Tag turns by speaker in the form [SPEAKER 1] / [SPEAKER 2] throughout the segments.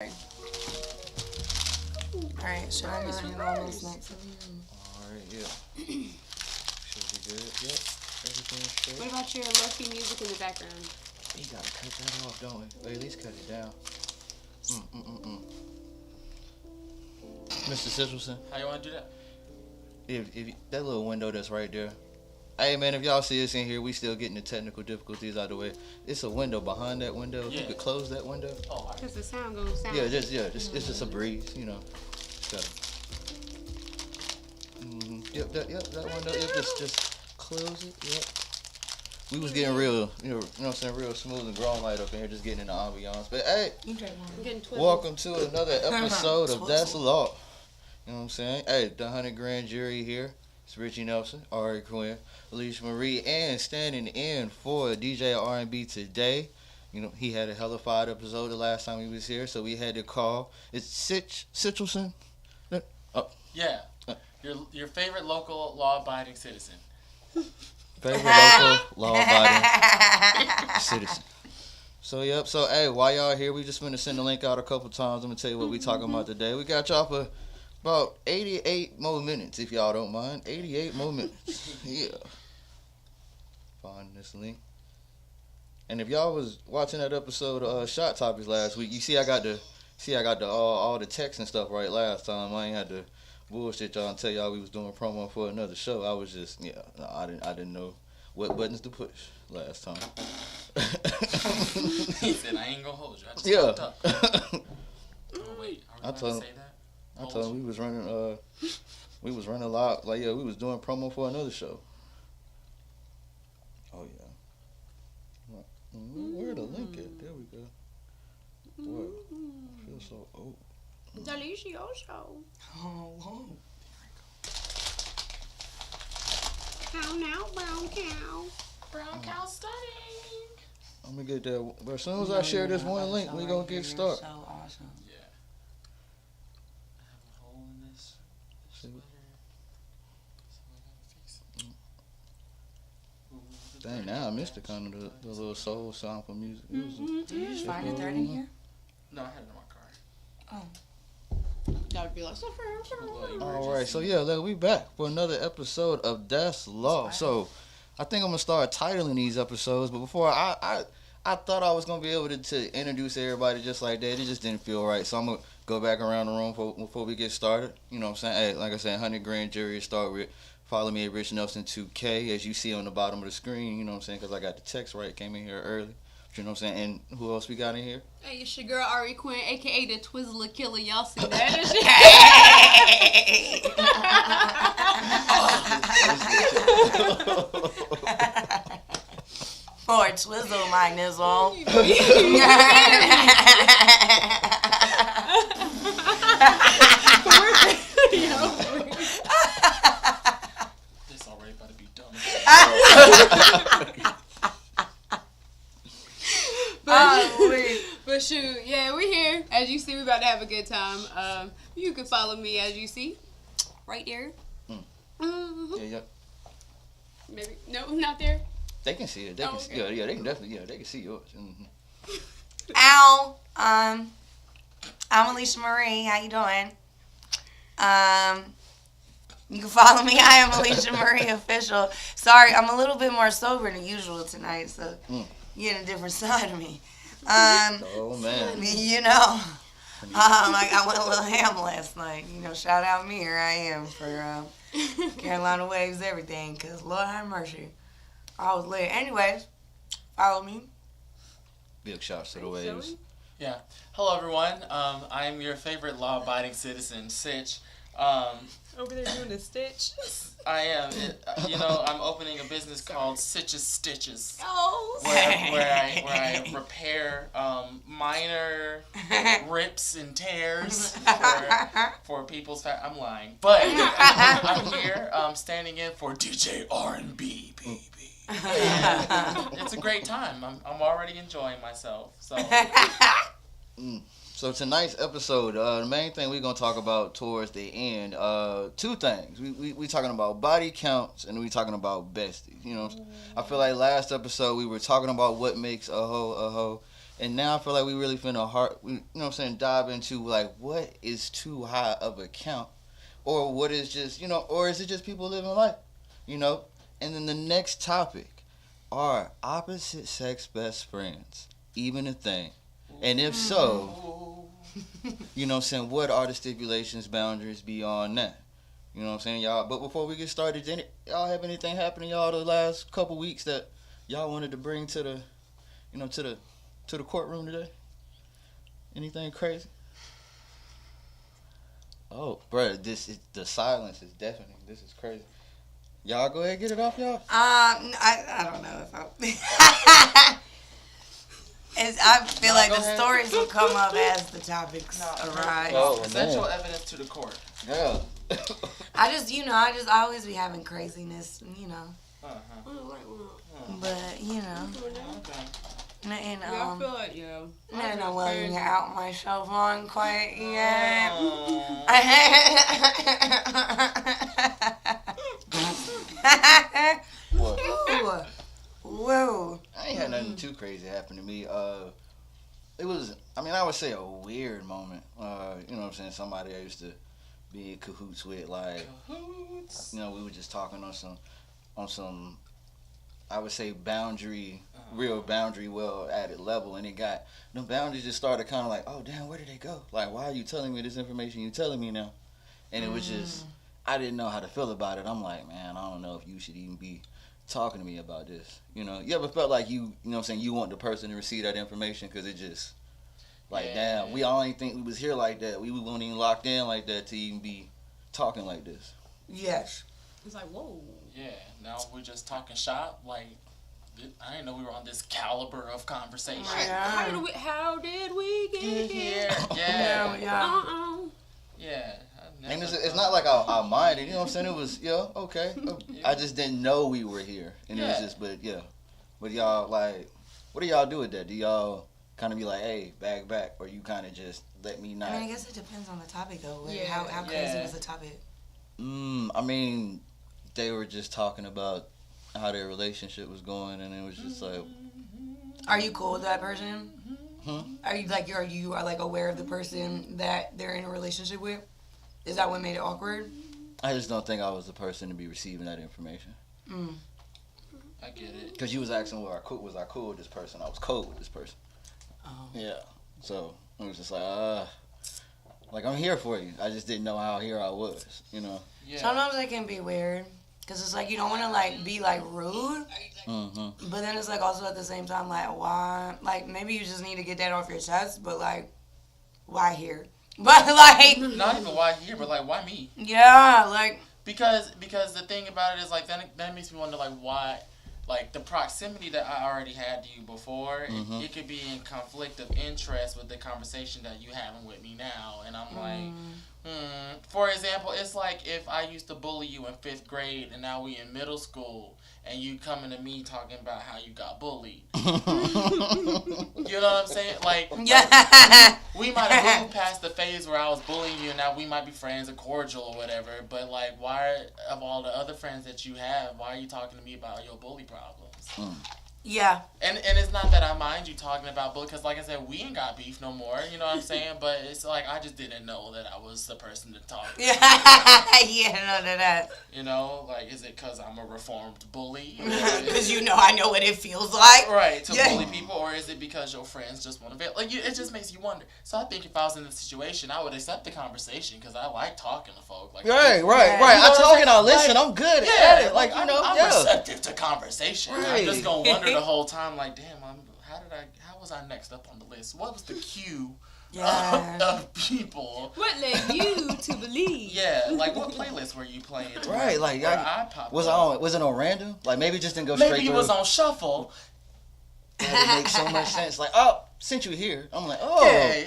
[SPEAKER 1] Alright, should I go ahead on this next?
[SPEAKER 2] Alright, yeah. Should be good. Yep. Everything's straight.
[SPEAKER 3] What about your low-key music in the background?
[SPEAKER 2] We gotta cut that off, don't we? Or at least cut it down. Mr. Sisselson,
[SPEAKER 4] How you want to do that?
[SPEAKER 2] if that little window that's right there. Hey man, if y'all see us in here, we still getting the technical difficulties out of the way. It's a window behind that window. If you
[SPEAKER 4] Yeah.
[SPEAKER 2] could close that window.
[SPEAKER 4] Oh, all right.
[SPEAKER 3] Because the sound gonna sound.
[SPEAKER 2] It's just a breeze, you know. Just gotta. Yep, that window. Yep, just close it. Yep. We was getting real, you know what I'm saying, real smooth and grown light up in here, just getting in the ambiance. But hey,
[SPEAKER 1] You drink one.
[SPEAKER 3] I'm getting twisted.
[SPEAKER 2] welcome to another episode of That's
[SPEAKER 1] Twizzle.
[SPEAKER 2] Law. You know what I'm saying? Hey, the 100 grand jury here. It's Richie Nelson, Ari Quinn, Alicia Marie, and standing in for DJ R&B today. You know, he had a hellified episode the last time he was here, so we had to call. It's Sitchelson?
[SPEAKER 4] Yeah. Your favorite local law-abiding citizen.
[SPEAKER 2] Favorite local law-abiding citizen. So, yep. So, hey, while y'all here, we just going to send the link out a couple times. I'm going to tell you what we talking about today. We got y'all for about 88 more minutes, if y'all don't mind. 88 more minutes. Yeah. Find this link. And if y'all was watching that episode of Shot Topics last week, you see I got the all the text and stuff right last time. I ain't had to bullshit y'all and tell y'all we was doing promo for another show. I was just I didn't know what buttons to push last time.
[SPEAKER 4] He said, I ain't gonna hold you. I just
[SPEAKER 2] Yeah.
[SPEAKER 4] fucked up. Oh, wait. Are we
[SPEAKER 2] I
[SPEAKER 4] going
[SPEAKER 2] told
[SPEAKER 4] to
[SPEAKER 2] him-
[SPEAKER 4] say that?
[SPEAKER 2] I told him we was running live, like we was doing promo for another show. Oh yeah. Where the link at? There we go. Boy, I feel so old.
[SPEAKER 3] Delicio show.
[SPEAKER 1] Oh, whoa.
[SPEAKER 3] Cow now, brown cow.
[SPEAKER 4] Brown cow studying.
[SPEAKER 2] I'm gonna get that. But as soon as I share this one link, we gonna get started.
[SPEAKER 1] So awesome.
[SPEAKER 4] Yeah. I have a hole in this
[SPEAKER 2] See?
[SPEAKER 4] sweater. So I gotta fix it. Ooh, the
[SPEAKER 2] Dang, now I missed the kind of the little soul sample music. It was
[SPEAKER 1] Did you just find it third in here?
[SPEAKER 4] No, I had it in my car.
[SPEAKER 1] Oh.
[SPEAKER 3] That would be like,
[SPEAKER 2] all right, so yeah, look, we back for another episode of That's Law. So, I think I'm gonna start titling these episodes, but before I thought I was gonna be able to introduce everybody just like that. It just didn't feel right, so I'm gonna go back around the room before we get started. You know what I'm saying? Hey, like I said, 100 grand jury start with. Follow me at Rich Nelson 2K, as you see on the bottom of the screen. You know what I'm saying? Because I got the text right. Came in here early. You know what I'm saying? And who else we got in here?
[SPEAKER 3] Hey, it's your girl Ari Quinn, aka the Twizzler Killer. Y'all see that?
[SPEAKER 1] Or Twizzle Magnus
[SPEAKER 4] This already about to be dumb.
[SPEAKER 3] But shoot, yeah, we here. As you see, we about to have a good time. You can follow me as you see, right there.
[SPEAKER 2] Yeah.
[SPEAKER 3] Maybe no, not there.
[SPEAKER 2] They can see it. They can
[SPEAKER 3] Oh,
[SPEAKER 2] see,
[SPEAKER 3] okay.
[SPEAKER 2] yeah, they can definitely, they can see yours.
[SPEAKER 1] Ow. I'm Alicia Marie. How you doing? You can follow me. I am Alicia Marie Official. Sorry, I'm a little bit more sober than usual tonight, so you're getting a different side of me.
[SPEAKER 2] Oh man.
[SPEAKER 1] You know, I went a little ham last night. You know, shout out me. Here I am for Carolina Waves everything, because Lord have mercy. I was late. Anyways, follow me.
[SPEAKER 2] Big shots to the waves.
[SPEAKER 4] Yeah. Hello, everyone. I'm your favorite law-abiding citizen, Sitch.
[SPEAKER 3] Over there doing a stitch.
[SPEAKER 4] I am. I'm opening a business called Sitch's Stitches,
[SPEAKER 3] Oh.
[SPEAKER 4] where I repair minor rips and tears for people's. I'm lying, but I'm here standing in for DJ R&B, baby. And it's a great time. I'm already enjoying myself. So.
[SPEAKER 2] So tonight's episode, the main thing we're gonna talk about towards the end, two things. We talking about body counts and we talking about besties. You know, I feel like last episode we were talking about what makes a hoe a hoe, And now I feel like we really finna dive into like what is too high of a count, or what is just or is it just people living life, And then the next topic, are opposite sex best friends even a thing? And if so, what are the stipulations, boundaries beyond that? You know what I'm saying, y'all? But before we get started, y'all have anything happen to y'all the last couple weeks that y'all wanted to bring to the, to the courtroom today? Anything crazy? Oh, bro, the silence is deafening. This is crazy. Y'all go ahead and get it off, y'all.
[SPEAKER 1] I don't know if I. I feel like the stories will come up as the topics arise.
[SPEAKER 4] Oh, essential evidence to the court.
[SPEAKER 2] Yeah.
[SPEAKER 1] I always be having craziness,
[SPEAKER 4] Uh-huh.
[SPEAKER 1] But
[SPEAKER 4] Okay.
[SPEAKER 1] and
[SPEAKER 3] I feel like
[SPEAKER 1] I'm not willing to out myself on quite yet.
[SPEAKER 2] What?
[SPEAKER 1] Whoa.
[SPEAKER 2] I ain't had nothing too crazy happen to me. It was, I would say a weird moment. Somebody I used to be in cahoots with, like,
[SPEAKER 4] Cahoots.
[SPEAKER 2] we were just talking on some, I would say real boundary, well added level, and the boundaries just started kind of like, oh damn, where did they go? Like, why are you telling me this information you telling me now? And it was just, I didn't know how to feel about it. I'm like, man, I don't know if you should even be talking to me about this. You ever felt like you want the person to receive that information because it just, like, damn, we all ain't think we was here like that. We weren't even locked in like that to even be talking like this.
[SPEAKER 1] Yes.
[SPEAKER 3] It's like, whoa.
[SPEAKER 4] Yeah, now we're just talking shop. Like, I didn't know we were on this caliber of conversation.
[SPEAKER 1] Yeah.
[SPEAKER 3] How did we get here?
[SPEAKER 4] Yeah.
[SPEAKER 1] Yeah.
[SPEAKER 4] Yeah.
[SPEAKER 2] And it's not like I minded, you know what I'm saying? It was, okay. I just didn't know we were here. And it was just, But y'all, like, what do y'all do with that? Do y'all kind of be like, hey, back, or you kind of just let me not?
[SPEAKER 1] I guess it depends on the topic, though. Like,
[SPEAKER 3] Yeah.
[SPEAKER 1] How crazy was the topic?
[SPEAKER 2] They were just talking about how their relationship was going, and it was just like,
[SPEAKER 1] Are you cool with that person?
[SPEAKER 2] huh?
[SPEAKER 1] Are you aware of the person that they're in a relationship with? Is that what made it awkward?
[SPEAKER 2] I just don't think I was the person to be receiving that information.
[SPEAKER 4] I get it.
[SPEAKER 2] Because you was asking, was I cool with this person? I was cool with this person.
[SPEAKER 1] Oh.
[SPEAKER 2] Yeah. So it was just like I'm here for you. I just didn't know how here I was,
[SPEAKER 4] Yeah.
[SPEAKER 1] Sometimes it can be weird. Because it's like you don't want to, like, be, like, rude.
[SPEAKER 2] Mm-hmm.
[SPEAKER 1] But then it's, like, also at the same time, like, why? Like, maybe you just need to get that off your chest. But, like, why here? But, like...
[SPEAKER 4] Not even why here, but, like, why me?
[SPEAKER 1] Yeah, like...
[SPEAKER 4] Because the thing about it is, like, that makes me wonder, like, why... Like, the proximity that I already had to you before, it could be in conflict of interest with the conversation that you having with me now. And I'm like... For example, it's like if I used to bully you in 5th grade and now we in middle school and you coming to me talking about how you got bullied. You know what I'm saying? Like, we might have moved past the phase where I was bullying you and now we might be friends or cordial or whatever, but like, why, of all the other friends that you have, why are you talking to me about your bully problems?
[SPEAKER 1] Yeah.
[SPEAKER 4] And it's not that I mind you talking about bullying, because like I said, we ain't got beef no more, you know what I'm saying? But it's like, I just didn't know that I was the person to talk to.
[SPEAKER 1] Yeah, no, that.
[SPEAKER 4] You know, like, is it because I'm a reformed bully?
[SPEAKER 1] Because I know what it feels like.
[SPEAKER 4] Right, to bully people, or is it because your friends just want to... Like, it just makes you wonder. So I think if I was in this situation, I would accept the conversation, because I like talking to folk. Like,
[SPEAKER 2] Right.
[SPEAKER 4] You know
[SPEAKER 2] I talk
[SPEAKER 4] what
[SPEAKER 2] and I listen. I'm good at it. Like,
[SPEAKER 4] I'm receptive to conversation.
[SPEAKER 2] Right.
[SPEAKER 4] I'm just going to wonder the whole time, like, damn, how was I next up on the list? What was the queue of people?
[SPEAKER 3] What led you to believe?
[SPEAKER 4] Yeah, like, what playlist were you playing?
[SPEAKER 2] Right, like, was it on random? Like, maybe it just didn't go straight through.
[SPEAKER 4] Maybe it was on shuffle.
[SPEAKER 2] That would make so much sense. Like, oh, since you here, I'm like, oh,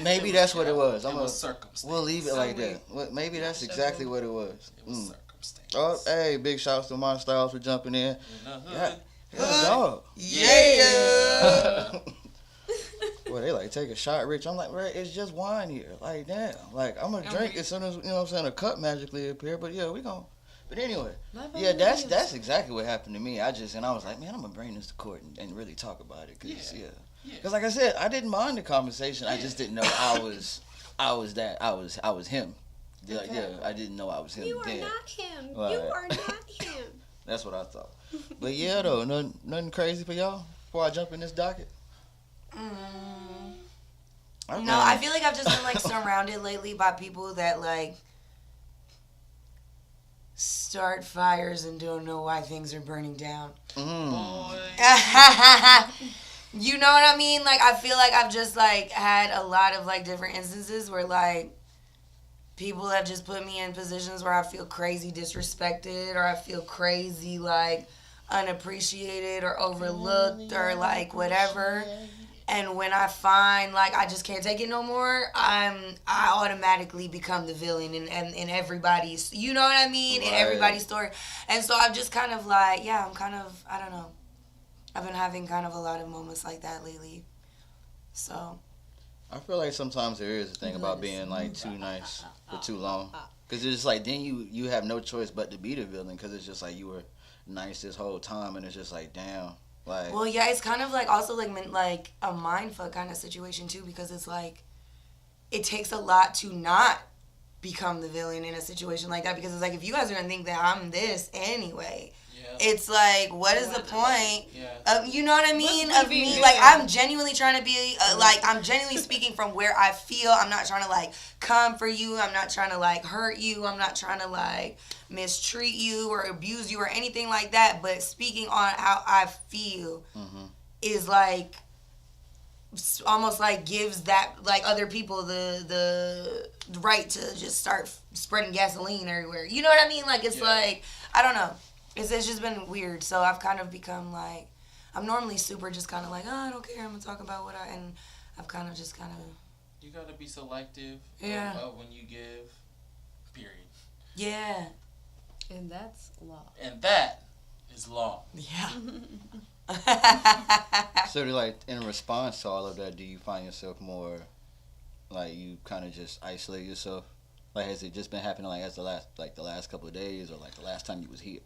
[SPEAKER 2] maybe that's what it was.
[SPEAKER 4] It was circumstance.
[SPEAKER 2] We'll leave it like that. Well, maybe that's exactly what it was.
[SPEAKER 4] It was circumstance.
[SPEAKER 2] Oh, hey, big shouts to Mon Styles for jumping in. Yeah, dog.
[SPEAKER 1] Yeah.
[SPEAKER 2] Boy, they like take a shot, Rich. I'm like, right, it's just wine here. Like, damn. Like, I'm gonna drink as soon as, you know what I'm saying, a cup magically appear. But yeah, we gon'. But anyway, yeah, that's exactly what happened to me. I was like, man, I'm gonna bring this to court and really talk about it. Cause
[SPEAKER 4] Yeah.
[SPEAKER 2] Because like I said, I didn't mind the conversation. I just didn't know I was him. Like, yeah, I didn't know I was him.
[SPEAKER 3] You are
[SPEAKER 2] then.
[SPEAKER 3] not him.
[SPEAKER 2] Right.
[SPEAKER 3] You are not him.
[SPEAKER 2] That's what I thought. But yeah, though, nothing crazy for y'all before I jump in this docket.
[SPEAKER 1] No, I feel like I've just been like surrounded lately by people that like start fires and don't know why things are burning down.
[SPEAKER 4] Boy.
[SPEAKER 1] You know what I mean? Like, I feel like I've just like had a lot of like different instances where like people have just put me in positions where I feel crazy disrespected, or I feel crazy like unappreciated or overlooked or like whatever. And when I find like I just can't take it no more, I automatically become the villain in everybody's, you know what I mean? In everybody's story. And so I'm just kind of like, yeah, I'm kind of, I don't know. I've been having kind of a lot of moments like that lately. So
[SPEAKER 2] I feel like sometimes there is a thing about being like too nice for too long. Because it's just like then you have no choice but to be the villain, because it's just like you were nice this whole time, and it's just like, damn. Like,
[SPEAKER 1] well, yeah, it's kind of like also like a mindfuck kind of situation too, because it's like it takes a lot to not become the villain in a situation like that, because it's like if you guys are gonna think that I'm this anyway, it's like what is the point of, you know what I mean, of me like I'm genuinely trying to be like I'm genuinely speaking from where I feel. I'm not trying to like come for you. I'm not trying to like hurt you. I'm not trying to like mistreat you or abuse you or anything like that, but speaking on how I feel is like almost like gives that like other people the right to just start spreading gasoline everywhere. You know what I mean? Like it's like I don't know. It's just been weird. So I've kind of become like, I'm normally super just kind of like, oh, I don't care. I'm gonna talk about and I've kind of just kind of.
[SPEAKER 4] You gotta be selective. Of when you give. Period.
[SPEAKER 1] Yeah.
[SPEAKER 3] And that's law.
[SPEAKER 4] And that is law.
[SPEAKER 1] Yeah.
[SPEAKER 2] so like in response to all of that, do you find yourself more like you kind of just isolate yourself? Like has it just been happening like as the last couple of days, or like the last time you was here?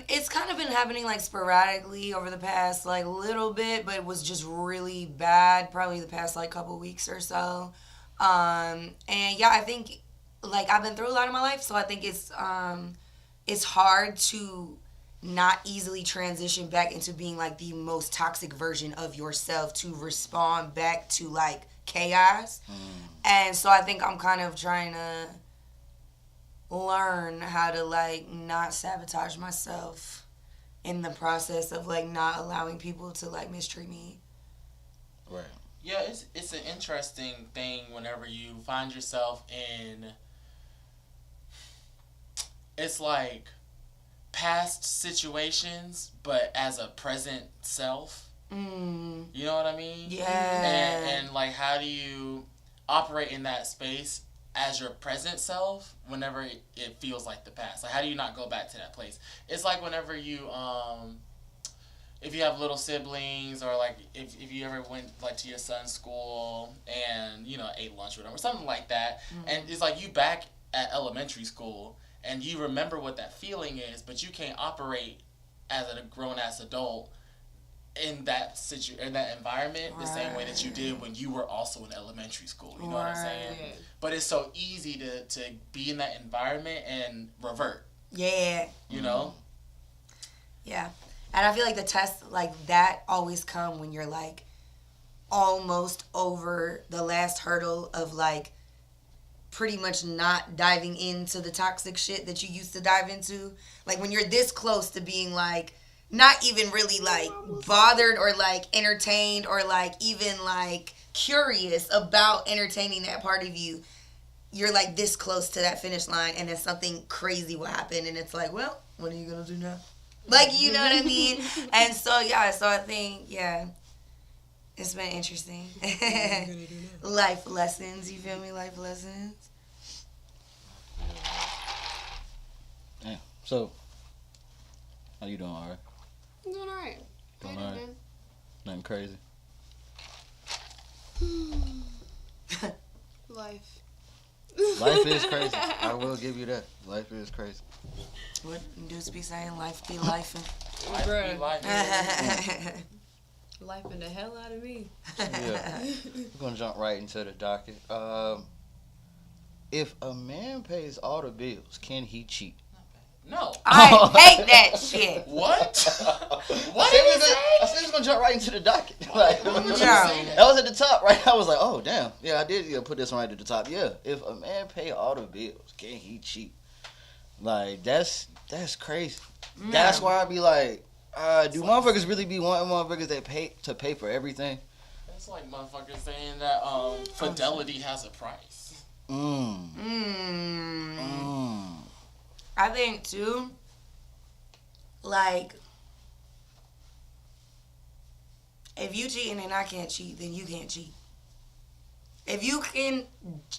[SPEAKER 1] It's kind of been happening like sporadically over the past like little bit, but it was just really bad probably the past like couple weeks or so. And yeah, I think like I've been through a lot in my life, so I think it's hard to not easily transition back into being like the most toxic version of yourself to respond back to like chaos. And so I think I'm kind of trying to learn how to like not sabotage myself in the process of like not allowing people to like mistreat me.
[SPEAKER 2] Right.
[SPEAKER 4] Yeah, it's an interesting thing whenever you find yourself in, it's like past situations but as a present self. You know what I mean?
[SPEAKER 1] Yeah.
[SPEAKER 4] And like how do you operate in that space as your present self whenever it feels like the past? Like how do you not go back to that place? It's like whenever you if you have little siblings, or like if you ever went like to your son's school and you know ate lunch with them or something like that, and it's like you back at elementary school and you remember what that feeling is, but you can't operate as a grown ass adult in that in that environment the same way that you did when you were also in elementary school. You know what I'm saying? But it's so easy to be in that environment and revert.
[SPEAKER 1] Yeah.
[SPEAKER 4] You know?
[SPEAKER 1] Yeah. And I feel like the tests like that always come when you're like almost over the last hurdle of like pretty much not diving into the toxic shit that you used to dive into. Like when you're this close to being like not even really like bothered or like entertained or like even like curious about entertaining that part of you, you're like this close to that finish line, and then something crazy will happen and it's like, well, what are you gonna do now? Like, you know what I mean? And so yeah, so I think it's been interesting. Life lessons, you feel me? Life lessons.
[SPEAKER 2] Yeah. So how you doing? All right?
[SPEAKER 3] I'm doing alright.
[SPEAKER 2] Doing all right. Nothing crazy.
[SPEAKER 3] Life.
[SPEAKER 2] Life is crazy. I will give you that. Life is crazy.
[SPEAKER 1] What dudes be saying? Life be life.
[SPEAKER 4] Life be life.
[SPEAKER 3] Lifing the hell out of me.
[SPEAKER 2] Yeah. We're gonna jump right into the docket. If a man pays all the bills, can he cheat?
[SPEAKER 4] No.
[SPEAKER 1] I hate that shit.
[SPEAKER 4] What? What
[SPEAKER 2] I
[SPEAKER 4] did you
[SPEAKER 2] said
[SPEAKER 4] say?
[SPEAKER 2] I said we was gonna jump right into the docket. Like,
[SPEAKER 4] Why would you
[SPEAKER 1] No.
[SPEAKER 4] say that?
[SPEAKER 2] that was at the top, right? I was like, oh damn, yeah, I did put this one right at the top. Yeah, if a man pay all the bills, can he cheat? Like that's crazy. That's why I be like, do motherfuckers really be wanting motherfuckers that pay for everything?
[SPEAKER 4] It's like motherfuckers saying that fidelity has a price.
[SPEAKER 1] I think too, like, if you cheating and I can't cheat, then you can't cheat. If you can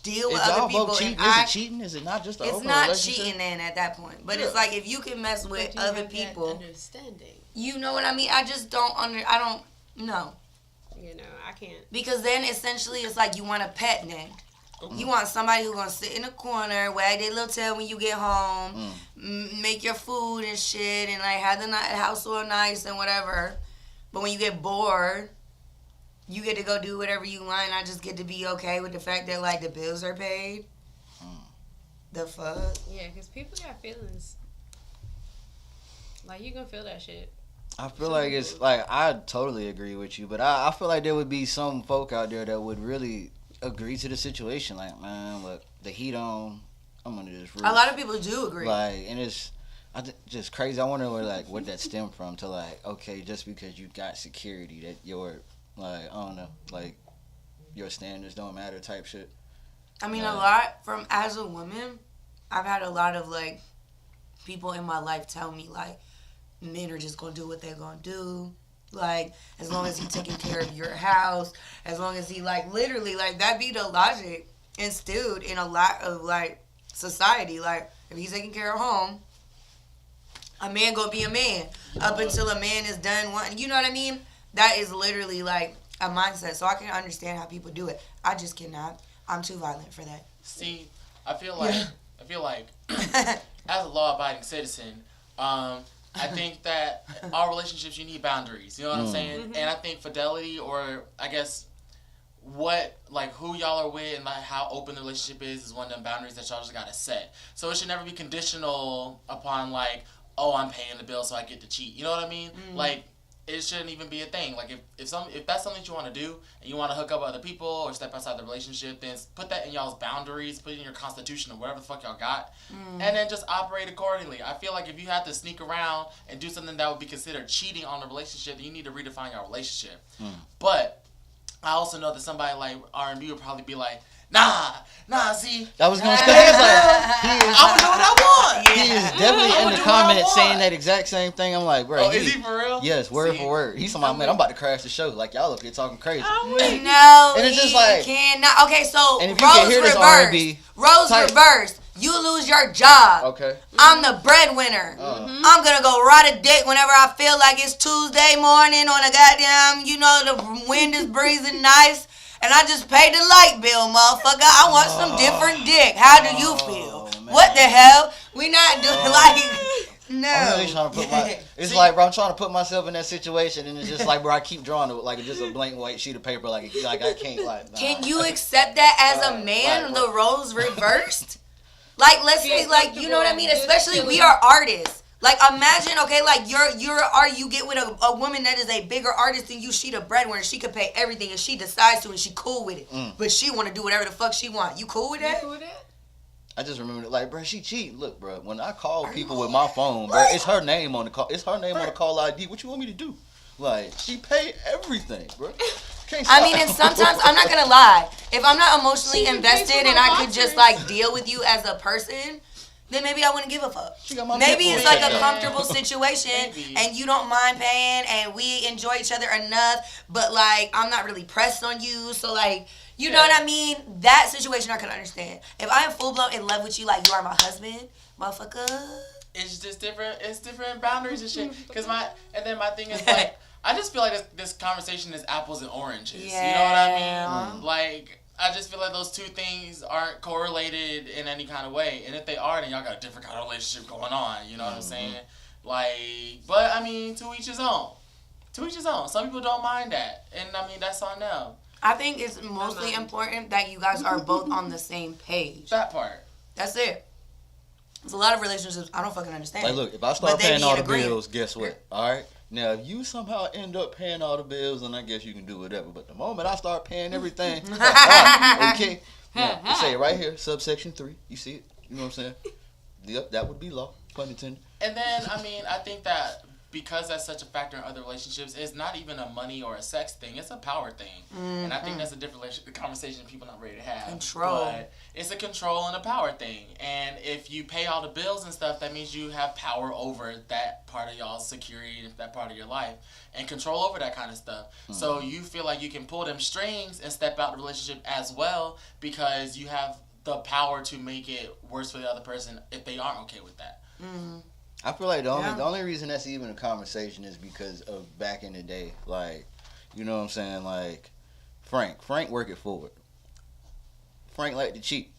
[SPEAKER 1] deal with
[SPEAKER 2] If
[SPEAKER 1] other
[SPEAKER 2] y'all
[SPEAKER 1] people
[SPEAKER 2] both cheating,
[SPEAKER 1] and
[SPEAKER 2] is
[SPEAKER 1] I,
[SPEAKER 2] it cheating? Is it not just an
[SPEAKER 1] it's
[SPEAKER 2] open
[SPEAKER 1] not
[SPEAKER 2] relationship?
[SPEAKER 1] cheating then at that point. But
[SPEAKER 2] Yeah.
[SPEAKER 1] it's like if you can mess with
[SPEAKER 3] But you
[SPEAKER 1] other
[SPEAKER 3] have that
[SPEAKER 1] people,
[SPEAKER 3] understanding.
[SPEAKER 1] you know what I mean? I just don't I don't know.
[SPEAKER 3] You know, I can't.
[SPEAKER 1] Because then essentially it's like you want a pet then. You want somebody who's gonna sit in the corner, wag their little tail when you get home, make your food and shit, and like have the house all nice and whatever. But when you get bored, you get to go do whatever you want, and I just get to be okay with the fact that like the bills are paid. The fuck?
[SPEAKER 3] Yeah, because people got feelings. Like, you gonna feel that shit.
[SPEAKER 2] I feel like it's like I totally agree with you, but I feel like there would be some folk out there that would really agree to the situation. Like, man, look, the heat on, I'm under this roof.
[SPEAKER 1] A lot of people do agree.
[SPEAKER 2] Like, and it's just crazy. I wonder where that stemmed from. To like, okay, just because you got security, that your like I don't know, like your standards don't matter type shit.
[SPEAKER 1] I mean, a lot from as a woman, I've had a lot of like people in my life tell me like men are just gonna do what they're gonna do. Like, as long as he's taking care of your house, as long as he like literally like that be the logic instilled in a lot of like society. Like, if he's taking care of home, a man gonna be a man up until a man is done one. You know what I mean? That is literally like a mindset. So I can understand how people do it. I just cannot. I'm too violent for that.
[SPEAKER 4] See, I feel like as a law-abiding citizen, I think that all relationships you need boundaries. You know what I'm saying?
[SPEAKER 3] Mm-hmm.
[SPEAKER 4] And I think fidelity, or I guess who y'all are with and like how open the relationship is one of them boundaries that y'all just gotta set. So it should never be conditional upon like, oh, I'm paying the bill so I get to cheat. You know what I mean? Like, it shouldn't even be a thing. Like, if that's something that you want to do and you want to hook up with other people or step outside the relationship, then put that in y'all's boundaries, put it in your constitution or whatever the fuck y'all got, and then just operate accordingly. I feel like if you have to sneak around and do something that would be considered cheating on the relationship, then you need to redefine your relationship. But I also know that somebody like R&B would probably be like, nah, see.
[SPEAKER 2] I was gonna say, he's like,
[SPEAKER 4] I would do what I want.
[SPEAKER 2] he is definitely in the
[SPEAKER 4] do what I
[SPEAKER 2] comments
[SPEAKER 4] want.
[SPEAKER 2] saying that exact same thing. I'm like, bro,
[SPEAKER 4] Oh, is he for real?
[SPEAKER 2] Yes, word
[SPEAKER 4] See?
[SPEAKER 2] for word. He's talking about, man, I'm about to crash the show. Like, y'all up here talking crazy.
[SPEAKER 1] No,
[SPEAKER 2] And it's just
[SPEAKER 1] he
[SPEAKER 2] like-
[SPEAKER 1] cannot. Okay, so
[SPEAKER 2] And if you can
[SPEAKER 1] roles
[SPEAKER 2] hear this
[SPEAKER 1] reversed.
[SPEAKER 2] R&B
[SPEAKER 1] Roles
[SPEAKER 2] type-
[SPEAKER 1] reversed. You lose your job.
[SPEAKER 2] Okay.
[SPEAKER 1] I'm the breadwinner. I'm gonna go ride a dick whenever I feel like it's Tuesday morning on a goddamn, the wind is breezing nice, and I just paid the light bill, motherfucker. I want some different dick. How do you feel?
[SPEAKER 2] man.
[SPEAKER 1] What the hell? We not doing like no.
[SPEAKER 2] I'm really trying to put my. It's like, bro, I'm trying to put myself in that situation, and it's just like, bro, I keep drawing it like just a blank white sheet of paper, like I can't like. Nah.
[SPEAKER 1] Can you accept that as a man?
[SPEAKER 2] Right.
[SPEAKER 1] The roles reversed. Like, let's say, like, you know what I mean? Especially we are artists. Like, imagine, okay, like you get with a woman that is a bigger artist than you. She the breadwinner. She could pay everything if she decides to, and she cool with it. But she want to do whatever the fuck she want. You cool with that?
[SPEAKER 2] I just remember, like, bro, she cheating. Look, bro, when I call people with my phone, bro, it's her name on the call. It's her name on the call ID. What you want me to do? Like, she paid everything, bro. Can't
[SPEAKER 1] I
[SPEAKER 2] stop.
[SPEAKER 1] mean, and sometimes I'm not gonna lie. If I'm not emotionally
[SPEAKER 3] She can
[SPEAKER 1] invested
[SPEAKER 3] pay for
[SPEAKER 1] and
[SPEAKER 3] my
[SPEAKER 1] I could just
[SPEAKER 3] boxers.
[SPEAKER 1] like deal with you as a person, then maybe I wouldn't give a fuck.
[SPEAKER 2] She got my
[SPEAKER 1] Maybe
[SPEAKER 2] nipple
[SPEAKER 1] it's like
[SPEAKER 2] checked
[SPEAKER 1] a
[SPEAKER 2] out.
[SPEAKER 1] comfortable situation
[SPEAKER 4] Maybe.
[SPEAKER 1] and you don't mind paying and we enjoy each other enough, but like I'm not really pressed on you, so like you know what I mean? That situation I can understand. If I am full blown in love with you, like you are my husband, motherfucker.
[SPEAKER 4] It's just different. It's different boundaries and shit. My thing is like, I just feel like this conversation is apples and oranges. You know what I mean? Like, I just feel like those two things aren't correlated in any kind of way. And if they are, then y'all got a different kind of relationship going on. You know what I'm saying? Like, but I mean, to each his own. To each his own. Some people don't mind that, and I mean that's on them.
[SPEAKER 1] I think it's mostly important that you guys are both on the same page.
[SPEAKER 4] That part.
[SPEAKER 1] That's it. There's a lot of relationships I don't fucking understand.
[SPEAKER 2] Like, look, if I start paying all the bills, guess what? All right. Now, if you somehow end up paying all the bills, then I guess you can do whatever. But the moment I start paying everything, okay. Now, it say it right here, subsection 3. You see it? You know what I'm saying? Yep, that would be law. Pun intended.
[SPEAKER 4] And then, I mean, I think that because that's such a factor in other relationships, it's not even a money or a sex thing. It's a power thing. And I think that's a different conversation people not ready to have.
[SPEAKER 1] Control.
[SPEAKER 4] But it's a control and a power thing. And if you pay all the bills and stuff, that means you have power over that part of y'all's security, that part of your life, and control over that kind of stuff. So you feel like you can pull them strings and step out the relationship as well because you have the power to make it worse for the other person if they aren't okay with that.
[SPEAKER 2] I feel like the only reason that's even a conversation is because of back in the day. Like, you know what I'm saying? Like, Frank work it forward. Frank like to cheat.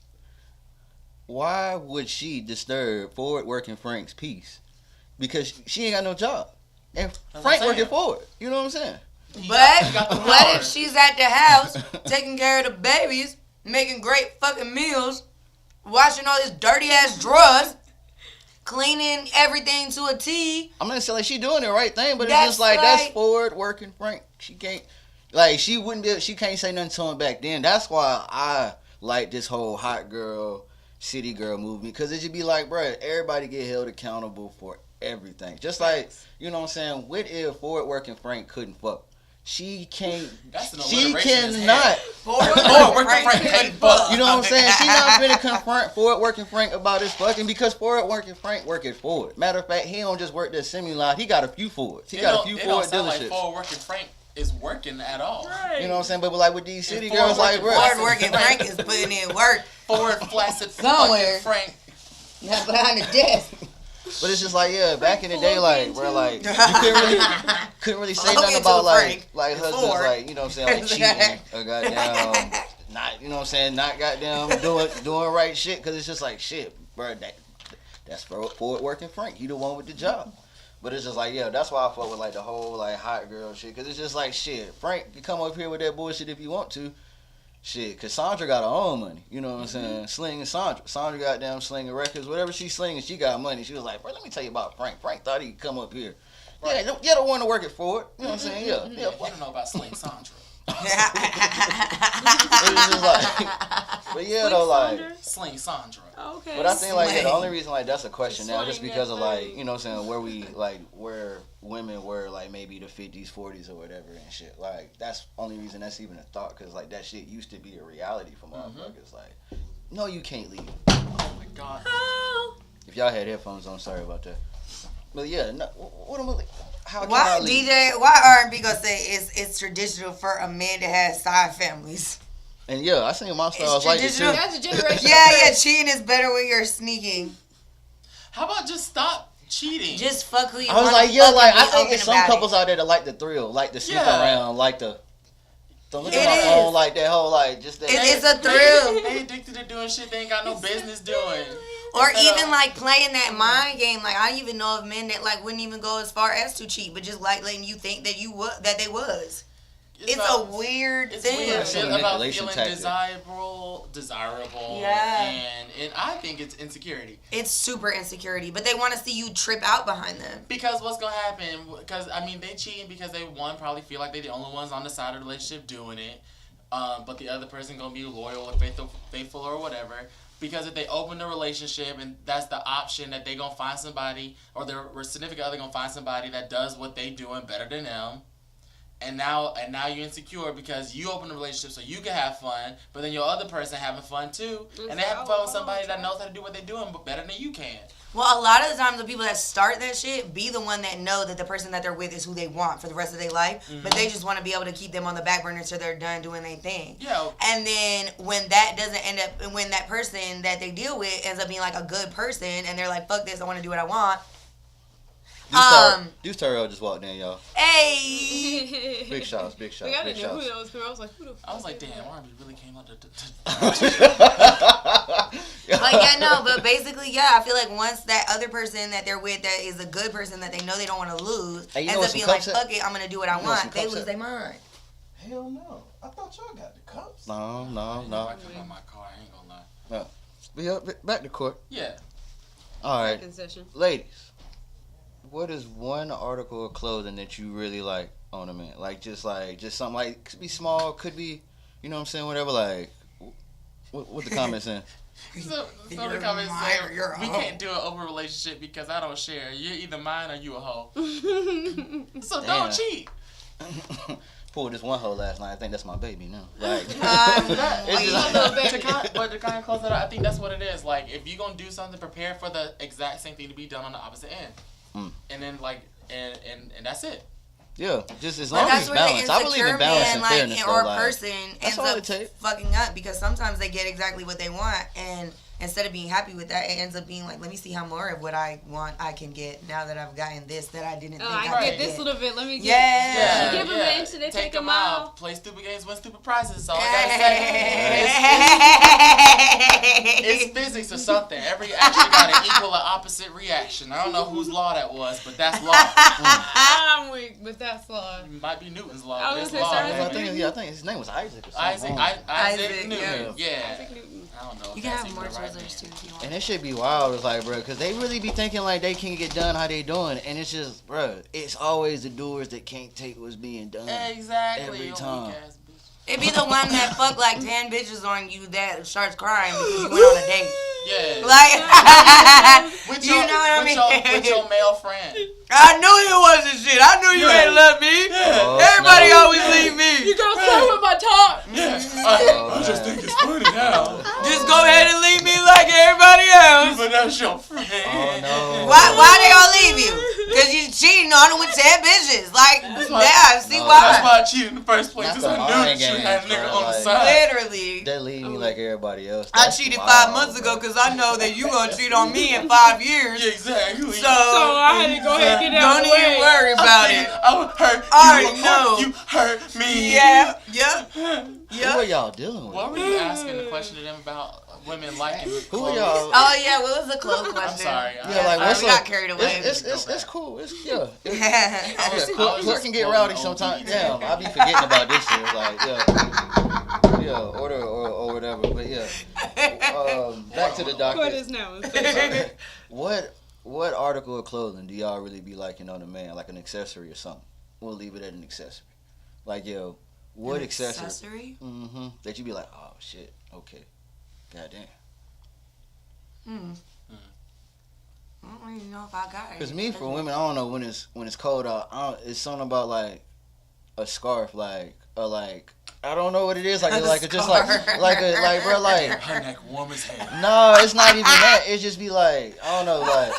[SPEAKER 2] Why would she disturb forward working Frank's peace? Because she ain't got no job. And Frank work it forward. You know what I'm saying?
[SPEAKER 1] But what if she's at the house taking care of the babies, making great fucking meals, washing all these dirty ass drawers, cleaning everything to a T?
[SPEAKER 2] I'm gonna say like she doing the right thing, but it's just like that's forward working Frank. She can't she can't say nothing to him back then. That's why I like this whole hot girl, city girl movement, because it should be like, bro, everybody get held accountable for everything. Just like, you know what I'm saying, what if forward working Frank couldn't fuck? She can't. She cannot.
[SPEAKER 4] Forward working Frank couldn't fuck.
[SPEAKER 2] You know what I'm saying? She not finna confront forward working Frank about his fucking because forward working Frank working forward. Matter of fact, he don't just work the semi-line. He got a few forwards. He got a few forward dealerships. It don't sound like
[SPEAKER 4] forward working Frank is working at all.
[SPEAKER 3] Right.
[SPEAKER 2] You know what I'm saying? But like with these city girls, like, bro,
[SPEAKER 1] forward working Frank is putting in work.
[SPEAKER 4] Forward flaccid
[SPEAKER 1] somewhere.
[SPEAKER 4] Frank.
[SPEAKER 1] Not behind the desk.
[SPEAKER 2] But it's just like, yeah, back in the day, like, bro, like, you couldn't really say nothing about, like husbands, like, you know what I'm saying, like, cheating, or goddamn, not, you know what I'm saying, not goddamn doing right shit, because it's just like, shit, bro, that's forward working Frank, he the one with the job. But it's just like, yeah, that's why I fuck with, like, the whole, like, hot girl shit, because it's just like, shit, Frank can come up here with that bullshit if you want to. Shit, cause Sandra got her own money. You know what I'm saying? Slinging Sandra. Sandra goddamn slinging records. Whatever she's slinging, she got money. She was like, bro, let me tell you about Frank. Frank thought he'd come up here. Right. Yeah, you're the one to work it for it. You know what I'm saying? Yeah.
[SPEAKER 4] You don't know about Sling Sandra.
[SPEAKER 2] But yeah, though, like
[SPEAKER 4] Sling Sandra.
[SPEAKER 3] Okay.
[SPEAKER 2] But I think like the only reason like that's a question now, just because of like, you know what I'm saying, where women were like maybe the 50s, 40s or whatever and shit. Like that's only reason that's even a thought, because like that shit used to be a reality for motherfuckers. Like, no, you can't leave.
[SPEAKER 4] Oh my god.
[SPEAKER 3] Oh.
[SPEAKER 2] If y'all had headphones on, sorry about that. But yeah, no, what am I? How can
[SPEAKER 1] Why
[SPEAKER 2] I leave?
[SPEAKER 1] DJ? Why R&B gonna say it's traditional for a man to have side families?
[SPEAKER 2] And yeah, I seen my stars like it too.
[SPEAKER 3] That's a generation.
[SPEAKER 1] Yeah, cheating is better when you're sneaking.
[SPEAKER 4] How about just stop cheating?
[SPEAKER 1] Just fuck who you
[SPEAKER 2] I
[SPEAKER 1] want.
[SPEAKER 2] was like, yeah, like I think
[SPEAKER 1] it's
[SPEAKER 2] it's some couples out there that like the thrill, like the sneak around, like the look at my phone, like that whole like just that.
[SPEAKER 1] It's a thrill.
[SPEAKER 4] They addicted to doing shit they ain't got no business doing.
[SPEAKER 1] Or even like playing that mind game. Like I don't even know of men that like wouldn't even go as far as to cheat, but just like letting you think that they was. It's a weird thing.
[SPEAKER 4] It's weird.
[SPEAKER 2] It's
[SPEAKER 4] about
[SPEAKER 2] manipulation
[SPEAKER 4] feeling
[SPEAKER 2] tactic.
[SPEAKER 4] desirable.
[SPEAKER 1] Yeah.
[SPEAKER 4] And I think it's insecurity.
[SPEAKER 1] It's super insecurity, but they want to see you trip out behind them.
[SPEAKER 4] Because what's gonna happen? Because I mean, they cheating because they probably feel like they're the only ones on the side of the relationship doing it, but the other person gonna be loyal or faithful or whatever. Because if they open the relationship and that's the option that they gonna find somebody, or their significant other gonna find somebody that does what they doing better than them. And now you're insecure because you open the relationship so you can have fun, but then your other person having fun too, and they having fun with somebody that knows how to do what they're doing but better than you can.
[SPEAKER 1] Well, a lot of the times the people that start that shit be the one that know that the person that they're with is who they want for the rest of their life, but they just want to be able to keep them on the back burner till they're done doing their thing.
[SPEAKER 4] Yeah. And
[SPEAKER 1] then when that doesn't end up, when that person that they deal with ends up being like a good person and they're like, fuck this, I want to do what I want.
[SPEAKER 2] Deuce Terrell just walked in, y'all.
[SPEAKER 1] Hey.
[SPEAKER 2] Big shots.
[SPEAKER 3] Like, I didn't know who that was. I was like, who the fuck?
[SPEAKER 4] I was like, damn, R&B really came out
[SPEAKER 1] Like yeah, no, but basically, yeah, I feel like once that other person that they're with that is a good person that they know they don't want to lose
[SPEAKER 2] Hey, you know
[SPEAKER 1] ends
[SPEAKER 2] what
[SPEAKER 1] up
[SPEAKER 2] some
[SPEAKER 1] being like,
[SPEAKER 2] cups at?
[SPEAKER 1] fuck it, I'm gonna do what I
[SPEAKER 2] You know what some
[SPEAKER 1] want. They
[SPEAKER 2] cups
[SPEAKER 1] lose
[SPEAKER 2] at?
[SPEAKER 1] their mind.
[SPEAKER 5] Hell no. I thought y'all got the cups.
[SPEAKER 2] No.
[SPEAKER 4] I come out my car. I ain't gonna lie.
[SPEAKER 2] Back to court.
[SPEAKER 4] Yeah.
[SPEAKER 2] All right,
[SPEAKER 3] Concession.
[SPEAKER 2] ladies. What is one article of clothing that you really like on a man? Like just something like could be small, could be, you know what I'm saying, whatever. Like, what the comments in?
[SPEAKER 4] So the
[SPEAKER 1] You're
[SPEAKER 4] comments
[SPEAKER 1] mine
[SPEAKER 4] say
[SPEAKER 1] or you're a
[SPEAKER 4] we
[SPEAKER 1] hoe.
[SPEAKER 4] can't do an open relationship because I don't share. You're either mine or you a hoe. So
[SPEAKER 2] Damn.
[SPEAKER 4] don't cheat.
[SPEAKER 2] Pulled this one hoe last night. I think that's my baby now. Like, it's just,
[SPEAKER 4] But to kind of close it out, I think that's what it is. Like, if you're gonna do something, prepare for the exact same thing to be done on the opposite end, and then and that's it.
[SPEAKER 2] yeah, just as
[SPEAKER 1] But
[SPEAKER 2] long as
[SPEAKER 1] that's
[SPEAKER 2] it's
[SPEAKER 1] where the
[SPEAKER 2] balanced. I believe
[SPEAKER 1] insecure
[SPEAKER 2] in balance
[SPEAKER 1] man,
[SPEAKER 2] and
[SPEAKER 1] like,
[SPEAKER 2] fairness.
[SPEAKER 1] or
[SPEAKER 2] though,
[SPEAKER 1] a
[SPEAKER 2] like,
[SPEAKER 1] person
[SPEAKER 2] that's
[SPEAKER 1] ends
[SPEAKER 2] all
[SPEAKER 1] up
[SPEAKER 2] it takes.
[SPEAKER 1] fucking up because sometimes they get exactly what they want, and instead of being happy with that, it ends up being like, let me see how more of what I want I can get now that I've gotten this that I didn't think
[SPEAKER 3] I
[SPEAKER 1] I
[SPEAKER 3] get
[SPEAKER 1] could
[SPEAKER 3] this little bit. Let me get.
[SPEAKER 1] Yeah.
[SPEAKER 3] Give 'em an inch and they take 'em out.
[SPEAKER 4] Play stupid games, win stupid prizes. All I gotta say. It's physics or something. Every action got an equal or opposite reaction. I don't know whose law that was, but that's law.
[SPEAKER 3] I'm weak, but that's all.
[SPEAKER 4] It might be Newton's law,
[SPEAKER 3] I
[SPEAKER 4] but
[SPEAKER 3] was
[SPEAKER 4] it's
[SPEAKER 3] gonna
[SPEAKER 4] law.
[SPEAKER 3] say,
[SPEAKER 2] I
[SPEAKER 4] baby.
[SPEAKER 2] think his name was Isaac or something.
[SPEAKER 4] Isaac
[SPEAKER 1] Isaac
[SPEAKER 4] Newton.
[SPEAKER 1] yeah.
[SPEAKER 4] Yeah.
[SPEAKER 3] Isaac Newton.
[SPEAKER 4] I don't know.
[SPEAKER 1] You
[SPEAKER 4] if
[SPEAKER 1] can
[SPEAKER 4] that's
[SPEAKER 1] have
[SPEAKER 4] even
[SPEAKER 1] more
[SPEAKER 4] the right
[SPEAKER 1] choosers too
[SPEAKER 4] name.
[SPEAKER 1] if you want.
[SPEAKER 2] And it should be wild. It's like, bro, because they really be thinking like they can't get done how they doing, and it's just, bro, it's always the doers that can't take what's being done.
[SPEAKER 4] Exactly.
[SPEAKER 2] Every
[SPEAKER 4] you
[SPEAKER 2] time.
[SPEAKER 4] weak-ass bitch.
[SPEAKER 1] It be the one that fuck like 10 bitches on you that starts crying because you went on a date.
[SPEAKER 4] Yeah.
[SPEAKER 1] Like,
[SPEAKER 4] With
[SPEAKER 1] you know what I mean?
[SPEAKER 4] With your male friend.
[SPEAKER 1] I knew you wasn't shit. I knew you ain't love me.
[SPEAKER 2] Oh,
[SPEAKER 1] Everybody
[SPEAKER 2] snap.
[SPEAKER 1] always leave me.
[SPEAKER 3] gonna stay with my top.
[SPEAKER 2] Oh,
[SPEAKER 4] I just
[SPEAKER 2] man.
[SPEAKER 4] think it's funny now.
[SPEAKER 1] Just go ahead and leave me like everybody else.
[SPEAKER 4] But that's your friend.
[SPEAKER 2] Oh, no.
[SPEAKER 1] Why they all leave you? Because you cheating on them with 10 bitches. Like,
[SPEAKER 4] why-
[SPEAKER 1] yeah, see
[SPEAKER 2] No.
[SPEAKER 4] That's
[SPEAKER 1] why.
[SPEAKER 4] why I cheated in the first place.
[SPEAKER 2] Not
[SPEAKER 4] Because I
[SPEAKER 2] the
[SPEAKER 4] knew
[SPEAKER 2] mind
[SPEAKER 4] that you had a
[SPEAKER 2] games,
[SPEAKER 4] nigga
[SPEAKER 2] bro,
[SPEAKER 4] on the
[SPEAKER 2] like-
[SPEAKER 4] side.
[SPEAKER 1] Literally.
[SPEAKER 2] They leave me like everybody else.
[SPEAKER 1] I
[SPEAKER 2] That's
[SPEAKER 1] cheated
[SPEAKER 2] wild,
[SPEAKER 1] 5 months ago
[SPEAKER 2] bro.
[SPEAKER 1] because I know that you gonna cheat on me in 5 years.
[SPEAKER 4] Yeah, exactly.
[SPEAKER 1] So
[SPEAKER 3] I had to go ahead and get out
[SPEAKER 1] don't
[SPEAKER 3] of the way.
[SPEAKER 1] even worry about it.
[SPEAKER 4] I would hurt
[SPEAKER 1] I
[SPEAKER 4] you.
[SPEAKER 1] already know.
[SPEAKER 4] You hurt me.
[SPEAKER 1] Yeah, yeah,
[SPEAKER 2] Who are
[SPEAKER 1] yeah.
[SPEAKER 2] y'all dealing with?
[SPEAKER 4] What were you asking the question to them about women liking
[SPEAKER 2] Who are
[SPEAKER 4] clothes?
[SPEAKER 2] y'all?
[SPEAKER 1] Oh yeah, what was the close question?
[SPEAKER 4] I'm sorry.
[SPEAKER 2] Yeah, like, what's
[SPEAKER 1] we
[SPEAKER 2] up?
[SPEAKER 1] got carried away.
[SPEAKER 2] It's cool. It's yeah.
[SPEAKER 4] I was
[SPEAKER 2] Court
[SPEAKER 4] just
[SPEAKER 2] can get
[SPEAKER 4] quoting
[SPEAKER 2] rowdy
[SPEAKER 4] old
[SPEAKER 2] sometimes.
[SPEAKER 4] beats.
[SPEAKER 2] Damn, I be forgetting about this shit. Like, yeah, or whatever. But yeah, back to the
[SPEAKER 3] What
[SPEAKER 2] docket.
[SPEAKER 3] is now?
[SPEAKER 2] What article of clothing do y'all really be liking on a man, like an accessory or something? We'll leave it at an accessory. Like, yo, what accessory?
[SPEAKER 1] Accessory?
[SPEAKER 2] Mm-hmm. That you be like, oh shit, okay, goddamn.
[SPEAKER 1] I don't even know if I got it.
[SPEAKER 2] Cause me for women, I don't know when it's cold out. It's something about like a scarf, like I don't know what it is. Like
[SPEAKER 1] A
[SPEAKER 2] it's just like bro, like
[SPEAKER 4] Her neck warm as hell.
[SPEAKER 2] no, it's not even that. It just be like I don't know, like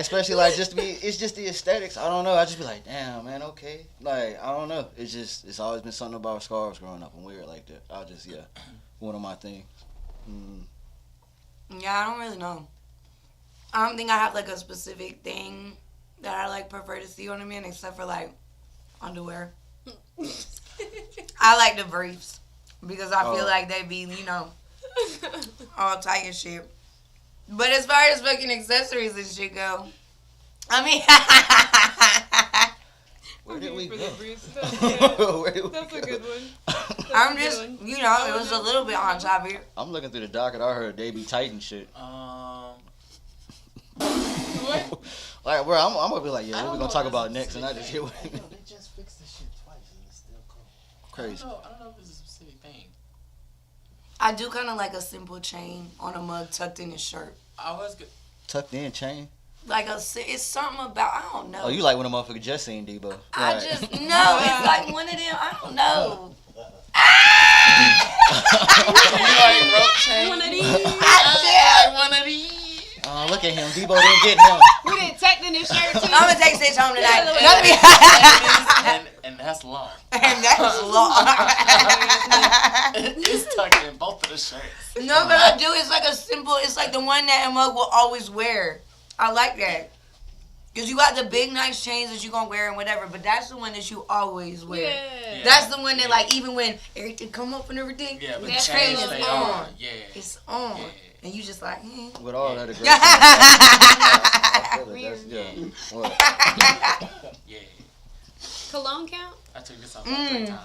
[SPEAKER 2] especially like it's just the aesthetics. I don't know. I just be like, damn man, okay. Like I don't know. It's always been something about scarves growing up. I'm weird like that. One of my things.
[SPEAKER 1] Yeah, I don't really know. I don't think I have like a specific thing that I like prefer to see on a man except for like underwear. I like the briefs because I feel
[SPEAKER 2] Oh.
[SPEAKER 1] like they be, all tight and shit. But as far as fucking accessories and shit go, I mean,
[SPEAKER 2] Where did we
[SPEAKER 3] For
[SPEAKER 2] go?
[SPEAKER 3] the briefs. That's good.
[SPEAKER 2] Where did we
[SPEAKER 3] That's a
[SPEAKER 2] go?
[SPEAKER 3] good one.
[SPEAKER 1] I'm just, it was a little bit on topic.
[SPEAKER 2] I'm looking through the docket. I heard they be tight and shit.
[SPEAKER 3] What?
[SPEAKER 2] Like, bro, I'm gonna be like,
[SPEAKER 4] I
[SPEAKER 2] yeah, what
[SPEAKER 4] don't
[SPEAKER 2] we
[SPEAKER 4] know
[SPEAKER 2] gonna talk
[SPEAKER 4] if
[SPEAKER 2] about
[SPEAKER 4] this
[SPEAKER 2] next?
[SPEAKER 4] is
[SPEAKER 2] And I just hit
[SPEAKER 5] They just fixed this shit twice and it's still cold.
[SPEAKER 2] crazy.
[SPEAKER 4] I don't know if this is a specific thing.
[SPEAKER 1] I do kind of like a simple chain on a mug tucked in his shirt.
[SPEAKER 4] I was good.
[SPEAKER 2] Tucked in chain.
[SPEAKER 1] Like it's something about, I don't know.
[SPEAKER 2] Oh, you like when a motherfucker just seen Debo?
[SPEAKER 1] I
[SPEAKER 2] Right.
[SPEAKER 1] just, no, it's like one of them, I don't know.
[SPEAKER 4] You like rope chain?
[SPEAKER 3] One of these.
[SPEAKER 4] I like one of these.
[SPEAKER 2] Oh, look at him. Debo didn't get him.
[SPEAKER 3] We didn't tuck in his shirt too.
[SPEAKER 1] I'm gonna take Stitch home tonight.
[SPEAKER 4] And that's long.
[SPEAKER 1] And that's long.
[SPEAKER 4] It's tucked in both of the shirts.
[SPEAKER 1] No, but I do. It's like a simple. It's like the one that Mug will always wear. I like that. Cause you got the big nice chains that you gonna wear and whatever, but that's the one that you always wear.
[SPEAKER 3] Yeah.
[SPEAKER 1] That's the one that like even when everything come up and everything,
[SPEAKER 4] Yeah, but
[SPEAKER 1] that
[SPEAKER 4] the chain
[SPEAKER 1] chain is
[SPEAKER 4] stay
[SPEAKER 1] on.
[SPEAKER 4] on. Yeah.
[SPEAKER 1] It's on.
[SPEAKER 4] Yeah.
[SPEAKER 1] and you just like,
[SPEAKER 2] With all that aggression. I feel it. That's, yeah. What?
[SPEAKER 4] Yeah.
[SPEAKER 3] Cologne count?
[SPEAKER 4] I took this out about 3 times.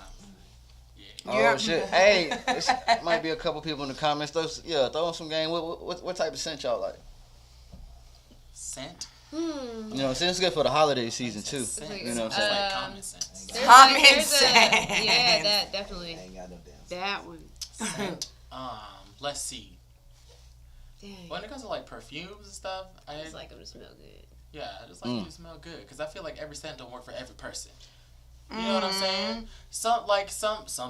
[SPEAKER 2] Oh
[SPEAKER 1] Yeah.
[SPEAKER 2] shit! Hey, it might be a couple people in the comments. Throw in some game. What type of scent y'all like?
[SPEAKER 4] Scent?
[SPEAKER 2] You know, it's good for the holiday season too.
[SPEAKER 4] Scent.
[SPEAKER 2] You know what I'm
[SPEAKER 4] It's
[SPEAKER 2] saying?
[SPEAKER 4] like common sense.
[SPEAKER 1] Common
[SPEAKER 3] there's
[SPEAKER 1] sense.
[SPEAKER 3] Yeah, that definitely.
[SPEAKER 5] I ain't got no damn.
[SPEAKER 3] That one.
[SPEAKER 4] Scent. Let's see.
[SPEAKER 3] Dang.
[SPEAKER 4] When it comes to like perfumes and stuff,
[SPEAKER 3] I just like them to smell good.
[SPEAKER 4] yeah, I just like them to smell good because I feel like every scent don't work for every person. You know what I'm saying? Some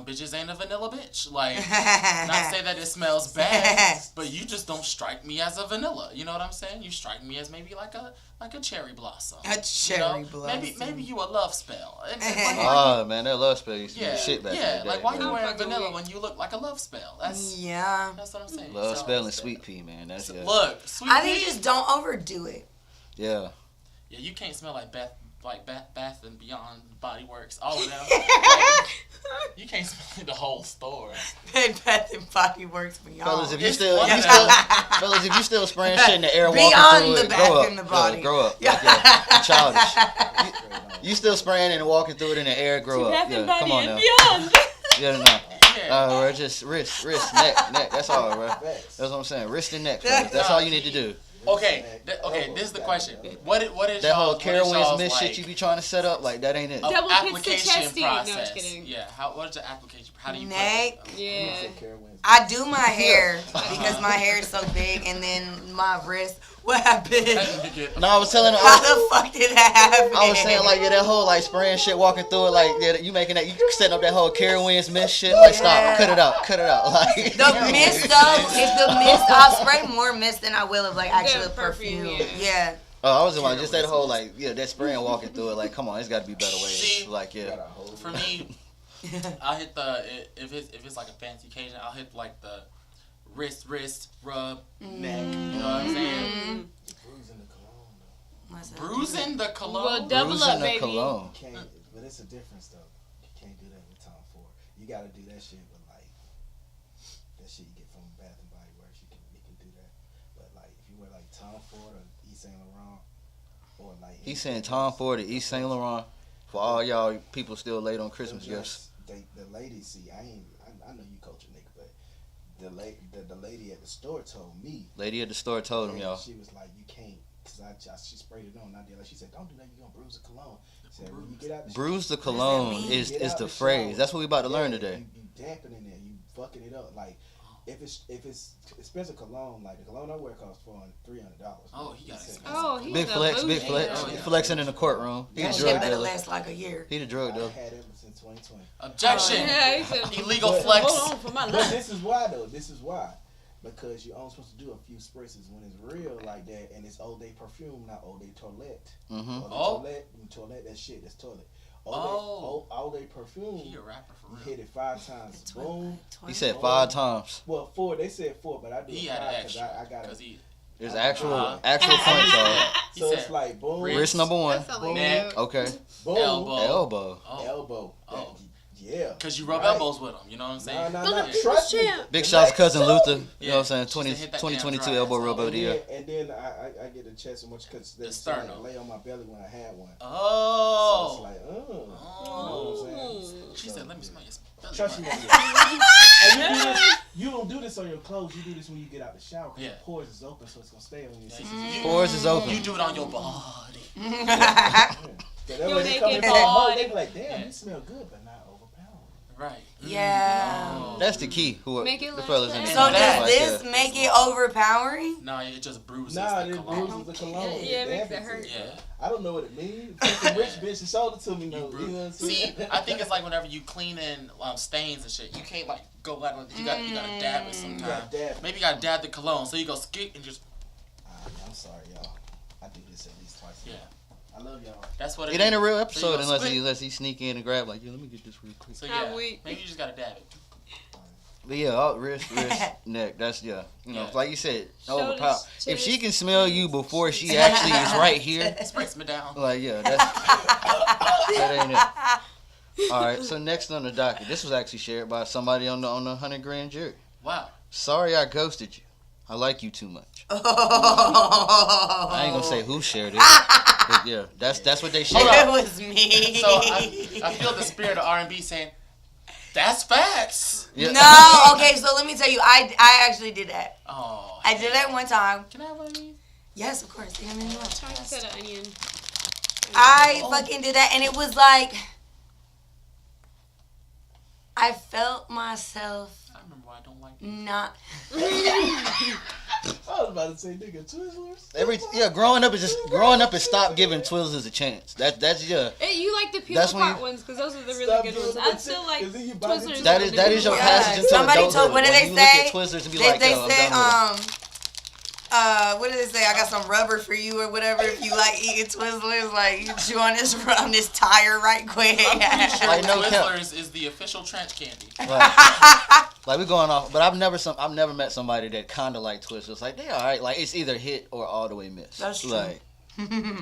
[SPEAKER 4] bitches ain't a vanilla bitch. Like, not to say that it smells bad, but you just don't strike me as a vanilla. You know what I'm saying? You strike me as maybe like a cherry blossom.
[SPEAKER 1] A cherry
[SPEAKER 4] you know?
[SPEAKER 1] blossom.
[SPEAKER 4] Maybe you a love spell. And
[SPEAKER 2] Oh man, that love spell used to be
[SPEAKER 4] yeah,
[SPEAKER 2] the shit back in
[SPEAKER 4] yeah.
[SPEAKER 2] the day.
[SPEAKER 4] Like why
[SPEAKER 2] bro.
[SPEAKER 4] you wearing
[SPEAKER 3] fucking
[SPEAKER 4] vanilla
[SPEAKER 3] weak.
[SPEAKER 4] when you look like a love spell? That's
[SPEAKER 1] Yeah.
[SPEAKER 4] what I'm saying.
[SPEAKER 2] Love
[SPEAKER 4] So-
[SPEAKER 2] spell and sweet pea, man. That's yeah.
[SPEAKER 4] Look, sweet
[SPEAKER 1] I think
[SPEAKER 4] pea.
[SPEAKER 1] just don't overdo it.
[SPEAKER 2] Yeah.
[SPEAKER 4] Yeah, you can't smell like Bath and Beyond, Body Works, all of them. Like, you can't smell the whole store.
[SPEAKER 1] Bed Bath and Body Works beyond.
[SPEAKER 2] Fellas, if you
[SPEAKER 4] It's
[SPEAKER 2] still,
[SPEAKER 4] one
[SPEAKER 2] if you
[SPEAKER 4] of
[SPEAKER 2] still,
[SPEAKER 4] them.
[SPEAKER 2] fellas, if you still spraying shit in the air,
[SPEAKER 1] Beyond
[SPEAKER 2] walking
[SPEAKER 1] the
[SPEAKER 2] through it,
[SPEAKER 1] bath
[SPEAKER 2] grow up.
[SPEAKER 1] and the body.
[SPEAKER 2] Yeah, grow up.
[SPEAKER 1] Yeah.
[SPEAKER 2] Like, yeah, you're childish.
[SPEAKER 5] Straight on.
[SPEAKER 2] You still spraying and walking through it in the air, grow up.
[SPEAKER 3] Bath
[SPEAKER 2] Yeah,
[SPEAKER 3] and Body
[SPEAKER 2] come on
[SPEAKER 3] and
[SPEAKER 2] now.
[SPEAKER 3] beyond.
[SPEAKER 2] Yeah, no.
[SPEAKER 4] Yeah.
[SPEAKER 2] Bro, just wrist, neck. That's all, bro.
[SPEAKER 5] Facts.
[SPEAKER 2] That's what I'm saying. Wrist and neck, fellas. That's all you need to do.
[SPEAKER 4] Okay,
[SPEAKER 5] Elbow,
[SPEAKER 4] this is the
[SPEAKER 5] gotta
[SPEAKER 4] question.
[SPEAKER 5] be elbow.
[SPEAKER 4] What is
[SPEAKER 2] That whole
[SPEAKER 4] y'all's-
[SPEAKER 2] Carol
[SPEAKER 4] what is
[SPEAKER 2] Wins
[SPEAKER 4] y'all's,
[SPEAKER 2] Miss
[SPEAKER 4] like,
[SPEAKER 2] shit you be trying to set up, like that ain't it.
[SPEAKER 4] a
[SPEAKER 3] Double pizza
[SPEAKER 4] application
[SPEAKER 3] testing. No, just
[SPEAKER 4] process?
[SPEAKER 3] kidding.
[SPEAKER 4] Yeah. What is the application? How do you
[SPEAKER 1] Neck.
[SPEAKER 4] put it?
[SPEAKER 3] Yeah.
[SPEAKER 1] I do my hair because my hair is so big, and then my wrist. What happened?
[SPEAKER 2] No, I was telling her.
[SPEAKER 1] How the fuck did that happen?
[SPEAKER 2] I was saying like that whole like spraying shit, walking through it, like you making that, you setting up that whole Carol Wins Miss shit. Like stop, cut it out. Like
[SPEAKER 1] The mist though, if the mist, I'll spray more mist than I will of like actual
[SPEAKER 3] The perfume,
[SPEAKER 1] perfume.
[SPEAKER 3] yeah.
[SPEAKER 1] Yeah.
[SPEAKER 2] Oh, I was like just that whole like that spraying, walking through it. Like come on, it's got to be better ways.
[SPEAKER 4] See,
[SPEAKER 2] Like yeah,
[SPEAKER 4] For me, I'll hit if it's like a fancy occasion, I'll hit like the wrist rub neck. You know what I'm saying?
[SPEAKER 5] Bruising the cologne though.
[SPEAKER 1] What's that?
[SPEAKER 4] Bruising the
[SPEAKER 3] Well,
[SPEAKER 4] cologne.
[SPEAKER 3] double
[SPEAKER 2] bruising
[SPEAKER 3] up,
[SPEAKER 2] the
[SPEAKER 3] baby.
[SPEAKER 2] cologne.
[SPEAKER 5] You can't, but it's a difference though. You can't do that with Tom Ford. You gotta do that shit with like that shit you get from Bath and Body Works. You can do that. But like if you wear like Tom Ford or Yves Saint Laurent or like
[SPEAKER 2] He's saying Tom Ford or Yves Saint Laurent for all y'all people still late on Christmas gifts.
[SPEAKER 5] The lady, see, I know you culture nigga, but the lady at the store told me.
[SPEAKER 2] Lady at the store told him,
[SPEAKER 5] and
[SPEAKER 2] y'all.
[SPEAKER 5] She was like, you can't, cause she sprayed it on. I did like she said, don't do that. You gonna bruise the cologne. She said, when you get out the
[SPEAKER 2] Bruise the cologne
[SPEAKER 1] mean?
[SPEAKER 2] is
[SPEAKER 5] Get out
[SPEAKER 2] the
[SPEAKER 5] the
[SPEAKER 2] phrase.
[SPEAKER 5] shower.
[SPEAKER 2] That's what we about to learn
[SPEAKER 5] Yeah,
[SPEAKER 2] today.
[SPEAKER 5] You dampening it, you fucking it up. Like if it's expensive cologne, like the cologne I wear costs $300.
[SPEAKER 4] Oh, he got expensive.
[SPEAKER 3] Oh, he's
[SPEAKER 2] Big
[SPEAKER 3] a
[SPEAKER 2] flex, big
[SPEAKER 3] bougie.
[SPEAKER 2] flex.
[SPEAKER 4] Oh, yeah.
[SPEAKER 2] Flexing in the courtroom. He a
[SPEAKER 1] That shit
[SPEAKER 2] drug
[SPEAKER 1] better
[SPEAKER 2] dealer.
[SPEAKER 1] last like a year.
[SPEAKER 2] He the drug
[SPEAKER 5] I
[SPEAKER 2] dealer.
[SPEAKER 5] had it since 2020.
[SPEAKER 4] Objection.
[SPEAKER 3] Yeah, he said,
[SPEAKER 4] Illegal
[SPEAKER 5] But-
[SPEAKER 4] flex.
[SPEAKER 3] hold on for my
[SPEAKER 5] But
[SPEAKER 3] life.
[SPEAKER 5] this is why though. This is why. Because you're only supposed to do a few spritz when it's real like that, and it's Old Day perfume, not Old Day toilette.
[SPEAKER 2] Mm-hmm.
[SPEAKER 5] Old Day
[SPEAKER 4] Oh.
[SPEAKER 5] toilette, that shit, that's toilet.
[SPEAKER 4] Oh.
[SPEAKER 5] Old Day perfume,
[SPEAKER 4] He a rapper for
[SPEAKER 5] you
[SPEAKER 4] real.
[SPEAKER 5] hit it 5 times. Boom.
[SPEAKER 2] He said 5 times.
[SPEAKER 5] Well, 4. They said 4, but I do
[SPEAKER 4] He
[SPEAKER 5] it
[SPEAKER 4] had
[SPEAKER 5] 5
[SPEAKER 4] an
[SPEAKER 5] because
[SPEAKER 4] extra
[SPEAKER 5] I got
[SPEAKER 4] because
[SPEAKER 5] it.
[SPEAKER 4] he.
[SPEAKER 2] There's actual
[SPEAKER 4] Uh-huh.
[SPEAKER 2] points, y'all.
[SPEAKER 4] He
[SPEAKER 5] So
[SPEAKER 4] said
[SPEAKER 5] it's like boom,
[SPEAKER 2] Wrist number 1.
[SPEAKER 3] That sound like
[SPEAKER 4] Neck.
[SPEAKER 3] that.
[SPEAKER 2] Okay.
[SPEAKER 5] boom,
[SPEAKER 4] Elbow.
[SPEAKER 2] Elbow.
[SPEAKER 4] Oh.
[SPEAKER 5] elbow.
[SPEAKER 4] Oh.
[SPEAKER 5] Yeah.
[SPEAKER 4] Because you rub
[SPEAKER 5] Right.
[SPEAKER 4] elbows with him. You know what I'm saying?
[SPEAKER 5] No,
[SPEAKER 3] Go
[SPEAKER 5] no,
[SPEAKER 3] to People's
[SPEAKER 5] trust me.
[SPEAKER 3] Champ.
[SPEAKER 2] Big
[SPEAKER 5] The
[SPEAKER 2] shouts to
[SPEAKER 5] lady
[SPEAKER 2] cousin
[SPEAKER 5] told
[SPEAKER 2] Luther.
[SPEAKER 5] me.
[SPEAKER 2] You know what I'm saying?
[SPEAKER 4] She said hit that damn
[SPEAKER 2] 2022
[SPEAKER 4] dry
[SPEAKER 2] elbow
[SPEAKER 4] ass
[SPEAKER 2] rub
[SPEAKER 4] elbow.
[SPEAKER 2] over the ear.
[SPEAKER 5] And then I get the chest and much because
[SPEAKER 4] The
[SPEAKER 5] they
[SPEAKER 4] sternum.
[SPEAKER 5] lay on my belly when I had one. So
[SPEAKER 4] Oh.
[SPEAKER 5] it's like, You know
[SPEAKER 4] Oh.
[SPEAKER 5] what I'm saying?
[SPEAKER 4] She said, "Let me smell your belly
[SPEAKER 5] Trust me.
[SPEAKER 4] button."
[SPEAKER 5] And you don't do this on your clothes. You do this when you get out the shower because
[SPEAKER 4] Yeah.
[SPEAKER 5] the pores is open, so it's gonna stay on your
[SPEAKER 4] Yeah,
[SPEAKER 5] skin.
[SPEAKER 4] you-
[SPEAKER 2] Pores is open.
[SPEAKER 4] You do it on your body.
[SPEAKER 5] So that
[SPEAKER 3] Your
[SPEAKER 5] way they come in
[SPEAKER 3] naked
[SPEAKER 5] and hug,
[SPEAKER 3] body.
[SPEAKER 5] they be like, damn,
[SPEAKER 4] Yeah.
[SPEAKER 5] you smell good, but not overpowering.
[SPEAKER 4] Right.
[SPEAKER 1] Yeah.
[SPEAKER 4] Oh.
[SPEAKER 2] That's the key. Who
[SPEAKER 3] Make it
[SPEAKER 2] the
[SPEAKER 3] like
[SPEAKER 2] fellas in the
[SPEAKER 3] that.
[SPEAKER 1] So
[SPEAKER 2] comments
[SPEAKER 1] does
[SPEAKER 2] like
[SPEAKER 1] this
[SPEAKER 2] that.
[SPEAKER 1] make it overpowering?
[SPEAKER 4] No, it just bruises
[SPEAKER 5] Nah,
[SPEAKER 4] the
[SPEAKER 5] it
[SPEAKER 4] cologne.
[SPEAKER 5] bruises the cologne.
[SPEAKER 3] Yeah, it makes it
[SPEAKER 5] dampens
[SPEAKER 3] hurt.
[SPEAKER 4] Yeah.
[SPEAKER 5] I don't know what it means. Fucking rich bitch showed it to me.
[SPEAKER 4] You
[SPEAKER 5] No, you know what I'm
[SPEAKER 4] See,
[SPEAKER 5] saying?
[SPEAKER 4] I think it's like whenever you cleaning stains and shit, you can't like go like you gotta dab it
[SPEAKER 5] You gotta
[SPEAKER 4] sometimes.
[SPEAKER 5] dab it.
[SPEAKER 4] Maybe you gotta dab the cologne, so you go skip and just
[SPEAKER 5] I'm sorry, y'all. I do this at least twice.
[SPEAKER 4] yeah.
[SPEAKER 5] I love y'all.
[SPEAKER 4] That's what
[SPEAKER 2] It ain't a real
[SPEAKER 4] So
[SPEAKER 2] episode
[SPEAKER 4] you
[SPEAKER 2] unless
[SPEAKER 4] split.
[SPEAKER 2] he sneak in and grab like, yeah, let me get this real quick.
[SPEAKER 4] So
[SPEAKER 3] How
[SPEAKER 4] yeah,
[SPEAKER 3] weak.
[SPEAKER 4] maybe you just gotta dab it.
[SPEAKER 2] But yeah, all wrist, neck. That's You know,
[SPEAKER 4] Yeah.
[SPEAKER 2] like you said,
[SPEAKER 3] Shoulders,
[SPEAKER 2] overpower. If
[SPEAKER 3] chest.
[SPEAKER 2] she can smell you before she actually is right here,
[SPEAKER 4] Sprays me down.
[SPEAKER 2] like yeah, that ain't it. All right, so next on the docket, this was actually shared by somebody on the 100 grand jury.
[SPEAKER 4] Wow.
[SPEAKER 2] Sorry I ghosted you. I like you too much.
[SPEAKER 1] I
[SPEAKER 2] I ain't gonna say who shared it, but yeah, that's what they shared.
[SPEAKER 4] Hold
[SPEAKER 1] It
[SPEAKER 4] on.
[SPEAKER 1] was me.
[SPEAKER 4] So I feel the spirit of R&B saying, "That's facts."
[SPEAKER 2] Yeah.
[SPEAKER 1] No, okay, so let me tell you, I actually did that.
[SPEAKER 4] Oh.
[SPEAKER 1] I did that one time.
[SPEAKER 4] Can I have one of these?
[SPEAKER 1] Yes, of course. Yeah, I mean, what?
[SPEAKER 3] Trying to cut an onion.
[SPEAKER 1] I fucking did that, and it was like I felt myself
[SPEAKER 4] I remember why I don't like you.
[SPEAKER 1] not.
[SPEAKER 5] I was about to say, nigga, Twizzlers.
[SPEAKER 2] Growing up is stop giving Twizzlers a chance. That's yeah.
[SPEAKER 3] Hey, you like the peel
[SPEAKER 2] That's when
[SPEAKER 3] apart
[SPEAKER 2] you-
[SPEAKER 3] ones because those are the really
[SPEAKER 5] Stop
[SPEAKER 3] good
[SPEAKER 5] giving
[SPEAKER 3] ones.
[SPEAKER 5] them
[SPEAKER 3] I
[SPEAKER 5] a
[SPEAKER 3] still
[SPEAKER 5] tip,
[SPEAKER 3] like
[SPEAKER 5] 'cause then you buy the
[SPEAKER 3] Twizzlers.
[SPEAKER 5] tip.
[SPEAKER 2] That is your
[SPEAKER 1] Yeah,
[SPEAKER 2] passage into
[SPEAKER 1] somebody
[SPEAKER 2] adulthood.
[SPEAKER 1] told- what did
[SPEAKER 2] When
[SPEAKER 1] they
[SPEAKER 2] you
[SPEAKER 1] say?
[SPEAKER 2] look at Twizzlers and be
[SPEAKER 1] They,
[SPEAKER 2] like,
[SPEAKER 1] they
[SPEAKER 2] yo, I'm
[SPEAKER 1] said,
[SPEAKER 2] done with it.
[SPEAKER 1] what did they say? I got some rubber for you or whatever. If you like eating Twizzlers, like you chew on this tire right quick.
[SPEAKER 4] I'm pretty sure
[SPEAKER 2] Like, no cap.
[SPEAKER 4] Twizzlers is the official trench candy.
[SPEAKER 2] Like we going off, but I've never met somebody that kind of like Twizzlers. Like they all right. Like it's either hit or all the way miss.
[SPEAKER 1] That's true.
[SPEAKER 2] Like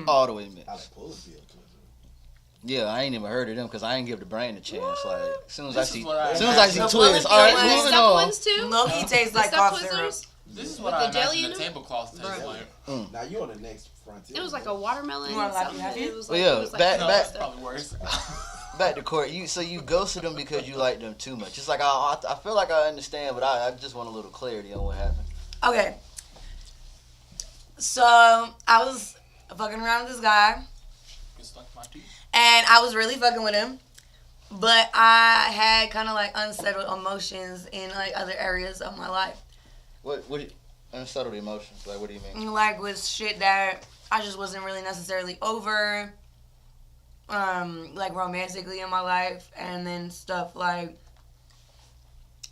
[SPEAKER 2] all the way miss.
[SPEAKER 5] I like Pull-a-Beer Twizzlers.
[SPEAKER 2] Yeah, I ain't even heard of them because I ain't give the brand a chance. Like as soon as
[SPEAKER 4] This
[SPEAKER 2] I see,
[SPEAKER 4] is what I
[SPEAKER 2] as soon as I see
[SPEAKER 1] The
[SPEAKER 2] Twizzlers,
[SPEAKER 1] bullet
[SPEAKER 2] all right,
[SPEAKER 1] bill ones.
[SPEAKER 2] moving
[SPEAKER 3] Stuffed
[SPEAKER 2] on.
[SPEAKER 3] ones too.
[SPEAKER 1] Loki tastes like
[SPEAKER 3] Stuffed
[SPEAKER 1] cough syrup.
[SPEAKER 3] Twizzlers.
[SPEAKER 4] This is
[SPEAKER 3] With
[SPEAKER 4] what I
[SPEAKER 3] the jelly
[SPEAKER 4] imagine the
[SPEAKER 3] in them?
[SPEAKER 4] tablecloth tastes
[SPEAKER 3] Bro.
[SPEAKER 4] like.
[SPEAKER 5] Now you on the next frontier.
[SPEAKER 3] It was like a watermelon.
[SPEAKER 1] You wanna like
[SPEAKER 3] something.
[SPEAKER 1] have you?
[SPEAKER 3] It was
[SPEAKER 2] Well,
[SPEAKER 3] like,
[SPEAKER 2] yeah,
[SPEAKER 3] it was like
[SPEAKER 2] back-
[SPEAKER 4] No,
[SPEAKER 2] back-
[SPEAKER 4] that's probably worse.
[SPEAKER 2] Back to court. You ghosted them because you like them too much. It's like I feel like I understand, but I just want a little clarity on what happened.
[SPEAKER 1] Okay. So I was fucking around with this guy,
[SPEAKER 4] Get stuck in my teeth.
[SPEAKER 1] and I was really fucking with him, but I had kind of like unsettled emotions in like other areas of my life,
[SPEAKER 2] What unsettled emotions? Like what do you mean?
[SPEAKER 1] like with shit that I just wasn't really necessarily over, like romantically in my life, and then stuff like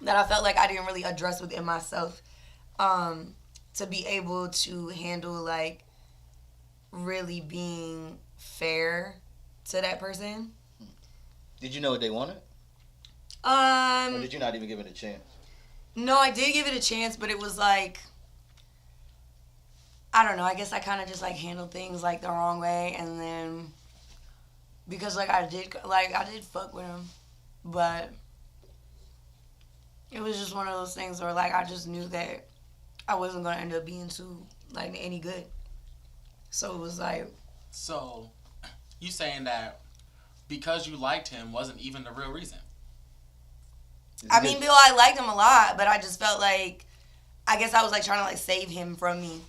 [SPEAKER 1] that I felt like I didn't really address within myself, to be able to handle like really being fair to that person.
[SPEAKER 2] Did you know what they wanted, or
[SPEAKER 1] Um,
[SPEAKER 2] did you not even give it a chance?
[SPEAKER 1] no, I did give it a chance, but it was like, I don't know, I guess I kind of just like handled things like the wrong way, and then because like I did fuck with him, but it was just one of those things where like I just knew that I wasn't gonna end up being too like any good, so it was like,
[SPEAKER 4] So, you saying that because you liked him wasn't even the real reason?
[SPEAKER 1] I mean, Bill, I liked him a lot, but I just felt like, I guess I was like trying to like save him from me.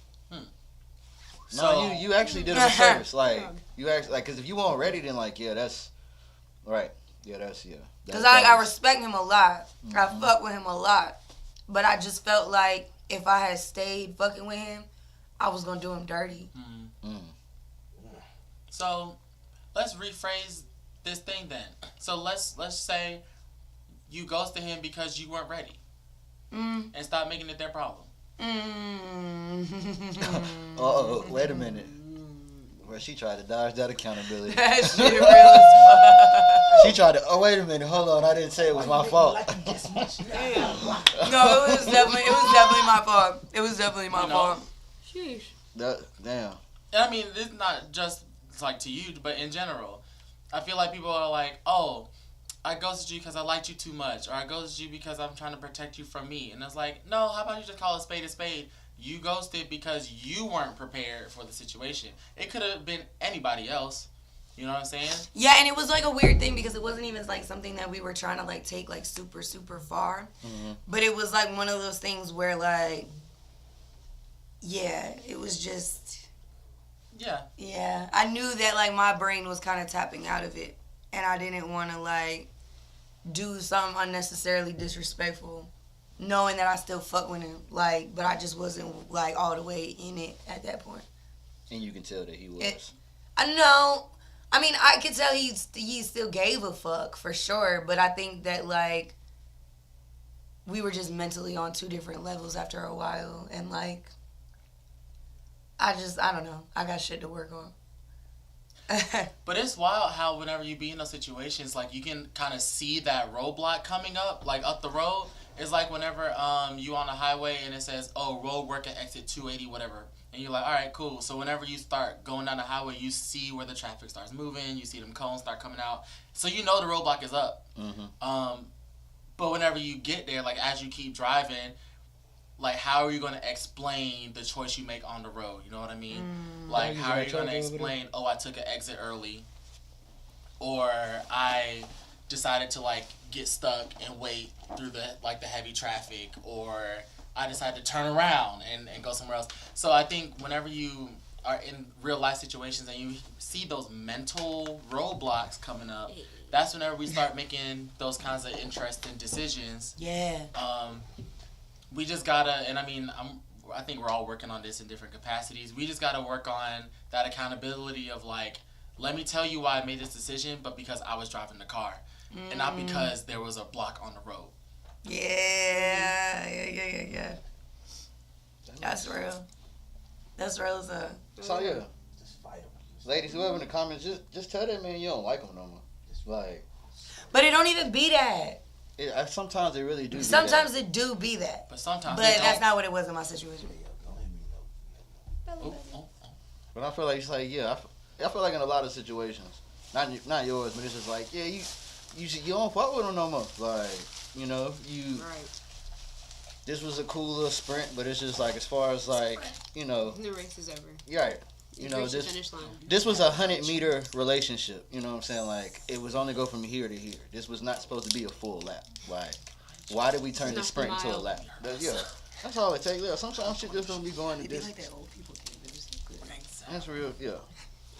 [SPEAKER 2] No, you actually did him a service. Like you actually like because if you weren't ready, then like yeah, that's right. Yeah, that's yeah.
[SPEAKER 1] Because I respect him a lot. I fuck with him a lot. But I just felt like if I had stayed fucking with him, I was going to do him dirty.
[SPEAKER 4] So, let's rephrase this thing then. So let's say you ghosted him because you weren't ready, and stop making it their problem.
[SPEAKER 2] Oh, wait a minute. Well, she tried to dodge that accountability.
[SPEAKER 1] That shit real as fuck.
[SPEAKER 2] She tried to. Oh, wait a minute. Hold on. I didn't say it was my fault.
[SPEAKER 1] No, it was definitely my fault. It was definitely my
[SPEAKER 4] You know.
[SPEAKER 1] fault.
[SPEAKER 3] Sheesh.
[SPEAKER 2] Damn.
[SPEAKER 4] And I mean, this is not just like to you, but in general. I feel like people are like, oh, I ghosted you because I liked you too much, or I ghosted you because I'm trying to protect you from me. And it's like, no, how about you just call a spade a spade? You ghosted because you weren't prepared for the situation. It could have been anybody else. You know what I'm saying?
[SPEAKER 1] Yeah, and it was like a weird thing because it wasn't even like something that we were trying to like take like super, super far. But it was like one of those things where like, yeah, it was just,
[SPEAKER 4] Yeah.
[SPEAKER 1] I knew that like my brain was kind of tapping out of it. And I didn't want to like do something unnecessarily disrespectful, knowing that I still fuck with him. Like, but I just wasn't like all the way in it at that point.
[SPEAKER 2] And you can tell that he was.
[SPEAKER 1] I know. I mean, I could tell he still gave a fuck for sure, but I think that like we were just mentally on two different levels after a while, and like I don't know. I got shit to work on.
[SPEAKER 4] But it's wild how whenever you be in those situations, like you can kind of see that roadblock coming up, like up the road. It's like whenever you on the highway and it says, oh, road work at exit 280, whatever. And you're like, all right, cool. So whenever you start going down the highway, you see where the traffic starts moving. You see them cones start coming out. So you know the roadblock is up. But whenever you get there, like as you keep driving, like, how are you going to explain the choice you make on the road? You know what I mean? Like, how are you going to explain, oh, I took an exit early, or I decided to, like, get stuck and wait through the heavy traffic, or I decided to turn around and go somewhere else. So I think whenever you are in real life situations and you see those mental roadblocks coming up, that's whenever we start making those kinds of interesting decisions.
[SPEAKER 1] Yeah.
[SPEAKER 4] We just gotta, and I mean, I think we're all working on this in different capacities. We just gotta work on that accountability of, like, let me tell you why I made this decision, but because I was driving the car, and not because there was a block on the road.
[SPEAKER 1] Yeah. That's real. That's real as a.
[SPEAKER 2] So yeah,
[SPEAKER 5] Just fight them.
[SPEAKER 2] ladies, whoever in the comments, just tell that man you don't like him no more. Like,
[SPEAKER 1] But it don't even be that.
[SPEAKER 2] sometimes they really do.
[SPEAKER 1] Sometimes it do be that.
[SPEAKER 4] But sometimes
[SPEAKER 1] But that's not what it was in my situation.
[SPEAKER 5] Don't hit me, though.
[SPEAKER 2] But I feel like it's like, yeah, I feel like in a lot of situations, not yours, but it's just like, yeah, you don't fuck with them no more. Like, you know,
[SPEAKER 3] Right.
[SPEAKER 2] this was a cool little sprint, but it's just like, as far as like, you know,
[SPEAKER 3] The race is over.
[SPEAKER 2] right, you know,
[SPEAKER 3] Reached the
[SPEAKER 2] this
[SPEAKER 3] finish line.
[SPEAKER 2] this was a 100-meter relationship. You know what I'm saying? Like, it was only go from here to here. This was not supposed to be a full lap. Like, why did we turn the
[SPEAKER 3] Not
[SPEAKER 2] sprint
[SPEAKER 3] the
[SPEAKER 2] into a
[SPEAKER 3] mile.
[SPEAKER 2] lap? Yeah, that's all it takes. Yeah, sometimes shit just don't be going to
[SPEAKER 1] It be
[SPEAKER 2] this.
[SPEAKER 1] like that old people thing, but it's good.
[SPEAKER 2] That's real. Yeah.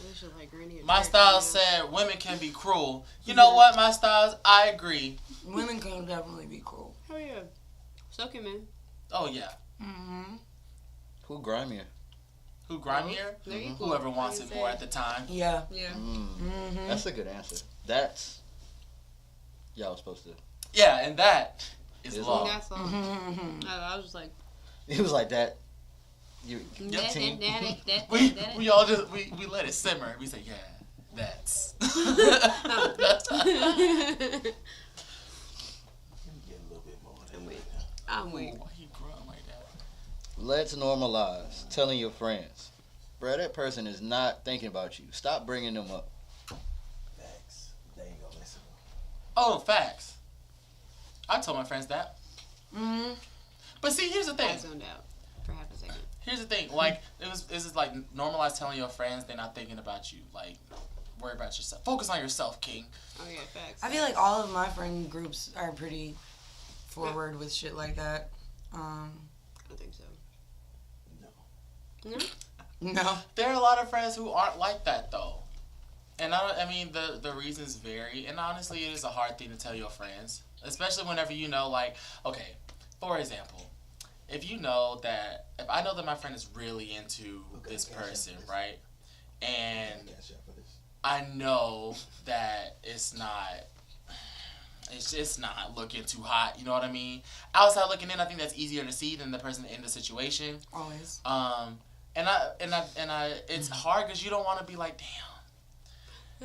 [SPEAKER 3] They should like Granny and
[SPEAKER 4] My
[SPEAKER 3] Jack,
[SPEAKER 4] style said women can be cruel. You know what, my styles? I agree.
[SPEAKER 1] Women can definitely be cruel.
[SPEAKER 3] Hell yeah. So can men.
[SPEAKER 4] Oh yeah.
[SPEAKER 1] Mm-hmm.
[SPEAKER 2] Who grimier?
[SPEAKER 4] Who grimier?
[SPEAKER 3] There you go.
[SPEAKER 4] Whoever wants it more at the time.
[SPEAKER 1] Yeah.
[SPEAKER 3] Yeah.
[SPEAKER 1] Mm-hmm.
[SPEAKER 2] That's a good answer. That's y'all was supposed to.
[SPEAKER 4] Yeah, and that is
[SPEAKER 2] Is
[SPEAKER 4] love.
[SPEAKER 3] That's all.
[SPEAKER 1] Mm-hmm.
[SPEAKER 3] I was just like,
[SPEAKER 2] It was like that. You
[SPEAKER 3] that,
[SPEAKER 2] team.
[SPEAKER 4] We all just we let it simmer. We say, yeah, that's.
[SPEAKER 5] Let me get a little bit more than that.
[SPEAKER 3] I'm weak.
[SPEAKER 4] Why you growing like that?
[SPEAKER 2] Let's normalize telling your friends, bruh, that person is not thinking about you. Stop bringing them up.
[SPEAKER 5] Facts. They ain't gonna listen.
[SPEAKER 4] Oh, facts. I told my friends that.
[SPEAKER 1] Mm-hmm.
[SPEAKER 4] But see, here's the
[SPEAKER 3] I
[SPEAKER 4] thing.
[SPEAKER 3] zoned out for half a second.
[SPEAKER 4] Here's the thing. Like, this is like normalize telling your friends they're not thinking about you. Like, worry about yourself. Focus on yourself, King.
[SPEAKER 3] Oh yeah, facts.
[SPEAKER 1] I feel like all of my friend groups are pretty forward with shit like that.
[SPEAKER 3] I don't think so.
[SPEAKER 5] No.
[SPEAKER 3] No?
[SPEAKER 1] No.
[SPEAKER 4] There are a lot of friends who aren't like that though. And I mean the reasons vary, and honestly it is a hard thing to tell your friends. Especially whenever you know, like, okay, for example, if I know that my friend is really into this person, right? And
[SPEAKER 5] I got shot for this.
[SPEAKER 4] I know that it's just not looking too hot, you know what I mean? Outside looking in, I think that's easier to see than the person in the situation.
[SPEAKER 1] Always.
[SPEAKER 4] And it's hard because you don't want to be like, damn,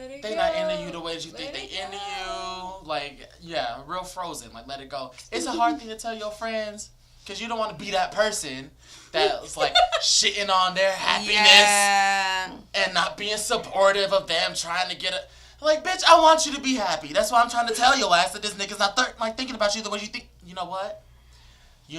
[SPEAKER 3] Let
[SPEAKER 4] they not into you the way that you think they into you. Like, yeah, real frozen. Like, let it go. It's a hard thing to tell your friends because you don't want to be that person that's like shitting on their happiness
[SPEAKER 1] Yeah.
[SPEAKER 4] and not being supportive of them trying to get it. Like, bitch, I want you to be happy. That's why I'm trying to tell your ass that this nigga's not thinking about you the way you think. You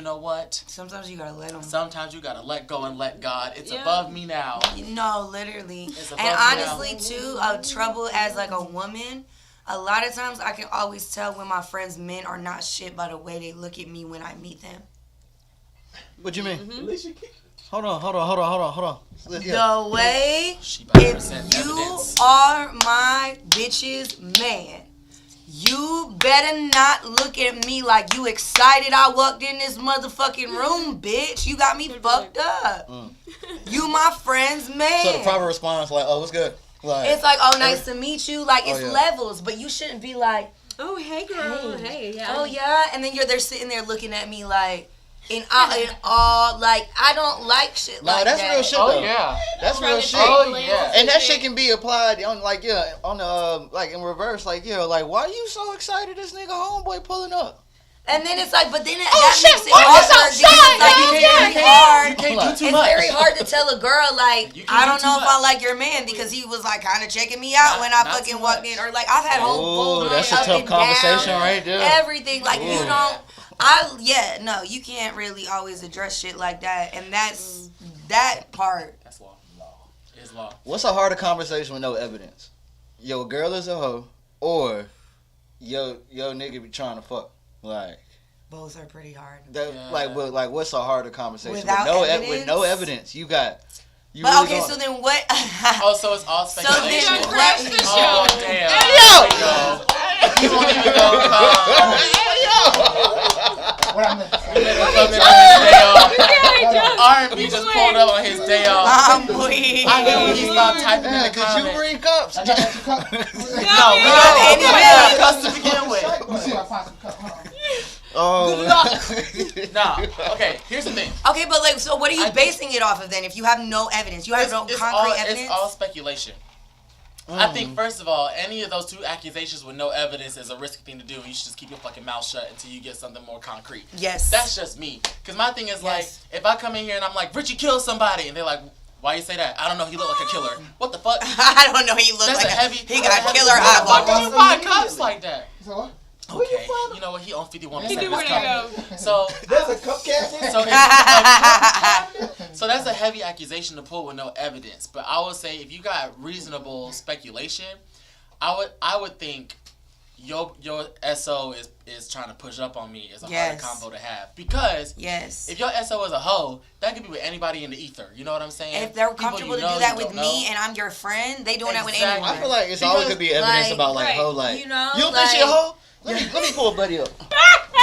[SPEAKER 4] know what?
[SPEAKER 1] Sometimes you gotta let them.
[SPEAKER 4] Sometimes you gotta let go and let God. It's
[SPEAKER 3] Yeah.
[SPEAKER 4] above me now.
[SPEAKER 1] No, literally.
[SPEAKER 4] It's above
[SPEAKER 1] And
[SPEAKER 4] me
[SPEAKER 1] honestly, too, trouble as like a woman, a lot of times I can always tell when my friends' men are not shit by the way they look at me when I meet them.
[SPEAKER 2] What you mean?
[SPEAKER 3] Mm-hmm.
[SPEAKER 5] At least you keep.
[SPEAKER 2] Hold on. Yeah.
[SPEAKER 1] The way,
[SPEAKER 4] She about to
[SPEAKER 1] if
[SPEAKER 4] present
[SPEAKER 1] you
[SPEAKER 4] evidence.
[SPEAKER 1] are my bitch's man, you better not look at me like you excited I walked in this motherfucking room, bitch. You got me fucked up. You my friend's man.
[SPEAKER 2] So the proper response, like, oh, what's good? Like,
[SPEAKER 1] It's like, oh, nice to meet you. Like, it's
[SPEAKER 2] yeah.
[SPEAKER 1] levels, but you shouldn't be like,
[SPEAKER 3] Oh hey girl, hey yeah.
[SPEAKER 1] oh, yeah. And then they're sitting there looking at me like, in awe, like, I don't like shit
[SPEAKER 2] nah,
[SPEAKER 1] like
[SPEAKER 2] that's
[SPEAKER 1] that.
[SPEAKER 2] real shit
[SPEAKER 4] Oh
[SPEAKER 2] though.
[SPEAKER 4] yeah.
[SPEAKER 2] That's real shit.
[SPEAKER 4] Oh, yeah.
[SPEAKER 2] And that shit can be applied on like on the like in reverse, like like why you so excited this nigga homeboy pulling up?
[SPEAKER 1] And then it's like, but then that
[SPEAKER 2] shit,
[SPEAKER 1] makes it
[SPEAKER 2] what is
[SPEAKER 1] harder because it's like, it's very hard.
[SPEAKER 4] You can't do too
[SPEAKER 1] It's
[SPEAKER 4] much.
[SPEAKER 1] very hard to tell a girl, like,
[SPEAKER 4] You can't
[SPEAKER 1] I
[SPEAKER 4] do
[SPEAKER 1] don't
[SPEAKER 4] too
[SPEAKER 1] know if I
[SPEAKER 4] much.
[SPEAKER 1] like your man because he was, like, kind of checking me out when I
[SPEAKER 4] Not
[SPEAKER 1] fucking
[SPEAKER 4] too
[SPEAKER 1] walked
[SPEAKER 4] much.
[SPEAKER 1] in. Or, like, I've had whole
[SPEAKER 2] Oh,
[SPEAKER 1] folders
[SPEAKER 2] that's a
[SPEAKER 1] up
[SPEAKER 2] tough
[SPEAKER 1] and
[SPEAKER 2] conversation
[SPEAKER 1] down,
[SPEAKER 2] right there.
[SPEAKER 1] everything. Like, you
[SPEAKER 2] Ooh.
[SPEAKER 1] don't, You can't really always address shit like that, and that's that part.
[SPEAKER 4] That's law. It's law.
[SPEAKER 2] What's a harder conversation with no evidence? Yo girl is a hoe, or yo nigga be trying to fuck. Like
[SPEAKER 1] Both are pretty hard.
[SPEAKER 2] like what's a harder conversation
[SPEAKER 1] Without
[SPEAKER 2] with no evidence? You got.
[SPEAKER 1] But
[SPEAKER 2] really
[SPEAKER 1] okay, so then what?
[SPEAKER 4] So it's all
[SPEAKER 1] So
[SPEAKER 4] speculation.
[SPEAKER 1] then what?
[SPEAKER 4] Oh damn! You won't even go.
[SPEAKER 5] What I'm
[SPEAKER 4] R&B just pulled up on his day off.
[SPEAKER 1] I'm weak.
[SPEAKER 4] I knew when he stopped typing in the
[SPEAKER 2] Did you
[SPEAKER 4] comments.
[SPEAKER 2] bring cups?
[SPEAKER 4] No, we don't have cups to begin with.
[SPEAKER 5] Let me see if I find some cup. Hold on.
[SPEAKER 2] Oh.
[SPEAKER 4] Nah. Okay. Here's the thing.
[SPEAKER 1] Okay, but like, so what are you basing it off of then? If you have no evidence, you have no concrete evidence.
[SPEAKER 4] It's all speculation. I think first of all, any of those two accusations with no evidence is a risky thing to do. You should just keep your fucking mouth shut until you get something more concrete.
[SPEAKER 1] Yes.
[SPEAKER 4] That's just me. Cause my thing is
[SPEAKER 1] Yes.
[SPEAKER 4] like, if I come in here and I'm like, Richie killed somebody, and they're like, why you say that? I don't know. He looked like a killer. What the fuck?
[SPEAKER 1] I don't know. He looked
[SPEAKER 4] That's
[SPEAKER 1] like
[SPEAKER 4] a heavy.
[SPEAKER 1] he got killer
[SPEAKER 4] Why the fuck
[SPEAKER 1] eyeballs.
[SPEAKER 4] did you buy cups like that?
[SPEAKER 5] So what?
[SPEAKER 4] Okay. You know what? He on 51%.
[SPEAKER 3] He knew where to go.
[SPEAKER 4] So.
[SPEAKER 5] There's a cupcake in
[SPEAKER 4] So, so that's a heavy accusation to pull with no evidence. But I would say if you got reasonable speculation, I would think your SO is trying to push up on me is a harder combo to have, because
[SPEAKER 1] Yes.
[SPEAKER 4] if your SO is a hoe, that could be with anybody in the ether. You know what I'm saying?
[SPEAKER 1] If they're
[SPEAKER 4] People
[SPEAKER 1] comfortable
[SPEAKER 4] you
[SPEAKER 1] to
[SPEAKER 4] know,
[SPEAKER 1] do that
[SPEAKER 4] you
[SPEAKER 1] with
[SPEAKER 4] don't
[SPEAKER 1] me
[SPEAKER 4] know.
[SPEAKER 1] and I'm your friend, they doing that with
[SPEAKER 4] Exactly.
[SPEAKER 1] anyone.
[SPEAKER 2] I feel like it's always could be evidence
[SPEAKER 1] like,
[SPEAKER 2] about like
[SPEAKER 3] right,
[SPEAKER 2] hoe, like
[SPEAKER 1] you know,
[SPEAKER 2] don't think she a
[SPEAKER 1] like-
[SPEAKER 2] hoe? Let me pull a buddy up.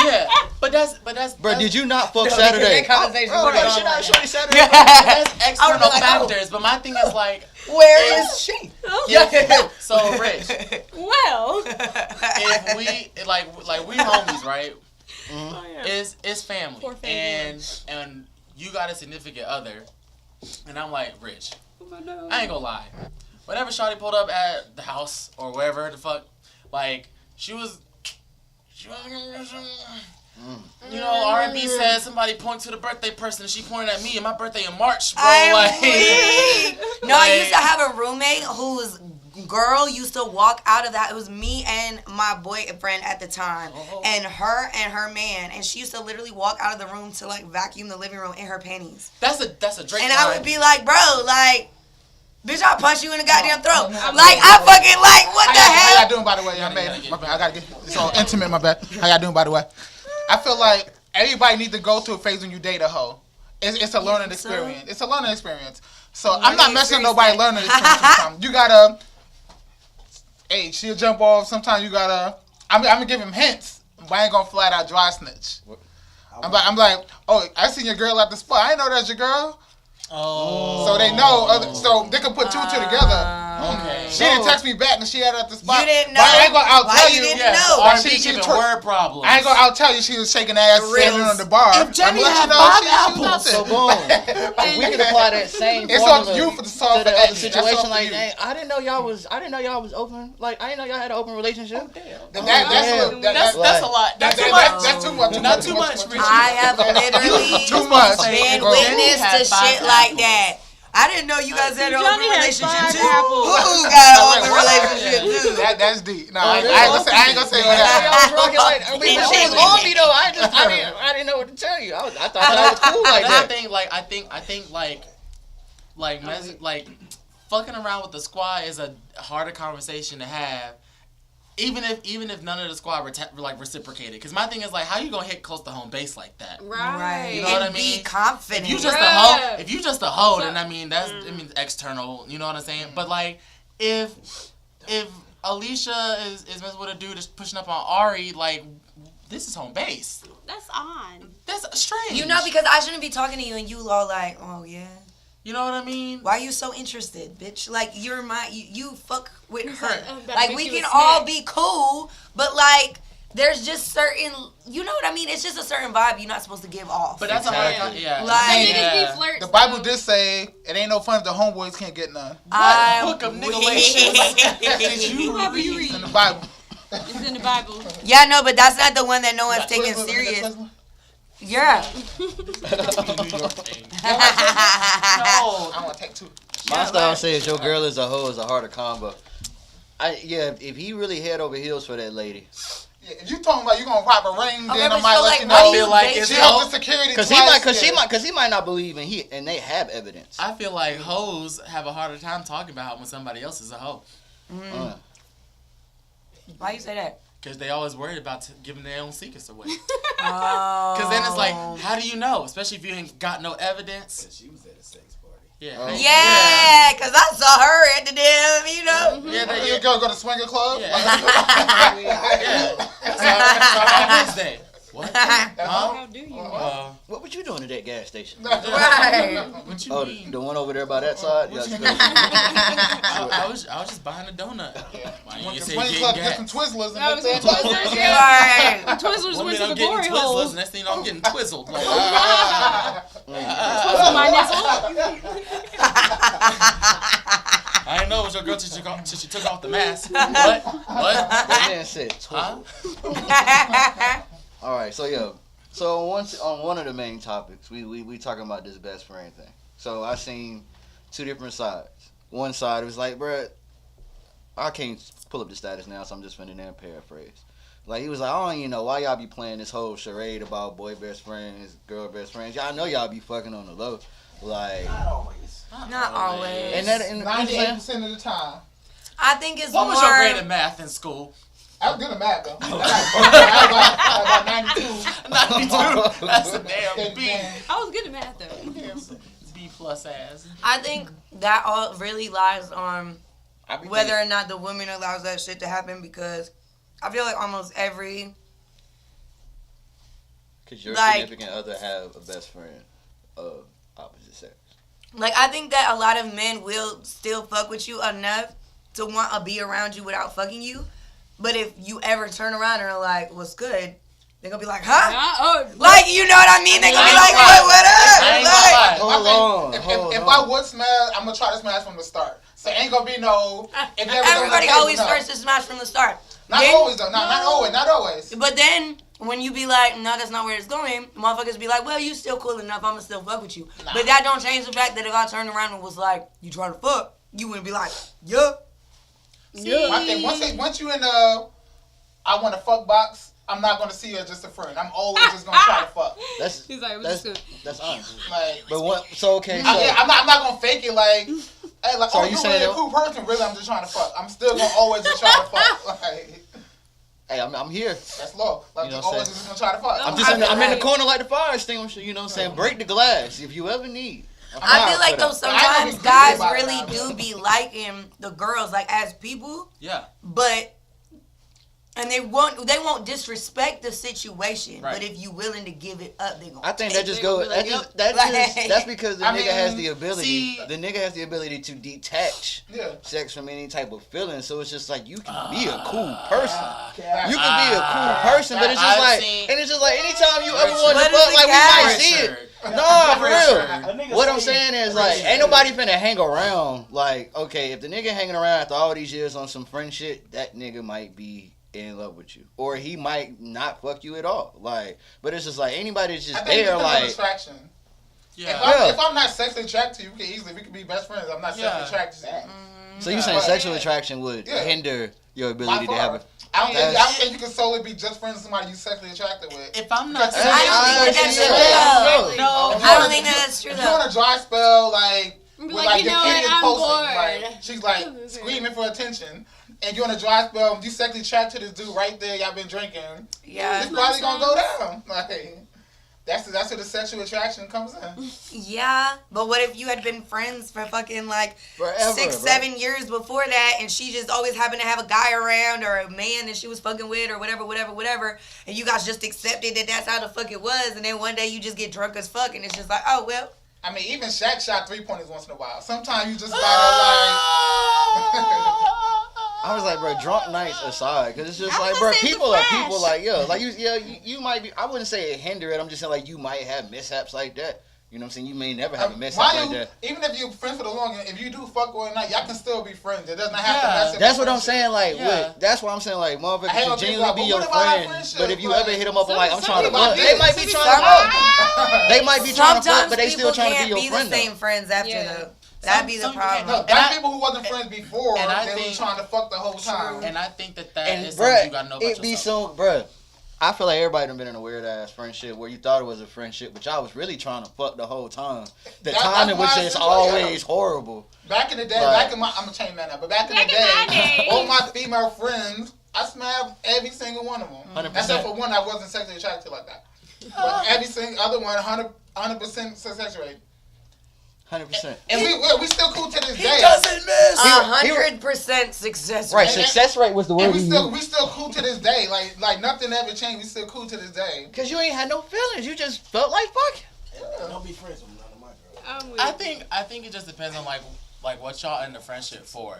[SPEAKER 4] Yeah, but that's
[SPEAKER 2] Bro, did you not fuck
[SPEAKER 1] No,
[SPEAKER 2] Saturday?
[SPEAKER 1] that conversation
[SPEAKER 2] Oh,
[SPEAKER 1] was
[SPEAKER 2] bro,
[SPEAKER 1] on
[SPEAKER 2] shit, I
[SPEAKER 1] right
[SPEAKER 2] shorty Saturday.
[SPEAKER 4] that's external
[SPEAKER 1] like, oh.
[SPEAKER 4] factors. But my thing is like,
[SPEAKER 1] Where is she?
[SPEAKER 4] yeah. So Rich,
[SPEAKER 3] Well.
[SPEAKER 4] if we like we homies, right?
[SPEAKER 3] Oh, yeah.
[SPEAKER 4] It's family.
[SPEAKER 3] Poor family.
[SPEAKER 4] And you got a significant other, and I'm like, Rich,
[SPEAKER 3] Oh, my nose.
[SPEAKER 4] I ain't gonna lie. Whenever Shawty pulled up at the house or wherever the fuck, like she was you know, R&B says somebody point to the birthday person, and she pointed at me, and my birthday in March, bro.
[SPEAKER 1] I'm
[SPEAKER 4] like,
[SPEAKER 1] weak. No, I
[SPEAKER 4] like-
[SPEAKER 1] used to have a roommate whose girl used to walk out of that. It was me and my boyfriend at the time, and her man, and she used to literally walk out of the room to like vacuum the living room in her panties.
[SPEAKER 4] that's a Drake
[SPEAKER 1] And
[SPEAKER 4] line.
[SPEAKER 1] I would be like, bro, like, bitch, I'll punch you in the goddamn throat. Like, I fucking like, what the
[SPEAKER 6] How y'all
[SPEAKER 1] hell?
[SPEAKER 6] doing, by the way? Y'all made. My bad. I gotta get. It's all intimate. My bad. How y'all doing, by the way? I feel like everybody needs to go through a phase when you date a hoe. It's a learning experience. It's a learning experience. So I'm not messing with nobody learning experience. Sometimes you gotta. Hey, she'll jump off. Sometimes you gotta. I'm gonna give him hints. But I ain't gonna flat out dry snitch. I'm like, oh, I seen your girl at the spot. I didn't know that's your girl.
[SPEAKER 4] Oh.
[SPEAKER 6] So they know. So they can put two and two together.
[SPEAKER 4] Okay.
[SPEAKER 6] She didn't text me back and she had her at the spot.
[SPEAKER 1] You didn't
[SPEAKER 6] But I
[SPEAKER 1] know?
[SPEAKER 6] ain't gonna out
[SPEAKER 1] Why
[SPEAKER 6] tell
[SPEAKER 1] you
[SPEAKER 6] you.
[SPEAKER 1] didn't
[SPEAKER 4] Yeah,
[SPEAKER 1] know?
[SPEAKER 6] Why
[SPEAKER 4] R&B
[SPEAKER 6] she
[SPEAKER 4] giving
[SPEAKER 6] twer-
[SPEAKER 4] word problems.
[SPEAKER 6] I ain't gonna out tell you she was shaking ass standing on the bar.
[SPEAKER 4] If Jenny
[SPEAKER 6] I'ma let
[SPEAKER 4] had
[SPEAKER 6] you know
[SPEAKER 4] five
[SPEAKER 6] she was out
[SPEAKER 2] So
[SPEAKER 6] there.
[SPEAKER 2] boom, we can apply that same
[SPEAKER 6] It's
[SPEAKER 2] formula
[SPEAKER 6] on you for the
[SPEAKER 2] to
[SPEAKER 6] solve
[SPEAKER 2] the
[SPEAKER 6] for
[SPEAKER 2] other
[SPEAKER 6] X. That's
[SPEAKER 2] situation.
[SPEAKER 6] all for
[SPEAKER 2] Like,
[SPEAKER 6] you.
[SPEAKER 2] dang, I didn't know y'all was open. Like, I didn't know y'all had an open relationship.
[SPEAKER 4] That's a lot.
[SPEAKER 6] That's too much.
[SPEAKER 4] Not too much, Richie.
[SPEAKER 1] I have literally
[SPEAKER 6] Too much.
[SPEAKER 1] been
[SPEAKER 6] Bro.
[SPEAKER 1] witness
[SPEAKER 4] had
[SPEAKER 1] to
[SPEAKER 4] 5
[SPEAKER 1] shit like that. I didn't know you guys had an
[SPEAKER 3] Johnny
[SPEAKER 1] open
[SPEAKER 3] had
[SPEAKER 1] relationship
[SPEAKER 3] 5
[SPEAKER 1] too.
[SPEAKER 3] apples.
[SPEAKER 1] Who got an open relationship too?
[SPEAKER 6] That's deep. No,
[SPEAKER 2] Oh,
[SPEAKER 6] I ain't gonna say
[SPEAKER 2] I
[SPEAKER 6] that.
[SPEAKER 2] was rocking like, I mean, she was on me though. I didn't know what to tell you. I thought that was cool like
[SPEAKER 4] Another
[SPEAKER 2] that.
[SPEAKER 4] thing, like fucking around with the squad is a harder conversation to have. Even if none of the squad reciprocated, because my thing is like, how you gonna hit close to home base like that?
[SPEAKER 3] Right.
[SPEAKER 4] You know what I
[SPEAKER 1] And
[SPEAKER 4] mean?
[SPEAKER 1] be confident.
[SPEAKER 4] If you just a
[SPEAKER 3] Bruh.
[SPEAKER 4] hoe,
[SPEAKER 3] So-
[SPEAKER 4] then I mean that's I mean external. You know what I'm saying? But like, if Alicia is messing with a dude that's pushing up on Ari, like this is home base.
[SPEAKER 3] That's on.
[SPEAKER 4] That's strange.
[SPEAKER 1] You know, because I shouldn't be talking to you and you all like, oh yeah.
[SPEAKER 4] You know what I mean?
[SPEAKER 1] Why are you so interested, bitch? Like you're you fuck with her.
[SPEAKER 3] that
[SPEAKER 1] Like
[SPEAKER 3] makes
[SPEAKER 1] we
[SPEAKER 3] you
[SPEAKER 1] can
[SPEAKER 3] a
[SPEAKER 1] all
[SPEAKER 3] snack.
[SPEAKER 1] be cool, but like there's just certain, you know what I mean? It's just a certain vibe you're not supposed to give off.
[SPEAKER 4] But that's a hard yeah.
[SPEAKER 1] Like-
[SPEAKER 3] Some niggas
[SPEAKER 4] yeah.
[SPEAKER 3] be flirts.
[SPEAKER 6] The Bible
[SPEAKER 3] though.
[SPEAKER 6] did say it ain't no fun if the homeboys can't get none.
[SPEAKER 4] Book of nigga
[SPEAKER 3] Who ever you read.
[SPEAKER 6] In the Bible.
[SPEAKER 3] It's in the Bible.
[SPEAKER 1] Yeah, no, but that's not the one that no one's taking serious. Yeah.
[SPEAKER 4] New York thing.
[SPEAKER 6] No, I want to take two.
[SPEAKER 2] My style says your girl is a hoe is a harder combo. If he really head over heels for that lady,
[SPEAKER 6] Yeah, if you talking about you gonna pop a ring,
[SPEAKER 1] Okay,
[SPEAKER 6] then I
[SPEAKER 1] but
[SPEAKER 6] might
[SPEAKER 1] so,
[SPEAKER 6] let
[SPEAKER 1] like,
[SPEAKER 6] you
[SPEAKER 1] why do
[SPEAKER 6] know.
[SPEAKER 4] I feel
[SPEAKER 1] you
[SPEAKER 4] like
[SPEAKER 1] base
[SPEAKER 4] it's
[SPEAKER 6] She
[SPEAKER 1] it-
[SPEAKER 6] helped the security
[SPEAKER 2] Because he might not believe, and they have evidence.
[SPEAKER 4] I feel like hoes have a harder time talking about when somebody else is a hoe.
[SPEAKER 1] Why you say that?
[SPEAKER 4] Because they always worried about giving their own secrets away.
[SPEAKER 1] Oh.
[SPEAKER 4] Because then it's like, how do you know? Especially if you ain't got no evidence.
[SPEAKER 5] She was at a sex party.
[SPEAKER 4] Yeah.
[SPEAKER 2] Oh.
[SPEAKER 1] Yeah, because I saw her at the damn, you know.
[SPEAKER 4] Yeah,
[SPEAKER 6] You go to swinger club.
[SPEAKER 4] Yeah. Yeah. So Wednesday. What? Huh?
[SPEAKER 3] How do you?
[SPEAKER 2] What was you doing at that gas station?
[SPEAKER 1] Right.
[SPEAKER 4] What you
[SPEAKER 2] Oh,
[SPEAKER 4] mean?
[SPEAKER 2] the one over there by that side? Yeah,
[SPEAKER 6] What you
[SPEAKER 2] that's good.
[SPEAKER 4] I was just buying a donut. Why you
[SPEAKER 6] Went to
[SPEAKER 4] say
[SPEAKER 6] swing
[SPEAKER 4] getting
[SPEAKER 6] club, get
[SPEAKER 4] gas?
[SPEAKER 6] some Twizzlers, and
[SPEAKER 3] That was
[SPEAKER 6] that's
[SPEAKER 3] some
[SPEAKER 6] it.
[SPEAKER 3] Twizzlers, yeah.
[SPEAKER 1] Right.
[SPEAKER 3] Twizzlers
[SPEAKER 4] One
[SPEAKER 3] went
[SPEAKER 4] minute
[SPEAKER 3] to
[SPEAKER 4] I'm
[SPEAKER 3] the
[SPEAKER 4] getting
[SPEAKER 3] glory
[SPEAKER 4] Twizzlers,
[SPEAKER 3] hole.
[SPEAKER 4] next thing you know I'm getting twizzled. Like,
[SPEAKER 3] Twizzle my nipple.
[SPEAKER 4] I didn't know it was your girl till she took off the mask. What?
[SPEAKER 2] That man said
[SPEAKER 4] Huh?
[SPEAKER 2] All right, so yeah, so on one of the main topics, we talking about this best friend thing. So I seen two different sides. One side was like, bruh, I can't pull up the status now, so I'm just finna there paraphrase. Like he was like, I don't even know why y'all be playing this whole charade about boy best friends, girl best friends. Y'all know y'all be fucking on the low, like.
[SPEAKER 5] Not always.
[SPEAKER 1] Not always.
[SPEAKER 2] And that, and
[SPEAKER 6] 98% of the time.
[SPEAKER 1] I think it's
[SPEAKER 4] What
[SPEAKER 1] more.
[SPEAKER 4] was your grade in math in school?
[SPEAKER 6] I was good at math though. I was about 92.
[SPEAKER 4] 92. That's a damn B.
[SPEAKER 3] I was good at math though.
[SPEAKER 4] B plus ass.
[SPEAKER 1] I think that all really lies on
[SPEAKER 2] I be
[SPEAKER 1] whether or not the woman allows that shit to happen, because I feel like almost every
[SPEAKER 2] because your
[SPEAKER 1] like-
[SPEAKER 2] significant other have a best friend of opposite sex.
[SPEAKER 1] like I think that a lot of men will still fuck with you enough to want to be around you without fucking you. But if you ever turn around and are like, what's good? They're gonna be like, huh? Like, you know what I mean? They're gonna be like, what
[SPEAKER 4] I ain't gonna lie.
[SPEAKER 1] up?
[SPEAKER 2] Hold
[SPEAKER 6] If,
[SPEAKER 2] on,
[SPEAKER 6] if I would smash, I'm gonna try to smash from the start. So ain't gonna be no. If
[SPEAKER 1] Everybody always starts to smash from the start.
[SPEAKER 6] Not
[SPEAKER 1] Then-
[SPEAKER 6] always though. Not always. Not always.
[SPEAKER 1] But then when you be like, no, that's not where it's going, motherfuckers be like, well, you still cool enough, I'ma still fuck with you.
[SPEAKER 6] Nah.
[SPEAKER 1] But that don't change the fact that if I turned around and was like, you trying to fuck, you wouldn't be like, yeah.
[SPEAKER 6] My thing, once you in the I want to fuck box, I'm not gonna see you as just a friend. I'm always just gonna try to fuck.
[SPEAKER 2] That's
[SPEAKER 3] He's like,
[SPEAKER 2] that's honest.
[SPEAKER 6] Like,
[SPEAKER 2] But what? So okay, so
[SPEAKER 6] I'm not gonna fake it. Like, hey, like,
[SPEAKER 2] So
[SPEAKER 6] oh,
[SPEAKER 2] you
[SPEAKER 6] you're
[SPEAKER 2] saying
[SPEAKER 6] really a
[SPEAKER 2] that-
[SPEAKER 6] cool person. Really, I'm just trying to fuck. I'm still gonna always just try to fuck. Like,
[SPEAKER 2] hey, I'm here.
[SPEAKER 6] that's low. Like,
[SPEAKER 2] You know
[SPEAKER 6] I'm
[SPEAKER 2] what I'm
[SPEAKER 6] always just gonna try to fuck.
[SPEAKER 2] I'm just I'm in the
[SPEAKER 1] Right.
[SPEAKER 2] corner like the fire extinguisher. You know what I'm saying? Break the glass if you ever need. a
[SPEAKER 1] I
[SPEAKER 2] fire
[SPEAKER 1] feel like
[SPEAKER 2] put
[SPEAKER 1] though
[SPEAKER 2] out.
[SPEAKER 1] sometimes
[SPEAKER 6] I know
[SPEAKER 1] guys
[SPEAKER 6] about
[SPEAKER 1] really
[SPEAKER 6] that,
[SPEAKER 1] do
[SPEAKER 6] though.
[SPEAKER 1] be liking the girls like as people,
[SPEAKER 4] Yeah.
[SPEAKER 1] but and they won't disrespect the situation.
[SPEAKER 4] Right.
[SPEAKER 1] But if you willing to give it up, they gonna.
[SPEAKER 2] I think
[SPEAKER 1] take
[SPEAKER 2] that just
[SPEAKER 1] it.
[SPEAKER 2] goes.
[SPEAKER 1] Like,
[SPEAKER 2] That's because the
[SPEAKER 6] I
[SPEAKER 2] nigga has
[SPEAKER 6] mean,
[SPEAKER 2] the ability.
[SPEAKER 4] see-
[SPEAKER 2] The nigga has the ability to detach
[SPEAKER 6] Yeah.
[SPEAKER 2] sex from any type of feeling. So it's just like you can be a cool person.
[SPEAKER 6] Yeah.
[SPEAKER 2] You can be a cool person, but it's just
[SPEAKER 4] I've
[SPEAKER 2] like,
[SPEAKER 4] seen-
[SPEAKER 2] and it's just like anytime you ever
[SPEAKER 4] Richard.
[SPEAKER 2] want to
[SPEAKER 1] What is
[SPEAKER 2] fuck,
[SPEAKER 1] the
[SPEAKER 2] like we
[SPEAKER 1] catch?
[SPEAKER 2] might see it.
[SPEAKER 4] Richard.
[SPEAKER 2] No, for
[SPEAKER 4] Richard.
[SPEAKER 2] real. What I'm saying is like, ain't nobody finna hang around. Like, okay, if the nigga hanging around after all these years on some friend shit, that nigga might be in love with you, or he might not fuck you at all. Like, but it's just like anybody that's
[SPEAKER 6] I
[SPEAKER 2] just
[SPEAKER 6] think
[SPEAKER 2] there,
[SPEAKER 6] it's
[SPEAKER 2] like,
[SPEAKER 6] distraction.
[SPEAKER 4] Yeah.
[SPEAKER 6] If I'm not sexually attracted to you, we could be best friends. I'm not
[SPEAKER 4] Yeah.
[SPEAKER 6] sexually attracted to you.
[SPEAKER 2] so you saying
[SPEAKER 6] But-
[SPEAKER 2] sexual attraction would
[SPEAKER 6] Yeah.
[SPEAKER 2] hinder your
[SPEAKER 6] By
[SPEAKER 2] ability to have
[SPEAKER 6] far.
[SPEAKER 2] a.
[SPEAKER 6] I
[SPEAKER 2] That's-
[SPEAKER 6] don't think you can solely be just friends with somebody you sexually attracted with.
[SPEAKER 4] If I'm not
[SPEAKER 6] Because-
[SPEAKER 1] I don't think that that's
[SPEAKER 2] Yeah.
[SPEAKER 1] true.
[SPEAKER 2] Yeah.
[SPEAKER 4] No.
[SPEAKER 1] I don't think that that's true
[SPEAKER 6] If you're on
[SPEAKER 1] though.
[SPEAKER 6] a dry spell, like,
[SPEAKER 3] Be
[SPEAKER 6] with,
[SPEAKER 3] like,
[SPEAKER 6] like
[SPEAKER 3] you
[SPEAKER 6] your
[SPEAKER 3] know
[SPEAKER 6] kid
[SPEAKER 3] what,
[SPEAKER 6] is
[SPEAKER 3] I'm
[SPEAKER 6] posting,
[SPEAKER 3] bored.
[SPEAKER 6] like, she's like screaming for attention, and you're on a dry spell, you sexually attracted to this dude right there, y'all been drinking,
[SPEAKER 1] Yeah,
[SPEAKER 6] it's probably gonna go down. Like, that's where the sexual attraction comes in.
[SPEAKER 1] yeah. But what if you had been friends for fucking like
[SPEAKER 2] Forever,
[SPEAKER 1] 6,
[SPEAKER 2] bro.
[SPEAKER 1] 7 years before that, and she just always happened to have a guy around or a man that she was fucking with or whatever, and you guys just accepted that that's how the fuck it was, and then one day you just get drunk as fuck, and it's just like, oh well.
[SPEAKER 6] I mean, even Shaq shot 3-pointers once in a while. Sometimes you just gotta,
[SPEAKER 2] I was like, bro, drunk nights aside, because it's just
[SPEAKER 3] I
[SPEAKER 2] like,
[SPEAKER 3] was
[SPEAKER 2] bro,
[SPEAKER 3] gonna say
[SPEAKER 2] people
[SPEAKER 3] the
[SPEAKER 2] are
[SPEAKER 3] flash.
[SPEAKER 2] people, like, yo, like, you might be, I wouldn't say it hinder it, I'm just saying, like, you might have mishaps like that. You know what I'm saying? You may never have a mishap like that.
[SPEAKER 6] even if you're friends for the long, if you do fuck all night, y'all can still be friends. It doesn't have to mess up
[SPEAKER 2] That's
[SPEAKER 6] your
[SPEAKER 2] what I'm
[SPEAKER 6] friendship.
[SPEAKER 2] saying, like,
[SPEAKER 4] Yeah.
[SPEAKER 2] that's what I'm saying, like,
[SPEAKER 6] I
[SPEAKER 2] motherfuckers
[SPEAKER 6] hate
[SPEAKER 2] can
[SPEAKER 6] when people
[SPEAKER 2] genuinely
[SPEAKER 6] like,
[SPEAKER 2] be
[SPEAKER 6] well,
[SPEAKER 2] your
[SPEAKER 6] what about our
[SPEAKER 2] friend,
[SPEAKER 6] friendship?
[SPEAKER 2] but if you
[SPEAKER 6] Like,
[SPEAKER 2] ever hit them up and like, I'm trying to
[SPEAKER 6] somebody
[SPEAKER 2] fuck,
[SPEAKER 6] did.
[SPEAKER 2] they might be trying to fuck. They might be trying to fuck,
[SPEAKER 1] Sometimes
[SPEAKER 2] but they still
[SPEAKER 1] people
[SPEAKER 2] trying to
[SPEAKER 1] can't
[SPEAKER 2] be your
[SPEAKER 1] be
[SPEAKER 2] friend,
[SPEAKER 1] the same
[SPEAKER 2] though.
[SPEAKER 1] friends after
[SPEAKER 3] Yeah.
[SPEAKER 1] though. That'd be the
[SPEAKER 4] some people can't
[SPEAKER 1] problem.
[SPEAKER 6] No, that's people who wasn't friends before.
[SPEAKER 4] and I
[SPEAKER 6] They
[SPEAKER 4] think-
[SPEAKER 6] was trying to fuck the whole time.
[SPEAKER 4] And I think that
[SPEAKER 2] And
[SPEAKER 4] is something
[SPEAKER 2] bruh,
[SPEAKER 4] you gotta know about
[SPEAKER 2] it be
[SPEAKER 4] yourself.
[SPEAKER 2] so, bruh. I feel like everybody done been in a weird ass friendship where you thought it was a friendship, but y'all was really trying to fuck the whole time. The
[SPEAKER 6] That's
[SPEAKER 2] timing was
[SPEAKER 6] why I
[SPEAKER 2] just
[SPEAKER 6] said,
[SPEAKER 2] always horrible.
[SPEAKER 6] Back in the day,
[SPEAKER 2] Right.
[SPEAKER 6] back in my, I'm gonna change that now, but back in
[SPEAKER 3] Back
[SPEAKER 6] the
[SPEAKER 3] in my
[SPEAKER 6] day,
[SPEAKER 3] day.
[SPEAKER 6] all my female friends, I smacked every single one of them.
[SPEAKER 2] 100%.
[SPEAKER 6] Except for one I wasn't sexually attracted to like that. But every single other one, 100% success rate.
[SPEAKER 2] 100%.
[SPEAKER 6] And we still cool to this
[SPEAKER 4] He
[SPEAKER 6] day.
[SPEAKER 4] doesn't miss.
[SPEAKER 1] 100% success
[SPEAKER 2] Right,
[SPEAKER 1] rate.
[SPEAKER 2] success rate was the
[SPEAKER 6] And
[SPEAKER 2] word
[SPEAKER 6] we still cool to this day. Like nothing ever changed. We still cool to this day.
[SPEAKER 2] because you ain't had no feelings. You just felt like fuck.
[SPEAKER 5] Don't be friends with none of my girls.
[SPEAKER 3] I'm with
[SPEAKER 4] I think it just depends on like what y'all in the friendship for.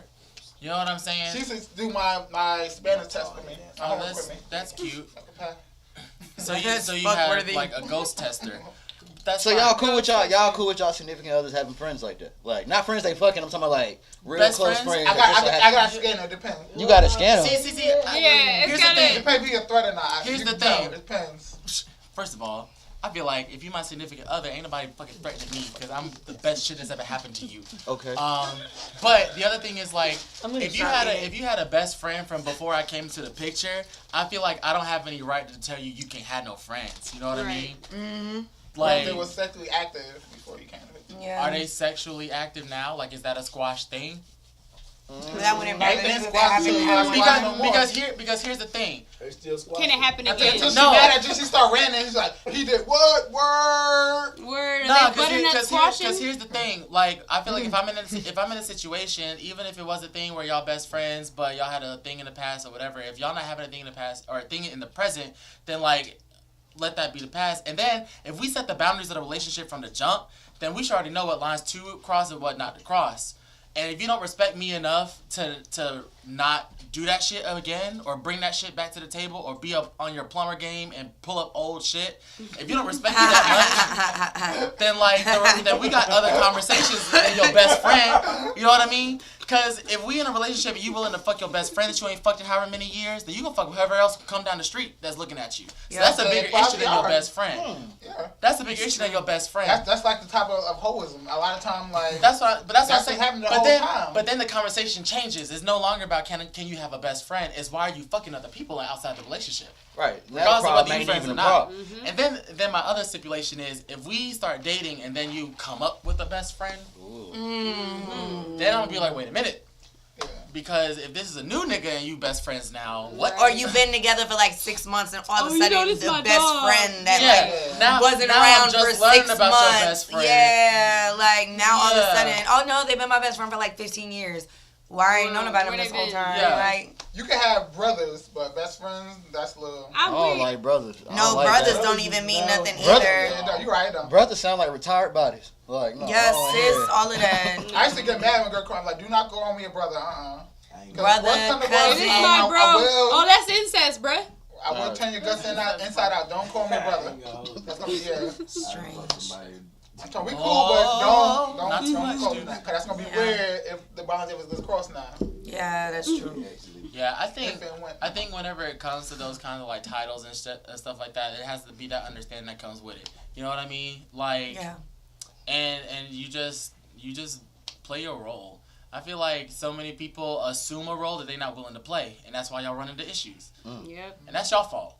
[SPEAKER 4] You know what I'm saying?
[SPEAKER 6] She used to do my Spanish test for me. My
[SPEAKER 4] Oh,
[SPEAKER 6] homework for me.
[SPEAKER 4] that's cute.
[SPEAKER 6] Okay.
[SPEAKER 4] So you
[SPEAKER 1] That's
[SPEAKER 4] have
[SPEAKER 1] fuck-worthy.
[SPEAKER 4] like a ghost tester. That's
[SPEAKER 2] So
[SPEAKER 4] fine.
[SPEAKER 2] y'all cool with y'all cool with y'all significant others having friends like that? Like not friends they fucking. I'm talking about like real
[SPEAKER 4] Best
[SPEAKER 2] close
[SPEAKER 4] friends?
[SPEAKER 2] friends.
[SPEAKER 6] I
[SPEAKER 2] that just so
[SPEAKER 6] got
[SPEAKER 2] happen-
[SPEAKER 6] a scanner. Depends.
[SPEAKER 2] You got to scan them.
[SPEAKER 4] See.
[SPEAKER 3] Yeah,
[SPEAKER 4] Here's
[SPEAKER 3] it's
[SPEAKER 4] the
[SPEAKER 3] gotta-
[SPEAKER 4] thing.
[SPEAKER 6] It may be a threat or not.
[SPEAKER 4] Here's
[SPEAKER 6] You
[SPEAKER 4] the
[SPEAKER 6] can tell.
[SPEAKER 4] thing.
[SPEAKER 6] It depends.
[SPEAKER 4] First of all, I feel like if you my significant other, ain't nobody fucking threatening me because I'm the best shit that's ever happened to you.
[SPEAKER 2] Okay.
[SPEAKER 4] But the other thing is like,
[SPEAKER 1] I'm gonna
[SPEAKER 4] if you
[SPEAKER 1] start
[SPEAKER 4] had
[SPEAKER 1] eating.
[SPEAKER 4] if you had a best friend from before I came to the picture, I feel like I don't have any right to tell you can't have no friends. You know what I mean?
[SPEAKER 1] Mm-hmm.
[SPEAKER 4] Like,
[SPEAKER 6] They was sexually active before you came to the picture.
[SPEAKER 1] Yeah.
[SPEAKER 4] are they sexually active now? Like, is that a squash thing?
[SPEAKER 1] That wouldn't bother
[SPEAKER 6] They
[SPEAKER 1] me
[SPEAKER 6] didn't
[SPEAKER 1] if
[SPEAKER 6] squash
[SPEAKER 1] that
[SPEAKER 6] it.
[SPEAKER 1] happened
[SPEAKER 6] Because-
[SPEAKER 1] now.
[SPEAKER 4] Because here's the thing.
[SPEAKER 5] They still squad.
[SPEAKER 3] Can it happen
[SPEAKER 6] Until
[SPEAKER 3] again?
[SPEAKER 6] she
[SPEAKER 4] No.
[SPEAKER 6] mad at you, she start ranting. She's like, he did what? Word.
[SPEAKER 3] Word,
[SPEAKER 4] No,
[SPEAKER 3] are they butternut squashing?
[SPEAKER 4] because here's the thing. Like, I feel like if I'm in a situation, even if it was a thing where y'all best friends, but y'all had a thing in the past or whatever, if y'all not having a thing in the past or a thing in the present, then like, let that be the past. And then if we set the boundaries of the relationship from the jump, then we should already know what lines to cross and what not to cross. And if you don't respect me enough to not do that shit again or bring that shit back to the table or be up on your plumber game and pull up old shit, if you don't respect me that much, then like then we got other conversations with your best friend. You know what I mean? Because if we in a relationship and you willing to fuck your best friend that you ain't fucked in however many years, then you gonna fuck whoever else come down the street that's looking at you. So
[SPEAKER 1] Yeah,
[SPEAKER 4] that's a
[SPEAKER 6] they
[SPEAKER 4] bigger
[SPEAKER 6] probably
[SPEAKER 4] issue than your
[SPEAKER 6] are.
[SPEAKER 4] best friend.
[SPEAKER 6] Yeah.
[SPEAKER 4] That's a bigger issue than your best friend.
[SPEAKER 6] That's like the type of hoism. A lot of time, like
[SPEAKER 4] That's what
[SPEAKER 6] That's
[SPEAKER 4] I'm
[SPEAKER 6] what's
[SPEAKER 4] saying.
[SPEAKER 6] happening the
[SPEAKER 4] But
[SPEAKER 6] whole
[SPEAKER 4] then,
[SPEAKER 6] time.
[SPEAKER 4] but then the conversation changes. It's no longer about can you have a best friend. It's why are you fucking other people outside the relationship,
[SPEAKER 2] Right. That
[SPEAKER 4] regardless of
[SPEAKER 2] problem
[SPEAKER 4] whether you
[SPEAKER 2] ain't
[SPEAKER 4] friends
[SPEAKER 2] even
[SPEAKER 4] or
[SPEAKER 2] a
[SPEAKER 4] not.
[SPEAKER 2] problem.
[SPEAKER 4] And then my other stipulation is if we start dating and then you come up with a best friend, then I'm gonna be like, wait a minute.
[SPEAKER 6] yeah.
[SPEAKER 4] Because if this is a new nigga and you best friends now, what?
[SPEAKER 1] Or you've been together for like 6 months and all of
[SPEAKER 3] Oh,
[SPEAKER 1] a
[SPEAKER 3] you know
[SPEAKER 1] sudden
[SPEAKER 3] this
[SPEAKER 1] the
[SPEAKER 3] my
[SPEAKER 1] best
[SPEAKER 3] dog.
[SPEAKER 1] friend that
[SPEAKER 4] Yeah. Now
[SPEAKER 1] wasn't
[SPEAKER 4] now
[SPEAKER 1] around
[SPEAKER 4] I'm just
[SPEAKER 1] for
[SPEAKER 4] learning
[SPEAKER 1] 6
[SPEAKER 4] about
[SPEAKER 1] months.
[SPEAKER 4] your best friend.
[SPEAKER 1] Yeah, like now all of a
[SPEAKER 4] Yeah.
[SPEAKER 1] sudden, oh no, they've been my best friend for like 15 years. Why I ain't known about them
[SPEAKER 3] Where
[SPEAKER 1] this
[SPEAKER 3] they
[SPEAKER 1] whole
[SPEAKER 3] been?
[SPEAKER 1] time?
[SPEAKER 4] Yeah.
[SPEAKER 1] Like,
[SPEAKER 6] You can have brothers, but best friends, that's a little.
[SPEAKER 2] I
[SPEAKER 3] I'm
[SPEAKER 2] don't
[SPEAKER 3] with.
[SPEAKER 2] like brothers. I
[SPEAKER 1] no,
[SPEAKER 2] don't like
[SPEAKER 1] brothers
[SPEAKER 2] that.
[SPEAKER 1] don't even mean
[SPEAKER 5] No.
[SPEAKER 1] nothing
[SPEAKER 2] Brother-
[SPEAKER 1] either.
[SPEAKER 6] Yeah, no, you're right though.
[SPEAKER 2] Brothers sound like retired bodies. Like no.
[SPEAKER 1] Yes,
[SPEAKER 2] I don't
[SPEAKER 1] sis,
[SPEAKER 2] hear it.
[SPEAKER 1] all of that.
[SPEAKER 6] I used to get mad when girl called. Like, do not go on me a brother.
[SPEAKER 5] I ain't
[SPEAKER 1] Brother,
[SPEAKER 6] Worst come to
[SPEAKER 3] Oh,
[SPEAKER 6] worst,
[SPEAKER 1] cousin.
[SPEAKER 3] this my bro. Oh, that's incest, bruh.
[SPEAKER 6] I will turn your guts inside out. Don't call me a brother. That's gonna be
[SPEAKER 1] Strange.
[SPEAKER 6] I'm talking we cool, but
[SPEAKER 4] Oh,
[SPEAKER 6] don't
[SPEAKER 4] not too much,
[SPEAKER 6] call me
[SPEAKER 4] dude.
[SPEAKER 6] that. Cause that's gonna be
[SPEAKER 1] Yeah.
[SPEAKER 6] weird if the boundaries was crossed now.
[SPEAKER 1] Yeah, that's true.
[SPEAKER 4] Yeah, I think
[SPEAKER 6] If it went.
[SPEAKER 4] I think whenever it comes to those kind of like titles and stuff like that, it has to be that understanding that comes with it. You know what I mean? Like,
[SPEAKER 1] Yeah.
[SPEAKER 4] and you just play your role. I feel like so many people assume a role that they're not willing to play, and that's why y'all run into issues.
[SPEAKER 3] Yep.
[SPEAKER 4] And that's y'all fault.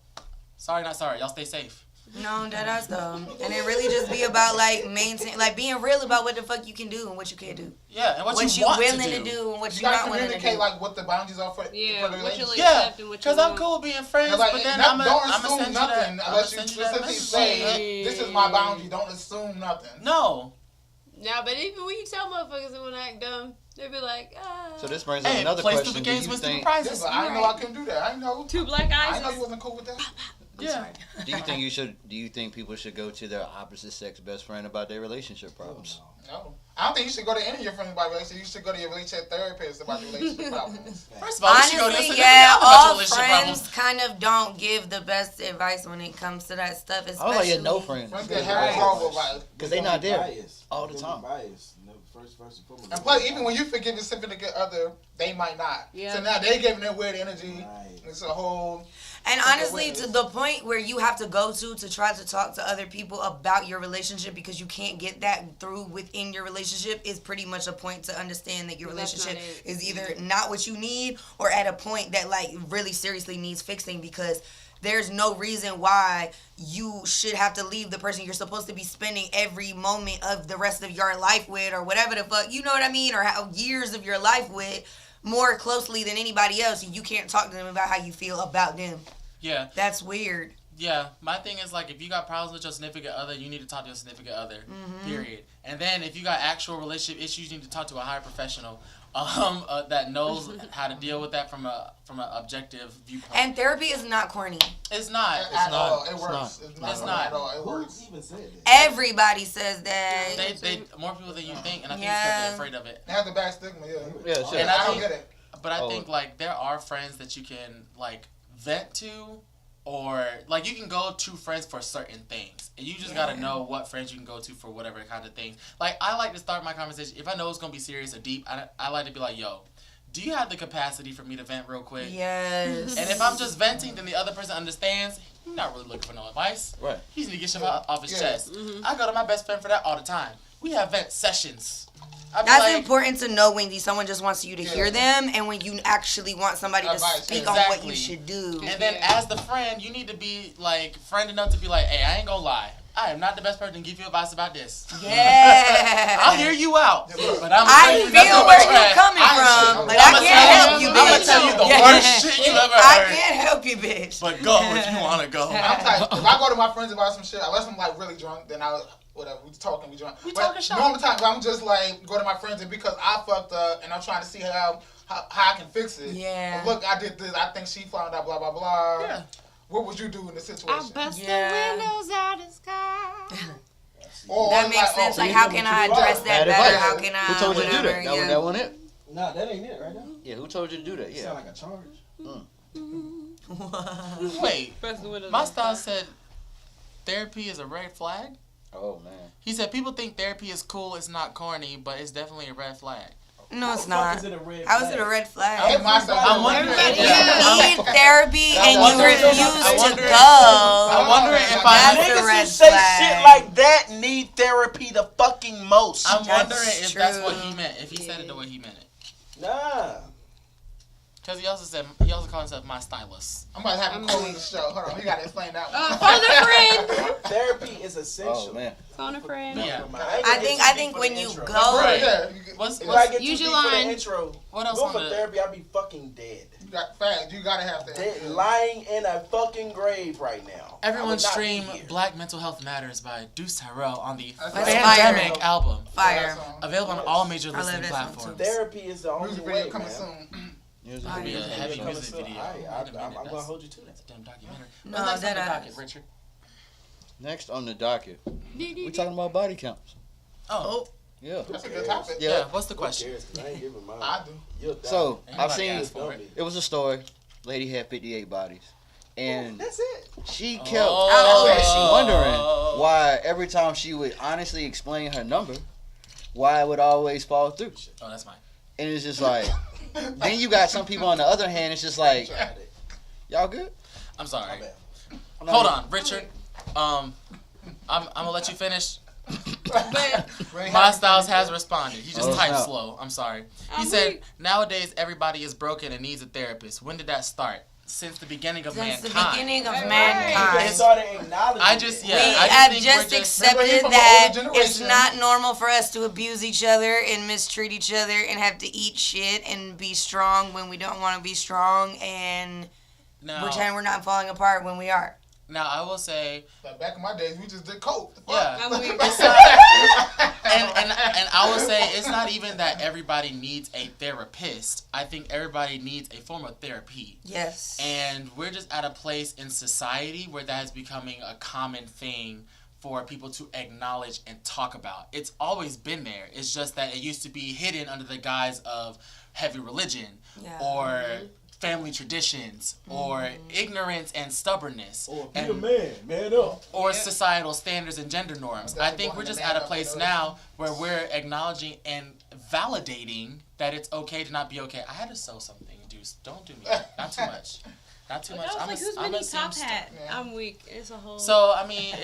[SPEAKER 4] Sorry, not sorry. Y'all stay safe.
[SPEAKER 1] No, that us though. And it really just be about like being real about what the fuck you can do and what you can't do.
[SPEAKER 4] Yeah, and what
[SPEAKER 1] you
[SPEAKER 4] want
[SPEAKER 1] willing
[SPEAKER 4] to do.
[SPEAKER 1] and what
[SPEAKER 6] You
[SPEAKER 1] you're
[SPEAKER 6] gotta
[SPEAKER 1] not willing to
[SPEAKER 6] communicate
[SPEAKER 1] do.
[SPEAKER 6] like what the boundaries are for
[SPEAKER 3] Yeah,
[SPEAKER 6] for the
[SPEAKER 3] what you
[SPEAKER 6] relationship.
[SPEAKER 4] Yeah,
[SPEAKER 3] accept and what you
[SPEAKER 4] because I'm
[SPEAKER 3] want.
[SPEAKER 4] cool being friends,
[SPEAKER 6] Like,
[SPEAKER 4] but then
[SPEAKER 6] don't
[SPEAKER 4] I'm gonna
[SPEAKER 6] assume
[SPEAKER 4] send you
[SPEAKER 6] nothing
[SPEAKER 4] that.
[SPEAKER 6] unless
[SPEAKER 4] I'ma
[SPEAKER 6] you
[SPEAKER 4] send you that
[SPEAKER 6] specifically
[SPEAKER 4] message.
[SPEAKER 6] say this is my boundary. Don't assume nothing.
[SPEAKER 4] No.
[SPEAKER 3] Nah, but even when you tell motherfuckers they want to act dumb, they be like, ah.
[SPEAKER 2] So this brings up
[SPEAKER 4] Hey,
[SPEAKER 2] another
[SPEAKER 4] play
[SPEAKER 2] question.
[SPEAKER 4] stupid
[SPEAKER 2] Do
[SPEAKER 4] games
[SPEAKER 2] you
[SPEAKER 4] with stupid
[SPEAKER 2] think?
[SPEAKER 4] prizes.
[SPEAKER 6] Yes, I didn't know I couldn't do that. I didn't know.
[SPEAKER 3] Two black
[SPEAKER 6] I
[SPEAKER 3] eyes.
[SPEAKER 6] didn't know you wasn't cool with that.
[SPEAKER 4] Yeah.
[SPEAKER 2] Do you think you should? Do you think people should go to their opposite sex best friend about their relationship problems?
[SPEAKER 6] No. I don't think you should go to any of your friends about relationship. You should go to your relationship therapist about your relationship problems.
[SPEAKER 4] First of all, you should go to
[SPEAKER 1] Honestly,
[SPEAKER 4] your
[SPEAKER 1] yeah,
[SPEAKER 4] about your
[SPEAKER 1] all
[SPEAKER 4] relationship
[SPEAKER 1] friends
[SPEAKER 4] problems.
[SPEAKER 1] kind of don't give the best advice when it comes to that stuff.
[SPEAKER 2] I was
[SPEAKER 1] Especially
[SPEAKER 2] like, yeah, no friends.
[SPEAKER 6] Friends get very horrible about it.
[SPEAKER 2] Because they not there
[SPEAKER 5] biased.
[SPEAKER 2] all the
[SPEAKER 5] Don't be
[SPEAKER 2] time.
[SPEAKER 5] biased. No, first and foremost.
[SPEAKER 6] And plus, even when you forgive your significant other, they might not.
[SPEAKER 3] Yeah.
[SPEAKER 6] So now they giving their weird energy.
[SPEAKER 5] Right.
[SPEAKER 6] It's a whole.
[SPEAKER 1] And
[SPEAKER 6] Okay,
[SPEAKER 1] honestly,
[SPEAKER 6] wait.
[SPEAKER 1] to the point where you have to go to try to talk to other people about your relationship because you can't get that through within your relationship relationship is pretty much a point to understand that your
[SPEAKER 3] But that's
[SPEAKER 1] relationship
[SPEAKER 3] not it.
[SPEAKER 1] is either not what you need or at a point that like really seriously needs fixing, because there's no reason why you should have to leave the person you're supposed to be spending every moment of the rest of your life with, or whatever the fuck, you know what I mean, or how years of your life with, more closely than anybody else. You can't talk to them about how you feel about them.
[SPEAKER 4] Yeah.
[SPEAKER 1] That's weird.
[SPEAKER 4] Yeah, my thing is like if you got problems with your significant other, you need to talk to your significant other. Period. And then if you got actual relationship issues, you need to talk to a higher professional that knows how to deal with that from an objective viewpoint.
[SPEAKER 1] And therapy is not corny.
[SPEAKER 4] It's not.
[SPEAKER 6] At all.
[SPEAKER 2] It's
[SPEAKER 6] It works.
[SPEAKER 4] It's not.
[SPEAKER 6] At all. It
[SPEAKER 5] Who
[SPEAKER 6] works.
[SPEAKER 5] even said that?
[SPEAKER 1] Everybody says that.
[SPEAKER 4] They more people than you think, and I think it's because
[SPEAKER 1] Yeah.
[SPEAKER 4] they're afraid of it.
[SPEAKER 6] It has a bad stigma, yeah.
[SPEAKER 2] Yeah,
[SPEAKER 4] And
[SPEAKER 2] shit.
[SPEAKER 6] I don't
[SPEAKER 4] think-
[SPEAKER 6] get it.
[SPEAKER 4] But I
[SPEAKER 2] Oh.
[SPEAKER 4] think like there are friends that you can like vent to, or like you can go to friends for certain things, and you just gotta know what friends you can go to for whatever kind of things. Like I like to start my conversation if I know it's gonna be serious or deep. I like to be like, yo, do you have the capacity for me to vent real quick?
[SPEAKER 1] Yes.
[SPEAKER 4] And if I'm just venting, then the other person understands. He's not really looking for no advice.
[SPEAKER 2] Right.
[SPEAKER 4] He needs to get shit off his
[SPEAKER 6] Yeah.
[SPEAKER 4] chest. I go to my best friend for that all the time. We have vent sessions. I be
[SPEAKER 1] That's
[SPEAKER 4] like,
[SPEAKER 1] important to know when someone just wants you to hear
[SPEAKER 6] Yeah.
[SPEAKER 1] them, and when you actually want somebody to
[SPEAKER 6] Advice,
[SPEAKER 1] speak
[SPEAKER 6] yeah.
[SPEAKER 1] on what you
[SPEAKER 4] Exactly.
[SPEAKER 1] should do.
[SPEAKER 4] And then as the friend, you need to be like friend enough to be like, hey, I ain't gonna lie. I am not the best person to give you advice about this.
[SPEAKER 1] Yeah.
[SPEAKER 4] I'll hear you out.
[SPEAKER 6] Yeah, look.
[SPEAKER 4] But I'm
[SPEAKER 1] I feel where you're coming from, but I
[SPEAKER 4] I'ma
[SPEAKER 1] can't
[SPEAKER 4] tell
[SPEAKER 1] help you,
[SPEAKER 4] I'ma
[SPEAKER 1] bitch.
[SPEAKER 4] tell you the
[SPEAKER 1] Yeah.
[SPEAKER 4] worst shit you ever
[SPEAKER 1] I
[SPEAKER 4] heard.
[SPEAKER 1] can't help you, bitch.
[SPEAKER 4] But go if you wanna go.
[SPEAKER 6] I'm type, if I go to my friends about some shit, unless I'm like really drunk, then whatever, we talking, we drunk.
[SPEAKER 4] We
[SPEAKER 6] But
[SPEAKER 4] talking shop.
[SPEAKER 6] normal times, I'm just like go to my friends, and because I fucked up and I'm trying to see how I can fix it.
[SPEAKER 1] Yeah.
[SPEAKER 6] Look, I did this. I think she found out. Blah blah blah.
[SPEAKER 4] Yeah.
[SPEAKER 6] What would you do in this
[SPEAKER 3] I
[SPEAKER 6] situation?
[SPEAKER 3] bust
[SPEAKER 1] Yeah.
[SPEAKER 3] the windows out of the sky.
[SPEAKER 6] Or
[SPEAKER 1] That makes sense. Like, how can I address that
[SPEAKER 2] Bad
[SPEAKER 1] better?
[SPEAKER 2] advice.
[SPEAKER 1] How can I?
[SPEAKER 2] Who told you to do
[SPEAKER 1] whatever,
[SPEAKER 2] that?
[SPEAKER 1] yeah.
[SPEAKER 2] That wasn't it?
[SPEAKER 5] Nah, that ain't it right now.
[SPEAKER 2] Yeah, who told you to do that?
[SPEAKER 5] It
[SPEAKER 2] Yeah.
[SPEAKER 5] sound like a charge.
[SPEAKER 4] Wait.
[SPEAKER 3] Bust the windows
[SPEAKER 4] My
[SPEAKER 3] out the
[SPEAKER 4] style
[SPEAKER 3] sky.
[SPEAKER 4] said therapy is a red flag.
[SPEAKER 2] Oh man.
[SPEAKER 4] He said people think therapy is cool, it's not corny, but it's definitely a red flag.
[SPEAKER 1] No, it's
[SPEAKER 5] How the fuck
[SPEAKER 1] not.
[SPEAKER 5] is it a red
[SPEAKER 1] How is
[SPEAKER 5] flag?
[SPEAKER 1] it a red
[SPEAKER 6] Hey,
[SPEAKER 1] flag?
[SPEAKER 6] my son,
[SPEAKER 4] I'm wondering
[SPEAKER 3] Everybody-
[SPEAKER 4] if
[SPEAKER 1] You need therapy and you
[SPEAKER 4] wondering-
[SPEAKER 1] refuse
[SPEAKER 4] I
[SPEAKER 1] to
[SPEAKER 4] wonder-
[SPEAKER 1] go.
[SPEAKER 4] I'm wondering if
[SPEAKER 1] That's
[SPEAKER 4] I.
[SPEAKER 1] a
[SPEAKER 7] Niggas
[SPEAKER 1] red
[SPEAKER 7] who say
[SPEAKER 1] flag.
[SPEAKER 7] shit like that need therapy the fucking most.
[SPEAKER 4] I'm
[SPEAKER 1] That's
[SPEAKER 4] wondering if that's what
[SPEAKER 1] true.
[SPEAKER 4] he meant. If he said it the way he meant it.
[SPEAKER 5] Nah.
[SPEAKER 4] Because he also called himself my stylist.
[SPEAKER 6] I'm about to have him call in the show. Hold on, he gotta explain that one.
[SPEAKER 3] Phone a friend.
[SPEAKER 5] Therapy is essential.
[SPEAKER 2] Oh man.
[SPEAKER 3] Phone a friend.
[SPEAKER 4] Yeah.
[SPEAKER 1] I think when you go,
[SPEAKER 4] Right.
[SPEAKER 6] Yeah, you get,
[SPEAKER 4] What's
[SPEAKER 5] If I get
[SPEAKER 3] Use
[SPEAKER 5] too
[SPEAKER 3] your
[SPEAKER 5] deep for the
[SPEAKER 3] line.
[SPEAKER 5] intro,
[SPEAKER 4] What else
[SPEAKER 5] go
[SPEAKER 4] on
[SPEAKER 5] for
[SPEAKER 4] the-
[SPEAKER 5] therapy, I'll be fucking dead.
[SPEAKER 6] you got facts. You gotta have that.
[SPEAKER 5] Dead, lying in a fucking grave right now.
[SPEAKER 4] Everyone
[SPEAKER 5] I would not
[SPEAKER 4] stream
[SPEAKER 5] be here.
[SPEAKER 4] Black Mental Health Matters by Deuce Tyrell on the
[SPEAKER 6] That's
[SPEAKER 4] Pandemic
[SPEAKER 1] fire.
[SPEAKER 4] album.
[SPEAKER 1] fire.
[SPEAKER 4] Available on all major
[SPEAKER 1] I love
[SPEAKER 4] listening
[SPEAKER 1] that song,
[SPEAKER 4] platforms.
[SPEAKER 1] too.
[SPEAKER 5] Therapy is the only
[SPEAKER 6] Music
[SPEAKER 5] way,
[SPEAKER 6] video coming
[SPEAKER 5] man.
[SPEAKER 6] soon.
[SPEAKER 2] Music
[SPEAKER 1] Oh,
[SPEAKER 2] video.
[SPEAKER 4] Yeah,
[SPEAKER 5] Music
[SPEAKER 4] heavy
[SPEAKER 5] video
[SPEAKER 4] music
[SPEAKER 5] coming soon.
[SPEAKER 4] video.
[SPEAKER 5] Alright,
[SPEAKER 4] Wait a
[SPEAKER 5] I'm
[SPEAKER 4] minute,
[SPEAKER 5] gonna
[SPEAKER 4] that's-
[SPEAKER 5] hold you to that.
[SPEAKER 4] That's a damn documentary.
[SPEAKER 1] No,
[SPEAKER 4] What's next on the
[SPEAKER 1] that
[SPEAKER 4] docket,
[SPEAKER 1] is.
[SPEAKER 4] Richard?
[SPEAKER 2] Next on the docket, we talking about body counts.
[SPEAKER 4] Oh,
[SPEAKER 2] Yeah.
[SPEAKER 6] That's a good topic.
[SPEAKER 4] yeah.
[SPEAKER 2] Yeah.
[SPEAKER 4] What's the
[SPEAKER 5] Who
[SPEAKER 4] question?
[SPEAKER 5] cares? 'Cause I ain't giving mine.
[SPEAKER 6] I do.
[SPEAKER 5] You'll die.
[SPEAKER 2] So I've
[SPEAKER 4] Anybody
[SPEAKER 2] seen
[SPEAKER 4] ask for it?
[SPEAKER 2] it was a story. Lady had 58 bodies, and
[SPEAKER 5] That's it.
[SPEAKER 2] she kept
[SPEAKER 1] Oh.
[SPEAKER 2] wondering why every time she would honestly explain her number, why it would always fall through.
[SPEAKER 4] Oh, that's mine.
[SPEAKER 2] And it's just like, then you got some people on the other hand. It's just like,
[SPEAKER 5] Tried it.
[SPEAKER 2] y'all good?
[SPEAKER 4] I'm sorry.
[SPEAKER 5] My bad.
[SPEAKER 4] Hold on, Richard. I'm gonna let you finish. My Styles has responded. He just
[SPEAKER 2] Oh,
[SPEAKER 4] typed
[SPEAKER 2] snap.
[SPEAKER 4] slow. I'm sorry. He
[SPEAKER 3] I'm
[SPEAKER 4] said,
[SPEAKER 3] weak.
[SPEAKER 4] nowadays everybody is broken and needs a therapist. When did that start? Since the beginning of
[SPEAKER 1] Since the
[SPEAKER 4] mankind.
[SPEAKER 1] beginning of
[SPEAKER 3] Right.
[SPEAKER 5] They
[SPEAKER 1] mankind.
[SPEAKER 5] started acknowledging
[SPEAKER 4] I just-
[SPEAKER 5] it.
[SPEAKER 4] yeah,
[SPEAKER 1] We
[SPEAKER 4] I
[SPEAKER 1] have
[SPEAKER 4] think
[SPEAKER 1] just
[SPEAKER 4] we're just-
[SPEAKER 6] Remember, he
[SPEAKER 1] accepted
[SPEAKER 6] from an
[SPEAKER 1] that
[SPEAKER 6] older
[SPEAKER 1] it's
[SPEAKER 6] generation.
[SPEAKER 1] not normal for us to abuse each other and mistreat each other and have to eat shit and be strong when we don't want to be strong and
[SPEAKER 4] Now,
[SPEAKER 1] pretend we're not falling apart when we are.
[SPEAKER 4] now I will say,
[SPEAKER 6] Like back in my days, we just did coke. The fuck?
[SPEAKER 4] yeah,
[SPEAKER 3] I'm weak.
[SPEAKER 4] it's not, and I will say it's not even that everybody needs a therapist. I think everybody needs a form of therapy.
[SPEAKER 1] Yes.
[SPEAKER 4] And we're just at a place in society where that is becoming a common thing for people to acknowledge and talk about. It's always been there. It's just that it used to be hidden under the guise of heavy religion
[SPEAKER 1] Yeah.
[SPEAKER 4] or family traditions or ignorance and stubbornness
[SPEAKER 5] Or be
[SPEAKER 4] and,
[SPEAKER 5] a man, man up.
[SPEAKER 4] or societal standards and gender norms. I think we're just at a place now where we're acknowledging and validating that it's okay to not be okay. I had to sew something, Deuce. Don't do me that. Not too much. Not too
[SPEAKER 3] I
[SPEAKER 4] much.
[SPEAKER 3] was
[SPEAKER 4] I'm
[SPEAKER 3] like,
[SPEAKER 4] a,
[SPEAKER 3] who's
[SPEAKER 4] I'm
[SPEAKER 3] mini
[SPEAKER 4] a
[SPEAKER 3] top
[SPEAKER 4] seamster.
[SPEAKER 3] hat?
[SPEAKER 6] Yeah.
[SPEAKER 3] I'm weak. It's a whole.
[SPEAKER 4] So I mean,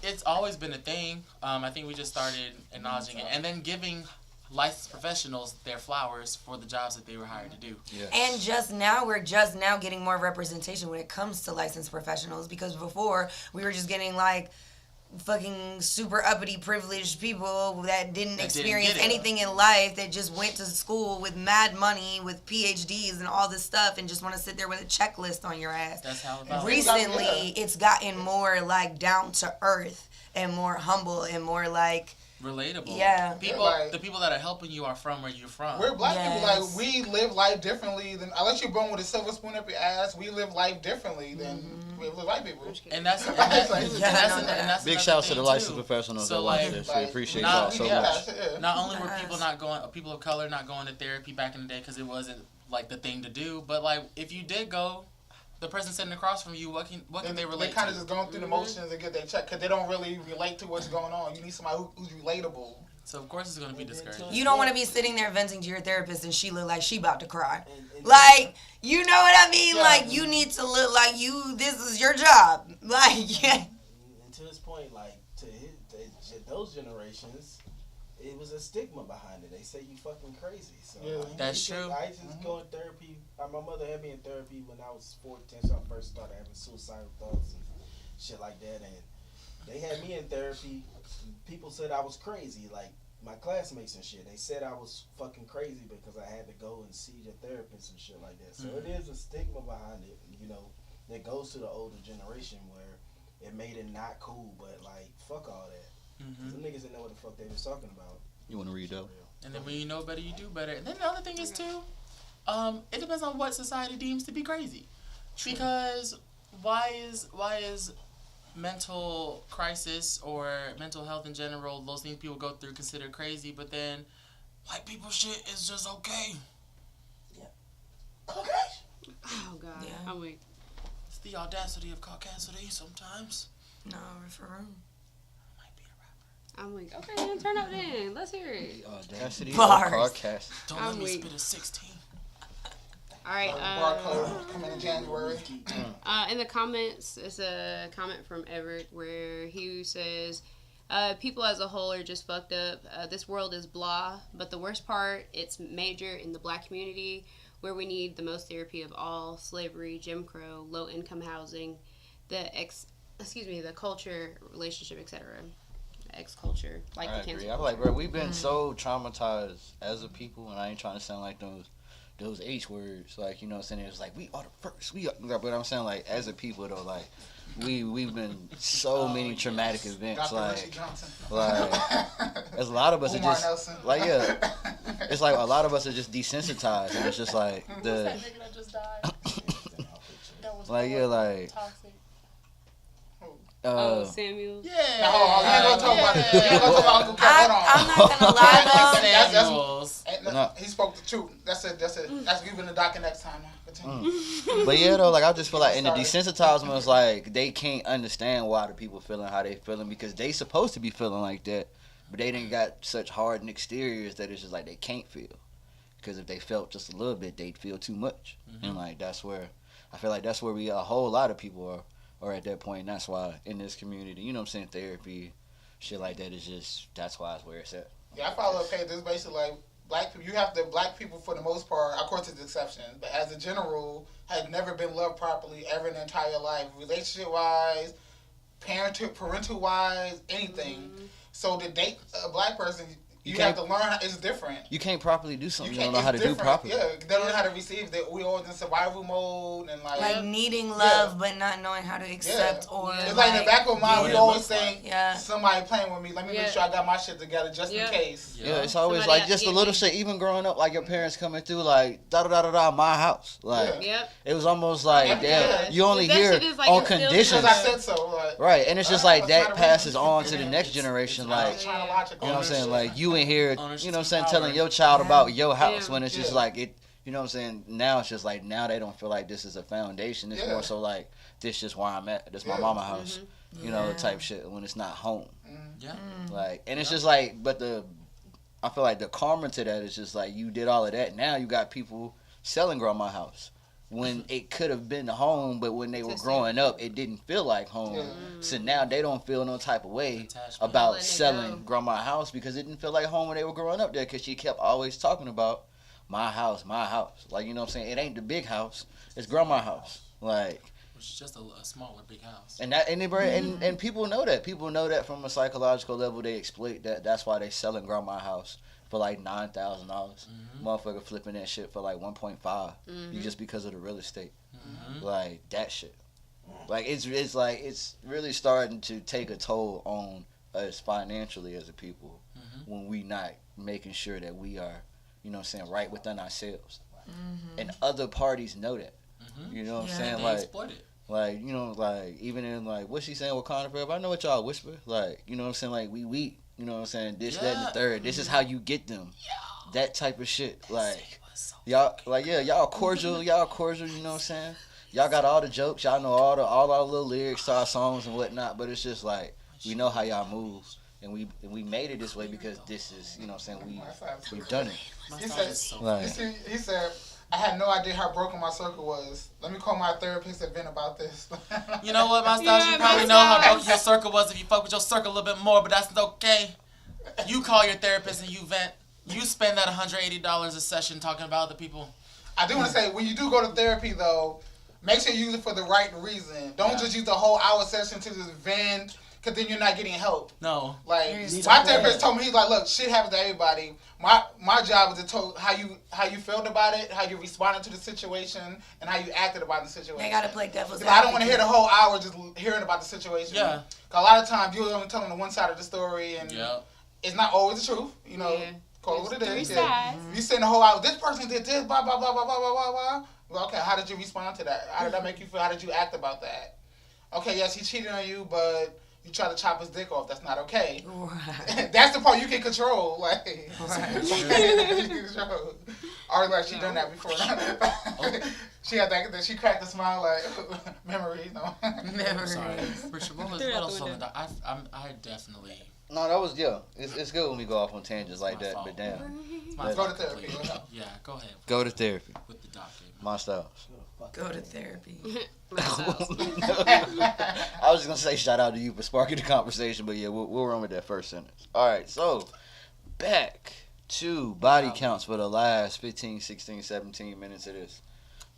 [SPEAKER 4] it's always been a thing. I think we just started acknowledging it and then giving licensed professionals their flowers for the jobs that they were hired to do.
[SPEAKER 2] Yeah.
[SPEAKER 1] And we're just now getting more representation when it comes to licensed professionals, because before we were just getting like fucking super uppity privileged people that didn't experience
[SPEAKER 4] get it.
[SPEAKER 1] anything in life, that just went to school with mad money with PhDs and all this stuff and just want to sit there with a checklist on your ass.
[SPEAKER 4] That's how it's
[SPEAKER 1] Recently it's gotten more like down to earth and more humble and more like
[SPEAKER 4] relatable.
[SPEAKER 1] Yeah.
[SPEAKER 4] People,
[SPEAKER 6] Like-
[SPEAKER 4] the people that are helping you are from where you're from.
[SPEAKER 6] We're black people, like,
[SPEAKER 1] Yes.
[SPEAKER 6] we live life differently than, unless you're born with a silver spoon up your ass, we live life differently than we live white people.
[SPEAKER 4] And that's
[SPEAKER 6] Like,
[SPEAKER 4] that's
[SPEAKER 2] Big
[SPEAKER 4] another
[SPEAKER 2] shouts to
[SPEAKER 4] thing,
[SPEAKER 2] the licensed
[SPEAKER 4] too.
[SPEAKER 2] professionals
[SPEAKER 4] So,
[SPEAKER 2] that watch
[SPEAKER 4] like,
[SPEAKER 2] this. We
[SPEAKER 6] like,
[SPEAKER 2] appreciate
[SPEAKER 4] not-
[SPEAKER 2] y'all so
[SPEAKER 4] yeah.
[SPEAKER 2] much.
[SPEAKER 4] Not only were
[SPEAKER 1] Yes.
[SPEAKER 4] people of color not going to therapy back in the day because it wasn't like the thing to do, but like if you did go, the person sitting across from you, what can they relate
[SPEAKER 6] They kind
[SPEAKER 4] to?
[SPEAKER 6] of just going through the motions and get their check because they don't really relate to what's going on. You need somebody who's relatable.
[SPEAKER 4] So of course it's going to be discouraging.
[SPEAKER 1] you don't want to be sitting there venting to your therapist and she look like she about to cry.
[SPEAKER 5] And
[SPEAKER 1] Like, you know what I mean?
[SPEAKER 6] Yeah.
[SPEAKER 1] Like, you need to look like this is your job. Like, yeah.
[SPEAKER 5] and to his point, like those generations, it was a stigma behind it. They say you fucking crazy. So
[SPEAKER 6] Yeah.
[SPEAKER 5] like,
[SPEAKER 4] That's true.
[SPEAKER 5] I used to go in therapy. My mother had me in therapy when I was 14, so I first started having suicidal thoughts and shit like that. And they had me in therapy. People said I was crazy, like my classmates and shit. They said I was fucking crazy because I had to go and see the therapist and shit like that. So it is a stigma behind it, you know, that goes to the older generation where it made it not cool. But like, fuck all that.
[SPEAKER 4] Mhm.
[SPEAKER 5] Them niggas didn't know what the fuck they was talking about.
[SPEAKER 2] You want to read though?
[SPEAKER 4] And then when you know better, you do better. And then the other thing is too, it depends on what society deems to be crazy, because why is mental crisis or mental health in general, those things people go through, considered crazy, but then white people shit is just okay.
[SPEAKER 5] Okay.
[SPEAKER 3] Oh God,
[SPEAKER 1] Yeah.
[SPEAKER 3] I'm weak.
[SPEAKER 4] It's the audacity of caucasity sometimes.
[SPEAKER 1] No, for real.
[SPEAKER 4] Might be a rapper.
[SPEAKER 3] I'm weak. Okay, then turn up then. Let's hear it.
[SPEAKER 2] Audacity
[SPEAKER 1] Bars.
[SPEAKER 2] of podcast.
[SPEAKER 4] Don't
[SPEAKER 3] I'm
[SPEAKER 4] let me
[SPEAKER 3] weak.
[SPEAKER 4] spit a 16.
[SPEAKER 3] All right.
[SPEAKER 6] Barcode coming in January.
[SPEAKER 3] In the comments, it's a comment from Everett where he says, people as a whole are just fucked up. This world is blah, but the worst part, it's major in the black community where we need the most therapy of all: slavery, Jim Crow, low income housing, the culture, relationship, etc. X culture, like
[SPEAKER 2] I
[SPEAKER 3] the
[SPEAKER 2] agree.
[SPEAKER 3] cancel.
[SPEAKER 2] I'm like, bro, we've been so traumatized as a people, and I ain't trying to sound like those H words, like, you know what I'm saying? It's like, we are the first, but I'm saying, like, as a people, though, like, we've been so many traumatic events,
[SPEAKER 6] Dr. Richie
[SPEAKER 2] like,
[SPEAKER 6] Johnson.
[SPEAKER 2] there's a lot of us are
[SPEAKER 6] Umar
[SPEAKER 2] just,
[SPEAKER 6] Nelson.
[SPEAKER 2] like, yeah, it's like a lot of us are just desensitized, and it's just like,
[SPEAKER 4] Who's that nigga that just died? That was
[SPEAKER 2] like, yeah, like,
[SPEAKER 4] toxic.
[SPEAKER 3] Samuel.
[SPEAKER 4] Yeah.
[SPEAKER 6] No, hold on. We ain't gonna talk about it. We ain't gonna talk about Uncle Kev. Hold on.
[SPEAKER 1] I'm not gonna lie though.
[SPEAKER 6] That's-
[SPEAKER 4] Samuels.
[SPEAKER 6] No, he spoke the truth. That's it. That's giving the docket next time. Continue.
[SPEAKER 2] but yeah, though, like, I just feel like in the desensitizement, it's like, they can't understand why the people feeling how they feeling, because they supposed to be feeling like that, but they didn't got such hardened exteriors that it's just like they can't feel. Because if they felt just a little bit, they'd feel too much. And like, that's where I feel like that's where a whole lot of people are at that point. And that's why in this community, you know what I'm saying, therapy, shit like that is just, that's why it's where it's at.
[SPEAKER 6] Yeah, I follow okay. This is basically like black people. You have the black people for the most part. Of course, there's exceptions, but as a general, has never been loved properly ever in their entire life, relationship wise, parental wise, anything. So to date a black person, you have to learn. It's different.
[SPEAKER 2] You can't properly do something you don't
[SPEAKER 6] can't.
[SPEAKER 2] know how to
[SPEAKER 6] It's
[SPEAKER 2] do
[SPEAKER 6] different.
[SPEAKER 2] properly.
[SPEAKER 6] Yeah, they don't know how to receive that. We always in survival mode and
[SPEAKER 1] Like needing love, but not knowing how to accept or.
[SPEAKER 6] It's like in the back of my mind, we always think somebody playing with me. Let me make sure I got my shit together just in case.
[SPEAKER 2] Yeah, it's always like just the little shit. Even growing up, like your parents coming through, like da da da da da, my house. Like it was almost like damn, you only hear on conditions.
[SPEAKER 6] Because I said so.
[SPEAKER 2] Right, and it's just like that passes on to the next generation. Like, you know what I'm saying? Like you in here, you know what I'm saying, telling your child about your house when it's just like it. You know what I'm saying? Now it's just like now they don't feel like this is a foundation. It's more so like this just where I'm at. This my mama house. You know, type shit when it's not home.
[SPEAKER 4] Yeah.
[SPEAKER 2] Like, and it's just like, but I feel like the karma to that is just like you did all of that. Now you got people selling grandma house. when it could have been home, but when they were
[SPEAKER 3] To
[SPEAKER 2] growing up, it didn't feel like home.
[SPEAKER 6] Yeah.
[SPEAKER 2] So now they don't feel no type of way
[SPEAKER 4] Attachment.
[SPEAKER 2] about
[SPEAKER 3] Letting it
[SPEAKER 2] selling
[SPEAKER 3] go.
[SPEAKER 2] grandma's house because it didn't feel like home when they were growing up there because she kept always talking about my house, my house. Like, you know what I'm saying? It ain't the big house. It's grandma's house. Like,
[SPEAKER 4] Which is just a smaller big house.
[SPEAKER 2] and that and people know that. People know that from a psychological level. They exploit that. That's why they selling grandma's house for like $9,000. Motherfucker flipping that shit for like 1.5. You just because of the real estate. Like that shit. Like it's like it's really starting to take a toll on us financially as a people when we not making sure that we are, you know what I'm saying, right within ourselves. And other parties know that. You know what I'm
[SPEAKER 1] Yeah.
[SPEAKER 2] saying?
[SPEAKER 4] They
[SPEAKER 2] Like
[SPEAKER 4] exploit it.
[SPEAKER 2] like, you know, like even in like what she saying Wakanda Forever, I know what y'all whisper. Like, you know what I'm saying? Like we weak. You know what I'm saying? This, that, and the
[SPEAKER 4] Yeah.
[SPEAKER 2] third. This is how you get them. That type of shit. Like y'all like y'all cordial, you know what I'm saying? Y'all got all the jokes, y'all know all our little lyrics to our songs and whatnot, but it's just like we know how y'all move. And we made it this way because this is, you know what I'm saying, we've done it.
[SPEAKER 6] He said,
[SPEAKER 2] Like,
[SPEAKER 6] he said, I had no idea how broken my circle was. Let me call my therapist and vent about this.
[SPEAKER 4] You know what, Mustache?
[SPEAKER 3] Yeah,
[SPEAKER 4] You probably
[SPEAKER 3] Mustache.
[SPEAKER 4] know how broken your circle was if you fuck with your circle a little bit more, but that's okay. You call your therapist and you vent. You spend that $180 a session talking about other people.
[SPEAKER 6] I do want to say, when you do go to therapy, though, make sure you use it for the right reason. Don't just use the whole hour session to just vent, because then you're not getting help.
[SPEAKER 4] No.
[SPEAKER 6] Like,
[SPEAKER 5] need
[SPEAKER 6] my
[SPEAKER 5] to
[SPEAKER 6] therapist
[SPEAKER 5] plan.
[SPEAKER 6] told me, he's like, look, shit happens to everybody. My job is to tell how you felt about it, how you responded to the situation, and how you acted about the situation.
[SPEAKER 1] They gotta play devil's
[SPEAKER 6] Because I don't want to hear
[SPEAKER 1] advocate.
[SPEAKER 6] the whole hour just hearing about the situation.
[SPEAKER 4] Yeah.
[SPEAKER 6] 'Cause a lot of times you're only telling the one side of the story, and
[SPEAKER 4] Yeah.
[SPEAKER 6] it's not always the truth. You know,
[SPEAKER 3] Yeah.
[SPEAKER 6] call it what it
[SPEAKER 3] There's
[SPEAKER 6] is.
[SPEAKER 3] three
[SPEAKER 6] Yeah.
[SPEAKER 3] sides.
[SPEAKER 6] You saying the whole hour, this person did this, blah, blah, blah, blah, blah, blah, blah, blah. Well, okay, how did you respond to that? How did that make you feel? How did you act about that? Okay, yes, he cheated on you, but you tried to chop his dick off. That's not okay.
[SPEAKER 1] Right.
[SPEAKER 6] That's the part you can control. Like,
[SPEAKER 1] Right.
[SPEAKER 6] you can control. Or like she done that before. She had that. She cracked a smile like memory. No.
[SPEAKER 1] Memory.
[SPEAKER 4] Sorry. Richard, what
[SPEAKER 3] Threw it out
[SPEAKER 4] else
[SPEAKER 3] the
[SPEAKER 4] on
[SPEAKER 3] window.
[SPEAKER 4] I definitely...
[SPEAKER 2] no, that was It's good when we go off on tangents like
[SPEAKER 4] my
[SPEAKER 2] that,
[SPEAKER 4] fault.
[SPEAKER 2] but damn.
[SPEAKER 4] It's my
[SPEAKER 6] Go to
[SPEAKER 4] fault
[SPEAKER 6] therapy.
[SPEAKER 4] completely. Yeah, go ahead.
[SPEAKER 2] Go to therapy.
[SPEAKER 4] With the doctor.
[SPEAKER 2] My styles.
[SPEAKER 1] Go to therapy.
[SPEAKER 2] I was just gonna say shout out to you for sparking the conversation, but yeah, we'll run with that first sentence. All right, so back to body counts for the last 15, 16, 17 minutes of this.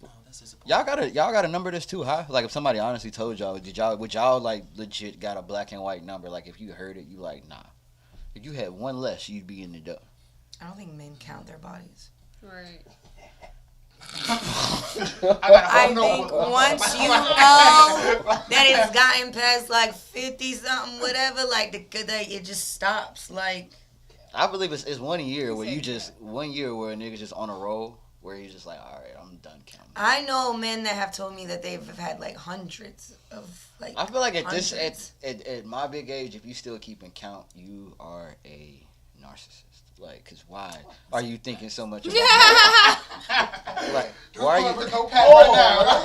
[SPEAKER 4] Oh, that's disappointing.
[SPEAKER 2] Y'all got a number that's too high? Like if somebody honestly told y'all, would y'all like legit got a black and white number? Like if you heard it, you like nah. If you had one less, you'd be in the dough.
[SPEAKER 1] I don't think men count their bodies.
[SPEAKER 3] Right.
[SPEAKER 1] I think once you know that it's gotten past like 50 something, whatever, like it just stops. Like
[SPEAKER 2] I believe it's 1 year where you just 1 year where a nigga's just on a roll where he's just like, all right, I'm done counting.
[SPEAKER 1] I know men that have told me that they've had like hundreds of like.
[SPEAKER 2] I feel like at this
[SPEAKER 1] hundreds.
[SPEAKER 2] at my big age, if you still keeping count, you are a narcissist. Like, cause why are you thinking so much about like, why are you?
[SPEAKER 6] With no pad right now.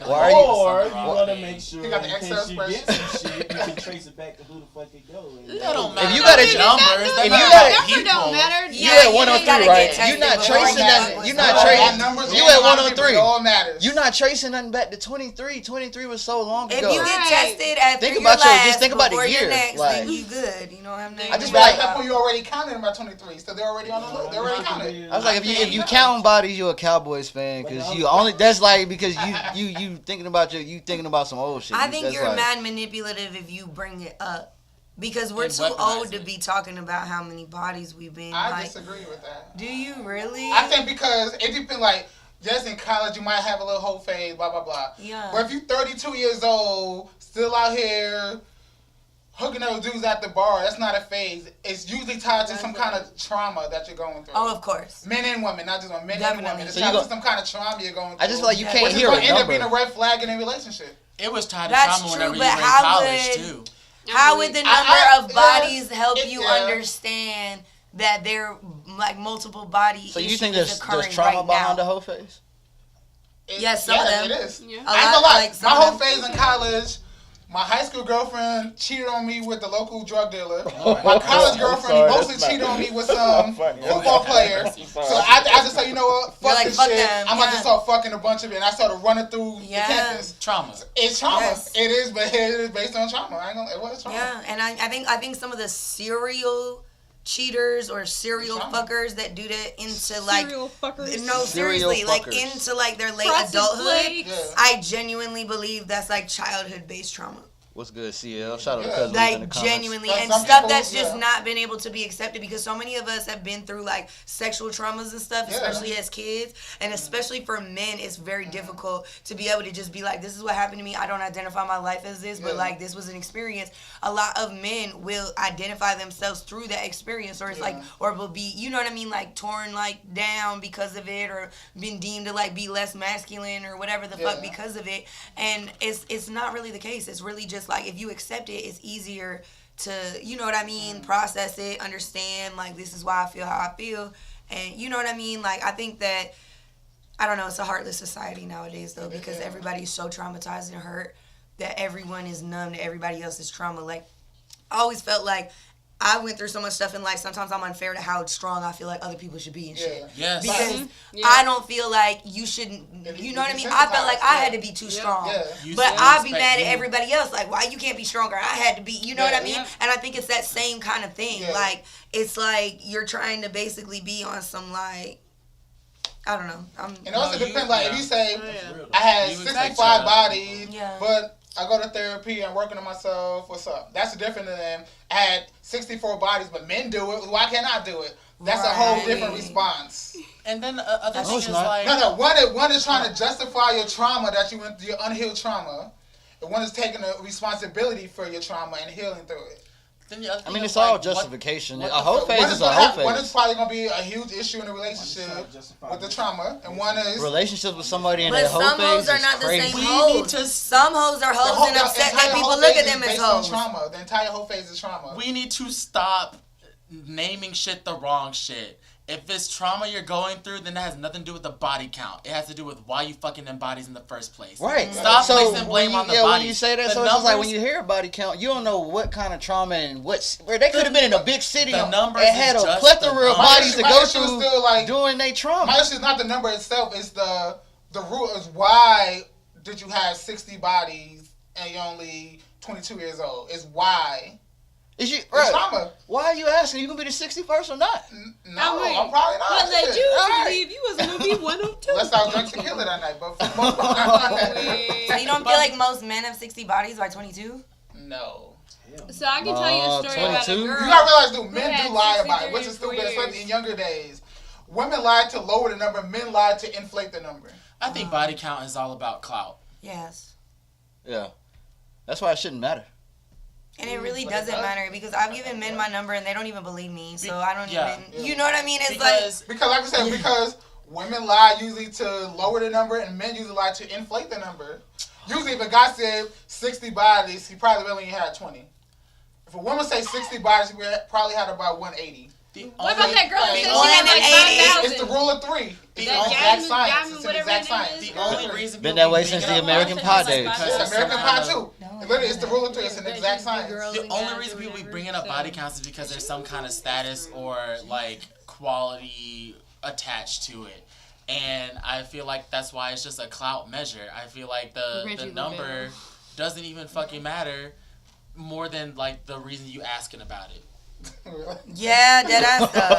[SPEAKER 2] Why are you?
[SPEAKER 5] Or you
[SPEAKER 4] Wrong.
[SPEAKER 5] want to make sure
[SPEAKER 6] You got the
[SPEAKER 5] in
[SPEAKER 6] Excel
[SPEAKER 5] case you get
[SPEAKER 6] spreadsheet.
[SPEAKER 5] some shit, you can trace it back to who the fuck it goes.
[SPEAKER 4] That don't matter.
[SPEAKER 2] If you got a
[SPEAKER 4] numbers,
[SPEAKER 2] if you
[SPEAKER 4] that
[SPEAKER 2] got-
[SPEAKER 4] matter
[SPEAKER 3] Number don't matter.
[SPEAKER 2] You at
[SPEAKER 1] you
[SPEAKER 2] 103,
[SPEAKER 1] gotta get
[SPEAKER 2] right?
[SPEAKER 1] tested
[SPEAKER 2] You're not
[SPEAKER 1] before
[SPEAKER 2] tracing
[SPEAKER 1] you
[SPEAKER 2] that.
[SPEAKER 1] fuck
[SPEAKER 2] You're
[SPEAKER 1] with
[SPEAKER 2] not
[SPEAKER 1] somebody.
[SPEAKER 2] tracing.
[SPEAKER 6] Numbers
[SPEAKER 2] You
[SPEAKER 6] and
[SPEAKER 2] at
[SPEAKER 6] a lot of people,
[SPEAKER 2] 103.
[SPEAKER 6] it all matters.
[SPEAKER 2] You're not tracing nothing back to 23. 23 was so long
[SPEAKER 1] If
[SPEAKER 2] ago.
[SPEAKER 1] you get
[SPEAKER 3] Right.
[SPEAKER 1] tested after
[SPEAKER 2] Think
[SPEAKER 1] your
[SPEAKER 2] about your-
[SPEAKER 1] last,
[SPEAKER 2] just think about the
[SPEAKER 1] before your
[SPEAKER 2] year,
[SPEAKER 1] next,
[SPEAKER 2] like-
[SPEAKER 1] then you good. You know what I mean?
[SPEAKER 2] I just
[SPEAKER 6] But
[SPEAKER 2] like-
[SPEAKER 6] at that point, you already counted them at 23, so they're already on the look. They're already counted.
[SPEAKER 2] I was like, if you counting bodies, you're a Cowboys fan because you only. That's like because you thinking about some old shit.
[SPEAKER 1] I think
[SPEAKER 2] That's
[SPEAKER 1] you're
[SPEAKER 2] like,
[SPEAKER 1] mad manipulative if you bring it up. Because we're
[SPEAKER 4] And
[SPEAKER 1] too
[SPEAKER 4] weaponize
[SPEAKER 1] old to
[SPEAKER 4] it.
[SPEAKER 1] be talking about how many bodies we've been.
[SPEAKER 6] I
[SPEAKER 1] like,
[SPEAKER 6] disagree with that.
[SPEAKER 1] do you really?
[SPEAKER 6] I think because it depends, like, just in college, you might have a little whole phase, blah, blah, blah.
[SPEAKER 1] Yeah.
[SPEAKER 6] But if you're 32 years old, still out here hooking those dudes at the bar, that's not a phase. It's usually tied to some kind of trauma that you're going through.
[SPEAKER 1] Oh, of course.
[SPEAKER 6] Men and women, not just men
[SPEAKER 1] Definitely.
[SPEAKER 6] and women. It's
[SPEAKER 2] So you
[SPEAKER 6] tied
[SPEAKER 2] go-
[SPEAKER 6] to some kind of trauma you're going through.
[SPEAKER 2] I just feel like you
[SPEAKER 1] Yeah.
[SPEAKER 2] can't
[SPEAKER 6] which is
[SPEAKER 2] hear
[SPEAKER 6] going
[SPEAKER 2] a
[SPEAKER 6] to end up being a
[SPEAKER 2] number.
[SPEAKER 6] red flag in a relationship.
[SPEAKER 4] It was tied to
[SPEAKER 1] That's
[SPEAKER 4] trauma
[SPEAKER 1] true,
[SPEAKER 4] whenever you
[SPEAKER 1] but
[SPEAKER 4] were in
[SPEAKER 1] how
[SPEAKER 4] college,
[SPEAKER 1] would-
[SPEAKER 4] too.
[SPEAKER 1] How would the number
[SPEAKER 6] I-
[SPEAKER 1] of bodies help
[SPEAKER 6] it-
[SPEAKER 1] you
[SPEAKER 6] yeah.
[SPEAKER 1] understand that there like multiple body
[SPEAKER 2] So you
[SPEAKER 1] issues
[SPEAKER 2] think there's
[SPEAKER 1] occurring
[SPEAKER 2] trauma
[SPEAKER 1] right
[SPEAKER 2] behind
[SPEAKER 1] now?
[SPEAKER 2] the whole face?
[SPEAKER 1] Yes, some of them.
[SPEAKER 6] It is.
[SPEAKER 3] Yeah.
[SPEAKER 1] A
[SPEAKER 6] I ain't
[SPEAKER 1] lot,
[SPEAKER 6] gonna lie.
[SPEAKER 1] like, some
[SPEAKER 6] My
[SPEAKER 1] of
[SPEAKER 6] whole
[SPEAKER 1] them-
[SPEAKER 6] phase in college, My high school girlfriend cheated on me with the local drug dealer.
[SPEAKER 2] Oh,
[SPEAKER 6] My college girlfriend
[SPEAKER 2] sorry,
[SPEAKER 6] mostly
[SPEAKER 2] that's not-
[SPEAKER 6] cheated on me with some
[SPEAKER 2] funny.
[SPEAKER 6] football player. So I just said, you know what? Fuck
[SPEAKER 1] like,
[SPEAKER 6] this
[SPEAKER 1] fuck
[SPEAKER 6] shit.
[SPEAKER 1] them,
[SPEAKER 6] I'm about to
[SPEAKER 1] yeah.
[SPEAKER 6] start fucking a bunch of it. And I started running through the
[SPEAKER 1] Yeah.
[SPEAKER 6] campus.
[SPEAKER 4] Trauma.
[SPEAKER 6] It's trauma.
[SPEAKER 1] Yes.
[SPEAKER 6] It is, but it is based on trauma. I ain't gonna, it was trauma.
[SPEAKER 1] Yeah, and I think some of the serial cheaters or serial
[SPEAKER 6] Trauma.
[SPEAKER 1] fuckers that do that into like
[SPEAKER 3] Serial fuckers.
[SPEAKER 1] no
[SPEAKER 2] Serial
[SPEAKER 1] seriously like
[SPEAKER 2] fuckers.
[SPEAKER 1] into like their late
[SPEAKER 3] Frosted
[SPEAKER 1] adulthood.
[SPEAKER 3] Flakes.
[SPEAKER 6] Yeah.
[SPEAKER 1] I genuinely believe that's like childhood based trauma.
[SPEAKER 2] What's good, CL? Shout out to
[SPEAKER 6] Yeah.
[SPEAKER 2] Cousin in the
[SPEAKER 1] Like
[SPEAKER 2] comments.
[SPEAKER 1] genuinely,
[SPEAKER 6] Like,
[SPEAKER 1] and
[SPEAKER 6] some
[SPEAKER 1] stuff
[SPEAKER 6] people,
[SPEAKER 1] that's just
[SPEAKER 6] yeah.
[SPEAKER 1] not been able to be accepted because so many of us have been through like sexual traumas and stuff,
[SPEAKER 6] Yeah.
[SPEAKER 1] especially as kids, and especially for men, it's very difficult to be able to just be like, this is what happened to me. I don't identify my life as this, but
[SPEAKER 6] Yeah.
[SPEAKER 1] like this was an experience. A lot of men will identify themselves through that experience, or it's like,
[SPEAKER 6] Yeah.
[SPEAKER 1] or will be, you know what I mean, like torn like down because of it, or been deemed to like be less masculine or whatever the fuck
[SPEAKER 6] Yeah.
[SPEAKER 1] because of it. And it's not really the case. It's really just like if you accept it, it's easier to, you know what I mean, process it, understand, like, this is why I feel how I feel. And you know what I mean? Like, I think that, I don't know, it's a heartless society nowadays, though, because everybody's so traumatized and hurt that everyone is numb to everybody else's trauma. Like, I always felt like I went through so much stuff in life, sometimes I'm unfair to how strong I feel like other people should be and shit.
[SPEAKER 6] Yeah.
[SPEAKER 4] Yes.
[SPEAKER 1] Because
[SPEAKER 3] Yeah.
[SPEAKER 1] I don't feel like you shouldn't, you know what I mean? I felt like I had to be too strong.
[SPEAKER 6] Yeah.
[SPEAKER 4] You
[SPEAKER 1] But
[SPEAKER 4] still
[SPEAKER 1] I'd be
[SPEAKER 4] respect
[SPEAKER 1] mad at
[SPEAKER 4] me.
[SPEAKER 1] everybody else, like, why you can't be stronger? I had to be, you know what I mean?
[SPEAKER 3] Yeah.
[SPEAKER 1] And I think it's that same kind of thing.
[SPEAKER 6] Yeah.
[SPEAKER 1] Like, it's like you're trying to basically be on some, like, I don't know.
[SPEAKER 6] And also
[SPEAKER 4] No, you-
[SPEAKER 6] depends, like,
[SPEAKER 4] yeah.
[SPEAKER 6] if you say,
[SPEAKER 3] Oh, yeah.
[SPEAKER 6] I had
[SPEAKER 4] You
[SPEAKER 6] 65
[SPEAKER 4] exact-
[SPEAKER 6] bodies,
[SPEAKER 1] Yeah.
[SPEAKER 6] but I go to therapy and working on myself. What's up? That's different than I had 64 bodies, but men do it. Why can't I do it? That's a whole different
[SPEAKER 1] Right.
[SPEAKER 6] response.
[SPEAKER 4] And then other
[SPEAKER 2] No,
[SPEAKER 4] thing
[SPEAKER 2] it's
[SPEAKER 4] is
[SPEAKER 2] not.
[SPEAKER 4] like,
[SPEAKER 6] No. One is trying to justify your trauma that you went through, your unhealed trauma. And one is taking the responsibility for your trauma and healing through it.
[SPEAKER 4] then the other
[SPEAKER 2] I
[SPEAKER 4] thing
[SPEAKER 2] mean,
[SPEAKER 4] is
[SPEAKER 2] it's all
[SPEAKER 4] like,
[SPEAKER 2] justification.
[SPEAKER 6] What-
[SPEAKER 2] A whole phase
[SPEAKER 6] one
[SPEAKER 2] is a
[SPEAKER 6] gonna
[SPEAKER 2] whole
[SPEAKER 6] have- One is
[SPEAKER 2] phase.
[SPEAKER 6] probably going to be a huge issue in a relationship with the trauma. And one is...
[SPEAKER 2] Relationships with somebody in
[SPEAKER 1] But
[SPEAKER 2] that whole
[SPEAKER 1] some hoes
[SPEAKER 2] phase
[SPEAKER 1] are
[SPEAKER 2] is
[SPEAKER 1] not the
[SPEAKER 2] crazy.
[SPEAKER 1] same
[SPEAKER 4] We
[SPEAKER 1] hoes.
[SPEAKER 4] need to-
[SPEAKER 1] Some hoes are hoes and upset that people look at them as
[SPEAKER 6] based on
[SPEAKER 1] hoes.
[SPEAKER 6] trauma. The entire whole phase is trauma.
[SPEAKER 4] we need to stop naming shit the wrong shit. If it's trauma you're going through, then that has nothing to do with the body count. It has to do with why you fucking them bodies in the first place.
[SPEAKER 2] Right.
[SPEAKER 4] Stop
[SPEAKER 2] so
[SPEAKER 4] placing blame
[SPEAKER 2] when
[SPEAKER 4] on the
[SPEAKER 2] you,
[SPEAKER 4] body.
[SPEAKER 2] when you say that,
[SPEAKER 4] The
[SPEAKER 2] so it's just like
[SPEAKER 4] numbers-
[SPEAKER 2] when you hear a body count, you don't know what kind of trauma and where they could have been in a big city
[SPEAKER 4] the
[SPEAKER 2] and
[SPEAKER 4] numbers
[SPEAKER 2] had
[SPEAKER 4] is
[SPEAKER 2] a
[SPEAKER 4] just
[SPEAKER 2] plethora
[SPEAKER 4] the
[SPEAKER 2] of
[SPEAKER 4] numbers.
[SPEAKER 2] bodies to
[SPEAKER 6] My
[SPEAKER 2] go
[SPEAKER 6] issue is
[SPEAKER 2] through
[SPEAKER 6] still, like,
[SPEAKER 2] doing their trauma.
[SPEAKER 6] My issue is not the number itself. It's the rule is why did you have 60 bodies and you're only 22 years old? It's why.
[SPEAKER 2] Is you
[SPEAKER 6] It's
[SPEAKER 2] right?
[SPEAKER 6] trauma.
[SPEAKER 2] Why are you asking? You gonna be the 61st or not?
[SPEAKER 6] No,
[SPEAKER 3] I mean,
[SPEAKER 6] I'm probably not.
[SPEAKER 3] What led
[SPEAKER 6] Shit.
[SPEAKER 3] you to
[SPEAKER 6] Alright.
[SPEAKER 3] believe you was gonna be one of two?
[SPEAKER 6] Unless I was drunk tequila that night, but for most
[SPEAKER 1] So you don't feel like most men have 60 bodies by 22?
[SPEAKER 6] no.
[SPEAKER 3] So I can tell you a story about a
[SPEAKER 2] 22?
[SPEAKER 3] girl.
[SPEAKER 6] You gotta realize, dude,
[SPEAKER 3] who
[SPEAKER 6] men
[SPEAKER 3] had
[SPEAKER 6] do lie about
[SPEAKER 3] 63
[SPEAKER 6] it, which is stupid,
[SPEAKER 3] years.
[SPEAKER 6] especially in younger days. Women lie to lower the number, men lie to inflate the number.
[SPEAKER 4] I think body count is all about clout.
[SPEAKER 1] Yes.
[SPEAKER 2] Yeah, that's why it shouldn't matter.
[SPEAKER 1] And it really
[SPEAKER 6] But it
[SPEAKER 1] doesn't
[SPEAKER 6] does.
[SPEAKER 1] matter because I've given men my number and they don't even believe me. So I don't
[SPEAKER 4] Yeah.
[SPEAKER 1] even, you know what I mean? It's like,
[SPEAKER 4] Because
[SPEAKER 6] Because, like I said, because women lie usually to lower the number, and men usually lie to inflate the number. Usually, if a guy said 60 bodies, he probably only had 20. If a woman say 60 bodies, he probably had about 180.
[SPEAKER 3] What about that girl that
[SPEAKER 6] Like,
[SPEAKER 3] said
[SPEAKER 1] only
[SPEAKER 3] she had like
[SPEAKER 1] 180.
[SPEAKER 6] It's the
[SPEAKER 3] 5,000?
[SPEAKER 6] rule of three. It's
[SPEAKER 4] That
[SPEAKER 6] exact
[SPEAKER 3] Jasmine-
[SPEAKER 6] science.
[SPEAKER 3] Jasmine,
[SPEAKER 6] It's an
[SPEAKER 3] whatever
[SPEAKER 6] exact
[SPEAKER 3] her name
[SPEAKER 6] science.
[SPEAKER 3] is.
[SPEAKER 4] the only reason
[SPEAKER 2] Been
[SPEAKER 4] people
[SPEAKER 2] that way
[SPEAKER 4] be
[SPEAKER 2] since
[SPEAKER 4] bringing
[SPEAKER 2] the
[SPEAKER 4] up
[SPEAKER 2] American
[SPEAKER 4] body
[SPEAKER 2] Pie
[SPEAKER 4] count is
[SPEAKER 2] days.
[SPEAKER 4] because
[SPEAKER 6] It's
[SPEAKER 4] there's
[SPEAKER 6] American
[SPEAKER 4] some
[SPEAKER 6] Pie
[SPEAKER 4] kind of-
[SPEAKER 6] too. Literally, it's the rule of three. It's an
[SPEAKER 3] That
[SPEAKER 6] exact
[SPEAKER 3] you
[SPEAKER 6] science.
[SPEAKER 3] girls
[SPEAKER 4] The
[SPEAKER 3] and
[SPEAKER 4] only
[SPEAKER 3] guys
[SPEAKER 4] reason
[SPEAKER 3] or
[SPEAKER 4] people be
[SPEAKER 3] whatever,
[SPEAKER 4] bringing up
[SPEAKER 3] so-
[SPEAKER 4] body counts is because there's some kind of status or like quality attached to it. And I feel like that's why it's just a clout measure. I feel like the
[SPEAKER 3] Reggie
[SPEAKER 4] number
[SPEAKER 3] Lavelle.
[SPEAKER 4] doesn't even fucking matter more than like the reason you asking about it.
[SPEAKER 1] yeah, deadass stuff.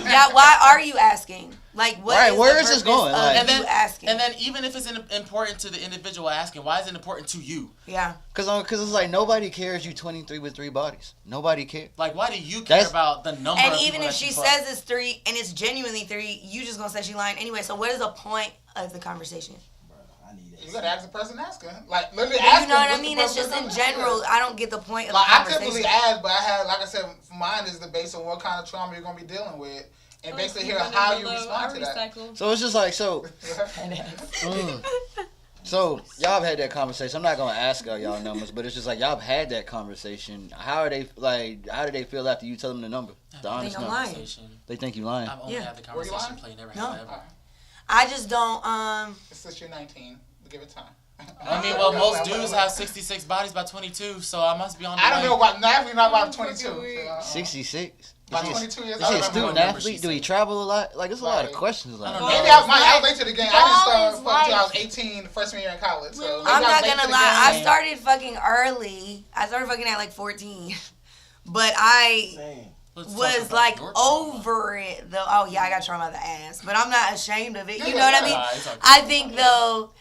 [SPEAKER 1] Yeah, why are you asking? Like, what
[SPEAKER 2] Right,
[SPEAKER 1] is
[SPEAKER 2] where
[SPEAKER 1] the
[SPEAKER 2] is this
[SPEAKER 1] purpose
[SPEAKER 2] going?
[SPEAKER 1] of
[SPEAKER 2] Like-
[SPEAKER 4] And
[SPEAKER 1] you
[SPEAKER 4] then,
[SPEAKER 1] asking?
[SPEAKER 4] and then even if it's important to the individual asking, why is it important to you?
[SPEAKER 1] yeah.
[SPEAKER 2] Cause it's like nobody cares you 23 with 3 bodies. Nobody cares.
[SPEAKER 4] Like, why do you care
[SPEAKER 2] That's-
[SPEAKER 4] about the number
[SPEAKER 1] And
[SPEAKER 4] of
[SPEAKER 1] even
[SPEAKER 4] people
[SPEAKER 1] if
[SPEAKER 4] that
[SPEAKER 1] she
[SPEAKER 4] you fuck?
[SPEAKER 1] says it's 3 and it's genuinely 3, you just gonna say she lying anyway. So what is the point of the conversation?
[SPEAKER 5] I need that.
[SPEAKER 6] You gotta ask the person asking. Like, literally
[SPEAKER 1] You
[SPEAKER 6] ask
[SPEAKER 1] know what
[SPEAKER 6] them,
[SPEAKER 1] I mean?
[SPEAKER 6] what's
[SPEAKER 1] It's
[SPEAKER 6] the
[SPEAKER 1] just in
[SPEAKER 6] purpose of the
[SPEAKER 1] general.
[SPEAKER 6] conversation?
[SPEAKER 1] I don't get the point of
[SPEAKER 6] Like,
[SPEAKER 1] the
[SPEAKER 6] I
[SPEAKER 1] conversation.
[SPEAKER 6] typically ask, but I had, like I said, mine is the base on what kind of trauma you're gonna be dealing with, and basically hear how you respond to that.
[SPEAKER 2] So it's just like so. So y'all have had that conversation. I'm not gonna ask y'all numbers, but it's just like y'all have had that conversation. How are they like? How do they feel after you tell them the number? The honest
[SPEAKER 1] I'm
[SPEAKER 2] number.
[SPEAKER 1] lying.
[SPEAKER 4] Conversation.
[SPEAKER 2] They think you lying.
[SPEAKER 4] I've only
[SPEAKER 1] Yeah.
[SPEAKER 4] had the
[SPEAKER 6] Were you
[SPEAKER 4] conversation,
[SPEAKER 6] lying?
[SPEAKER 4] play never
[SPEAKER 1] No.
[SPEAKER 4] have ever.
[SPEAKER 1] I just don't.
[SPEAKER 6] It's since you're 19. Give it time.
[SPEAKER 4] I mean, well, most dudes have 66 bodies by 22, so I must be on the
[SPEAKER 6] I don't
[SPEAKER 4] way.
[SPEAKER 6] know about definitely not about 22.
[SPEAKER 2] 66.
[SPEAKER 6] By 22 years
[SPEAKER 2] Is he a
[SPEAKER 6] old.
[SPEAKER 2] student athlete? Do he travel a lot? Like, there's a lot of
[SPEAKER 6] Right.
[SPEAKER 2] questions. Like,
[SPEAKER 4] I don't
[SPEAKER 6] Maybe
[SPEAKER 4] know.
[SPEAKER 6] I was late to the game. I didn't
[SPEAKER 8] Ball
[SPEAKER 6] start
[SPEAKER 8] is
[SPEAKER 6] until I was
[SPEAKER 8] life.
[SPEAKER 6] 18, freshman year in college. So maybe
[SPEAKER 1] I'm
[SPEAKER 6] I was
[SPEAKER 1] not
[SPEAKER 6] late to
[SPEAKER 1] gonna
[SPEAKER 6] the
[SPEAKER 1] lie. I
[SPEAKER 6] game.
[SPEAKER 1] started fucking early. I started fucking at like 14, but I
[SPEAKER 5] Same.
[SPEAKER 4] Let's talk
[SPEAKER 1] was
[SPEAKER 4] about
[SPEAKER 1] like
[SPEAKER 4] your trauma.
[SPEAKER 1] over it though. Oh yeah, I got trauma out the ass, but I'm not ashamed of it. You
[SPEAKER 6] Yeah,
[SPEAKER 1] know what I
[SPEAKER 6] yeah.
[SPEAKER 1] mean?
[SPEAKER 4] Nah, it's okay.
[SPEAKER 1] I think though,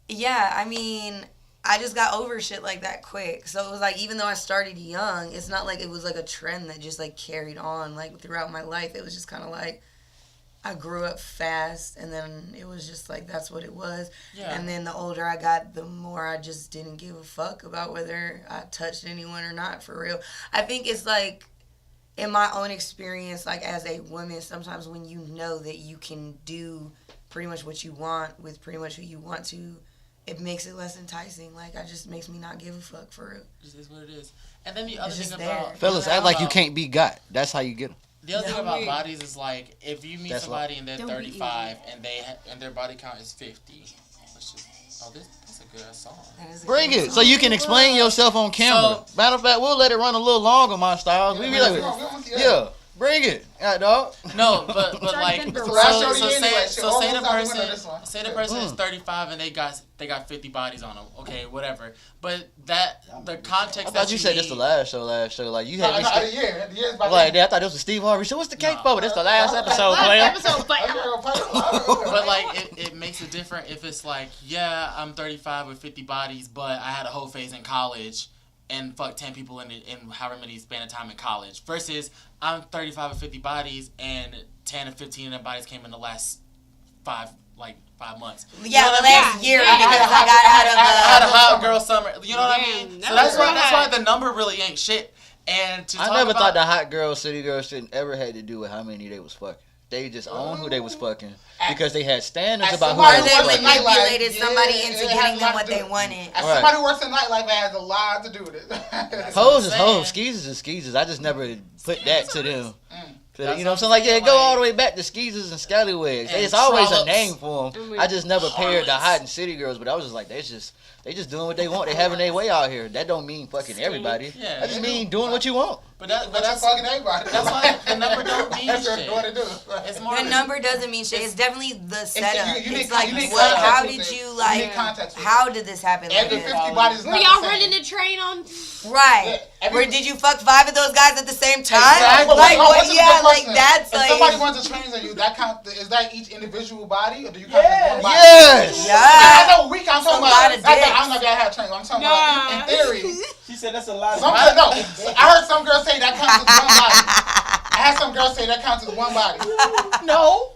[SPEAKER 1] yeah, I mean, I just got over shit like that quick. So it was like, even though I started young, it's not like it was like a trend that just like carried on like throughout my life. It was just kind of like I grew up fast, and then it was just like that's what it was.
[SPEAKER 4] Yeah.
[SPEAKER 1] And then the older I got, the more I just didn't give a fuck about whether I touched anyone or not, for real. I think it's like, in my own experience, like as a woman, sometimes when you know that you can do pretty much what you want with pretty much who you want to, it makes it less enticing. Like, it just makes me not give a fuck, for real.
[SPEAKER 4] This is what it is. And then the other
[SPEAKER 1] It's
[SPEAKER 4] thing
[SPEAKER 1] just
[SPEAKER 4] about
[SPEAKER 1] there.
[SPEAKER 2] fellas,
[SPEAKER 4] the other
[SPEAKER 2] act like you
[SPEAKER 4] about-
[SPEAKER 2] can't be got. That's how you get them.
[SPEAKER 4] The other thing
[SPEAKER 1] Yeah.
[SPEAKER 4] about bodies is like if you meet
[SPEAKER 2] That's
[SPEAKER 4] somebody and they're
[SPEAKER 3] Don't be
[SPEAKER 4] 35 and and their body count is 50. Let's just that's a good ass song.
[SPEAKER 1] That is a
[SPEAKER 2] Bring
[SPEAKER 1] good
[SPEAKER 2] it so you can explain yourself on camera.
[SPEAKER 4] So-
[SPEAKER 2] Matter of fact, we'll let it run a little longer, my styles. We be like, yeah, bring it, yeah, dog.
[SPEAKER 4] No, but like
[SPEAKER 3] Denver
[SPEAKER 4] so,
[SPEAKER 6] Last
[SPEAKER 4] so,
[SPEAKER 6] show you
[SPEAKER 4] say,
[SPEAKER 6] anyway,
[SPEAKER 4] so
[SPEAKER 6] shit,
[SPEAKER 4] say the
[SPEAKER 6] almost out the window this
[SPEAKER 4] person
[SPEAKER 6] one.
[SPEAKER 4] say the person is 35 and they got 50 bodies on them. Okay, whatever. But the context
[SPEAKER 2] I
[SPEAKER 4] that
[SPEAKER 2] thought you said this the
[SPEAKER 4] need-
[SPEAKER 2] last show. Like you
[SPEAKER 6] No,
[SPEAKER 2] had me.
[SPEAKER 6] no, the year's about
[SPEAKER 2] Like that, I thought this was Steve Harvey. So what's the cake
[SPEAKER 4] Nah.
[SPEAKER 2] for? But that's the last episode,
[SPEAKER 3] Last
[SPEAKER 2] player.
[SPEAKER 3] episode, but
[SPEAKER 4] But like it makes it different if it's like, yeah, I'm 35 with 50 bodies, but I had a whole phase in college and fucked 10 people in however many span of time in college, versus I'm 35 with 50 bodies and 10 or 15 of them bodies came in the last 5 months.
[SPEAKER 1] Yeah,
[SPEAKER 4] You know
[SPEAKER 1] the
[SPEAKER 4] what I mean?
[SPEAKER 1] last year,
[SPEAKER 6] Yeah,
[SPEAKER 1] because
[SPEAKER 6] I
[SPEAKER 1] I got
[SPEAKER 4] I had a
[SPEAKER 1] out of
[SPEAKER 4] hot girl summer. You know what I
[SPEAKER 3] Yeah,
[SPEAKER 4] mean?
[SPEAKER 3] that
[SPEAKER 4] So that's
[SPEAKER 3] was
[SPEAKER 4] why
[SPEAKER 3] right.
[SPEAKER 4] the number really ain't shit. And to
[SPEAKER 2] I
[SPEAKER 4] talk
[SPEAKER 2] never
[SPEAKER 4] about,
[SPEAKER 2] thought the hot girl, city girl shit ever had to do with how many they was fucking. They just owned who they was fucking because they had standards
[SPEAKER 6] As
[SPEAKER 2] about who
[SPEAKER 6] somebody
[SPEAKER 2] they
[SPEAKER 1] Or
[SPEAKER 2] was
[SPEAKER 1] they
[SPEAKER 6] who
[SPEAKER 2] fucking.
[SPEAKER 6] works in
[SPEAKER 1] manipulated
[SPEAKER 6] nightlife,
[SPEAKER 1] somebody
[SPEAKER 6] yeah,
[SPEAKER 1] into
[SPEAKER 6] it has
[SPEAKER 1] getting
[SPEAKER 6] a
[SPEAKER 1] them
[SPEAKER 6] lot
[SPEAKER 1] what
[SPEAKER 6] to
[SPEAKER 1] they
[SPEAKER 6] do.
[SPEAKER 1] wanted.
[SPEAKER 6] As
[SPEAKER 2] Right.
[SPEAKER 6] somebody who works in nightlife, it has a lot to do with it.
[SPEAKER 2] Hoes is
[SPEAKER 4] saying.
[SPEAKER 2] hoes, skeezers is skeezers. I just never put that to them.
[SPEAKER 4] That's
[SPEAKER 2] You know what I'm saying?
[SPEAKER 4] what I'm
[SPEAKER 2] Like, yeah,
[SPEAKER 4] saying,
[SPEAKER 2] go
[SPEAKER 4] like-
[SPEAKER 2] all the way back to skeezers and scallywags.
[SPEAKER 4] And
[SPEAKER 2] It's always a
[SPEAKER 4] trollops.
[SPEAKER 2] name for them.
[SPEAKER 3] And
[SPEAKER 2] I just never paired the
[SPEAKER 4] harlots.
[SPEAKER 2] hot and city girls, but I was just like, they just doing what they want. They having their way out here. That don't mean fucking everybody.
[SPEAKER 4] Yeah,
[SPEAKER 2] I just
[SPEAKER 4] they
[SPEAKER 2] mean doing what you want.
[SPEAKER 4] but
[SPEAKER 6] But
[SPEAKER 4] that's
[SPEAKER 6] that's fucking everybody.
[SPEAKER 4] that's why the number don't mean
[SPEAKER 6] That's
[SPEAKER 4] shit.
[SPEAKER 6] what it do.
[SPEAKER 4] It's more
[SPEAKER 1] The
[SPEAKER 4] of a-
[SPEAKER 1] number doesn't mean shit. It's definitely the setup.
[SPEAKER 6] you need-
[SPEAKER 1] It's like,
[SPEAKER 6] you need
[SPEAKER 1] what?
[SPEAKER 6] context
[SPEAKER 1] How
[SPEAKER 6] with
[SPEAKER 1] did
[SPEAKER 6] it.
[SPEAKER 1] you
[SPEAKER 6] You
[SPEAKER 1] like?
[SPEAKER 6] need context with
[SPEAKER 1] How did this happen? Like
[SPEAKER 6] Every
[SPEAKER 1] this?
[SPEAKER 6] 50 bodies is
[SPEAKER 3] were
[SPEAKER 6] not
[SPEAKER 3] y'all
[SPEAKER 6] the same.
[SPEAKER 3] running the train on?
[SPEAKER 1] Right.
[SPEAKER 6] Yeah,
[SPEAKER 1] Where did you fuck 5 of those guys at the same time?
[SPEAKER 6] Exactly.
[SPEAKER 1] Like
[SPEAKER 6] What's
[SPEAKER 1] what?
[SPEAKER 6] the
[SPEAKER 1] Yeah, like
[SPEAKER 6] question?
[SPEAKER 1] that's
[SPEAKER 6] If somebody
[SPEAKER 1] like.
[SPEAKER 6] runs a train on you, is that each individual body, or do you count
[SPEAKER 5] Yes.
[SPEAKER 6] as one body?
[SPEAKER 2] Yes.
[SPEAKER 6] I
[SPEAKER 1] Yeah.
[SPEAKER 6] know weak. I'm talking
[SPEAKER 1] A
[SPEAKER 6] about.
[SPEAKER 1] lot of
[SPEAKER 6] I'm not gonna have trains. I'm talking about in
[SPEAKER 3] Nah.
[SPEAKER 6] theory.
[SPEAKER 5] She said that's a lot.
[SPEAKER 6] Some girls, no. I heard some girls say that counts as one body. I had some girls say that counts as one body.
[SPEAKER 5] No.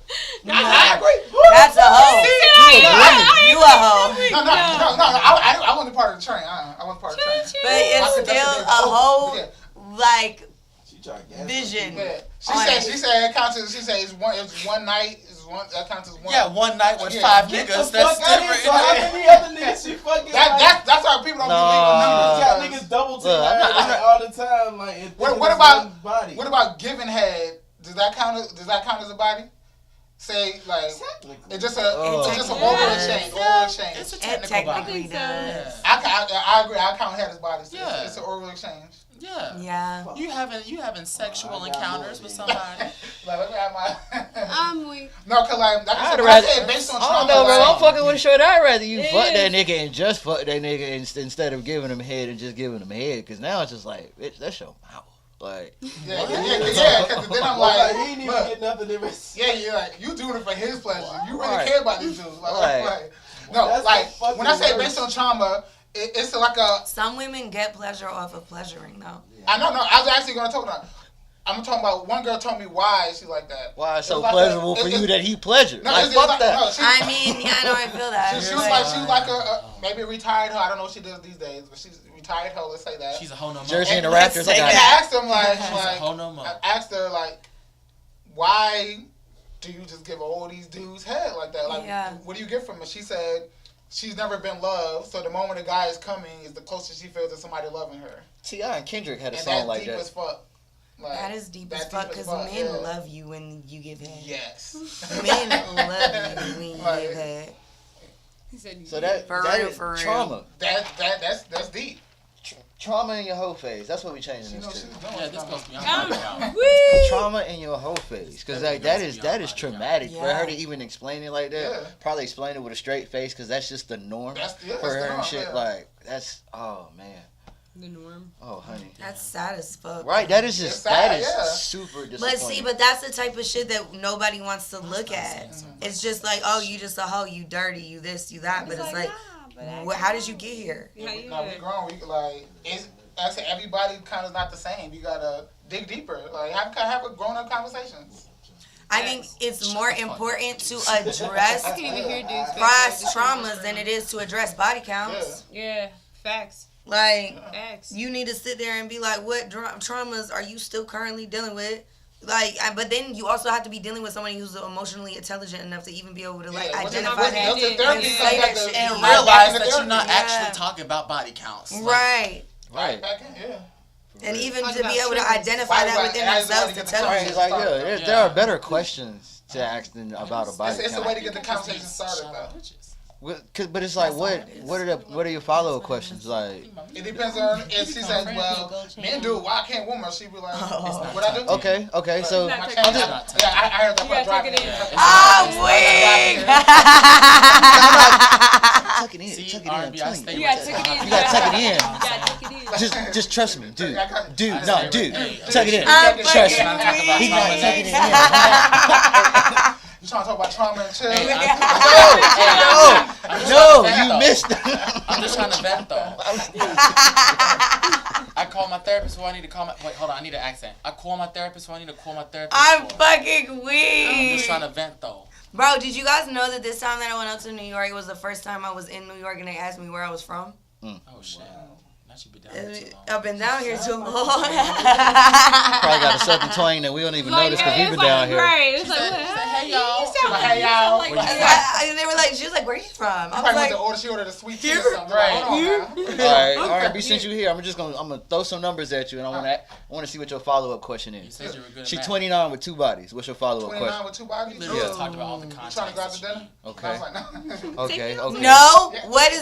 [SPEAKER 5] I agree.
[SPEAKER 1] That's a hoe. You a hoe.
[SPEAKER 6] No. I wasn't part of the train. I wasn't part of the train.
[SPEAKER 1] But it's still a whole
[SPEAKER 6] Yeah.
[SPEAKER 1] like
[SPEAKER 5] She tried to gas
[SPEAKER 1] vision.
[SPEAKER 6] Yeah.
[SPEAKER 1] On it.
[SPEAKER 6] She said it counts as. She said it's one night. That counts as one.
[SPEAKER 4] Yeah, one night with
[SPEAKER 6] Yeah.
[SPEAKER 4] 5
[SPEAKER 5] Get the
[SPEAKER 4] niggas.
[SPEAKER 5] fuck
[SPEAKER 4] That's
[SPEAKER 5] out of here.
[SPEAKER 4] different.
[SPEAKER 5] So how many other niggas she fucking?
[SPEAKER 6] That's why people don't
[SPEAKER 2] No.
[SPEAKER 6] believe
[SPEAKER 5] You got
[SPEAKER 6] in numbers.
[SPEAKER 5] niggas double team
[SPEAKER 2] Look, I'm not- I'm
[SPEAKER 5] all the time. Like, and
[SPEAKER 6] What
[SPEAKER 5] thinking it's
[SPEAKER 6] about-
[SPEAKER 5] one body?
[SPEAKER 6] What about giving head? Does that count as a body? Say like
[SPEAKER 5] Technically.
[SPEAKER 6] it's just a
[SPEAKER 2] Oh.
[SPEAKER 6] oral exchange. Oral exchange.
[SPEAKER 4] It's a
[SPEAKER 1] It
[SPEAKER 4] technical
[SPEAKER 1] technically
[SPEAKER 4] body.
[SPEAKER 1] does.
[SPEAKER 6] I agree. I count head as bodies.
[SPEAKER 4] Yeah.
[SPEAKER 6] It's an oral exchange.
[SPEAKER 4] Yeah.
[SPEAKER 1] Yeah.
[SPEAKER 4] You having sexual
[SPEAKER 5] I got
[SPEAKER 4] encounters
[SPEAKER 5] more
[SPEAKER 4] with
[SPEAKER 5] than
[SPEAKER 4] somebody.
[SPEAKER 6] Like let me have my.
[SPEAKER 3] I'm weak.
[SPEAKER 6] No, cause like I
[SPEAKER 2] I'd
[SPEAKER 6] said, when I
[SPEAKER 2] rather-
[SPEAKER 6] say based on
[SPEAKER 2] I
[SPEAKER 6] trauma,
[SPEAKER 2] don't know, bro.
[SPEAKER 6] like,
[SPEAKER 2] I'm fucking with a short. I'd rather you
[SPEAKER 3] It
[SPEAKER 2] fuck
[SPEAKER 3] is.
[SPEAKER 2] that nigga and just fuck that nigga instead of giving him head and just giving him head. Because now it's just like, bitch, that's your mouth. Like,
[SPEAKER 6] yeah, because then I'm
[SPEAKER 5] Well,
[SPEAKER 6] like,
[SPEAKER 5] he didn't even
[SPEAKER 6] look,
[SPEAKER 5] get nothing in return.
[SPEAKER 6] yeah, you're like you doing it for his pleasure. You really
[SPEAKER 2] Right.
[SPEAKER 6] care about these dudes. Like,
[SPEAKER 2] Right.
[SPEAKER 6] no,
[SPEAKER 5] That's
[SPEAKER 6] like
[SPEAKER 5] the fucking
[SPEAKER 6] when I say
[SPEAKER 5] worst.
[SPEAKER 6] based on trauma, it's like a.
[SPEAKER 1] Some women get pleasure off of pleasuring though.
[SPEAKER 6] I don't know. I was actually gonna talk about. I'm talking about one girl told me why she like that.
[SPEAKER 2] why it's so
[SPEAKER 6] It's like
[SPEAKER 2] pleasurable
[SPEAKER 6] a-
[SPEAKER 2] for
[SPEAKER 6] it's-
[SPEAKER 2] you that he pleasured?
[SPEAKER 6] No,
[SPEAKER 2] Like,
[SPEAKER 6] it's
[SPEAKER 2] fuck
[SPEAKER 6] like,
[SPEAKER 2] that.
[SPEAKER 6] no, she,
[SPEAKER 1] I mean, yeah, I know I feel that.
[SPEAKER 6] she was like a maybe a retired hoe. I don't know what she does these days, but she's a retired hoe. Let's say that.
[SPEAKER 4] She's a hoe no more.
[SPEAKER 2] Jersey and the
[SPEAKER 6] And
[SPEAKER 2] Raptors.
[SPEAKER 6] I
[SPEAKER 2] I got it.
[SPEAKER 6] asked him
[SPEAKER 4] She's a
[SPEAKER 6] like
[SPEAKER 4] hoe no more.
[SPEAKER 6] I asked her like, why do you just give all these dudes head like that? Like,
[SPEAKER 1] Yeah.
[SPEAKER 6] what do you get from it? She said she's never been loved, so the moment a guy is coming is the closest she feels to somebody loving her,
[SPEAKER 2] T.I. and Kendrick had a
[SPEAKER 6] and
[SPEAKER 2] song
[SPEAKER 6] that's
[SPEAKER 2] like
[SPEAKER 6] deep
[SPEAKER 2] that.
[SPEAKER 6] as fuck. Like,
[SPEAKER 1] That is deep as
[SPEAKER 6] that's
[SPEAKER 1] fuck because men
[SPEAKER 6] yeah.
[SPEAKER 1] love you when you give head.
[SPEAKER 6] Yes.
[SPEAKER 1] Men love you when you
[SPEAKER 6] Like,
[SPEAKER 1] give head.
[SPEAKER 3] He said,
[SPEAKER 2] So that
[SPEAKER 1] For
[SPEAKER 2] that
[SPEAKER 1] real,
[SPEAKER 2] is
[SPEAKER 1] for real.
[SPEAKER 2] trauma.
[SPEAKER 6] That's deep.
[SPEAKER 2] Trauma in your whole phase. That's what we
[SPEAKER 6] She
[SPEAKER 2] changing
[SPEAKER 6] knows
[SPEAKER 2] this
[SPEAKER 6] she's
[SPEAKER 2] to.
[SPEAKER 6] doing
[SPEAKER 4] Yeah, this
[SPEAKER 6] something.
[SPEAKER 4] supposed to be on body count.
[SPEAKER 3] Woo!
[SPEAKER 2] Trauma in your whole face, because like that is traumatic for her to
[SPEAKER 1] Yeah.
[SPEAKER 2] even explain it like that.
[SPEAKER 6] Yeah.
[SPEAKER 2] Probably explain it with a straight face, because that's just the norm
[SPEAKER 6] That's
[SPEAKER 2] for
[SPEAKER 6] the
[SPEAKER 2] her and
[SPEAKER 6] norm,
[SPEAKER 2] shit.
[SPEAKER 6] yeah.
[SPEAKER 2] Like that's man,
[SPEAKER 3] The norm.
[SPEAKER 2] oh honey,
[SPEAKER 1] That's sad as fuck.
[SPEAKER 2] right? That is just
[SPEAKER 6] It's sad,
[SPEAKER 2] that is
[SPEAKER 6] yeah.
[SPEAKER 2] super disappointing.
[SPEAKER 1] But see, but that's the type of shit that nobody wants to look at. It's just like, oh, you just a hoe, you dirty, you this, you that. But it's like, how did you get here?
[SPEAKER 3] Yeah, you
[SPEAKER 6] No, we grown. We like it's. I say everybody kind of not the same. You gotta dig deeper. Like have a grown up conversations.
[SPEAKER 1] I think it's more important to address
[SPEAKER 3] I can even hear dudes.
[SPEAKER 1] past traumas than it is to address body counts.
[SPEAKER 3] Yeah, facts.
[SPEAKER 1] Like,
[SPEAKER 3] Facts.
[SPEAKER 1] you need to sit there and be like, what traumas are you still currently dealing with? Like, but then you also have to be dealing with somebody who's emotionally intelligent enough to even be able to like
[SPEAKER 6] Yeah,
[SPEAKER 1] identify
[SPEAKER 6] what's
[SPEAKER 1] that.
[SPEAKER 6] the therapy
[SPEAKER 1] and
[SPEAKER 6] comes
[SPEAKER 1] say
[SPEAKER 6] back
[SPEAKER 1] that
[SPEAKER 6] to-
[SPEAKER 1] shit.
[SPEAKER 4] And
[SPEAKER 6] Like,
[SPEAKER 4] realize
[SPEAKER 6] back in
[SPEAKER 4] that
[SPEAKER 6] the
[SPEAKER 4] you're not
[SPEAKER 1] therapy.
[SPEAKER 4] actually
[SPEAKER 1] Yeah.
[SPEAKER 4] talking about body counts. Like,
[SPEAKER 1] Right.
[SPEAKER 2] right.
[SPEAKER 6] Back in, yeah.
[SPEAKER 1] And even
[SPEAKER 3] Talk
[SPEAKER 1] to
[SPEAKER 3] about
[SPEAKER 1] be able to
[SPEAKER 3] triggers.
[SPEAKER 1] identify that
[SPEAKER 6] Right,
[SPEAKER 1] within
[SPEAKER 6] right.
[SPEAKER 1] themselves to
[SPEAKER 6] As
[SPEAKER 1] tell
[SPEAKER 6] well
[SPEAKER 2] Right,
[SPEAKER 1] you.
[SPEAKER 2] it's like
[SPEAKER 6] started.
[SPEAKER 2] there are better questions to ask than about a body
[SPEAKER 6] It's a
[SPEAKER 2] count.
[SPEAKER 6] way to get the conversation started though.
[SPEAKER 2] But it's like what are your follow up questions like?
[SPEAKER 6] It depends on if she says, well, men do it, why can't women? She be like, what I do?
[SPEAKER 2] Okay, so
[SPEAKER 6] My
[SPEAKER 3] Not
[SPEAKER 6] chain-
[SPEAKER 3] touching
[SPEAKER 6] yeah, I heard that
[SPEAKER 3] You
[SPEAKER 6] part
[SPEAKER 3] gotta take
[SPEAKER 6] driving.
[SPEAKER 3] it in.
[SPEAKER 1] I'm weak.
[SPEAKER 2] tuck it in,
[SPEAKER 4] See,
[SPEAKER 2] tuck it in.
[SPEAKER 4] R&B, I
[SPEAKER 2] I'm
[SPEAKER 4] stay
[SPEAKER 2] telling
[SPEAKER 3] You
[SPEAKER 2] you.
[SPEAKER 3] gotta take it in.
[SPEAKER 2] You gotta tuck it in.
[SPEAKER 3] You gotta take it in.
[SPEAKER 2] Just trust me, dude. Dude,
[SPEAKER 6] I
[SPEAKER 2] no,
[SPEAKER 6] say,
[SPEAKER 2] dude.
[SPEAKER 4] hey,
[SPEAKER 2] Tuck it in.
[SPEAKER 1] I'm
[SPEAKER 2] Trust
[SPEAKER 1] fucking
[SPEAKER 2] me. He's not
[SPEAKER 1] weak.
[SPEAKER 2] tucking it in.
[SPEAKER 6] You trying to talk about trauma and chill?
[SPEAKER 2] No, you missed it.
[SPEAKER 4] I'm just trying to vent though. I call my therapist who I need to call my. Wait, hold on. I need an accent. I call my therapist who I need to call my therapist.
[SPEAKER 1] I'm
[SPEAKER 4] for.
[SPEAKER 1] fucking
[SPEAKER 4] I'm
[SPEAKER 1] weak.
[SPEAKER 4] just trying to vent though.
[SPEAKER 1] Bro, did you guys know that this time that I went out to New York, it was the first time I was in New York and they asked me where I was from?
[SPEAKER 4] Oh shit. That should be down here too long.
[SPEAKER 1] I've been down here too long.
[SPEAKER 2] Probably got a southern twang that we don't even notice because we've been down here.
[SPEAKER 3] Right. It's like,
[SPEAKER 4] Hey y'all.
[SPEAKER 6] Hey, y'all.
[SPEAKER 3] like
[SPEAKER 4] Where you
[SPEAKER 3] that.
[SPEAKER 1] And they were like, she was like, where are you from? I
[SPEAKER 6] I
[SPEAKER 1] was like,
[SPEAKER 6] ordered, she ordered a sweet tea
[SPEAKER 1] Here?
[SPEAKER 6] or something.
[SPEAKER 4] Right.
[SPEAKER 6] Hold on now.
[SPEAKER 2] All right, R&B. Since you here, I'm gonna throw some numbers at you, and I want to see what your follow up question
[SPEAKER 4] You
[SPEAKER 2] is.
[SPEAKER 4] said you were good at
[SPEAKER 2] She
[SPEAKER 4] math.
[SPEAKER 2] 29 with 2 bodies. What's your follow up
[SPEAKER 6] 29
[SPEAKER 2] question?
[SPEAKER 6] with 2 bodies?
[SPEAKER 4] We literally
[SPEAKER 2] Yeah.
[SPEAKER 4] just talked about all the
[SPEAKER 6] You
[SPEAKER 4] context.
[SPEAKER 6] trying to go out to dinner? I
[SPEAKER 2] Okay,
[SPEAKER 6] was like, no.
[SPEAKER 2] okay.
[SPEAKER 1] no, what?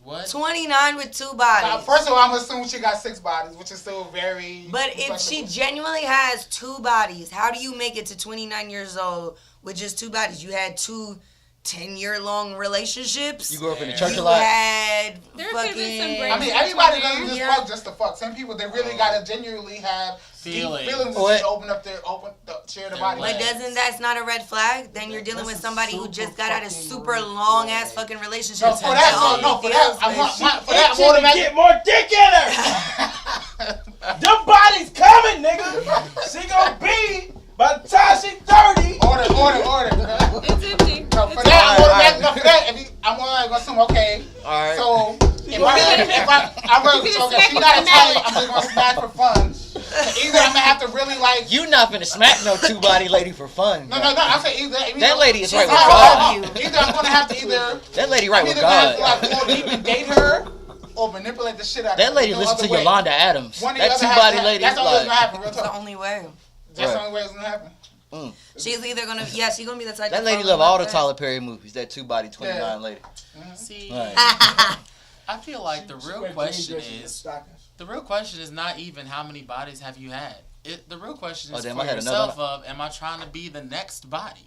[SPEAKER 4] What?
[SPEAKER 1] 29 with 2
[SPEAKER 6] Now,
[SPEAKER 1] bodies.
[SPEAKER 6] first of all, I'm assuming she got 6 bodies, which is still very.
[SPEAKER 1] But if she genuinely has 2 bodies, how do you make it to 29 years old with just 2 bodies? You had 2 10-year-long relationships.
[SPEAKER 2] You grew up in the church a
[SPEAKER 1] You
[SPEAKER 2] lot.
[SPEAKER 1] had
[SPEAKER 3] There could've been some
[SPEAKER 1] fucking.
[SPEAKER 3] breaks.
[SPEAKER 6] I mean, everybody doesn't just
[SPEAKER 1] Yeah.
[SPEAKER 6] fuck just to fuck. Some people, they really gotta genuinely have
[SPEAKER 4] Feelings.
[SPEAKER 6] deep feelings
[SPEAKER 2] What?
[SPEAKER 6] and just share the body.
[SPEAKER 1] But doesn't that's not a red flag? Then you're dealing with somebody who just got out of super long ass fucking relationship.
[SPEAKER 6] No, for that,
[SPEAKER 1] only
[SPEAKER 6] for that, I
[SPEAKER 1] feels
[SPEAKER 6] want,
[SPEAKER 1] with
[SPEAKER 6] for that,
[SPEAKER 7] She
[SPEAKER 6] I'm
[SPEAKER 7] can get more dick in her. Them bodies coming, nigga. She gonna be by the time she 30.
[SPEAKER 6] order.
[SPEAKER 3] It's empty.
[SPEAKER 6] No, for
[SPEAKER 3] It's
[SPEAKER 6] that,
[SPEAKER 2] All right,
[SPEAKER 6] no, for that, I'm gonna assume, okay,
[SPEAKER 2] All right.
[SPEAKER 6] so, I'm gonna,
[SPEAKER 3] You
[SPEAKER 6] okay,
[SPEAKER 3] can
[SPEAKER 6] she's not a
[SPEAKER 3] smack
[SPEAKER 6] type,
[SPEAKER 3] with
[SPEAKER 6] I'm just gonna smack for fun. So either I'm gonna have to really like,
[SPEAKER 2] You not finna smack no 2 body lady for fun.
[SPEAKER 6] no, I say either.
[SPEAKER 2] That lady is right with
[SPEAKER 1] not
[SPEAKER 2] God.
[SPEAKER 1] love you.
[SPEAKER 6] Either I'm gonna have to either,
[SPEAKER 2] That lady right
[SPEAKER 6] I'm
[SPEAKER 2] with
[SPEAKER 6] either gonna have to
[SPEAKER 2] God.
[SPEAKER 6] like go deep and date her, or manipulate the shit out of her.
[SPEAKER 2] That lady
[SPEAKER 6] There's no
[SPEAKER 2] listens to
[SPEAKER 6] other way.
[SPEAKER 2] Yolanda Adams.
[SPEAKER 6] One or the
[SPEAKER 2] That
[SPEAKER 6] other
[SPEAKER 2] 2
[SPEAKER 6] has to
[SPEAKER 2] body
[SPEAKER 6] happen.
[SPEAKER 2] lady
[SPEAKER 6] That's
[SPEAKER 2] is
[SPEAKER 6] the only gonna
[SPEAKER 2] like
[SPEAKER 6] happen, real
[SPEAKER 1] That's the
[SPEAKER 6] talk.
[SPEAKER 1] only way.
[SPEAKER 6] That's the
[SPEAKER 2] Right.
[SPEAKER 6] only way it's gonna happen.
[SPEAKER 1] She's either gonna, she's gonna be the type.
[SPEAKER 2] that
[SPEAKER 1] to
[SPEAKER 2] lady
[SPEAKER 1] fall
[SPEAKER 2] love
[SPEAKER 1] in
[SPEAKER 2] all the
[SPEAKER 1] with
[SPEAKER 2] Tyler Perry movies. That 2 body 29
[SPEAKER 6] Yeah.
[SPEAKER 2] lady.
[SPEAKER 4] See,
[SPEAKER 2] Right.
[SPEAKER 4] I feel like the real question is not even how many bodies have you had. The real question is
[SPEAKER 2] Oh, damn,
[SPEAKER 4] for
[SPEAKER 2] I had
[SPEAKER 4] yourself
[SPEAKER 2] another
[SPEAKER 4] of, am I trying to be the next body?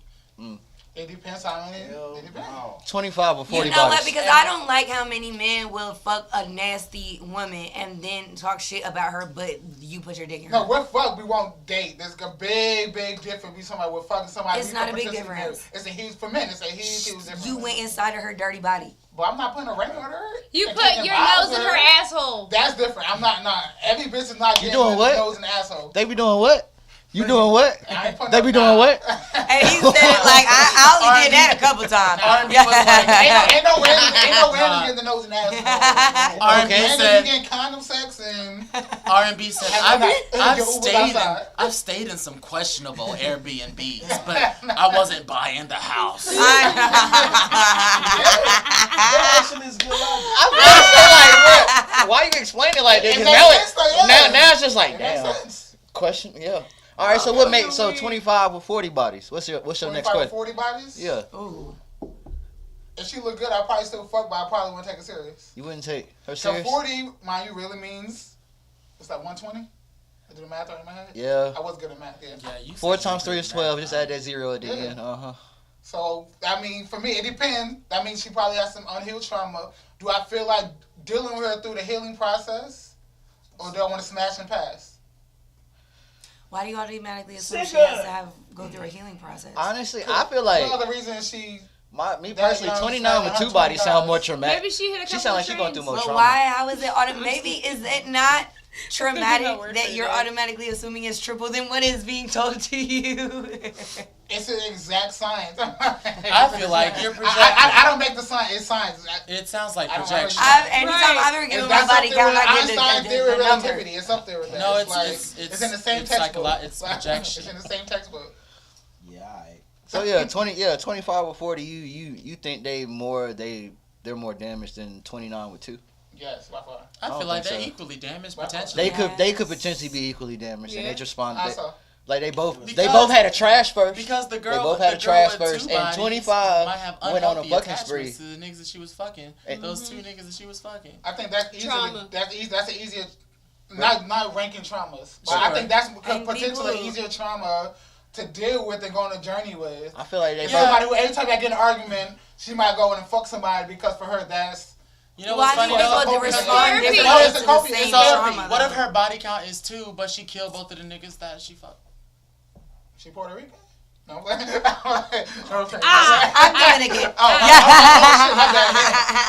[SPEAKER 6] It depends how many. It depends.
[SPEAKER 2] 25 or 40
[SPEAKER 1] You know
[SPEAKER 2] bodies.
[SPEAKER 1] what? Because I don't like how many men will fuck a nasty woman and then talk shit about her, but you put your dick in her.
[SPEAKER 6] No, we're fuck. We won't date. There's a big difference. We somebody we're fucking somebody.
[SPEAKER 1] It's
[SPEAKER 6] we
[SPEAKER 1] not
[SPEAKER 6] can
[SPEAKER 1] a big
[SPEAKER 6] participate.
[SPEAKER 1] difference.
[SPEAKER 6] It's a huge for men. It's a huge difference.
[SPEAKER 1] You went inside of her dirty body.
[SPEAKER 6] But I'm not putting a ring on her.
[SPEAKER 3] You
[SPEAKER 6] and
[SPEAKER 3] put
[SPEAKER 6] taking
[SPEAKER 3] your
[SPEAKER 6] vibes
[SPEAKER 3] nose in
[SPEAKER 6] with
[SPEAKER 3] her asshole.
[SPEAKER 6] That's different. I'm not. Every bitch is not getting
[SPEAKER 2] doing what?
[SPEAKER 6] nose and asshole.
[SPEAKER 2] They be doing what? You doing what?
[SPEAKER 6] I ain't putting
[SPEAKER 2] They
[SPEAKER 6] up-
[SPEAKER 2] be doing what?
[SPEAKER 1] And he said it like, I only did that a couple times.
[SPEAKER 4] R&B was like,
[SPEAKER 6] Ain't no random getting the nose and asshole.
[SPEAKER 4] R&B
[SPEAKER 6] And you
[SPEAKER 4] said,
[SPEAKER 6] getting condom sex and
[SPEAKER 4] R&B said,
[SPEAKER 6] Your Uber's outside.
[SPEAKER 4] I've stayed in some questionable Airbnbs, but I wasn't buying the house.
[SPEAKER 7] That actually is good logic.
[SPEAKER 2] Why you explain it like this?
[SPEAKER 6] It
[SPEAKER 2] 'Cause
[SPEAKER 6] makes
[SPEAKER 2] now,
[SPEAKER 6] sense, though, yeah.
[SPEAKER 2] now it's just like,
[SPEAKER 6] It makes
[SPEAKER 2] damn.
[SPEAKER 6] sense.
[SPEAKER 2] Question, yeah. All right, so what makes 25 with 40 bodies? What's your next
[SPEAKER 6] 25
[SPEAKER 2] question?
[SPEAKER 6] 40 bodies?
[SPEAKER 2] Yeah.
[SPEAKER 1] Ooh.
[SPEAKER 6] If she look good, I'd probably still fuck, but I probably wouldn't take her serious.
[SPEAKER 2] You wouldn't take her
[SPEAKER 6] So
[SPEAKER 2] serious?
[SPEAKER 6] 40, mind you, really means, what's that, 120? I do the math right in my head?
[SPEAKER 2] Yeah.
[SPEAKER 6] I was good at math, yeah.
[SPEAKER 4] Yeah, you
[SPEAKER 2] 4
[SPEAKER 4] said you
[SPEAKER 2] times 3 is
[SPEAKER 4] did
[SPEAKER 2] 12.
[SPEAKER 4] that.
[SPEAKER 2] Just add that 0 at the
[SPEAKER 6] Yeah.
[SPEAKER 2] end. Uh-huh.
[SPEAKER 6] So, I mean, for me, it depends. That means she probably has some unhealed trauma. Do I feel like dealing with her through the healing process? Or do I want to smash and pass?
[SPEAKER 1] Why do you automatically assume she
[SPEAKER 7] Sicker.
[SPEAKER 1] has to go through a healing process?
[SPEAKER 2] Honestly, I feel like
[SPEAKER 6] One of the reasons she...
[SPEAKER 2] me
[SPEAKER 6] That
[SPEAKER 2] personally,
[SPEAKER 6] young
[SPEAKER 2] 29 with
[SPEAKER 6] saying
[SPEAKER 2] two bodies sound more
[SPEAKER 6] 25.
[SPEAKER 2] traumatic.
[SPEAKER 3] Maybe she hit a couple
[SPEAKER 2] She sound like
[SPEAKER 3] of
[SPEAKER 2] she going through
[SPEAKER 3] trains.
[SPEAKER 2] more
[SPEAKER 1] But
[SPEAKER 2] trauma.
[SPEAKER 1] why? How is it maybe is it not traumatic
[SPEAKER 3] about work
[SPEAKER 1] that
[SPEAKER 3] for
[SPEAKER 1] you're
[SPEAKER 3] the day.
[SPEAKER 1] automatically assuming it's triple than what is being told to you?
[SPEAKER 6] It's an exact science.
[SPEAKER 4] I feel like you're projecting.
[SPEAKER 6] I don't make the science. It's science.
[SPEAKER 4] It sounds like
[SPEAKER 6] I don't
[SPEAKER 4] projection.
[SPEAKER 1] Anytime
[SPEAKER 3] Right.
[SPEAKER 1] I've ever given my
[SPEAKER 6] That's
[SPEAKER 1] body
[SPEAKER 6] up there
[SPEAKER 1] count,
[SPEAKER 6] with
[SPEAKER 1] I get
[SPEAKER 6] Einstein theory
[SPEAKER 1] the
[SPEAKER 6] of
[SPEAKER 1] number.
[SPEAKER 6] relativity. It's up there with that.
[SPEAKER 4] No,
[SPEAKER 6] it's in the same
[SPEAKER 4] it's
[SPEAKER 6] textbook.
[SPEAKER 4] it's projection.
[SPEAKER 6] It's in the same textbook.
[SPEAKER 5] Yeah, alright.
[SPEAKER 2] So yeah, 25 with 40, you think they're more damaged than 29 with 2?
[SPEAKER 6] Yes, by far.
[SPEAKER 4] I
[SPEAKER 2] don't
[SPEAKER 4] feel like
[SPEAKER 2] think
[SPEAKER 4] they're
[SPEAKER 2] so.
[SPEAKER 4] equally damaged
[SPEAKER 6] Well,
[SPEAKER 4] potentially.
[SPEAKER 2] They could potentially be equally damaged, and they
[SPEAKER 3] Yeah.
[SPEAKER 2] just responded.
[SPEAKER 6] Also,
[SPEAKER 2] Like they both
[SPEAKER 4] Because-
[SPEAKER 2] had a trash first.
[SPEAKER 4] Because the girl,
[SPEAKER 2] They both had
[SPEAKER 4] the
[SPEAKER 2] a trash
[SPEAKER 4] girl with
[SPEAKER 2] first,
[SPEAKER 4] two
[SPEAKER 2] and
[SPEAKER 4] bodies
[SPEAKER 2] 25
[SPEAKER 4] might have
[SPEAKER 2] went on a
[SPEAKER 4] unhealthy
[SPEAKER 2] fucking
[SPEAKER 4] attachments
[SPEAKER 2] spree.
[SPEAKER 4] to the niggas that she was fucking.
[SPEAKER 2] And-
[SPEAKER 4] Those two niggas that she was fucking.
[SPEAKER 6] I think that's easy.
[SPEAKER 3] Trauma.
[SPEAKER 6] That's easy. That's an easier. Not ranking traumas, but I
[SPEAKER 4] Sure.
[SPEAKER 6] think that's
[SPEAKER 1] And
[SPEAKER 6] potentially
[SPEAKER 1] people-
[SPEAKER 6] easier trauma to deal with and go on a journey with.
[SPEAKER 2] I feel like they
[SPEAKER 6] If
[SPEAKER 4] Yeah.
[SPEAKER 2] both.
[SPEAKER 6] somebody who every time I get in an argument, she might go in and fuck somebody because for her that's.
[SPEAKER 4] You know
[SPEAKER 1] Well,
[SPEAKER 4] what's
[SPEAKER 1] I
[SPEAKER 4] funny
[SPEAKER 1] think
[SPEAKER 4] though?
[SPEAKER 1] people do
[SPEAKER 6] Because
[SPEAKER 1] respond
[SPEAKER 3] therapy.
[SPEAKER 1] differently
[SPEAKER 6] Oh, it's
[SPEAKER 1] to
[SPEAKER 6] a
[SPEAKER 1] the
[SPEAKER 6] coping-
[SPEAKER 1] same
[SPEAKER 6] it's therapy.
[SPEAKER 1] trauma.
[SPEAKER 4] What if
[SPEAKER 1] though.
[SPEAKER 4] her body count is 2, but she killed both of the niggas that she fucked?
[SPEAKER 6] She Puerto Rican? No, I'm playing.
[SPEAKER 1] I'm Dominican.
[SPEAKER 6] Oh, shit, my bad.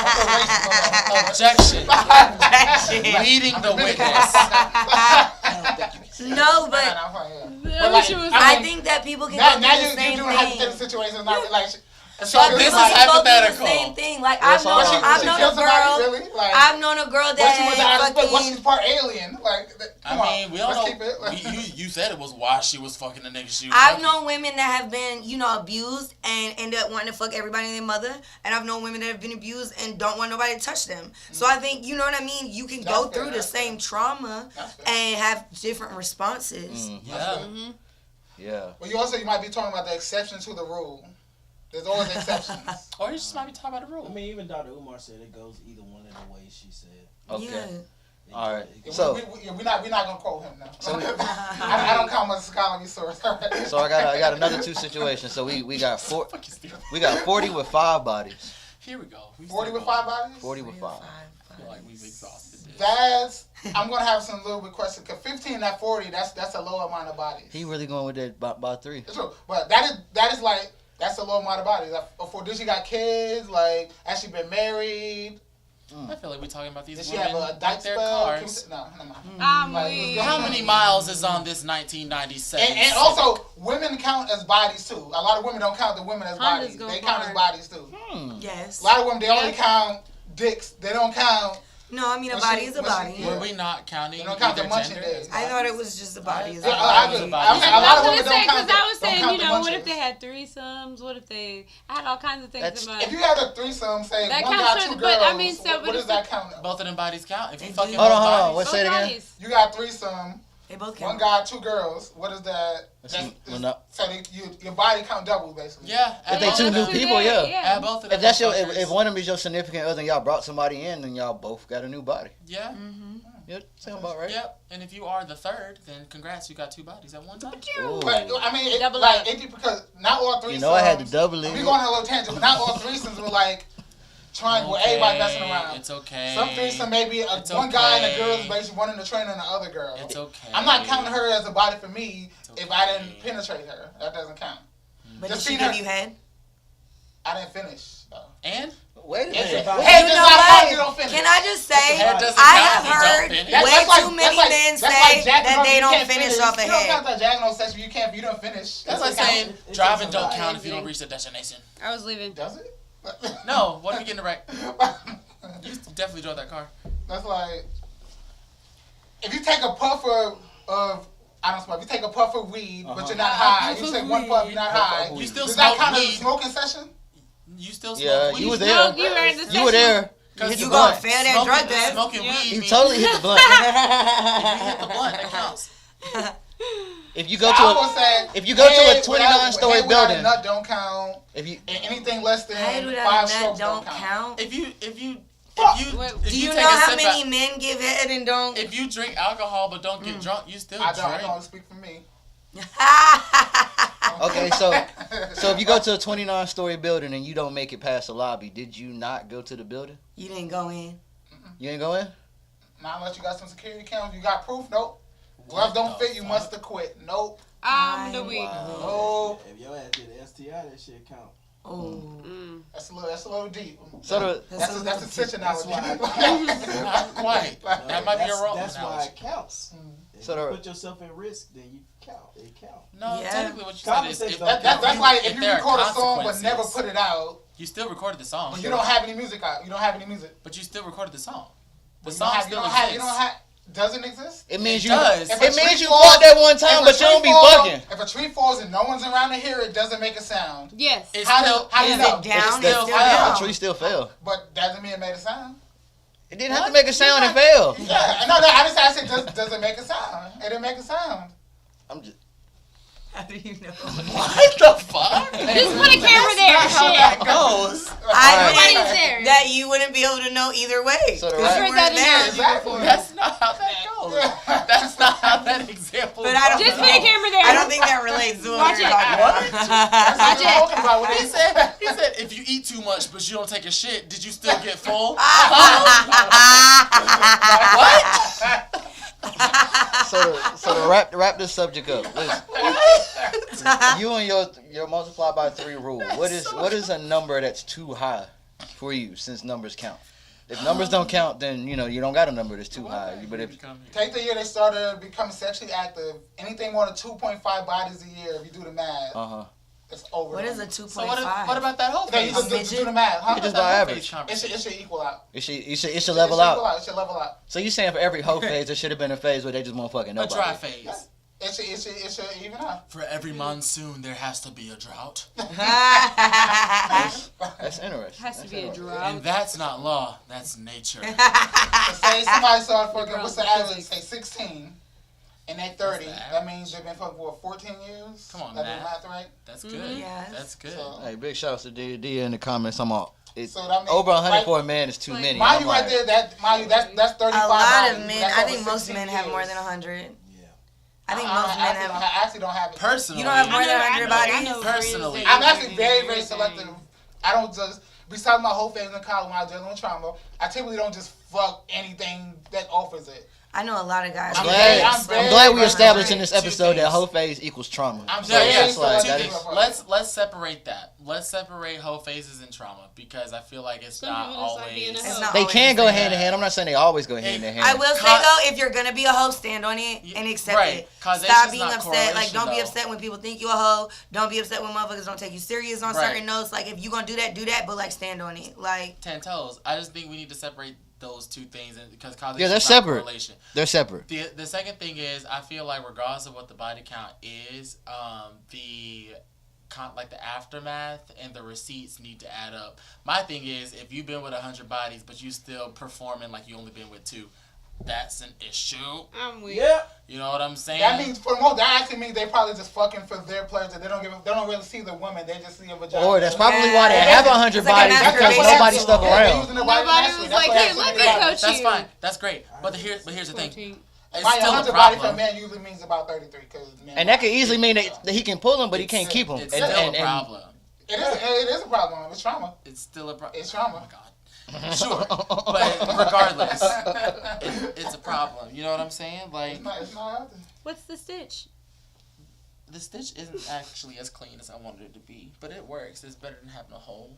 [SPEAKER 6] I'm so racist. My bad.
[SPEAKER 1] Objection.
[SPEAKER 4] Leading the witness.
[SPEAKER 1] No, but
[SPEAKER 6] I'm fine, yeah.
[SPEAKER 3] I
[SPEAKER 6] But
[SPEAKER 3] wish
[SPEAKER 6] like,
[SPEAKER 3] it was
[SPEAKER 1] I
[SPEAKER 6] mean,
[SPEAKER 1] think that people can
[SPEAKER 6] now,
[SPEAKER 1] go
[SPEAKER 6] now
[SPEAKER 1] through
[SPEAKER 6] you
[SPEAKER 1] the same
[SPEAKER 6] doing hypothetical
[SPEAKER 1] thing.
[SPEAKER 6] situations, not like.
[SPEAKER 1] But
[SPEAKER 4] this
[SPEAKER 1] people
[SPEAKER 4] is
[SPEAKER 1] can go through
[SPEAKER 4] hypothetical.
[SPEAKER 1] the same thing. Like
[SPEAKER 2] Yes,
[SPEAKER 1] I've
[SPEAKER 2] she
[SPEAKER 1] known
[SPEAKER 6] killed
[SPEAKER 1] a
[SPEAKER 6] somebody,
[SPEAKER 1] girl.
[SPEAKER 6] really? Like,
[SPEAKER 1] I've known a girl
[SPEAKER 6] what she was out of
[SPEAKER 1] that
[SPEAKER 6] space? What she's
[SPEAKER 1] fucking.
[SPEAKER 6] part alien? Like, come on,
[SPEAKER 4] I mean, we don't
[SPEAKER 6] let's
[SPEAKER 4] know.
[SPEAKER 6] keep it. Like,
[SPEAKER 4] You said it was why she was fucking the nigga she was
[SPEAKER 1] I've
[SPEAKER 4] fucking.
[SPEAKER 1] known women that have been, abused and end up wanting to fuck everybody and their mother. And I've known women that have been abused and don't want nobody to touch them. So I think, you know what I mean? You can go
[SPEAKER 6] That's fair,
[SPEAKER 1] through the
[SPEAKER 6] that's
[SPEAKER 1] same trauma
[SPEAKER 6] That's fair.
[SPEAKER 1] and have different responses.
[SPEAKER 4] Yeah.
[SPEAKER 2] Yeah.
[SPEAKER 6] Well, you might be talking about the exception to the rule. There's always exceptions.
[SPEAKER 4] Or you just might be talking about the
[SPEAKER 5] I
[SPEAKER 4] rule.
[SPEAKER 5] mean, even Dr. Umar said it goes either one of the ways she said.
[SPEAKER 2] Okay.
[SPEAKER 1] Yeah.
[SPEAKER 5] It
[SPEAKER 2] All
[SPEAKER 5] go-
[SPEAKER 2] right.
[SPEAKER 5] it go-
[SPEAKER 2] So-
[SPEAKER 6] we're not gonna quote him now.
[SPEAKER 2] So we-
[SPEAKER 6] I don't count my scholarly source.
[SPEAKER 2] So I got another 2 situations. So we got 40 with 5 bodies.
[SPEAKER 4] Here we go. We
[SPEAKER 6] 40
[SPEAKER 4] still
[SPEAKER 6] with
[SPEAKER 4] going.
[SPEAKER 6] 5 bodies.
[SPEAKER 2] 40 with 5.
[SPEAKER 4] I feel like we've exhausted this.
[SPEAKER 6] That's. I'm gonna have some little bit questions. Cause 15 at 40, that's a low amount of bodies.
[SPEAKER 2] He really going with that by 3.
[SPEAKER 6] It's true, but that is like that's a low amount of bodies. Like, for did she got kids? Like, has she been married?
[SPEAKER 4] I feel like we're talking about these
[SPEAKER 6] Did she
[SPEAKER 4] women
[SPEAKER 6] have a
[SPEAKER 4] with
[SPEAKER 6] dyke
[SPEAKER 4] their
[SPEAKER 6] spell?
[SPEAKER 4] cars.
[SPEAKER 6] No, never mind.
[SPEAKER 3] I'm
[SPEAKER 6] Like,
[SPEAKER 3] weak.
[SPEAKER 6] let's
[SPEAKER 4] How
[SPEAKER 6] go.
[SPEAKER 4] many miles is on this 1997?
[SPEAKER 6] And also, women count as bodies too. A lot of women don't count the women as
[SPEAKER 3] Honda's
[SPEAKER 6] bodies.
[SPEAKER 3] go
[SPEAKER 6] They count as
[SPEAKER 3] hard.
[SPEAKER 6] bodies too.
[SPEAKER 1] Yes.
[SPEAKER 6] A lot of women they only
[SPEAKER 3] Yeah.
[SPEAKER 6] count dicks. They don't count.
[SPEAKER 1] No, I mean a
[SPEAKER 6] When
[SPEAKER 1] body
[SPEAKER 6] she-
[SPEAKER 1] is a
[SPEAKER 6] when she-
[SPEAKER 1] body.
[SPEAKER 6] yeah.
[SPEAKER 4] Were we not counting
[SPEAKER 6] You don't count
[SPEAKER 4] either
[SPEAKER 6] the munching
[SPEAKER 4] gender?
[SPEAKER 6] days.
[SPEAKER 1] I thought it was just a body.
[SPEAKER 6] Yeah, I agree.
[SPEAKER 4] Bodies.
[SPEAKER 6] I mean, a
[SPEAKER 3] I
[SPEAKER 6] lot of
[SPEAKER 3] was
[SPEAKER 6] women
[SPEAKER 3] gonna
[SPEAKER 6] don't
[SPEAKER 3] say,
[SPEAKER 6] count.
[SPEAKER 3] because I was
[SPEAKER 6] don't
[SPEAKER 3] saying,
[SPEAKER 6] count
[SPEAKER 3] you
[SPEAKER 6] the
[SPEAKER 3] know, what
[SPEAKER 6] munchings.
[SPEAKER 3] if they had threesomes? What if they? I had all kinds of things
[SPEAKER 2] That's-
[SPEAKER 3] in mind.
[SPEAKER 6] If you had a threesome, say
[SPEAKER 3] That
[SPEAKER 6] one
[SPEAKER 3] counts
[SPEAKER 6] got
[SPEAKER 3] for
[SPEAKER 6] 2
[SPEAKER 3] the-
[SPEAKER 6] girls,
[SPEAKER 3] but I mean, so,
[SPEAKER 6] what
[SPEAKER 3] but
[SPEAKER 6] does
[SPEAKER 3] if
[SPEAKER 6] that count?
[SPEAKER 4] Both of them bodies count. If you
[SPEAKER 1] They
[SPEAKER 4] fucking
[SPEAKER 1] do.
[SPEAKER 2] Hold
[SPEAKER 4] both
[SPEAKER 2] on, hold on.
[SPEAKER 4] bodies-
[SPEAKER 2] What's
[SPEAKER 3] Both
[SPEAKER 2] say it again?
[SPEAKER 3] bodies.
[SPEAKER 6] You got threesome,
[SPEAKER 1] They both
[SPEAKER 6] one
[SPEAKER 1] count.
[SPEAKER 6] guy, 2 girls. What is that?
[SPEAKER 2] Well, no.
[SPEAKER 6] So your body count double basically.
[SPEAKER 4] Yeah.
[SPEAKER 2] If they
[SPEAKER 4] add
[SPEAKER 2] two
[SPEAKER 4] both
[SPEAKER 2] new
[SPEAKER 4] of them.
[SPEAKER 2] people, yeah.
[SPEAKER 4] Add both of them.
[SPEAKER 2] If that's your
[SPEAKER 4] motherfuckers.
[SPEAKER 2] if one of them is your significant other and y'all brought somebody in, then y'all both got a new body.
[SPEAKER 4] Yeah.
[SPEAKER 2] Yeah, sound about right.
[SPEAKER 4] Yep. And if you are the third, then congrats, you got 2 bodies at one time.
[SPEAKER 2] Ooh.
[SPEAKER 6] But I mean,
[SPEAKER 3] Double
[SPEAKER 6] like
[SPEAKER 3] up.
[SPEAKER 6] because not all threesomes.
[SPEAKER 2] You know I had to double it.
[SPEAKER 6] We going on a little tangent, but not all threesomes were like trying with everybody messing around.
[SPEAKER 4] It's okay.
[SPEAKER 6] Some threesome maybe
[SPEAKER 4] It's
[SPEAKER 6] one guy and a girl is
[SPEAKER 4] okay.
[SPEAKER 6] basically one in the trainer and the other girl.
[SPEAKER 4] It's okay.
[SPEAKER 6] I'm not counting her as a body for me
[SPEAKER 4] It's
[SPEAKER 6] if I didn't
[SPEAKER 4] okay.
[SPEAKER 6] penetrate her. That doesn't count.
[SPEAKER 1] But
[SPEAKER 6] Just
[SPEAKER 1] did she
[SPEAKER 6] seen her-
[SPEAKER 1] give you head?
[SPEAKER 6] I didn't finish though.
[SPEAKER 4] And
[SPEAKER 2] Wait a
[SPEAKER 6] It's
[SPEAKER 2] minute.
[SPEAKER 5] about-
[SPEAKER 6] head
[SPEAKER 1] You
[SPEAKER 6] does
[SPEAKER 1] know
[SPEAKER 6] not count if you
[SPEAKER 1] what?
[SPEAKER 6] don't finish.
[SPEAKER 1] Can I just say,
[SPEAKER 4] Head doesn't
[SPEAKER 1] I
[SPEAKER 4] count
[SPEAKER 1] have
[SPEAKER 4] if you don't
[SPEAKER 1] heard
[SPEAKER 4] finish.
[SPEAKER 1] way
[SPEAKER 6] That's like-
[SPEAKER 1] too many
[SPEAKER 6] that's
[SPEAKER 1] men
[SPEAKER 6] that's like
[SPEAKER 1] say
[SPEAKER 6] jacking
[SPEAKER 1] that
[SPEAKER 6] off,
[SPEAKER 1] they
[SPEAKER 6] you
[SPEAKER 1] don't
[SPEAKER 6] can't
[SPEAKER 1] finish off a
[SPEAKER 6] You don't count
[SPEAKER 1] head.
[SPEAKER 6] that jacking off section. You can't if you don't finish.
[SPEAKER 4] that's
[SPEAKER 6] Does
[SPEAKER 4] like
[SPEAKER 6] it count?
[SPEAKER 4] saying
[SPEAKER 5] It
[SPEAKER 4] driving
[SPEAKER 5] takes
[SPEAKER 4] don't
[SPEAKER 5] a
[SPEAKER 4] count
[SPEAKER 5] lot.
[SPEAKER 4] if you don't reach the destination.
[SPEAKER 3] I was leaving.
[SPEAKER 6] Does it?
[SPEAKER 4] No, what if you get in the wreck? You definitely drove that car.
[SPEAKER 6] That's like if you take a puff of I don't smoke. If you take a puff of weed, but you're not high. You take one puff, you're not high.
[SPEAKER 2] of
[SPEAKER 4] You
[SPEAKER 2] weed.
[SPEAKER 4] still
[SPEAKER 6] Does that
[SPEAKER 4] smoke
[SPEAKER 6] count as a
[SPEAKER 4] weed.
[SPEAKER 6] smoking session?
[SPEAKER 4] You still smoke
[SPEAKER 2] Yeah,
[SPEAKER 4] weed.
[SPEAKER 2] you were
[SPEAKER 3] No,
[SPEAKER 2] there.
[SPEAKER 3] you were in the
[SPEAKER 2] You were there.
[SPEAKER 4] Cause
[SPEAKER 2] hit
[SPEAKER 1] You
[SPEAKER 2] the
[SPEAKER 1] gonna
[SPEAKER 2] blunt.
[SPEAKER 1] fail that drug
[SPEAKER 4] Smoking,
[SPEAKER 1] test.
[SPEAKER 4] smoking
[SPEAKER 3] Yeah.
[SPEAKER 4] weed.
[SPEAKER 2] You
[SPEAKER 4] means-
[SPEAKER 2] totally hit the blunt.
[SPEAKER 4] If you hit the blunt, that counts.
[SPEAKER 2] If you go
[SPEAKER 6] I
[SPEAKER 2] to
[SPEAKER 6] almost said,
[SPEAKER 2] if you go to a
[SPEAKER 6] head
[SPEAKER 2] 29-story
[SPEAKER 6] head without a
[SPEAKER 2] building,
[SPEAKER 6] nut don't count.
[SPEAKER 2] if you
[SPEAKER 6] And anything less than
[SPEAKER 1] Head without
[SPEAKER 6] 5
[SPEAKER 1] a
[SPEAKER 6] strokes
[SPEAKER 1] nut don't count.
[SPEAKER 4] If you
[SPEAKER 3] Wait,
[SPEAKER 1] Do you
[SPEAKER 4] take
[SPEAKER 1] know
[SPEAKER 4] a
[SPEAKER 1] how
[SPEAKER 4] sip
[SPEAKER 1] many men give head and don't?
[SPEAKER 4] if you drink alcohol but don't get drunk, you still
[SPEAKER 6] I
[SPEAKER 4] drink.
[SPEAKER 6] don't speak for me.
[SPEAKER 2] okay, so if you go to a 29-story building and you don't make it past the lobby, did you not go to the building?
[SPEAKER 1] You didn't go in.
[SPEAKER 2] You ain't go in?
[SPEAKER 6] Not unless you got some security cameras. You got proof? Nope. Gloves don't fit. You must have quit. Nope.
[SPEAKER 3] The week.
[SPEAKER 6] Nope.
[SPEAKER 5] If your ass did an STI, that shit count.
[SPEAKER 1] Oh.
[SPEAKER 6] That's a little deep.
[SPEAKER 2] So
[SPEAKER 6] That's a stitch analogy.
[SPEAKER 4] Not quite. That might be a wrong
[SPEAKER 5] That's why
[SPEAKER 4] analogy.
[SPEAKER 5] it counts. If
[SPEAKER 2] So
[SPEAKER 5] you
[SPEAKER 2] the-
[SPEAKER 5] put yourself at risk, then you count. It count.
[SPEAKER 4] No,
[SPEAKER 1] Yeah.
[SPEAKER 4] technically what you said is if,
[SPEAKER 6] That's like if you
[SPEAKER 4] there are
[SPEAKER 6] record a song but
[SPEAKER 4] consequences,
[SPEAKER 6] never put it out,
[SPEAKER 4] you still recorded the song.
[SPEAKER 6] you don't have any music out. You don't have any music.
[SPEAKER 4] But you still recorded the song. The
[SPEAKER 6] You
[SPEAKER 4] song
[SPEAKER 6] don't have-
[SPEAKER 4] still
[SPEAKER 6] you don't have-
[SPEAKER 4] exists.
[SPEAKER 6] you don't have. Doesn't exist.
[SPEAKER 2] it means
[SPEAKER 4] It
[SPEAKER 2] you
[SPEAKER 4] does.
[SPEAKER 6] If a
[SPEAKER 2] it means
[SPEAKER 6] tree
[SPEAKER 2] you
[SPEAKER 6] falls-
[SPEAKER 2] fucked that one time,
[SPEAKER 6] if a
[SPEAKER 2] but you
[SPEAKER 6] tree
[SPEAKER 2] don't be
[SPEAKER 6] falls-
[SPEAKER 2] fucking.
[SPEAKER 6] If a tree falls and no one's around to hear it, doesn't make a sound.
[SPEAKER 3] Yes.
[SPEAKER 4] It's
[SPEAKER 6] How
[SPEAKER 4] still,
[SPEAKER 6] how you
[SPEAKER 1] Is
[SPEAKER 6] know?
[SPEAKER 1] it down? It's
[SPEAKER 4] still
[SPEAKER 1] still
[SPEAKER 4] fell.
[SPEAKER 2] A
[SPEAKER 1] down.
[SPEAKER 2] tree still fell.
[SPEAKER 6] But doesn't mean it made a sound.
[SPEAKER 2] It didn't have to make a sound and fail.
[SPEAKER 6] Yeah, no, I just said does it make a sound? It didn't make a sound.
[SPEAKER 2] I'm just
[SPEAKER 1] How do you know?
[SPEAKER 4] What the fuck?
[SPEAKER 3] Just put a camera there.
[SPEAKER 4] That's not how
[SPEAKER 3] Shit.
[SPEAKER 4] that goes.
[SPEAKER 1] I
[SPEAKER 3] Nobody's
[SPEAKER 1] think
[SPEAKER 3] there.
[SPEAKER 1] that you wouldn't be able to know either way.
[SPEAKER 2] So the
[SPEAKER 1] 'cause
[SPEAKER 2] rap-
[SPEAKER 1] you
[SPEAKER 3] I've heard that
[SPEAKER 1] weren't there.
[SPEAKER 6] Exactly.
[SPEAKER 4] That's not how that goes. That's not how that example
[SPEAKER 1] But I don't
[SPEAKER 4] goes.
[SPEAKER 3] Just put a camera there.
[SPEAKER 1] I don't think that relates to what
[SPEAKER 3] Watch
[SPEAKER 1] we're
[SPEAKER 3] it.
[SPEAKER 1] talking
[SPEAKER 6] That's
[SPEAKER 1] about.
[SPEAKER 6] what I'm talking about. What
[SPEAKER 4] He said, if you eat too much but you don't take a shit, did you still get full? What?
[SPEAKER 2] so to wrap this subject up. Listen, you and your multiply by 3 rule. What is a number that's too high for you since numbers count? If numbers don't count, then you don't got a number that's too high. But if
[SPEAKER 6] Take the year they started becoming sexually active. Anything more than 2.5 bodies a year, if you do the math, it's over.
[SPEAKER 1] What is a 2.5?
[SPEAKER 4] So what about that whole
[SPEAKER 6] No,
[SPEAKER 4] thing?
[SPEAKER 6] you just do the math, huh?
[SPEAKER 2] You just by average.
[SPEAKER 6] It should equal out.
[SPEAKER 2] it should level out.
[SPEAKER 6] It should level out.
[SPEAKER 2] So you saying for every whole phase there should have been a phase where they just won't fucking
[SPEAKER 4] A
[SPEAKER 2] nobody.
[SPEAKER 4] dry phase.
[SPEAKER 6] It should even out.
[SPEAKER 4] For every monsoon, there has to be a drought.
[SPEAKER 2] That's interesting.
[SPEAKER 3] Has to be a
[SPEAKER 4] And
[SPEAKER 3] drought.
[SPEAKER 4] that's not law, that's nature.
[SPEAKER 6] Say somebody started fucking,
[SPEAKER 3] Liberal
[SPEAKER 6] what's the average?
[SPEAKER 3] physics.
[SPEAKER 6] Say 16, and they 30.
[SPEAKER 4] What's the
[SPEAKER 6] That means they've been fucking for 14 years.
[SPEAKER 4] Come on,
[SPEAKER 6] That's
[SPEAKER 4] man.
[SPEAKER 6] math, right?
[SPEAKER 4] That's good.
[SPEAKER 1] Yes.
[SPEAKER 4] That's good.
[SPEAKER 6] So,
[SPEAKER 2] Hey, big shouts to D in the comments. I'm all. It's
[SPEAKER 6] So that means-
[SPEAKER 2] over 100
[SPEAKER 6] like-
[SPEAKER 2] for a man is too many.
[SPEAKER 6] mind
[SPEAKER 2] I'm
[SPEAKER 6] you, right
[SPEAKER 2] like,
[SPEAKER 6] there, that's 35
[SPEAKER 1] A lot of
[SPEAKER 6] bodies.
[SPEAKER 1] men,
[SPEAKER 6] That's
[SPEAKER 1] I
[SPEAKER 6] over
[SPEAKER 1] think most
[SPEAKER 6] 16
[SPEAKER 1] men have more
[SPEAKER 6] years.
[SPEAKER 1] than 100.
[SPEAKER 5] Yeah.
[SPEAKER 1] I think most men have.
[SPEAKER 6] I actually don't have it.
[SPEAKER 4] Personally,
[SPEAKER 1] You don't have more
[SPEAKER 3] I
[SPEAKER 1] than
[SPEAKER 3] know-
[SPEAKER 1] 100
[SPEAKER 3] I
[SPEAKER 1] bodies?
[SPEAKER 3] know
[SPEAKER 4] Personally.
[SPEAKER 3] friends
[SPEAKER 6] I'm
[SPEAKER 3] that
[SPEAKER 6] actually
[SPEAKER 3] do
[SPEAKER 6] very, very
[SPEAKER 3] everything.
[SPEAKER 6] selective. I don't just, besides my whole phase in college when I was dealing with trauma, I typically don't just fuck anything that offers it.
[SPEAKER 1] I know a lot of guys.
[SPEAKER 2] I'm
[SPEAKER 6] I'm
[SPEAKER 2] glad,
[SPEAKER 6] very-
[SPEAKER 2] I'm glad we
[SPEAKER 6] very-
[SPEAKER 2] established in this
[SPEAKER 4] two
[SPEAKER 2] episode that
[SPEAKER 4] things.
[SPEAKER 2] whole phase equals trauma.
[SPEAKER 6] I'm
[SPEAKER 2] So
[SPEAKER 4] Yeah,
[SPEAKER 6] very
[SPEAKER 4] yeah.
[SPEAKER 2] it's like,
[SPEAKER 4] Two
[SPEAKER 2] that
[SPEAKER 4] things.
[SPEAKER 2] is,
[SPEAKER 4] Let's separate that. Let's separate whole phases and trauma because I feel like it's
[SPEAKER 3] Some
[SPEAKER 4] not
[SPEAKER 3] people just like being
[SPEAKER 4] always.
[SPEAKER 3] a
[SPEAKER 1] It's
[SPEAKER 3] hoe.
[SPEAKER 1] not
[SPEAKER 2] they
[SPEAKER 1] always
[SPEAKER 2] can
[SPEAKER 1] the
[SPEAKER 2] go
[SPEAKER 1] same.
[SPEAKER 2] hand in hand. I'm not saying they always go hand in hand.
[SPEAKER 1] I will say
[SPEAKER 4] Cause-
[SPEAKER 1] though, if you're gonna be a hoe, stand on it and accept
[SPEAKER 4] Right.
[SPEAKER 1] it.
[SPEAKER 4] Causation's
[SPEAKER 1] Stop being
[SPEAKER 4] not
[SPEAKER 1] upset. Like, don't be
[SPEAKER 4] correlation,
[SPEAKER 1] upset when people think you a hoe. Don't be upset when motherfuckers don't take you serious on
[SPEAKER 4] Right.
[SPEAKER 1] certain notes. Like, if you gonna do that. But like, stand on it. Like,
[SPEAKER 4] 10 toes. I just think we need to separate those two things because causation
[SPEAKER 2] Yeah, they're
[SPEAKER 4] is not
[SPEAKER 2] separate.
[SPEAKER 4] correlation.
[SPEAKER 2] They're separate.
[SPEAKER 4] The second thing is I feel like regardless of what the body count is, the aftermath and the receipts need to add up. My thing is if you've been with 100 bodies but you still performing like you only been with 2, that's an issue.
[SPEAKER 3] I'm weak.
[SPEAKER 5] Yeah.
[SPEAKER 4] You know what I'm saying?
[SPEAKER 6] That means for the most, that actually means they probably just fucking for their pleasure. They don't really see the woman. They just see a vagina.
[SPEAKER 2] Or that's probably
[SPEAKER 1] Yeah.
[SPEAKER 2] why they have 100
[SPEAKER 1] It's like a
[SPEAKER 2] bodies because
[SPEAKER 1] masturbation
[SPEAKER 2] nobody
[SPEAKER 1] tool.
[SPEAKER 2] stuck
[SPEAKER 6] Yeah, they're
[SPEAKER 2] around.
[SPEAKER 6] using their body
[SPEAKER 3] Nobody
[SPEAKER 6] naturally.
[SPEAKER 3] was
[SPEAKER 6] That's
[SPEAKER 3] like,
[SPEAKER 6] what
[SPEAKER 3] hey,
[SPEAKER 6] that's
[SPEAKER 3] look
[SPEAKER 6] what
[SPEAKER 3] at
[SPEAKER 6] they
[SPEAKER 3] Coach.
[SPEAKER 4] that's
[SPEAKER 3] you.
[SPEAKER 4] fine. That's great. But here's the thing.
[SPEAKER 3] 14.
[SPEAKER 4] It's
[SPEAKER 6] My
[SPEAKER 4] still a
[SPEAKER 6] 100 body for a
[SPEAKER 4] problem.
[SPEAKER 6] man usually means about 33.
[SPEAKER 2] And that could easily mean that he can pull them, but he can't keep them.
[SPEAKER 4] It's still a problem.
[SPEAKER 6] It is a problem. It's trauma.
[SPEAKER 4] It's still a problem.
[SPEAKER 6] It's trauma.
[SPEAKER 4] Oh my god. Sure, but regardless, it's a problem. You know what I'm saying? Like
[SPEAKER 6] It's not healthy.
[SPEAKER 3] What's the stitch?
[SPEAKER 4] the stitch isn't actually as clean as I wanted it to be, but it works. It's better than having a hole.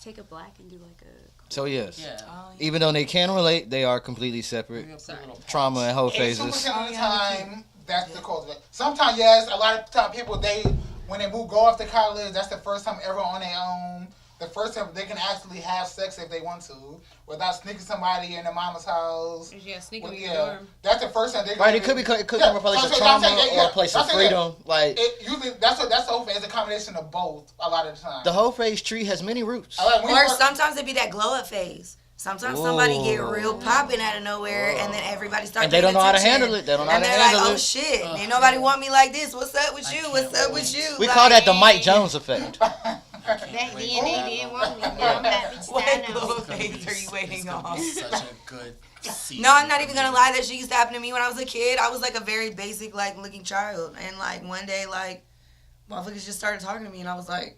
[SPEAKER 3] Take a black and do like a.
[SPEAKER 2] So yes,
[SPEAKER 4] Yeah.
[SPEAKER 1] oh,
[SPEAKER 2] even though they can relate, they are completely separate.
[SPEAKER 4] Maybe I'll put a little patch.
[SPEAKER 2] Trauma and whole
[SPEAKER 6] 82%
[SPEAKER 2] phases.
[SPEAKER 6] of the time, that's the cause of it. Sometimes, yes, a lot of time people, when they go off to college, that's the first time ever on their own. The first time they can actually have sex if they want to, without sneaking somebody in their mama's house.
[SPEAKER 3] Yeah, sneak
[SPEAKER 6] Well,
[SPEAKER 3] in your
[SPEAKER 6] yeah,
[SPEAKER 3] dorm.
[SPEAKER 6] that's the first time they.
[SPEAKER 2] Right, it could come from a place of
[SPEAKER 6] so
[SPEAKER 2] trauma
[SPEAKER 6] I'm saying, yeah,
[SPEAKER 2] or a place of
[SPEAKER 6] I'm saying,
[SPEAKER 2] freedom. Like
[SPEAKER 6] Usually, that's the whole thing. It's a combination of both. A lot of the time.
[SPEAKER 2] the whole phase tree has many roots.
[SPEAKER 6] I like when you
[SPEAKER 1] Or
[SPEAKER 6] first-
[SPEAKER 1] sometimes it be that glow up phase. Sometimes somebody get real popping out of nowhere, and then everybody starts.
[SPEAKER 2] And they don't know how to
[SPEAKER 1] attention.
[SPEAKER 2] handle it. They don't know how
[SPEAKER 1] And
[SPEAKER 2] to
[SPEAKER 1] they're
[SPEAKER 2] handle
[SPEAKER 1] like,
[SPEAKER 2] it.
[SPEAKER 1] "Oh shit! Ain't nobody want me like this. What's up with you? What's up with you?"
[SPEAKER 2] We
[SPEAKER 1] Like,
[SPEAKER 2] call that the Mike Jones effect.
[SPEAKER 3] Back then they didn't want me. Now I'm that bitch
[SPEAKER 1] What
[SPEAKER 3] that I know.
[SPEAKER 1] little face are you waiting on?
[SPEAKER 4] Such a good season.
[SPEAKER 1] No, I'm not even gonna lie. That shit used to happen to me when I was a kid. I was like a very basic, like looking child, and like one day, like motherfuckers just started talking to me, and I was like,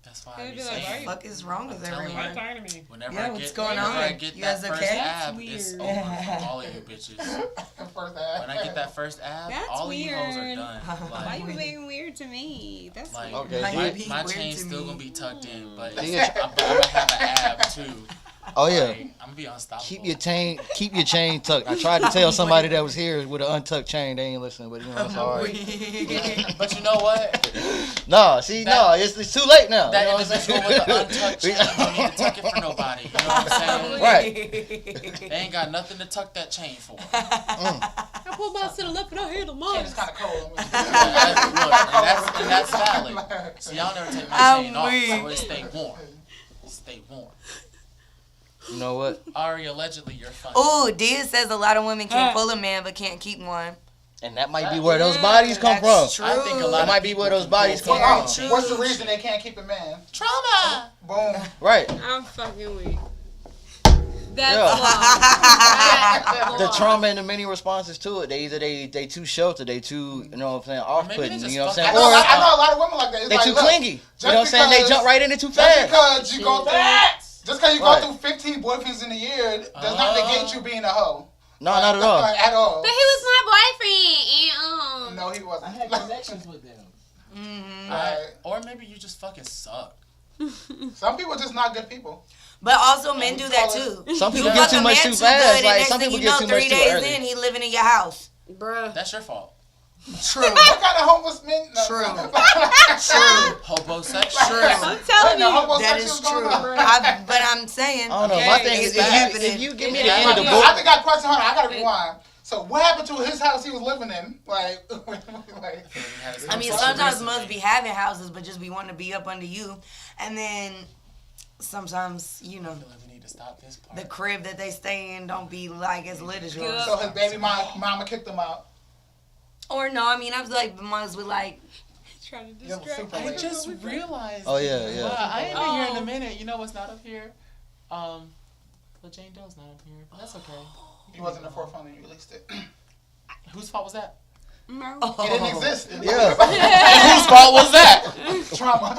[SPEAKER 4] That's why
[SPEAKER 8] They'd
[SPEAKER 4] I be
[SPEAKER 8] be like,
[SPEAKER 1] "What
[SPEAKER 4] saying.
[SPEAKER 1] the fuck is wrong with
[SPEAKER 4] I'm telling you.
[SPEAKER 1] everyone?"
[SPEAKER 8] Talking to me.
[SPEAKER 4] Whenever
[SPEAKER 1] Yeah,
[SPEAKER 4] I
[SPEAKER 1] what's
[SPEAKER 4] get,
[SPEAKER 1] going
[SPEAKER 4] whenever I
[SPEAKER 1] on?
[SPEAKER 4] get
[SPEAKER 1] You
[SPEAKER 4] that
[SPEAKER 1] guys
[SPEAKER 4] first
[SPEAKER 1] okay?
[SPEAKER 4] ab,
[SPEAKER 8] That's
[SPEAKER 4] it's
[SPEAKER 8] weird.
[SPEAKER 4] over for all of you bitches.
[SPEAKER 6] First ad.
[SPEAKER 4] When I get that first ab,
[SPEAKER 8] That's
[SPEAKER 4] all of you hoes are
[SPEAKER 8] weird.
[SPEAKER 4] done.
[SPEAKER 8] Why
[SPEAKER 4] Like,
[SPEAKER 8] you being weird to me? That's
[SPEAKER 4] like
[SPEAKER 2] Okay,
[SPEAKER 1] Like,
[SPEAKER 2] he-
[SPEAKER 1] you be
[SPEAKER 4] my
[SPEAKER 1] weird
[SPEAKER 4] chain's
[SPEAKER 1] to
[SPEAKER 4] still
[SPEAKER 1] me.
[SPEAKER 4] gonna be tucked in, but
[SPEAKER 2] He
[SPEAKER 4] I'm
[SPEAKER 2] is-
[SPEAKER 4] gonna have an ab too.
[SPEAKER 2] Oh yeah.
[SPEAKER 4] Like, I'm gonna be unstoppable.
[SPEAKER 2] Keep your chain tucked. I tried to tell somebody that was here with an untucked chain. They ain't listening, but you know it's all right.
[SPEAKER 4] But you know what?
[SPEAKER 2] No, see, no, it's too late now.
[SPEAKER 4] That
[SPEAKER 2] You know what I'm
[SPEAKER 4] individual
[SPEAKER 2] saying?
[SPEAKER 4] with the untucked chain don't need to tuck it for nobody. You know what I'm saying?
[SPEAKER 2] Right.
[SPEAKER 4] They ain't got nothing to tuck that chain for.
[SPEAKER 8] I pull my to the left and I hear the
[SPEAKER 6] Chain
[SPEAKER 8] mom.
[SPEAKER 6] is kind of cold.
[SPEAKER 4] Look, and that's valid. So y'all never take my chain off, so it stay warm. Stay warm.
[SPEAKER 2] You know what?
[SPEAKER 4] Ari, allegedly, you're funny.
[SPEAKER 1] Ooh, Diaz says a lot of women can pull a man but can't keep one.
[SPEAKER 2] And that might be where those bodies come from.
[SPEAKER 1] That's true.
[SPEAKER 4] I think a lot
[SPEAKER 2] That
[SPEAKER 4] of
[SPEAKER 2] might be
[SPEAKER 4] people
[SPEAKER 2] where those
[SPEAKER 4] can
[SPEAKER 2] bodies
[SPEAKER 4] pull
[SPEAKER 2] come
[SPEAKER 4] things
[SPEAKER 2] from.
[SPEAKER 1] True.
[SPEAKER 6] What's the reason they can't keep a man?
[SPEAKER 4] Trauma.
[SPEAKER 6] Boom.
[SPEAKER 2] Right.
[SPEAKER 8] I'm fucking weak. That's
[SPEAKER 2] Yeah.
[SPEAKER 8] long.
[SPEAKER 2] The
[SPEAKER 8] That's
[SPEAKER 2] trauma and the many responses to it. They either they too sheltered, they too, you know what I'm saying, off-putting,
[SPEAKER 4] Maybe they just
[SPEAKER 2] you know what I'm
[SPEAKER 4] fuck-
[SPEAKER 2] saying?
[SPEAKER 6] I
[SPEAKER 2] Or
[SPEAKER 6] know a lot of women like that. It's
[SPEAKER 2] they
[SPEAKER 6] like,
[SPEAKER 2] too
[SPEAKER 6] look,
[SPEAKER 2] clingy. You
[SPEAKER 6] just
[SPEAKER 2] know what I'm saying? They
[SPEAKER 6] because-
[SPEAKER 2] jump right in it too
[SPEAKER 6] Just
[SPEAKER 2] fast.
[SPEAKER 6] because you go through, just because you
[SPEAKER 2] Right.
[SPEAKER 6] go through 15 boyfriends in a year does not negate you being a hoe.
[SPEAKER 2] No, not at all.
[SPEAKER 6] At all.
[SPEAKER 3] But he was my boyfriend, and
[SPEAKER 6] No, he wasn't.
[SPEAKER 5] I had connections with them.
[SPEAKER 1] Mhm.
[SPEAKER 6] Right.
[SPEAKER 4] Or maybe you just fucking suck.
[SPEAKER 6] Some people are just not good people.
[SPEAKER 1] But also men do that too.
[SPEAKER 2] Some people
[SPEAKER 1] You
[SPEAKER 2] get
[SPEAKER 1] fuck
[SPEAKER 2] too
[SPEAKER 1] a
[SPEAKER 2] much
[SPEAKER 1] man
[SPEAKER 2] too
[SPEAKER 1] good,
[SPEAKER 2] fast.
[SPEAKER 1] and
[SPEAKER 2] Like
[SPEAKER 1] next
[SPEAKER 2] some
[SPEAKER 1] thing
[SPEAKER 2] people
[SPEAKER 1] you
[SPEAKER 2] get
[SPEAKER 1] know,
[SPEAKER 2] too much
[SPEAKER 1] 3
[SPEAKER 2] too
[SPEAKER 1] days
[SPEAKER 2] early.
[SPEAKER 1] in, he living in your house.
[SPEAKER 3] bruh.
[SPEAKER 4] That's your fault.
[SPEAKER 1] True.
[SPEAKER 6] What kind of homeless men? No.
[SPEAKER 1] True.
[SPEAKER 6] True.
[SPEAKER 4] Homosexual.
[SPEAKER 1] True.
[SPEAKER 8] I'm telling
[SPEAKER 6] No,
[SPEAKER 8] you.
[SPEAKER 1] That is
[SPEAKER 6] homosexuals
[SPEAKER 1] true.
[SPEAKER 6] going on.
[SPEAKER 1] But I'm saying.
[SPEAKER 2] I don't know.
[SPEAKER 1] okay,
[SPEAKER 2] My thing is,
[SPEAKER 1] it's
[SPEAKER 2] if
[SPEAKER 1] happening.
[SPEAKER 2] you give me
[SPEAKER 4] It
[SPEAKER 2] the end of the
[SPEAKER 6] No,
[SPEAKER 2] book,
[SPEAKER 6] I think I got a question. Hold on, I gotta rewind. So what happened to his house he was living in? Like,
[SPEAKER 1] I mean, sometimes must be having houses, but just be wanting to be up under you. And then sometimes, you know,
[SPEAKER 4] We need to stop this part.
[SPEAKER 1] the crib that they stay in don't be like as lit as yours.
[SPEAKER 6] so his baby mama kicked him out.
[SPEAKER 1] Or no, I mean, I was like moms with like,
[SPEAKER 8] Trying to
[SPEAKER 6] Yeah,
[SPEAKER 8] distract
[SPEAKER 6] super
[SPEAKER 4] I
[SPEAKER 6] late.
[SPEAKER 4] just realized.
[SPEAKER 2] Oh, yeah, yeah.
[SPEAKER 4] Wow, I ain't been here in
[SPEAKER 8] Oh.
[SPEAKER 4] a minute. You know what's not up here? Well, Jane Doe's not up here, but that's okay.
[SPEAKER 6] He wasn't the forefront when you released it.
[SPEAKER 4] Whose fault was that?
[SPEAKER 1] oh,
[SPEAKER 6] It didn't exist.
[SPEAKER 2] yeah.
[SPEAKER 4] Whose fault was that?
[SPEAKER 6] Trauma.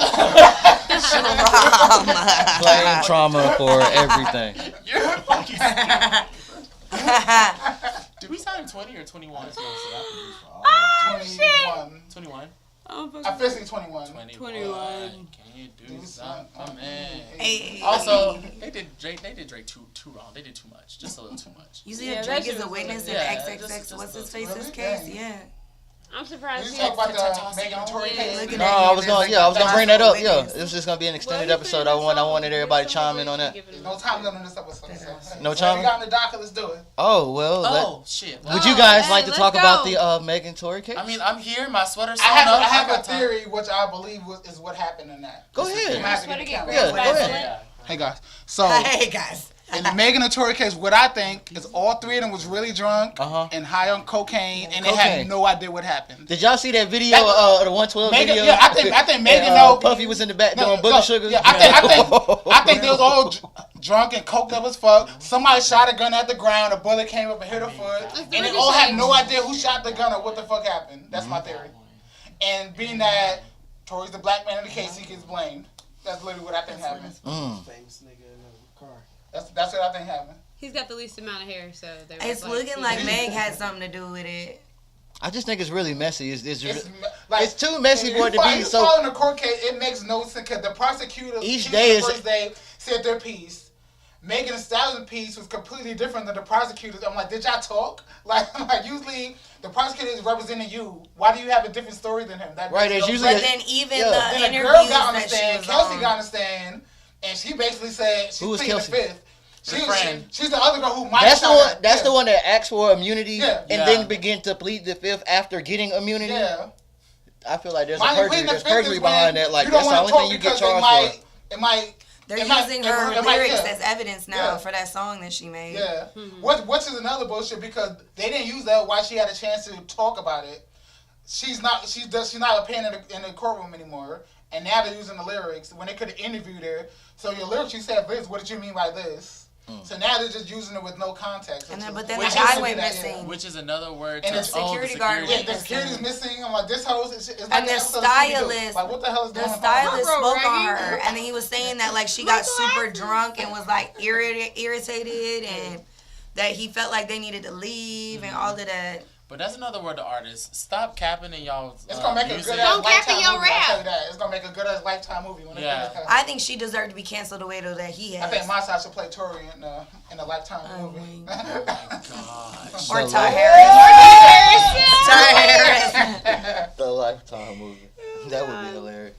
[SPEAKER 2] Blame trauma for everything.
[SPEAKER 4] You're fucking. Did we sign 20 or 21?
[SPEAKER 6] 21.
[SPEAKER 4] 21.
[SPEAKER 8] I'm fucking
[SPEAKER 6] Officially 21.
[SPEAKER 8] 21.
[SPEAKER 4] Can you do something for me?
[SPEAKER 1] Hey.
[SPEAKER 4] Also, they did Drake too wrong. They did too much. Just a little too much.
[SPEAKER 1] You see
[SPEAKER 8] Yeah,
[SPEAKER 1] if
[SPEAKER 8] that
[SPEAKER 1] Drake
[SPEAKER 8] shit
[SPEAKER 1] is a
[SPEAKER 8] was
[SPEAKER 1] witness in
[SPEAKER 4] yeah,
[SPEAKER 1] XXX,
[SPEAKER 4] just
[SPEAKER 1] what's his
[SPEAKER 6] really?
[SPEAKER 1] face's case?
[SPEAKER 6] Dang.
[SPEAKER 1] Yeah.
[SPEAKER 8] I'm
[SPEAKER 6] Did
[SPEAKER 8] surprised
[SPEAKER 6] you
[SPEAKER 8] he
[SPEAKER 6] talk about the
[SPEAKER 4] TikTok
[SPEAKER 6] Megan and Tory
[SPEAKER 8] Yeah.
[SPEAKER 6] case?
[SPEAKER 1] Looking
[SPEAKER 2] No,
[SPEAKER 1] at
[SPEAKER 2] I
[SPEAKER 1] you
[SPEAKER 2] was
[SPEAKER 1] as
[SPEAKER 2] gonna,
[SPEAKER 1] like
[SPEAKER 2] yeah, I was
[SPEAKER 1] a
[SPEAKER 2] gonna bring that up.
[SPEAKER 1] possible
[SPEAKER 2] Yeah,
[SPEAKER 1] witness.
[SPEAKER 2] it was just gonna be an extended
[SPEAKER 8] Well,
[SPEAKER 2] episode. I wanted everybody to chime in on that.
[SPEAKER 6] There's no time limit on this episode. So.
[SPEAKER 2] No
[SPEAKER 6] So
[SPEAKER 2] time?
[SPEAKER 6] we got in the docket, let's do it.
[SPEAKER 2] Oh well.
[SPEAKER 4] Oh shit.
[SPEAKER 2] Would you guys
[SPEAKER 8] hey,
[SPEAKER 2] like to
[SPEAKER 8] let's
[SPEAKER 2] talk about
[SPEAKER 8] go.
[SPEAKER 2] the Megan Tory case?
[SPEAKER 4] I mean, I'm here. My sweater's
[SPEAKER 6] I
[SPEAKER 4] sewn
[SPEAKER 6] have,
[SPEAKER 4] up.
[SPEAKER 6] I have
[SPEAKER 4] got
[SPEAKER 6] a
[SPEAKER 4] time.
[SPEAKER 6] theory, which I believe is what happened in that.
[SPEAKER 2] Go
[SPEAKER 6] I'm
[SPEAKER 2] ahead.
[SPEAKER 6] gonna have to
[SPEAKER 8] Sweater
[SPEAKER 6] get the
[SPEAKER 8] get
[SPEAKER 6] camera.
[SPEAKER 2] Yeah,
[SPEAKER 8] ripped
[SPEAKER 2] go
[SPEAKER 8] by a
[SPEAKER 2] ahead.
[SPEAKER 8] bullet.
[SPEAKER 4] Yeah.
[SPEAKER 6] Hey guys, so
[SPEAKER 1] Hey guys.
[SPEAKER 6] in the Megan and Tory case, what I think is all three of them was really drunk
[SPEAKER 2] Uh-huh.
[SPEAKER 6] and high on cocaine, and they
[SPEAKER 2] Cocaine.
[SPEAKER 6] had no idea what happened.
[SPEAKER 2] Did y'all see that video?
[SPEAKER 6] That-
[SPEAKER 2] The 112
[SPEAKER 6] Megan,
[SPEAKER 2] video.
[SPEAKER 6] yeah, I think Megan
[SPEAKER 2] And,
[SPEAKER 6] know.
[SPEAKER 2] Puffy was in the back doing
[SPEAKER 6] No,
[SPEAKER 2] booger
[SPEAKER 6] no,
[SPEAKER 2] sugar.
[SPEAKER 6] Yeah, I think they was all drunk and coked up as fuck. Somebody shot a gun at the ground, a bullet came up and hit her foot, and they all had no idea who shot the gun or what the fuck happened. That's my theory. And being that Tory's the black man in the case, he gets blamed. That's literally what I think happened.
[SPEAKER 5] Famous nigga in the car.
[SPEAKER 6] That's what I think happened.
[SPEAKER 8] He's got the least amount of hair, so they were
[SPEAKER 1] It's looking like Meg had something to do with it.
[SPEAKER 2] I just think it's really messy.
[SPEAKER 6] It's
[SPEAKER 2] too messy
[SPEAKER 6] if
[SPEAKER 2] for it to
[SPEAKER 6] you
[SPEAKER 2] be so.
[SPEAKER 6] following the court case, it makes no sense because the prosecutor
[SPEAKER 2] Each day
[SPEAKER 6] the
[SPEAKER 2] is-
[SPEAKER 6] first day said their piece. Megan Thee Stallion piece was completely different than the prosecutors. I'm like, did y'all talk? Like usually the prosecutor is representing you. Why do you have a different story than him? That
[SPEAKER 2] Right,
[SPEAKER 6] makes
[SPEAKER 2] it's
[SPEAKER 6] no
[SPEAKER 2] usually
[SPEAKER 1] But
[SPEAKER 6] sense.
[SPEAKER 1] then even
[SPEAKER 2] Yeah.
[SPEAKER 1] the
[SPEAKER 6] Then a
[SPEAKER 1] interviews
[SPEAKER 6] girl got on the
[SPEAKER 1] that she
[SPEAKER 6] stand,
[SPEAKER 1] was
[SPEAKER 6] Kelsey
[SPEAKER 1] on.
[SPEAKER 6] got on the stand, and she basically said she
[SPEAKER 2] Who was
[SPEAKER 6] pleaded the
[SPEAKER 2] Kelsey?
[SPEAKER 6] fifth.
[SPEAKER 4] Your friend.
[SPEAKER 6] She's the other girl who might
[SPEAKER 2] That's the
[SPEAKER 6] shot
[SPEAKER 2] one.
[SPEAKER 6] her.
[SPEAKER 2] That's
[SPEAKER 6] Yeah.
[SPEAKER 2] the one that asked for immunity
[SPEAKER 6] Yeah.
[SPEAKER 2] and
[SPEAKER 4] Yeah.
[SPEAKER 2] then begin to plead the fifth after getting immunity.
[SPEAKER 6] Yeah.
[SPEAKER 2] I feel like there's
[SPEAKER 6] Mind you,
[SPEAKER 2] perjury.
[SPEAKER 6] pleading the
[SPEAKER 2] There's
[SPEAKER 6] fifth
[SPEAKER 2] perjury
[SPEAKER 6] is when
[SPEAKER 2] behind that. Like
[SPEAKER 6] you don't
[SPEAKER 2] that's the
[SPEAKER 6] wanna
[SPEAKER 2] only
[SPEAKER 6] talk
[SPEAKER 2] thing you get
[SPEAKER 6] because
[SPEAKER 2] charged for.
[SPEAKER 6] it might
[SPEAKER 1] They're
[SPEAKER 6] It might-
[SPEAKER 1] using
[SPEAKER 6] it
[SPEAKER 1] her
[SPEAKER 6] might-
[SPEAKER 1] lyrics
[SPEAKER 6] yeah.
[SPEAKER 1] as evidence now
[SPEAKER 6] Yeah.
[SPEAKER 1] for that song that she made.
[SPEAKER 6] Yeah. Which is another bullshit because they didn't use that while she had a chance to talk about it. She's not appearing in the courtroom anymore, and now they're using the lyrics when they could have interviewed her. So your lyrics, you said this. What did you mean by this? So now they're just using it with no context.
[SPEAKER 1] And then, but then
[SPEAKER 4] Which
[SPEAKER 1] the guy
[SPEAKER 4] is-
[SPEAKER 1] went
[SPEAKER 6] yeah.
[SPEAKER 1] missing.
[SPEAKER 4] Which is another word.
[SPEAKER 6] And
[SPEAKER 4] to,
[SPEAKER 6] the
[SPEAKER 1] security guard
[SPEAKER 6] Yeah,
[SPEAKER 1] went
[SPEAKER 6] the security's missing. I'm like, this house is like
[SPEAKER 1] And the
[SPEAKER 6] episode of Scooby-Doo.
[SPEAKER 1] stylist-
[SPEAKER 6] Like, what the hell is
[SPEAKER 1] The
[SPEAKER 6] going on?
[SPEAKER 1] stylist
[SPEAKER 3] Bro,
[SPEAKER 1] spoke on
[SPEAKER 3] ragging.
[SPEAKER 1] her, and then he was saying that like she got super drunk and was like irritated, and that he felt like they needed to leave and all of that.
[SPEAKER 4] But that's another word to artists. Stop capping in y'all's
[SPEAKER 6] It's gonna make a
[SPEAKER 4] music.
[SPEAKER 6] good ass
[SPEAKER 3] Don't cap in
[SPEAKER 6] Lifetime
[SPEAKER 3] your
[SPEAKER 6] movie. I'll tell you
[SPEAKER 3] rap.
[SPEAKER 6] that. It's gonna make a good ass Lifetime movie when
[SPEAKER 4] Yeah.
[SPEAKER 6] it comes.
[SPEAKER 1] I think she deserved to be canceled the way though that he
[SPEAKER 6] I
[SPEAKER 1] has.
[SPEAKER 6] think Masa should play Tori in the Lifetime
[SPEAKER 1] Oh,
[SPEAKER 6] movie.
[SPEAKER 1] my
[SPEAKER 4] Gosh.
[SPEAKER 1] Or
[SPEAKER 2] The
[SPEAKER 1] Ty
[SPEAKER 2] Life-
[SPEAKER 1] Harris. Ty Harris.
[SPEAKER 2] The Lifetime movie. That would be hilarious.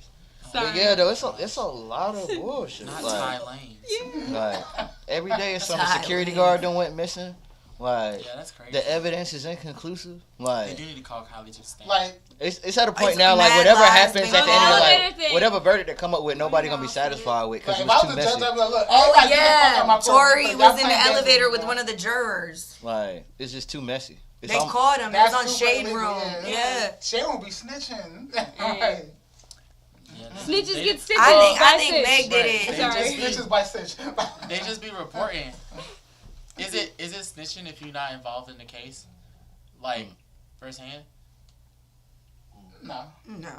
[SPEAKER 2] But
[SPEAKER 3] Sorry.
[SPEAKER 2] yeah, though, it's a lot of bullshit.
[SPEAKER 4] Not
[SPEAKER 2] Like,
[SPEAKER 4] Ty Lanes.
[SPEAKER 2] like every day is some
[SPEAKER 1] Ty
[SPEAKER 2] security
[SPEAKER 1] Lane.
[SPEAKER 2] guard done went missing. Like
[SPEAKER 4] Yeah, that's crazy.
[SPEAKER 2] the evidence is inconclusive.
[SPEAKER 4] They
[SPEAKER 2] Like
[SPEAKER 4] do need to call Kylie to the stand.
[SPEAKER 6] Like,
[SPEAKER 2] it's at a point
[SPEAKER 1] It's
[SPEAKER 2] now. Like
[SPEAKER 1] mad
[SPEAKER 2] whatever
[SPEAKER 1] lies
[SPEAKER 2] happens
[SPEAKER 1] being
[SPEAKER 2] at the end of
[SPEAKER 3] told.
[SPEAKER 2] like
[SPEAKER 3] Anything.
[SPEAKER 2] whatever verdict they come up with, nobody gonna be satisfied with because
[SPEAKER 6] like
[SPEAKER 2] it
[SPEAKER 6] if I
[SPEAKER 2] was
[SPEAKER 6] was
[SPEAKER 2] too
[SPEAKER 6] a judge,
[SPEAKER 2] messy.
[SPEAKER 6] I'd be like, look,
[SPEAKER 1] Oh
[SPEAKER 6] everybody get the fuck out
[SPEAKER 1] yeah,
[SPEAKER 6] my court.
[SPEAKER 1] Tori
[SPEAKER 6] Y'all
[SPEAKER 1] was in
[SPEAKER 6] playing
[SPEAKER 1] the
[SPEAKER 6] games
[SPEAKER 1] elevator
[SPEAKER 6] me,
[SPEAKER 1] with
[SPEAKER 6] bro.
[SPEAKER 1] one of the jurors.
[SPEAKER 2] Like it's just too messy. It's
[SPEAKER 1] They
[SPEAKER 2] al-
[SPEAKER 1] called him. It was
[SPEAKER 6] That's
[SPEAKER 1] on
[SPEAKER 6] super
[SPEAKER 1] Shade
[SPEAKER 6] illegal,
[SPEAKER 1] Room. Yeah.
[SPEAKER 6] Shade Room be snitching.
[SPEAKER 3] Hey.
[SPEAKER 4] Yeah,
[SPEAKER 3] Snitches
[SPEAKER 4] they,
[SPEAKER 3] get stitches.
[SPEAKER 1] I think
[SPEAKER 3] Snitch.
[SPEAKER 1] Meg did
[SPEAKER 4] Right.
[SPEAKER 1] it.
[SPEAKER 3] Sorry.
[SPEAKER 6] Snitches by stitch.
[SPEAKER 4] they just be reporting. Is it snitching if you're not involved in the case? Like, firsthand?
[SPEAKER 6] No,
[SPEAKER 1] No.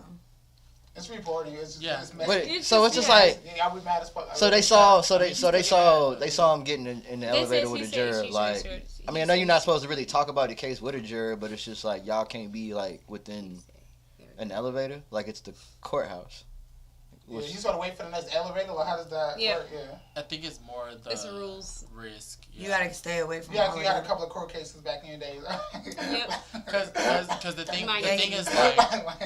[SPEAKER 6] it's reporting. It's just,
[SPEAKER 4] Yeah.
[SPEAKER 6] it's messy.
[SPEAKER 2] But
[SPEAKER 3] It's
[SPEAKER 2] so
[SPEAKER 3] just-
[SPEAKER 2] it's just
[SPEAKER 3] yeah.
[SPEAKER 2] like
[SPEAKER 6] Yeah, I'll be mad as fuck.
[SPEAKER 2] so they saw him getting in the
[SPEAKER 3] They
[SPEAKER 2] elevator
[SPEAKER 3] said
[SPEAKER 2] with a
[SPEAKER 3] she said
[SPEAKER 2] juror.
[SPEAKER 3] she
[SPEAKER 2] Like
[SPEAKER 3] said-
[SPEAKER 2] I mean I know you're not supposed to really talk about the case with a juror, but it's just like y'all can't be like within an elevator. Like it's the courthouse.
[SPEAKER 6] Yeah, you just gotta wait for the next elevator. Like, how does that
[SPEAKER 3] Yeah.
[SPEAKER 6] work? Yeah.
[SPEAKER 4] I think it's more the
[SPEAKER 3] It's the rules.
[SPEAKER 4] risk.
[SPEAKER 1] You gotta stay away from
[SPEAKER 6] Yeah,
[SPEAKER 1] all
[SPEAKER 6] you
[SPEAKER 1] of
[SPEAKER 6] had a
[SPEAKER 1] that.
[SPEAKER 6] couple of court cases back in your days.
[SPEAKER 3] Yep.
[SPEAKER 4] Because the thing
[SPEAKER 3] Might
[SPEAKER 4] is
[SPEAKER 3] get
[SPEAKER 4] like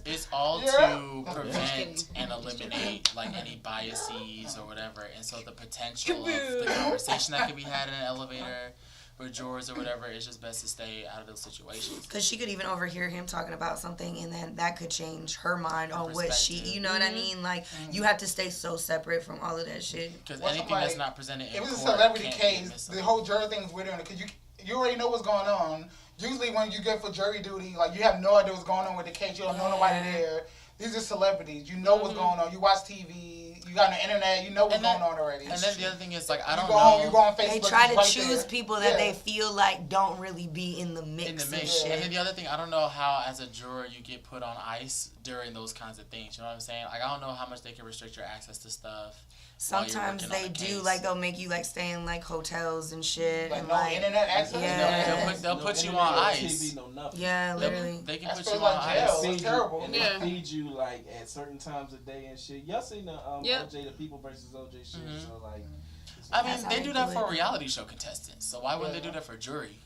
[SPEAKER 4] it's all
[SPEAKER 6] Yeah.
[SPEAKER 4] to
[SPEAKER 3] Just
[SPEAKER 4] prevent
[SPEAKER 3] kidding.
[SPEAKER 4] and eliminate like any biases or whatever, and so the potential of the conversation that could be had in an elevator with jurors or whatever, it's just best to stay out of those situations.
[SPEAKER 1] Because she could even overhear him talking about something, and then that could change her mind on what she,
[SPEAKER 4] Perspective.
[SPEAKER 1] you know what I mean? Like, you have to stay so separate from all of that shit.
[SPEAKER 4] Because
[SPEAKER 6] Well,
[SPEAKER 4] anything
[SPEAKER 6] somebody-
[SPEAKER 4] that's not presented in
[SPEAKER 6] It was a
[SPEAKER 4] court
[SPEAKER 6] celebrity
[SPEAKER 4] can't be
[SPEAKER 6] case.
[SPEAKER 4] admissible.
[SPEAKER 6] The whole jury thing is weird on it because you already know what's going on. Usually when you get for jury duty, like you have no idea what's going on with the case. You don't know nobody there. These are celebrities. You know what's going on. You watch TV. You got on the internet. You know what's
[SPEAKER 4] And then-
[SPEAKER 6] going on already.
[SPEAKER 4] And then the other thing is like I
[SPEAKER 6] you
[SPEAKER 4] don't
[SPEAKER 6] go home. You
[SPEAKER 4] know
[SPEAKER 6] go on Facebook.
[SPEAKER 1] They try
[SPEAKER 6] it's
[SPEAKER 1] to
[SPEAKER 6] right
[SPEAKER 1] choose
[SPEAKER 6] there.
[SPEAKER 1] people that
[SPEAKER 6] Yeah.
[SPEAKER 1] they feel like don't really be in the mix.
[SPEAKER 4] in the
[SPEAKER 1] and
[SPEAKER 4] mix.
[SPEAKER 1] shit.
[SPEAKER 4] And then the other thing, I don't know how as a juror you get put on ice during those kinds of things. You know what I'm saying? Like I don't know how much they can restrict your access to stuff. while you're
[SPEAKER 1] Sometimes
[SPEAKER 4] working on
[SPEAKER 1] they
[SPEAKER 4] a
[SPEAKER 1] do,
[SPEAKER 4] case.
[SPEAKER 1] like they'll make you like stay in like hotels and shit,
[SPEAKER 6] Like
[SPEAKER 1] and
[SPEAKER 6] no
[SPEAKER 1] like
[SPEAKER 6] internet access.
[SPEAKER 1] Yeah.
[SPEAKER 4] They'll put you
[SPEAKER 7] internet,
[SPEAKER 4] on
[SPEAKER 7] no
[SPEAKER 4] ice.
[SPEAKER 7] TV, no nothing.
[SPEAKER 1] yeah, literally.
[SPEAKER 4] They can
[SPEAKER 6] That's
[SPEAKER 4] put
[SPEAKER 6] feel
[SPEAKER 4] you on
[SPEAKER 6] like
[SPEAKER 4] ice.
[SPEAKER 6] jail.
[SPEAKER 7] Feed
[SPEAKER 6] It's
[SPEAKER 7] you-
[SPEAKER 6] terrible.
[SPEAKER 7] And
[SPEAKER 3] Yeah.
[SPEAKER 7] they feed you like at certain times of day and shit. Y'all seen the
[SPEAKER 3] Yep.
[SPEAKER 7] OJ, the People versus OJ shit?
[SPEAKER 4] Mhm.
[SPEAKER 7] So like,
[SPEAKER 4] I
[SPEAKER 1] That's
[SPEAKER 4] mean,
[SPEAKER 1] how
[SPEAKER 4] they
[SPEAKER 1] they
[SPEAKER 4] do
[SPEAKER 1] do
[SPEAKER 4] that
[SPEAKER 1] it.
[SPEAKER 4] for reality show contestants. So why wouldn't they
[SPEAKER 6] Yeah.
[SPEAKER 4] do that for jury?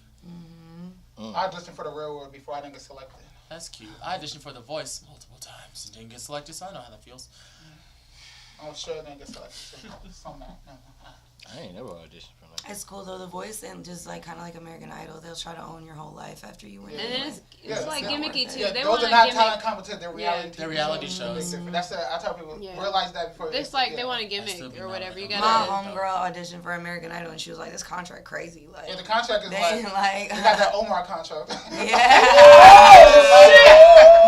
[SPEAKER 6] I auditioned for the Real World before I didn't get selected.
[SPEAKER 4] That's cute. I auditioned for The Voice multiple times and didn't get selected, so I know how that feels.
[SPEAKER 6] I'm sure I didn't get selected. So, no.
[SPEAKER 2] I ain't never auditioned for like
[SPEAKER 1] It's cool though, The Voice, and just like kind of like American Idol, they'll try to own your whole life after you win.
[SPEAKER 6] Yeah.
[SPEAKER 3] And then it's
[SPEAKER 6] Yeah,
[SPEAKER 3] like
[SPEAKER 6] yeah.
[SPEAKER 3] gimmicky too.
[SPEAKER 6] Yeah,
[SPEAKER 3] They
[SPEAKER 6] those
[SPEAKER 3] want
[SPEAKER 6] are
[SPEAKER 3] to
[SPEAKER 6] not
[SPEAKER 3] gimmick.
[SPEAKER 6] talent competition. They're reality.
[SPEAKER 3] Yeah.
[SPEAKER 6] TV
[SPEAKER 4] They're reality
[SPEAKER 6] Big
[SPEAKER 4] shows.
[SPEAKER 6] difference. That's I tell people
[SPEAKER 3] Yeah.
[SPEAKER 6] realize that before.
[SPEAKER 3] It's like they
[SPEAKER 6] yeah.
[SPEAKER 3] want to
[SPEAKER 4] I still
[SPEAKER 3] gimmick
[SPEAKER 4] be
[SPEAKER 3] or
[SPEAKER 4] mad
[SPEAKER 3] whatever.
[SPEAKER 4] at
[SPEAKER 3] You
[SPEAKER 4] them.
[SPEAKER 1] My
[SPEAKER 3] gotta.
[SPEAKER 1] homegirl auditioned for American Idol, and she was like, "This contract crazy." Like,
[SPEAKER 6] Yeah, the contract is
[SPEAKER 1] they
[SPEAKER 6] like
[SPEAKER 1] like,
[SPEAKER 6] you got that Omar contract.
[SPEAKER 1] yeah.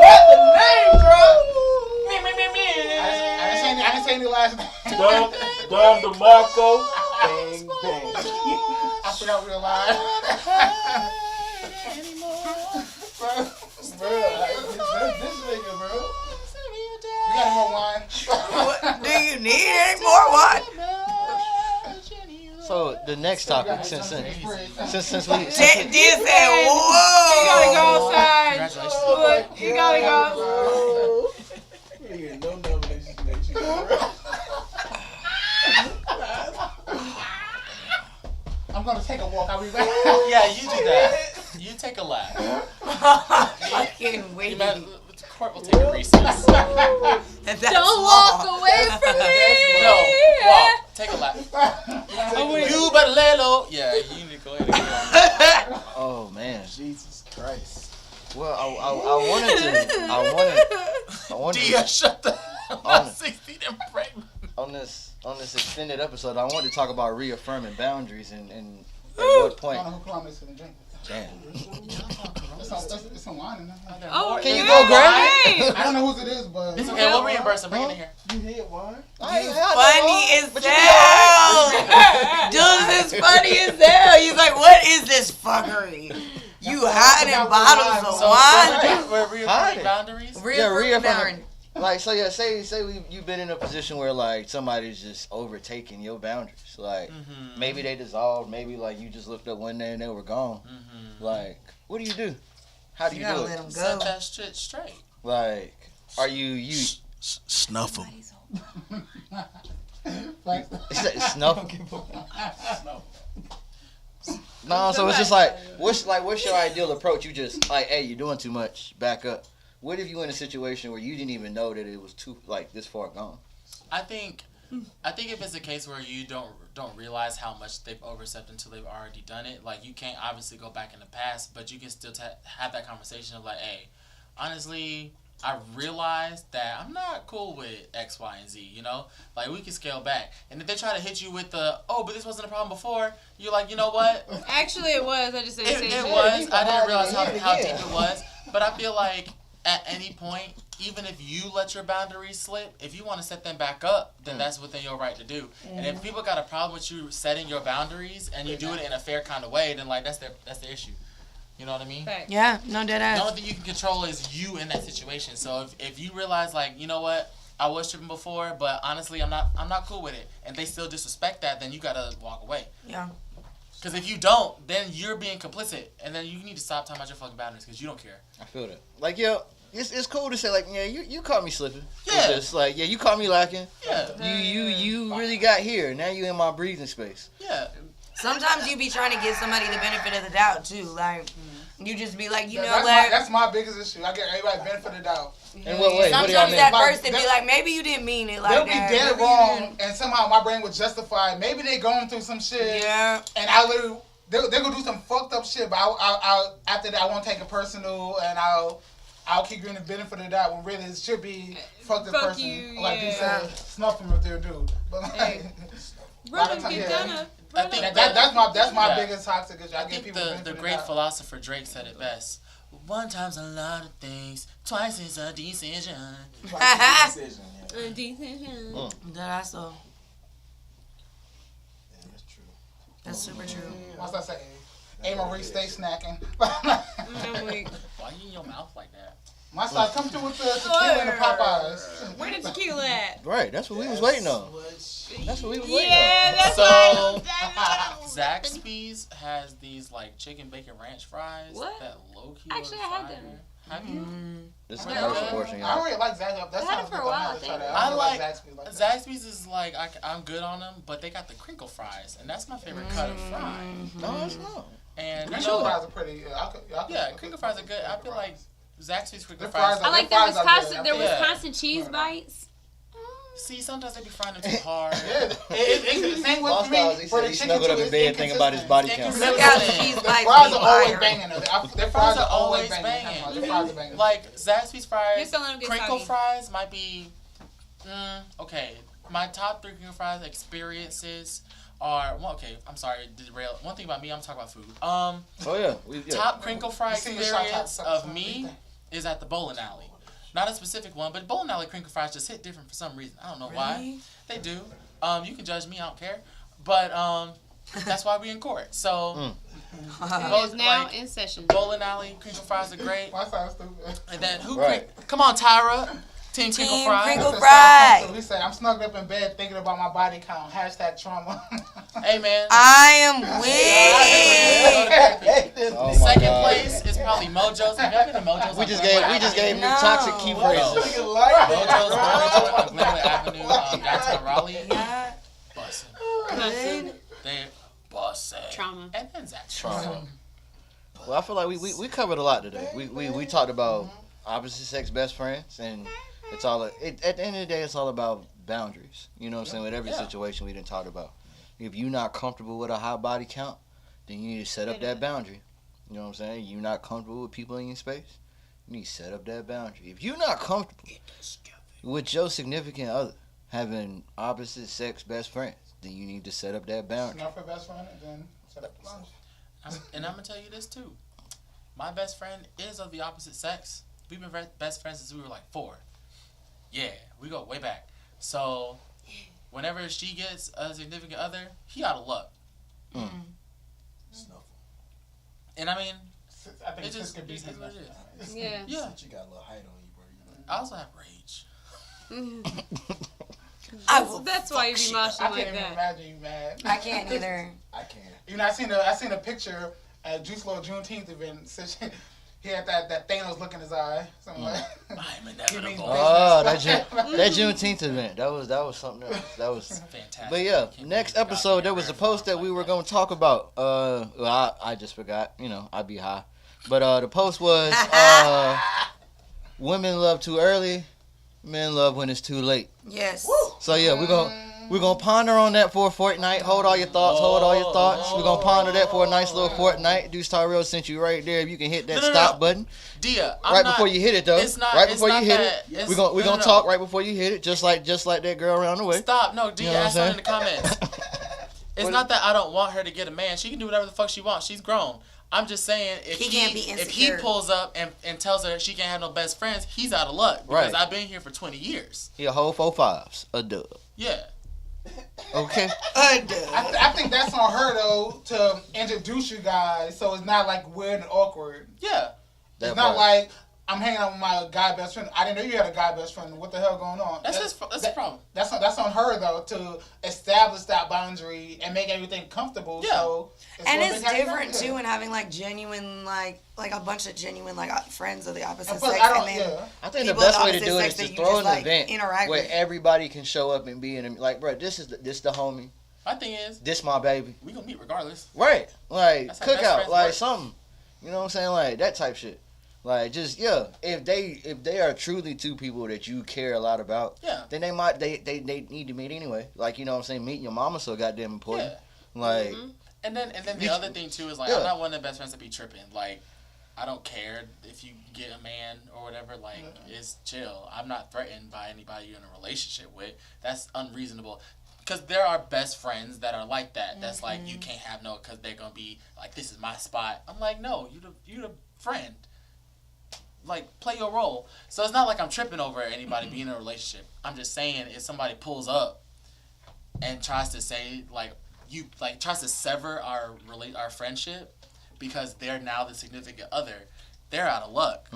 [SPEAKER 7] not the name drop.
[SPEAKER 6] I didn't say any last name.
[SPEAKER 7] Dom DeMarco. Bang bang.
[SPEAKER 6] I forgot real line.
[SPEAKER 7] Bro, this nigga, bro.
[SPEAKER 6] You got more wine?
[SPEAKER 1] What, do you need any more wine?
[SPEAKER 2] So the next topic, since we
[SPEAKER 1] Dia said, "Whoa."
[SPEAKER 3] You gotta go outside.
[SPEAKER 4] Congratulations.
[SPEAKER 3] Look, you gotta go.
[SPEAKER 7] Nigga, no nominations next year, bro.
[SPEAKER 6] I'm gonna take a walk. I'll be back.
[SPEAKER 4] Yeah, you do that. You take a lap.
[SPEAKER 1] Fucking
[SPEAKER 4] You
[SPEAKER 1] wait.
[SPEAKER 4] might, the court will take a recess.
[SPEAKER 1] That's
[SPEAKER 3] Don't walk away from me.
[SPEAKER 4] No, walk. Take a lap. You better lay low. Yeah, you need to go ahead and go.
[SPEAKER 2] oh man.
[SPEAKER 7] Jesus Christ.
[SPEAKER 2] Well, I wanted
[SPEAKER 4] Dia, shut the hell
[SPEAKER 2] On-
[SPEAKER 4] up. 16 and pregnant.
[SPEAKER 2] on this on this extended episode, I wanted to talk about reaffirming boundaries and at what point.
[SPEAKER 6] I don't know who Columbus is drink.
[SPEAKER 2] Damn.
[SPEAKER 6] It's some wine in there.
[SPEAKER 3] Oh,
[SPEAKER 2] Can you
[SPEAKER 3] yeah,
[SPEAKER 2] go grab
[SPEAKER 3] right.
[SPEAKER 6] I don't know whose it is, but
[SPEAKER 4] It's okay. We'll reimburse him. Bring it in here.
[SPEAKER 5] You hit wine?
[SPEAKER 1] Funny as hell. Dude, is funny as hell. He's like, what is this fuckery? You hiding bottles of wine?
[SPEAKER 4] We're reaffirming boundaries.
[SPEAKER 1] Reaffirming boundaries.
[SPEAKER 2] Like, so yeah, say you've been in a position where like somebody's just overtaking your boundaries. Like maybe they dissolved, maybe like you just looked up one day and they were gone. Like, what do you do? How do you do
[SPEAKER 1] let
[SPEAKER 2] it?
[SPEAKER 1] them
[SPEAKER 4] Set
[SPEAKER 1] go.
[SPEAKER 4] that shit straight.
[SPEAKER 2] Like, are you
[SPEAKER 5] Snuff them.
[SPEAKER 6] like,
[SPEAKER 2] snuff? No, so it's just like what's your ideal approach? You just like, hey, you're doing too much. Back up. What if you in a situation where you didn't even know that it was too like this far gone?
[SPEAKER 4] I think if it's a case where you don't realize how much they've overstepped until they've already done it, like you can't obviously go back in the past, but you can still have that conversation of like, hey, honestly, I realized that I'm not cool with X, Y, and Z, you know? Like, we can scale back. And if they try to hit you with the, oh, but this wasn't a problem before, you're like, you know what?
[SPEAKER 3] Actually, it was. I just didn't say
[SPEAKER 4] It
[SPEAKER 3] shit.
[SPEAKER 4] was. I didn't realize how deep it was. But I feel like at any point, even if you let your boundaries slip, if you want to set them back up, then that's within your right to do. And if people got a problem with you setting your boundaries and you do it in a fair kind of way, then like that's the issue. You know what I mean?
[SPEAKER 3] Fact.
[SPEAKER 1] Yeah, no dead
[SPEAKER 4] The
[SPEAKER 1] ass.
[SPEAKER 4] only thing you can control is you in that situation. So if you realize like, you know what, I was tripping before, but honestly I'm not cool with it, and they still disrespect that, then you gotta walk away.
[SPEAKER 1] Yeah.
[SPEAKER 4] Because if you don't, then you're being complicit, and then you need to stop talking about your fucking boundaries because you don't care.
[SPEAKER 2] I feel that. Like, yo, it's cool to say like, yeah, you caught me slipping.
[SPEAKER 4] Yeah.
[SPEAKER 2] It's just like, yeah, you caught me lacking.
[SPEAKER 4] Yeah.
[SPEAKER 2] You really got here. Now you in my breathing space.
[SPEAKER 4] Yeah.
[SPEAKER 1] Sometimes you be trying to give somebody the benefit of the doubt too. Like you just be like, you know
[SPEAKER 6] that's
[SPEAKER 1] what?
[SPEAKER 6] that's my biggest issue. I get everybody benefit of the doubt.
[SPEAKER 2] In what way? What do y'all
[SPEAKER 1] Sometimes
[SPEAKER 2] mean?
[SPEAKER 1] that
[SPEAKER 6] Like,
[SPEAKER 1] person be like, maybe you didn't mean it like
[SPEAKER 6] They'll be
[SPEAKER 1] that.
[SPEAKER 6] dead
[SPEAKER 1] Maybe you
[SPEAKER 6] wrong, and somehow my brain would justify. Maybe they going through some shit,
[SPEAKER 1] didn't. Yeah.
[SPEAKER 6] and I literally they're gonna do some fucked up shit. But I'll after that I won't take it personal, and I'll keep giving the benefit of the doubt when really it should be fuck the
[SPEAKER 3] Fuck
[SPEAKER 6] person.
[SPEAKER 3] you,
[SPEAKER 6] Like you
[SPEAKER 3] yeah.
[SPEAKER 6] said, snuff them if they're dude. But like,
[SPEAKER 3] Hey. Brother, get
[SPEAKER 6] Yeah.
[SPEAKER 3] down up.
[SPEAKER 4] I think
[SPEAKER 6] that's my
[SPEAKER 4] Yeah.
[SPEAKER 6] biggest toxic issue. I
[SPEAKER 4] I
[SPEAKER 6] give
[SPEAKER 4] think
[SPEAKER 6] people benefit
[SPEAKER 4] the
[SPEAKER 6] of the
[SPEAKER 4] great
[SPEAKER 6] doubt.
[SPEAKER 4] philosopher Drake said it best. One time's a lot of things, twice is a decision.
[SPEAKER 5] Decision, yeah.
[SPEAKER 3] Decision.
[SPEAKER 1] That I saw.
[SPEAKER 5] Yeah, that's true.
[SPEAKER 1] That's super true.
[SPEAKER 6] What's I say? A Marie, stay snacking.
[SPEAKER 3] I'm weak.
[SPEAKER 4] Why you in your mouth like that?
[SPEAKER 6] My side, come through with the tequila and the Popeyes.
[SPEAKER 3] Where the tequila at?
[SPEAKER 2] Right, that's what we was waiting on. That's what we was waiting
[SPEAKER 3] Yeah,
[SPEAKER 2] on.
[SPEAKER 3] that's
[SPEAKER 4] So,
[SPEAKER 3] what
[SPEAKER 4] Zaxby's has these like chicken bacon ranch fries
[SPEAKER 3] What?
[SPEAKER 4] that low key
[SPEAKER 3] Actually, I had them.
[SPEAKER 4] Have you?
[SPEAKER 2] This is
[SPEAKER 4] Yeah.
[SPEAKER 2] commercial portion,
[SPEAKER 6] I
[SPEAKER 2] y'all.
[SPEAKER 6] don't really like Zaxby's. That
[SPEAKER 3] I had
[SPEAKER 6] sounds
[SPEAKER 3] it for
[SPEAKER 6] good.
[SPEAKER 3] a while,
[SPEAKER 6] I'm gonna try
[SPEAKER 3] I
[SPEAKER 6] that.
[SPEAKER 4] I
[SPEAKER 6] don't
[SPEAKER 4] like
[SPEAKER 6] Zaxby's like that.
[SPEAKER 4] Zaxby's is like I'm good on them, but they got the crinkle fries, and that's my favorite cut of fry.
[SPEAKER 2] No, it's not.
[SPEAKER 4] And you
[SPEAKER 6] Crinkle
[SPEAKER 4] know,
[SPEAKER 6] fries are pretty.
[SPEAKER 4] yeah, crinkle fries are good. I feel like Zaxby's crinkle
[SPEAKER 6] The
[SPEAKER 4] fries.
[SPEAKER 6] fries
[SPEAKER 3] I like the
[SPEAKER 6] fries are
[SPEAKER 3] Wisconsin.
[SPEAKER 6] good.
[SPEAKER 3] Their
[SPEAKER 4] Yeah.
[SPEAKER 3] Wisconsin cheese bites.
[SPEAKER 4] See, sometimes they be frying them too hard.
[SPEAKER 6] Yeah, it's the same way
[SPEAKER 2] Boss
[SPEAKER 6] for me.
[SPEAKER 2] Styles, he
[SPEAKER 6] For
[SPEAKER 2] said
[SPEAKER 6] the
[SPEAKER 2] he
[SPEAKER 6] chicken
[SPEAKER 2] snuggled up
[SPEAKER 6] too,
[SPEAKER 2] in
[SPEAKER 6] it's
[SPEAKER 2] bed thinking about his body count.
[SPEAKER 4] Inconsistent.
[SPEAKER 1] Look out the cheese
[SPEAKER 6] The
[SPEAKER 1] bites
[SPEAKER 6] fries
[SPEAKER 1] be
[SPEAKER 6] are always
[SPEAKER 1] fire.
[SPEAKER 6] banging. Their
[SPEAKER 4] fries are always banging.
[SPEAKER 6] Their fries are banging.
[SPEAKER 4] Like Zaxby's fries,
[SPEAKER 3] Just don't let 'em get
[SPEAKER 4] crinkle
[SPEAKER 3] soggy.
[SPEAKER 4] fries might be, okay. My top 3 crinkle fries experiences are okay. I'm sorry, derail. One thing about me, I'm talking about food.
[SPEAKER 2] Oh yeah,
[SPEAKER 4] Top crinkle fry
[SPEAKER 6] You see the shot
[SPEAKER 4] experience
[SPEAKER 6] top,
[SPEAKER 4] of
[SPEAKER 6] top,
[SPEAKER 4] me
[SPEAKER 6] top.
[SPEAKER 4] is at the bowling alley. Not a specific one, but bowling alley crinkle fries just hit different for some reason. I don't know why.
[SPEAKER 1] Really?
[SPEAKER 4] They do. You can judge me, I don't care. But that's why we in court. So
[SPEAKER 3] It is now
[SPEAKER 4] like,
[SPEAKER 3] in session.
[SPEAKER 4] bowling alley crinkle fries are great.
[SPEAKER 6] My side's stupid.
[SPEAKER 4] And then who?
[SPEAKER 2] Right.
[SPEAKER 4] Come on, Tyra. Team crinkle
[SPEAKER 1] Team
[SPEAKER 4] fries.
[SPEAKER 1] crinkle
[SPEAKER 6] That's
[SPEAKER 1] fries.
[SPEAKER 6] the He said, I'm snuggled up in bed thinking about my body count. Hashtag trauma.
[SPEAKER 4] Hey man.
[SPEAKER 1] I am weak.
[SPEAKER 2] Oh my
[SPEAKER 4] Second
[SPEAKER 2] God.
[SPEAKER 4] place is probably Mojo's. Have y'all been to Mojo's?
[SPEAKER 2] We
[SPEAKER 4] on
[SPEAKER 2] just
[SPEAKER 4] Glenwood
[SPEAKER 2] gave new
[SPEAKER 1] No.
[SPEAKER 2] toxic key phrases.
[SPEAKER 4] Mojo's on Glenwood Avenue, downtown Raleigh.
[SPEAKER 1] Yeah.
[SPEAKER 4] Bussin'.
[SPEAKER 1] Good.
[SPEAKER 4] They bussin'.
[SPEAKER 3] Trauma.
[SPEAKER 4] And then Zach.
[SPEAKER 2] Trauma. Well, I feel like we covered a lot today. We talked about opposite sex best friends, and it's all at the end of the day, it's all about boundaries. You know what I'm saying? With every
[SPEAKER 4] Yeah.
[SPEAKER 2] situation we didn't talk about. If you're not comfortable with a high body count, then you need to set up that boundary. You know what I'm saying? You're not comfortable with people in your space, you need to set up that boundary. If you're not comfortable with your significant other having opposite sex best friends. Then you need to set up that boundary.
[SPEAKER 6] Not for best friend, and then set up the boundary.
[SPEAKER 4] And I'm gonna tell you this too. My best friend is of the opposite sex. We've been best friends since we were like 4. Yeah, we go way back. So, whenever she gets a significant other, he out of luck.
[SPEAKER 5] Snuffle.
[SPEAKER 4] And I mean,
[SPEAKER 6] I think
[SPEAKER 4] it just
[SPEAKER 6] could be
[SPEAKER 4] is
[SPEAKER 6] his
[SPEAKER 4] what
[SPEAKER 6] best
[SPEAKER 4] it
[SPEAKER 6] friend.
[SPEAKER 4] is.
[SPEAKER 3] Yeah.
[SPEAKER 4] Yeah.
[SPEAKER 5] You got a little height on you, bro.
[SPEAKER 4] I also have rage.
[SPEAKER 3] That's why you be
[SPEAKER 6] I
[SPEAKER 3] moshing
[SPEAKER 6] can't
[SPEAKER 3] like
[SPEAKER 6] even
[SPEAKER 3] that.
[SPEAKER 6] imagine you mad.
[SPEAKER 1] I can't either.
[SPEAKER 5] I can't.
[SPEAKER 6] You know, I seen a picture at Juice WRLD Juneteenth event. He had that Thanos look in his eye. Something like.
[SPEAKER 4] I'm inevitable.
[SPEAKER 2] Oh, that Juneteenth event. That was something else. That was
[SPEAKER 4] Fantastic.
[SPEAKER 2] But yeah,
[SPEAKER 4] Can't
[SPEAKER 2] next
[SPEAKER 4] believe you got
[SPEAKER 2] episode
[SPEAKER 4] me
[SPEAKER 2] there
[SPEAKER 4] a
[SPEAKER 2] was a
[SPEAKER 4] rare
[SPEAKER 2] post that
[SPEAKER 4] form
[SPEAKER 2] we
[SPEAKER 4] like
[SPEAKER 2] were
[SPEAKER 4] that.
[SPEAKER 2] going to talk about. Well, I just forgot. You know, I'd be high. But the post was women love too early, men love when it's too late.
[SPEAKER 1] Yes.
[SPEAKER 2] So yeah, we're gonna ponder on that for a fortnight. Hold all your thoughts. Hold all your thoughts. We're gonna ponder that for a nice little fortnight. Deuce Tyrell sent you right there. If you can hit that
[SPEAKER 4] No.
[SPEAKER 2] stop button
[SPEAKER 4] Dia,
[SPEAKER 2] right before you hit it though.
[SPEAKER 4] It's not.
[SPEAKER 2] Right
[SPEAKER 4] it's
[SPEAKER 2] before you
[SPEAKER 4] not
[SPEAKER 2] hit
[SPEAKER 4] that,
[SPEAKER 2] it,
[SPEAKER 4] it's-
[SPEAKER 2] we're gonna
[SPEAKER 4] no.
[SPEAKER 2] talk right before you hit it, just like that girl around the way.
[SPEAKER 4] Stop. No, Dia,
[SPEAKER 2] You know what
[SPEAKER 4] ask
[SPEAKER 2] I'm
[SPEAKER 4] her in the comments. It's not that I don't want her to get a man. She can do whatever the fuck she wants. She's grown. I'm just saying if
[SPEAKER 1] He can't be
[SPEAKER 4] if he
[SPEAKER 1] insecure.
[SPEAKER 4] pulls up and tells her she can't have no best friends, he's out of luck because
[SPEAKER 2] Right.
[SPEAKER 4] I've been here for 20 years.
[SPEAKER 2] He a whole 4 5s, a dub.
[SPEAKER 4] Yeah.
[SPEAKER 2] Okay.
[SPEAKER 6] I think that's on her though to introduce you guys, so it's not like weird and awkward.
[SPEAKER 4] Yeah.
[SPEAKER 2] That
[SPEAKER 6] It's not
[SPEAKER 2] part.
[SPEAKER 6] like I'm hanging out with my guy best friend. I didn't know you had a guy best friend. What the hell going on?
[SPEAKER 4] That's the problem.
[SPEAKER 6] That's on her though to establish that boundary and make everything comfortable.
[SPEAKER 4] Yeah.
[SPEAKER 6] So
[SPEAKER 1] And
[SPEAKER 6] what
[SPEAKER 1] it's
[SPEAKER 6] they got
[SPEAKER 1] different
[SPEAKER 6] to do.
[SPEAKER 1] too in having like genuine like a bunch of genuine like friends of the opposite
[SPEAKER 6] And
[SPEAKER 1] sex.
[SPEAKER 6] plus, I don't.
[SPEAKER 1] and then
[SPEAKER 6] Yeah.
[SPEAKER 2] I think the
[SPEAKER 1] people of
[SPEAKER 2] best way to
[SPEAKER 1] opposite
[SPEAKER 2] do it
[SPEAKER 1] sex
[SPEAKER 2] is to
[SPEAKER 1] that you
[SPEAKER 2] throw
[SPEAKER 1] just,
[SPEAKER 2] an
[SPEAKER 1] like,
[SPEAKER 2] event
[SPEAKER 1] interact
[SPEAKER 2] where
[SPEAKER 1] with.
[SPEAKER 2] everybody can show up and be in a, like, bro, this the homie,
[SPEAKER 4] My thing is,
[SPEAKER 2] this my baby,
[SPEAKER 4] we gonna meet regardless.
[SPEAKER 2] right? Like
[SPEAKER 4] That's how best
[SPEAKER 2] cookout,
[SPEAKER 4] friends
[SPEAKER 2] like
[SPEAKER 4] work.
[SPEAKER 2] something, you know what I'm saying, like that type shit. Like just if they are truly two people that you care a lot about,
[SPEAKER 4] Yeah.
[SPEAKER 2] then they need to meet anyway. Like you know what I'm saying, meeting your mama so goddamn important.
[SPEAKER 4] Yeah.
[SPEAKER 2] Like
[SPEAKER 4] And then the other thing too is like
[SPEAKER 2] Yeah.
[SPEAKER 4] I'm not one of the best friends to be tripping. Like I don't care if you get a man or whatever. Like it's chill. I'm not threatened by anybody you're in a relationship with. That's unreasonable. Because there are best friends that are like that. That's like you can't have no because they're gonna be like this is my spot. I'm like no, you the friend. Like play your role. So it's not like I'm tripping over anybody being in a relationship. I'm just saying if somebody pulls up and tries to say tries to sever our friendship because they're now the significant other, they're out of luck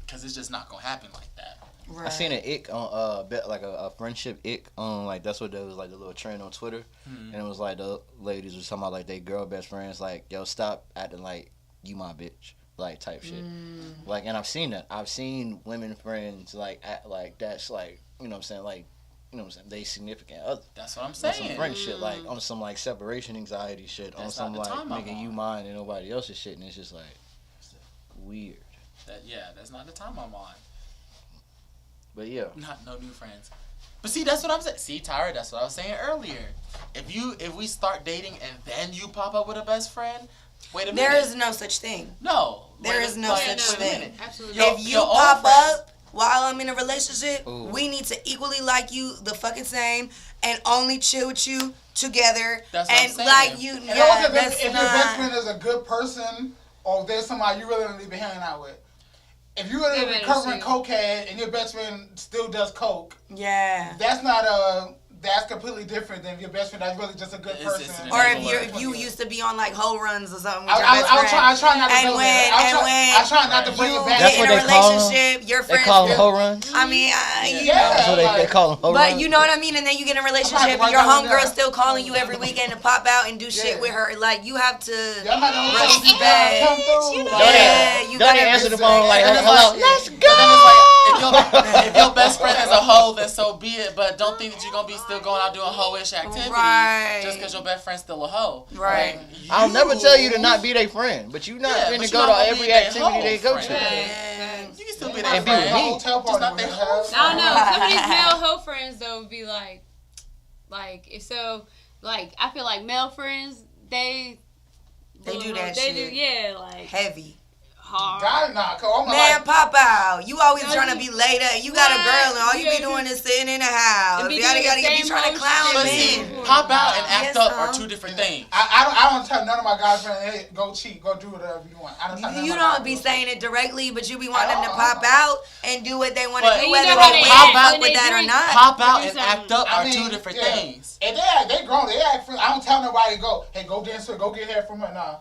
[SPEAKER 4] because it's just not gonna happen like that.
[SPEAKER 1] Right.
[SPEAKER 2] I seen an ick on like a friendship ick on like that's what that was like the little trend on Twitter, and it was like the ladies were talking about like they girl best friends like yo stop acting like you my bitch like type shit like, and I've seen that. I've seen women friends like act like that's like you know what I'm saying like you know what I'm saying they significant other.
[SPEAKER 4] That's what I'm
[SPEAKER 2] On some
[SPEAKER 4] saying.
[SPEAKER 2] friend shit, like on some like separation anxiety shit, on
[SPEAKER 4] That's
[SPEAKER 2] some
[SPEAKER 4] not the
[SPEAKER 2] like
[SPEAKER 4] time I'm
[SPEAKER 2] making
[SPEAKER 4] on.
[SPEAKER 2] you mine and nobody else's shit, and it's just like weird.
[SPEAKER 4] That's not the time I'm on.
[SPEAKER 2] But yeah,
[SPEAKER 4] Not no new friends. But see, that's what I'm saying. See, Tyra, that's what I was saying earlier. If we start dating and then you pop up with a best friend, wait a minute.
[SPEAKER 1] There is no such thing.
[SPEAKER 4] no.
[SPEAKER 1] There is no
[SPEAKER 4] wait
[SPEAKER 1] such
[SPEAKER 4] a
[SPEAKER 1] thing.
[SPEAKER 4] minute.
[SPEAKER 3] Absolutely.
[SPEAKER 4] Yo,
[SPEAKER 1] If you
[SPEAKER 4] your old
[SPEAKER 1] pop
[SPEAKER 4] friends-
[SPEAKER 1] up while I'm in a relationship,
[SPEAKER 2] Ooh.
[SPEAKER 1] we need to equally like you the fucking same and only chill with you together.
[SPEAKER 4] That's what I'm
[SPEAKER 1] and
[SPEAKER 4] saying.
[SPEAKER 1] like you,
[SPEAKER 6] And
[SPEAKER 1] yeah,
[SPEAKER 6] also, if
[SPEAKER 1] that's
[SPEAKER 6] your best
[SPEAKER 1] not.
[SPEAKER 6] friend is a good person, or if there's somebody you really don't need to be hanging out with. If you're a
[SPEAKER 3] Yeah, but
[SPEAKER 6] recovering
[SPEAKER 3] it's-
[SPEAKER 6] cokehead and your best friend still does coke,
[SPEAKER 1] Yeah.
[SPEAKER 6] that's completely different than if your best friend that's really just a good
[SPEAKER 4] It's
[SPEAKER 6] person.
[SPEAKER 4] an
[SPEAKER 1] Or
[SPEAKER 4] enabler.
[SPEAKER 1] if you used to be on like whole runs or something with your best
[SPEAKER 6] I
[SPEAKER 1] friend.
[SPEAKER 6] try not to
[SPEAKER 1] and
[SPEAKER 6] go
[SPEAKER 1] when
[SPEAKER 6] there. I try not to bring
[SPEAKER 1] you
[SPEAKER 6] it back.
[SPEAKER 2] That's
[SPEAKER 1] get in
[SPEAKER 2] what
[SPEAKER 1] a
[SPEAKER 2] they call 'em?
[SPEAKER 1] relationship, your
[SPEAKER 2] they
[SPEAKER 1] friends.
[SPEAKER 2] call them
[SPEAKER 1] still-
[SPEAKER 2] hoe runs.
[SPEAKER 1] I mean,
[SPEAKER 6] Yeah.
[SPEAKER 2] That's what they
[SPEAKER 6] like-
[SPEAKER 2] call them hoe
[SPEAKER 1] But
[SPEAKER 2] runs.
[SPEAKER 1] you know what I mean, and then you get in a relationship,
[SPEAKER 6] I'm
[SPEAKER 1] and
[SPEAKER 6] like,
[SPEAKER 1] your
[SPEAKER 6] right down
[SPEAKER 1] homegirl
[SPEAKER 6] there.
[SPEAKER 1] still calling you every weekend to pop out and do shit
[SPEAKER 6] Yeah.
[SPEAKER 1] with her. Like you have to.
[SPEAKER 6] Y'all not gonna
[SPEAKER 1] Really
[SPEAKER 6] come through.
[SPEAKER 1] bad.
[SPEAKER 6] Come through.
[SPEAKER 1] You know,
[SPEAKER 6] Like,
[SPEAKER 1] yeah, you
[SPEAKER 2] Don't
[SPEAKER 1] gotta
[SPEAKER 2] answer the phone like
[SPEAKER 4] And it's
[SPEAKER 2] hello.
[SPEAKER 4] like-
[SPEAKER 2] Let's
[SPEAKER 4] But
[SPEAKER 2] go.
[SPEAKER 4] then it's like, if your best friend is a hoe, then so be it. But don't think that you're gonna be still going out doing hoe-ish activity
[SPEAKER 1] Right.
[SPEAKER 4] just because your best friend's still a hoe.
[SPEAKER 1] Right.
[SPEAKER 4] Like,
[SPEAKER 2] I'll never tell you to not be their friend, but you not
[SPEAKER 4] Yeah,
[SPEAKER 2] finna
[SPEAKER 4] but you
[SPEAKER 2] go
[SPEAKER 4] not
[SPEAKER 2] to
[SPEAKER 4] gonna
[SPEAKER 2] every
[SPEAKER 4] be their
[SPEAKER 2] activity
[SPEAKER 4] hoe
[SPEAKER 2] they go
[SPEAKER 4] friend.
[SPEAKER 2] to.
[SPEAKER 1] Man.
[SPEAKER 4] You can still be
[SPEAKER 6] my
[SPEAKER 4] their
[SPEAKER 2] And be with
[SPEAKER 6] friend,
[SPEAKER 4] friend.
[SPEAKER 2] me.
[SPEAKER 6] hotel
[SPEAKER 4] Just
[SPEAKER 6] party
[SPEAKER 4] not
[SPEAKER 6] with
[SPEAKER 4] their
[SPEAKER 6] her.
[SPEAKER 4] host.
[SPEAKER 3] I don't know. Some of these male hoe friends though would be like if so, like I feel like male friends they
[SPEAKER 1] They do that
[SPEAKER 3] they
[SPEAKER 1] shit.
[SPEAKER 3] do, yeah, like
[SPEAKER 1] Heavy.
[SPEAKER 8] hard.
[SPEAKER 6] God, nah, cause all my
[SPEAKER 1] Man,
[SPEAKER 6] life.
[SPEAKER 1] pop out. You always
[SPEAKER 8] No,
[SPEAKER 1] trying to
[SPEAKER 8] you-
[SPEAKER 1] be laid up. You got a
[SPEAKER 8] What?
[SPEAKER 1] girl and all you
[SPEAKER 8] Yeah,
[SPEAKER 1] be doing is sitting in the house.
[SPEAKER 8] And be
[SPEAKER 1] Yada,
[SPEAKER 8] doing
[SPEAKER 1] yada,
[SPEAKER 8] the
[SPEAKER 1] you be
[SPEAKER 8] same
[SPEAKER 1] trying to
[SPEAKER 8] motion.
[SPEAKER 1] clown
[SPEAKER 4] But
[SPEAKER 1] men.
[SPEAKER 4] see, pop out and act
[SPEAKER 1] Yes,
[SPEAKER 4] up are two
[SPEAKER 1] huh?
[SPEAKER 4] different things.
[SPEAKER 6] I don't tell none of my guys friends, hey, go cheat, go do whatever you want. I don't tell none
[SPEAKER 1] You
[SPEAKER 6] of my
[SPEAKER 1] don't be
[SPEAKER 6] guys.
[SPEAKER 1] saying it directly, but you be wanting them to
[SPEAKER 6] Oh.
[SPEAKER 1] pop out and do what they want to
[SPEAKER 4] But
[SPEAKER 1] do,
[SPEAKER 4] you
[SPEAKER 1] whether
[SPEAKER 8] know
[SPEAKER 1] they
[SPEAKER 8] how they
[SPEAKER 1] win,
[SPEAKER 4] act
[SPEAKER 1] fuck
[SPEAKER 8] when
[SPEAKER 1] with
[SPEAKER 8] they
[SPEAKER 1] that or
[SPEAKER 8] drink.
[SPEAKER 1] not.
[SPEAKER 4] Pop out
[SPEAKER 8] Do
[SPEAKER 4] and act up
[SPEAKER 6] I
[SPEAKER 4] are
[SPEAKER 6] mean,
[SPEAKER 4] two different
[SPEAKER 6] yeah.
[SPEAKER 4] things.
[SPEAKER 6] And they grown. They act free. I don't tell nobody to go, hey, go dance with her, go get hair from her. Nah.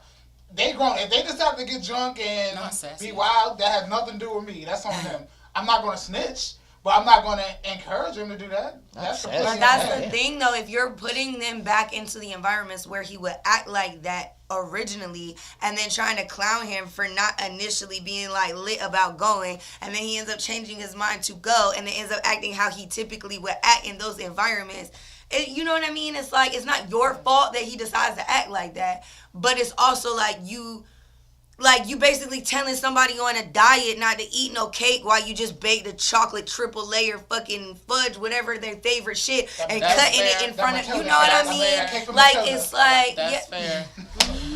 [SPEAKER 6] They grown. If they decide to get drunk and
[SPEAKER 4] Not sassy.
[SPEAKER 6] be wild, that has nothing to do with me. That's on them. I'm not going to snitch, but I'm not going to encourage them to do that. That's
[SPEAKER 2] sassy.
[SPEAKER 1] But
[SPEAKER 6] completely
[SPEAKER 1] that's
[SPEAKER 6] on
[SPEAKER 1] the
[SPEAKER 6] them.
[SPEAKER 1] thing, though. If you're putting them back into the environments where he would act like that originally, and then trying to clown him for not initially being like lit about going, and then he ends up changing his mind to go, and then ends up acting how he typically would act in those environments. You know what I mean? It's like it's not your fault that he decides to act like that, but it's also like you basically telling somebody on a diet not to eat no cake while you just baked a chocolate triple layer fucking fudge, whatever their favorite shit, and
[SPEAKER 4] That's
[SPEAKER 1] cutting
[SPEAKER 4] fair.
[SPEAKER 1] it in front of
[SPEAKER 6] That's
[SPEAKER 1] you. Know what I
[SPEAKER 6] Matilda.
[SPEAKER 1] mean?
[SPEAKER 6] That's fair.
[SPEAKER 1] Like
[SPEAKER 6] Matilda.
[SPEAKER 1] it's like
[SPEAKER 4] That's fair.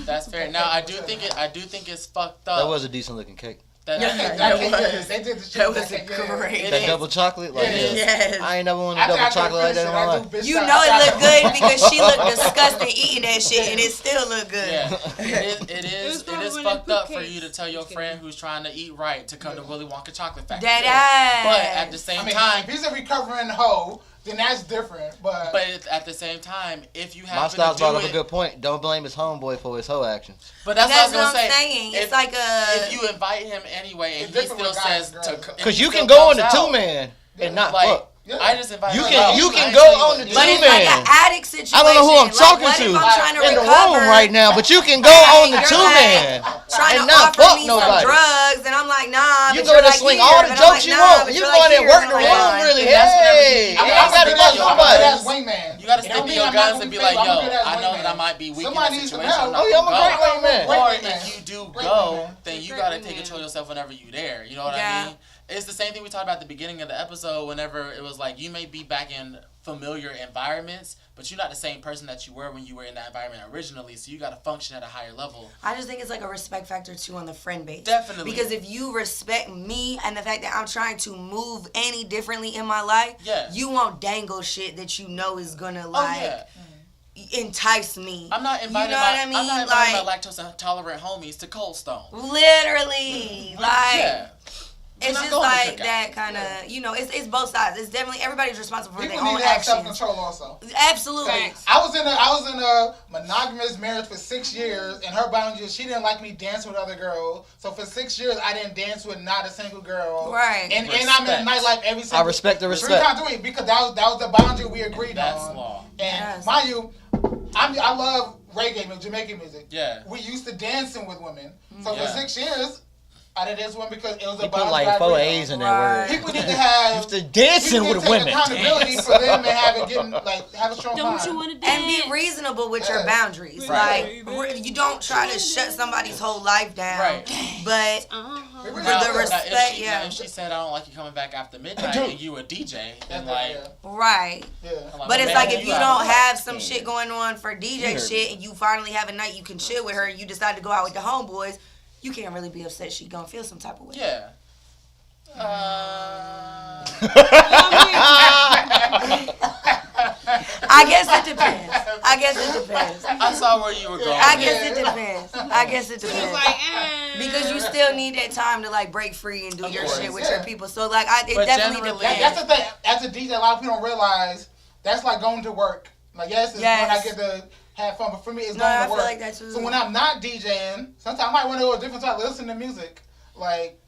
[SPEAKER 4] That's fair. Now I do think it's fucked up.
[SPEAKER 2] That was a decent looking cake.
[SPEAKER 4] That-
[SPEAKER 6] That cake, yeah, they did the shit.
[SPEAKER 1] That was
[SPEAKER 6] cake, yeah.
[SPEAKER 1] great.
[SPEAKER 4] It
[SPEAKER 2] That
[SPEAKER 4] is.
[SPEAKER 2] double chocolate, like
[SPEAKER 6] Yeah,
[SPEAKER 2] yeah.
[SPEAKER 1] Yes.
[SPEAKER 2] I ain't never wanted
[SPEAKER 6] After
[SPEAKER 2] double
[SPEAKER 6] I
[SPEAKER 2] chocolate like that in my life.
[SPEAKER 6] finished
[SPEAKER 1] You
[SPEAKER 6] it,
[SPEAKER 1] know
[SPEAKER 6] I
[SPEAKER 1] it
[SPEAKER 6] do
[SPEAKER 1] looked good because she looked disgusting eating that shit, and it still looked good.
[SPEAKER 4] Yeah, it
[SPEAKER 8] was
[SPEAKER 4] is
[SPEAKER 8] probably when
[SPEAKER 4] fucked
[SPEAKER 8] they
[SPEAKER 4] up
[SPEAKER 8] put
[SPEAKER 4] for
[SPEAKER 8] cakes.
[SPEAKER 4] you to tell your
[SPEAKER 8] Just
[SPEAKER 4] friend who's trying to eat right to come to Willy Wonka Chocolate Factory.
[SPEAKER 1] Dead
[SPEAKER 4] But
[SPEAKER 1] ass.
[SPEAKER 4] at the same
[SPEAKER 6] I mean,
[SPEAKER 4] time,
[SPEAKER 6] if he's a recovering hoe, then that's different. But
[SPEAKER 4] at the same time, if you
[SPEAKER 2] My
[SPEAKER 4] happen
[SPEAKER 2] style's
[SPEAKER 4] to do
[SPEAKER 2] brought up a
[SPEAKER 4] it,
[SPEAKER 2] good point. Don't blame his homeboy for his hoe actions.
[SPEAKER 4] but that's,
[SPEAKER 1] That's
[SPEAKER 4] what I was
[SPEAKER 1] what I'm
[SPEAKER 4] gonna say.
[SPEAKER 1] saying.
[SPEAKER 4] If,
[SPEAKER 1] It's like
[SPEAKER 4] if you invite him anyway and
[SPEAKER 6] It's
[SPEAKER 4] he
[SPEAKER 6] different
[SPEAKER 4] still
[SPEAKER 6] with guys
[SPEAKER 4] says
[SPEAKER 6] and
[SPEAKER 4] to,
[SPEAKER 6] girls.
[SPEAKER 4] and
[SPEAKER 2] Cause
[SPEAKER 4] he
[SPEAKER 2] you
[SPEAKER 4] still
[SPEAKER 2] can go on
[SPEAKER 4] comes
[SPEAKER 2] the
[SPEAKER 4] out,
[SPEAKER 2] 2-man and not
[SPEAKER 4] like
[SPEAKER 2] fuck.
[SPEAKER 6] yeah.
[SPEAKER 4] I just invite
[SPEAKER 2] You
[SPEAKER 4] him
[SPEAKER 2] can-
[SPEAKER 4] out.
[SPEAKER 2] you can
[SPEAKER 4] I ain't
[SPEAKER 2] go
[SPEAKER 4] saying
[SPEAKER 2] on
[SPEAKER 4] you
[SPEAKER 2] the
[SPEAKER 4] do
[SPEAKER 1] But
[SPEAKER 4] it.
[SPEAKER 1] it's like
[SPEAKER 2] man.
[SPEAKER 1] an addict situation.
[SPEAKER 2] I don't know who I'm
[SPEAKER 1] Like,
[SPEAKER 2] talking
[SPEAKER 1] what
[SPEAKER 2] to
[SPEAKER 1] if I'm trying to
[SPEAKER 2] in the
[SPEAKER 1] recover,
[SPEAKER 2] room right now, but you can go
[SPEAKER 1] Hey,
[SPEAKER 2] on the
[SPEAKER 1] you're
[SPEAKER 2] 2-man
[SPEAKER 1] trying
[SPEAKER 2] and
[SPEAKER 1] to
[SPEAKER 2] not
[SPEAKER 1] offer
[SPEAKER 2] fuck
[SPEAKER 1] me
[SPEAKER 2] nobody.
[SPEAKER 1] some drugs, and I'm like, nah.
[SPEAKER 2] You
[SPEAKER 1] but
[SPEAKER 2] go
[SPEAKER 1] you're
[SPEAKER 2] there
[SPEAKER 1] like
[SPEAKER 2] swing
[SPEAKER 1] here,
[SPEAKER 2] all the
[SPEAKER 1] but I'm
[SPEAKER 2] jokes
[SPEAKER 1] like,
[SPEAKER 2] you
[SPEAKER 1] nah,
[SPEAKER 2] want.
[SPEAKER 1] but
[SPEAKER 2] You
[SPEAKER 1] you're
[SPEAKER 2] go in
[SPEAKER 1] like
[SPEAKER 2] there
[SPEAKER 1] here,
[SPEAKER 2] work
[SPEAKER 1] and
[SPEAKER 2] the
[SPEAKER 1] I'm like,
[SPEAKER 2] room
[SPEAKER 1] nah.
[SPEAKER 2] really.
[SPEAKER 4] And that's whenever
[SPEAKER 2] Hey,
[SPEAKER 4] you-
[SPEAKER 2] you
[SPEAKER 4] I
[SPEAKER 2] ain't
[SPEAKER 4] gotta
[SPEAKER 2] gotta
[SPEAKER 4] stick
[SPEAKER 2] go
[SPEAKER 4] to your
[SPEAKER 2] somebody.
[SPEAKER 4] guns.
[SPEAKER 6] wingman.
[SPEAKER 4] You gotta
[SPEAKER 6] It
[SPEAKER 4] stick
[SPEAKER 6] don't
[SPEAKER 4] to
[SPEAKER 6] mean
[SPEAKER 4] your
[SPEAKER 6] I'm not
[SPEAKER 4] guns
[SPEAKER 6] gonna
[SPEAKER 4] and be
[SPEAKER 6] be
[SPEAKER 4] like,
[SPEAKER 6] fake. I'm
[SPEAKER 4] yo,
[SPEAKER 6] a good ass
[SPEAKER 4] I know
[SPEAKER 6] wingman.
[SPEAKER 4] that I might be weak
[SPEAKER 6] Somebody
[SPEAKER 4] in
[SPEAKER 6] needs
[SPEAKER 4] this
[SPEAKER 6] some
[SPEAKER 4] situation.
[SPEAKER 6] help.
[SPEAKER 4] I'm
[SPEAKER 2] Oh
[SPEAKER 4] not
[SPEAKER 2] yeah, I'm a
[SPEAKER 4] gonna
[SPEAKER 2] great
[SPEAKER 4] go.
[SPEAKER 2] wingman.
[SPEAKER 6] Great
[SPEAKER 4] Or
[SPEAKER 6] wingman.
[SPEAKER 4] if you do
[SPEAKER 6] Great
[SPEAKER 4] go,
[SPEAKER 6] wingman.
[SPEAKER 4] then you
[SPEAKER 8] Great
[SPEAKER 4] gotta
[SPEAKER 8] wingman.
[SPEAKER 4] take control of yourself whenever you there. You know what
[SPEAKER 1] Yeah.
[SPEAKER 4] I mean? It's the same thing we talked about at the beginning of the episode. Whenever it was like you may be back in familiar environments, but you're not the same person that you were when you were in that environment originally. So you gotta function at a higher level.
[SPEAKER 1] I just think it's like a respect factor too on the friend base.
[SPEAKER 4] Definitely.
[SPEAKER 1] Because if you respect me and the fact that I'm trying to move any differently in my life,
[SPEAKER 4] Yeah.
[SPEAKER 1] you won't dangle shit that you know is gonna
[SPEAKER 4] Oh
[SPEAKER 1] like
[SPEAKER 4] yeah.
[SPEAKER 1] entice me.
[SPEAKER 4] I'm not inviting
[SPEAKER 1] you know what I mean?
[SPEAKER 4] I'm not inviting my lactose intolerant homies to Cold Stone.
[SPEAKER 1] Literally, like
[SPEAKER 4] Yeah. We're
[SPEAKER 1] it's
[SPEAKER 4] not
[SPEAKER 1] just
[SPEAKER 4] going to
[SPEAKER 1] like
[SPEAKER 4] cookout.
[SPEAKER 1] that kind of, you know, it's both sides. It's definitely everybody's responsible for
[SPEAKER 6] People
[SPEAKER 1] their
[SPEAKER 6] need
[SPEAKER 1] own
[SPEAKER 6] to have
[SPEAKER 1] actions.
[SPEAKER 6] self-control also.
[SPEAKER 1] Absolutely.
[SPEAKER 8] Facts.
[SPEAKER 6] I was in a monogamous marriage for 6 years, and her boundaries, she didn't like me dancing with other girls. So for 6 years, I didn't dance with not a single girl.
[SPEAKER 1] Right.
[SPEAKER 6] And I'm in
[SPEAKER 4] Respect.
[SPEAKER 6] nightlife every single
[SPEAKER 2] I respect the
[SPEAKER 6] 3
[SPEAKER 2] respect.
[SPEAKER 6] times a week because that was the boundary we agreed
[SPEAKER 4] That's
[SPEAKER 6] on.
[SPEAKER 4] law.
[SPEAKER 6] And
[SPEAKER 1] Yes.
[SPEAKER 6] mind you, I love reggae music, Jamaican music.
[SPEAKER 4] Yeah.
[SPEAKER 6] We used to dancing with women. So
[SPEAKER 4] Yeah.
[SPEAKER 6] for 6 years, I did dance with women because it was a
[SPEAKER 2] He put
[SPEAKER 6] boundary
[SPEAKER 2] like
[SPEAKER 6] I
[SPEAKER 2] 4
[SPEAKER 6] agreed
[SPEAKER 2] A's
[SPEAKER 6] on.
[SPEAKER 2] in that
[SPEAKER 1] Right.
[SPEAKER 2] word.
[SPEAKER 6] People need to have
[SPEAKER 2] Used to dancing
[SPEAKER 6] people need
[SPEAKER 2] with
[SPEAKER 6] to take
[SPEAKER 2] women.
[SPEAKER 6] accountability
[SPEAKER 4] Dance.
[SPEAKER 6] for them and have a strong
[SPEAKER 8] Don't
[SPEAKER 6] mind.
[SPEAKER 8] you want to dance?
[SPEAKER 1] And be reasonable with your
[SPEAKER 6] Yeah.
[SPEAKER 1] boundaries.
[SPEAKER 8] Right.
[SPEAKER 1] Like, you don't try to shut somebody's whole life down.
[SPEAKER 4] Right.
[SPEAKER 1] But
[SPEAKER 8] Uh-huh.
[SPEAKER 1] the respect,
[SPEAKER 4] now,
[SPEAKER 1] yeah.
[SPEAKER 4] if she said I don't like you coming back after midnight and you a DJ, then
[SPEAKER 6] That's
[SPEAKER 4] like,
[SPEAKER 1] right.
[SPEAKER 6] yeah.
[SPEAKER 4] I'm like,
[SPEAKER 1] But it's
[SPEAKER 4] man,
[SPEAKER 1] like if you
[SPEAKER 4] out
[SPEAKER 1] don't
[SPEAKER 4] of
[SPEAKER 1] have some
[SPEAKER 2] Yeah.
[SPEAKER 1] shit going on for DJ
[SPEAKER 2] heard
[SPEAKER 1] shit and you finally have a night you can chill with her and you decide to go out with the homeboys, you can't really be upset she gonna feel some type of way.
[SPEAKER 4] Yeah.
[SPEAKER 1] I guess it depends. I guess it depends.
[SPEAKER 4] I saw where you were going.
[SPEAKER 1] I guess it depends. I guess it
[SPEAKER 8] It was
[SPEAKER 1] depends.
[SPEAKER 8] like,
[SPEAKER 1] Because you still need that time to like break free and do your
[SPEAKER 4] course.
[SPEAKER 1] shit with
[SPEAKER 6] Yeah.
[SPEAKER 1] your people. So like it
[SPEAKER 4] But
[SPEAKER 1] definitely
[SPEAKER 4] generally-
[SPEAKER 1] depends.
[SPEAKER 6] That's the thing. As a DJ, a lot of people don't realize that's like going to work. Like, yes, it's when I
[SPEAKER 1] Yes.
[SPEAKER 6] get to have fun, but for me, it's
[SPEAKER 1] No,
[SPEAKER 6] going
[SPEAKER 1] I
[SPEAKER 6] to
[SPEAKER 1] feel
[SPEAKER 6] work.
[SPEAKER 1] like that too.
[SPEAKER 6] So when I'm not DJing, sometimes I might want to go to a different side, listen to music. Like,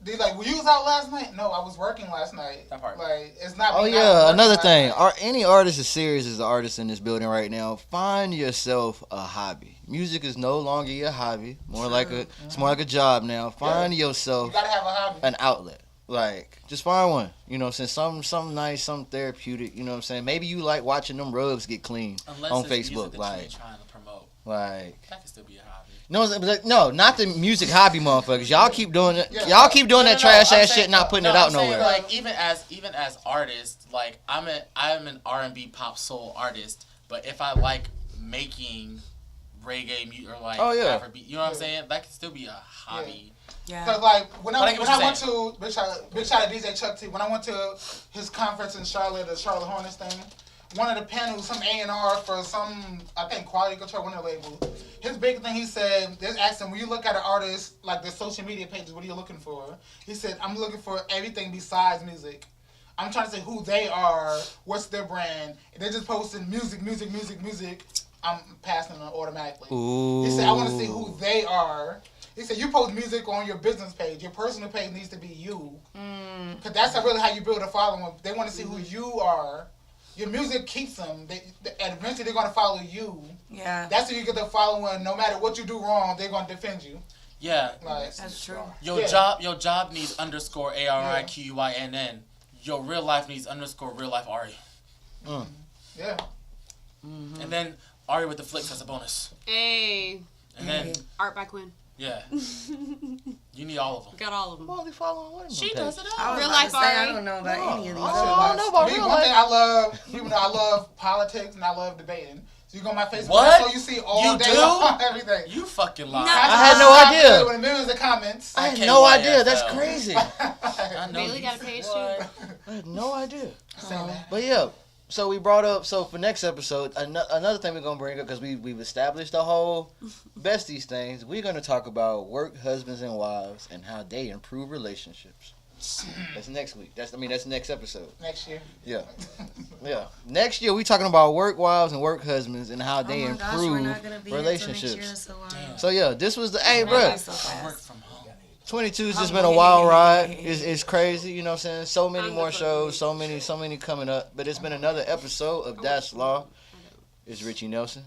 [SPEAKER 6] they like, were you was out last night? No, I was working last night.
[SPEAKER 4] That part.
[SPEAKER 6] Like, it's not.
[SPEAKER 2] Oh
[SPEAKER 6] me not
[SPEAKER 2] yeah,
[SPEAKER 6] working
[SPEAKER 2] another
[SPEAKER 6] last
[SPEAKER 2] thing.
[SPEAKER 6] night.
[SPEAKER 2] Any artist is serious as the artist in this building right now. Find yourself a hobby. Music is no longer your hobby. It's more like a job now. Find
[SPEAKER 6] You
[SPEAKER 2] yourself
[SPEAKER 6] gotta have a hobby.
[SPEAKER 2] an outlet. Like, just find one. You know what I'm saying? Something nice, something therapeutic. You know what I'm saying? Maybe you like watching them rubs get clean
[SPEAKER 4] Unless
[SPEAKER 2] on
[SPEAKER 4] it's music
[SPEAKER 2] Facebook.
[SPEAKER 4] that you
[SPEAKER 2] Like,
[SPEAKER 4] ain't trying to promote.
[SPEAKER 2] like.
[SPEAKER 4] That can still be a hobby.
[SPEAKER 2] No, not the music hobby motherfuckers. Y'all keep doing it.
[SPEAKER 6] Yeah.
[SPEAKER 2] Y'all keep doing
[SPEAKER 4] No,
[SPEAKER 2] that
[SPEAKER 4] no,
[SPEAKER 2] trash
[SPEAKER 4] I'm
[SPEAKER 2] ass
[SPEAKER 4] saying-
[SPEAKER 2] shit, not putting
[SPEAKER 4] no,
[SPEAKER 2] it out
[SPEAKER 4] I'm saying,
[SPEAKER 2] nowhere.
[SPEAKER 4] Like even as artists, like I'm an R&B pop soul artist, but if I like making reggae music or like
[SPEAKER 2] Oh, yeah.
[SPEAKER 4] Afrobeat, you know what I'm saying? That can still be a hobby.
[SPEAKER 1] Yeah.
[SPEAKER 6] Cause like when
[SPEAKER 4] But I
[SPEAKER 6] I
[SPEAKER 4] get
[SPEAKER 6] when
[SPEAKER 4] what
[SPEAKER 6] I
[SPEAKER 4] you're
[SPEAKER 6] went to big shout out DJ Chuck T. When I went to his conference in Charlotte, the Charlotte Hornets thing, one of the panels, some A&R for some, I think Quality Control, one of the labels. His big thing, he said, they asked him, when you look at an artist, like the social media pages, what are you looking for? He said, I'm looking for everything besides music. I'm trying to say who they are, what's their brand. If they're just posting music, I'm passing them automatically.
[SPEAKER 2] Ooh.
[SPEAKER 6] He said, I want to see who they are. He said, you post music on your business page. Your personal page needs to be you. Because that's really how you build a following. They want to see who you are. Your music keeps them. And eventually they're going to follow you.
[SPEAKER 1] Yeah.
[SPEAKER 6] That's how you get the following. No matter what you do wrong, they're going to defend you.
[SPEAKER 4] Yeah.
[SPEAKER 6] Like,
[SPEAKER 1] That's true.
[SPEAKER 4] Your job needs underscore ARIQUINN. Your real life needs underscore real life Ari.
[SPEAKER 6] yeah.
[SPEAKER 4] And then Ari with the flicks as a bonus.
[SPEAKER 3] Hey,
[SPEAKER 4] And then,
[SPEAKER 3] Art by Quinn.
[SPEAKER 4] yeah. You need all of them.
[SPEAKER 3] Got all of them.
[SPEAKER 2] I'm only following one of them.
[SPEAKER 4] She does it
[SPEAKER 1] I
[SPEAKER 4] all.
[SPEAKER 1] was
[SPEAKER 3] Real
[SPEAKER 1] about
[SPEAKER 3] life
[SPEAKER 1] to say, I
[SPEAKER 3] Ari.
[SPEAKER 1] don't know about any of these.
[SPEAKER 2] I don't know about
[SPEAKER 6] Me,
[SPEAKER 2] real
[SPEAKER 6] one thing
[SPEAKER 2] life.
[SPEAKER 6] I love, even though I love politics and I love debating. So you go on my Facebook,
[SPEAKER 4] What?
[SPEAKER 6] that's all you see all
[SPEAKER 4] You
[SPEAKER 6] day
[SPEAKER 4] do?
[SPEAKER 6] long, everything.
[SPEAKER 4] You fucking lie.
[SPEAKER 2] I had no idea.
[SPEAKER 6] With millions of comments.
[SPEAKER 2] I had
[SPEAKER 4] can't
[SPEAKER 2] no
[SPEAKER 4] wait,
[SPEAKER 2] idea. That's
[SPEAKER 4] FL.
[SPEAKER 2] crazy.
[SPEAKER 4] I know
[SPEAKER 3] Bailey
[SPEAKER 4] you.
[SPEAKER 3] got a page too.
[SPEAKER 4] What?
[SPEAKER 2] I had no idea.
[SPEAKER 6] Say that.
[SPEAKER 2] But yeah, so we brought up, so for next episode, another thing we're going to bring up, because we've established the whole besties things, we're going to talk about work husbands and wives and how they improve relationships. That's next week. That's next episode.
[SPEAKER 6] Next year.
[SPEAKER 2] Yeah. Yeah. Next year, we talking about work wives and work husbands and how they
[SPEAKER 1] Oh my gosh, we're
[SPEAKER 2] improve
[SPEAKER 1] not gonna be
[SPEAKER 2] relationships.
[SPEAKER 1] Here till next year, so,
[SPEAKER 4] Damn.
[SPEAKER 2] So yeah, this was the, hey bro,
[SPEAKER 1] Maybe so
[SPEAKER 4] I work
[SPEAKER 1] fast.
[SPEAKER 4] from home.
[SPEAKER 2] 22's just been a wild ride. It's crazy, you know what I'm saying? So many more shows, so many coming up. But it's been another episode of That's Law. It's Richie Nelson.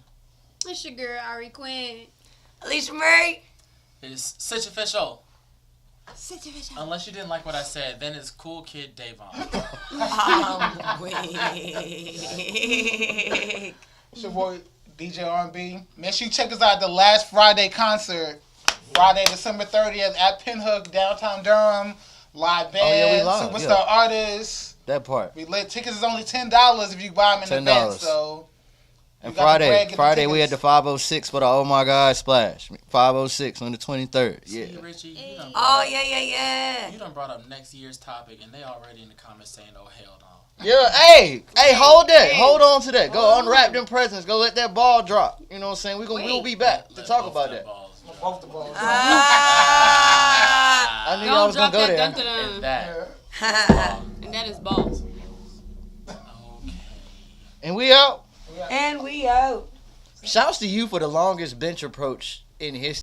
[SPEAKER 3] It's your girl, Ari Quinn.
[SPEAKER 1] Alicia Murray.
[SPEAKER 4] It's such official.
[SPEAKER 3] Sit your bitch out.
[SPEAKER 4] Unless you didn't like what I said, then it's Cool Kid Davon.
[SPEAKER 1] Wait.
[SPEAKER 6] It's your boy DJ R&B. Make sure you check us out at the last Friday concert. Friday, December 30th at Pinhook, downtown Durham. Live band,
[SPEAKER 2] yeah, we live,
[SPEAKER 6] superstar artists.
[SPEAKER 2] That part.
[SPEAKER 6] We lit tickets is only $10 if you buy them in advance.
[SPEAKER 2] $10.
[SPEAKER 6] So
[SPEAKER 2] And
[SPEAKER 6] you got the bread, get the
[SPEAKER 2] Friday we had
[SPEAKER 6] tickets.
[SPEAKER 2] the 506 for the Oh My God Splash. 506 on the 23rd. Yeah.
[SPEAKER 4] See, Richie, you done,
[SPEAKER 1] Oh, yeah.
[SPEAKER 4] you done brought up next year's topic, and they already in the comments saying, oh, hell no.
[SPEAKER 2] Yeah, hey, hold that. Hold on to that. Go unwrap them presents. Go let that ball drop. You know what I'm saying? We'll be back to
[SPEAKER 4] Let
[SPEAKER 2] talk
[SPEAKER 4] both
[SPEAKER 2] about
[SPEAKER 4] them
[SPEAKER 2] that.
[SPEAKER 4] balls drop.
[SPEAKER 6] both the balls.
[SPEAKER 1] Ah.
[SPEAKER 2] I knew y'all was
[SPEAKER 3] Don't
[SPEAKER 2] gonna
[SPEAKER 3] drop
[SPEAKER 2] go
[SPEAKER 3] that
[SPEAKER 2] there.
[SPEAKER 3] dun,
[SPEAKER 4] And
[SPEAKER 3] dun,
[SPEAKER 4] that.
[SPEAKER 3] and that is balls.
[SPEAKER 4] Okay.
[SPEAKER 2] And we out.
[SPEAKER 1] And we out.
[SPEAKER 2] Shouts to you for the longest bench approach in history.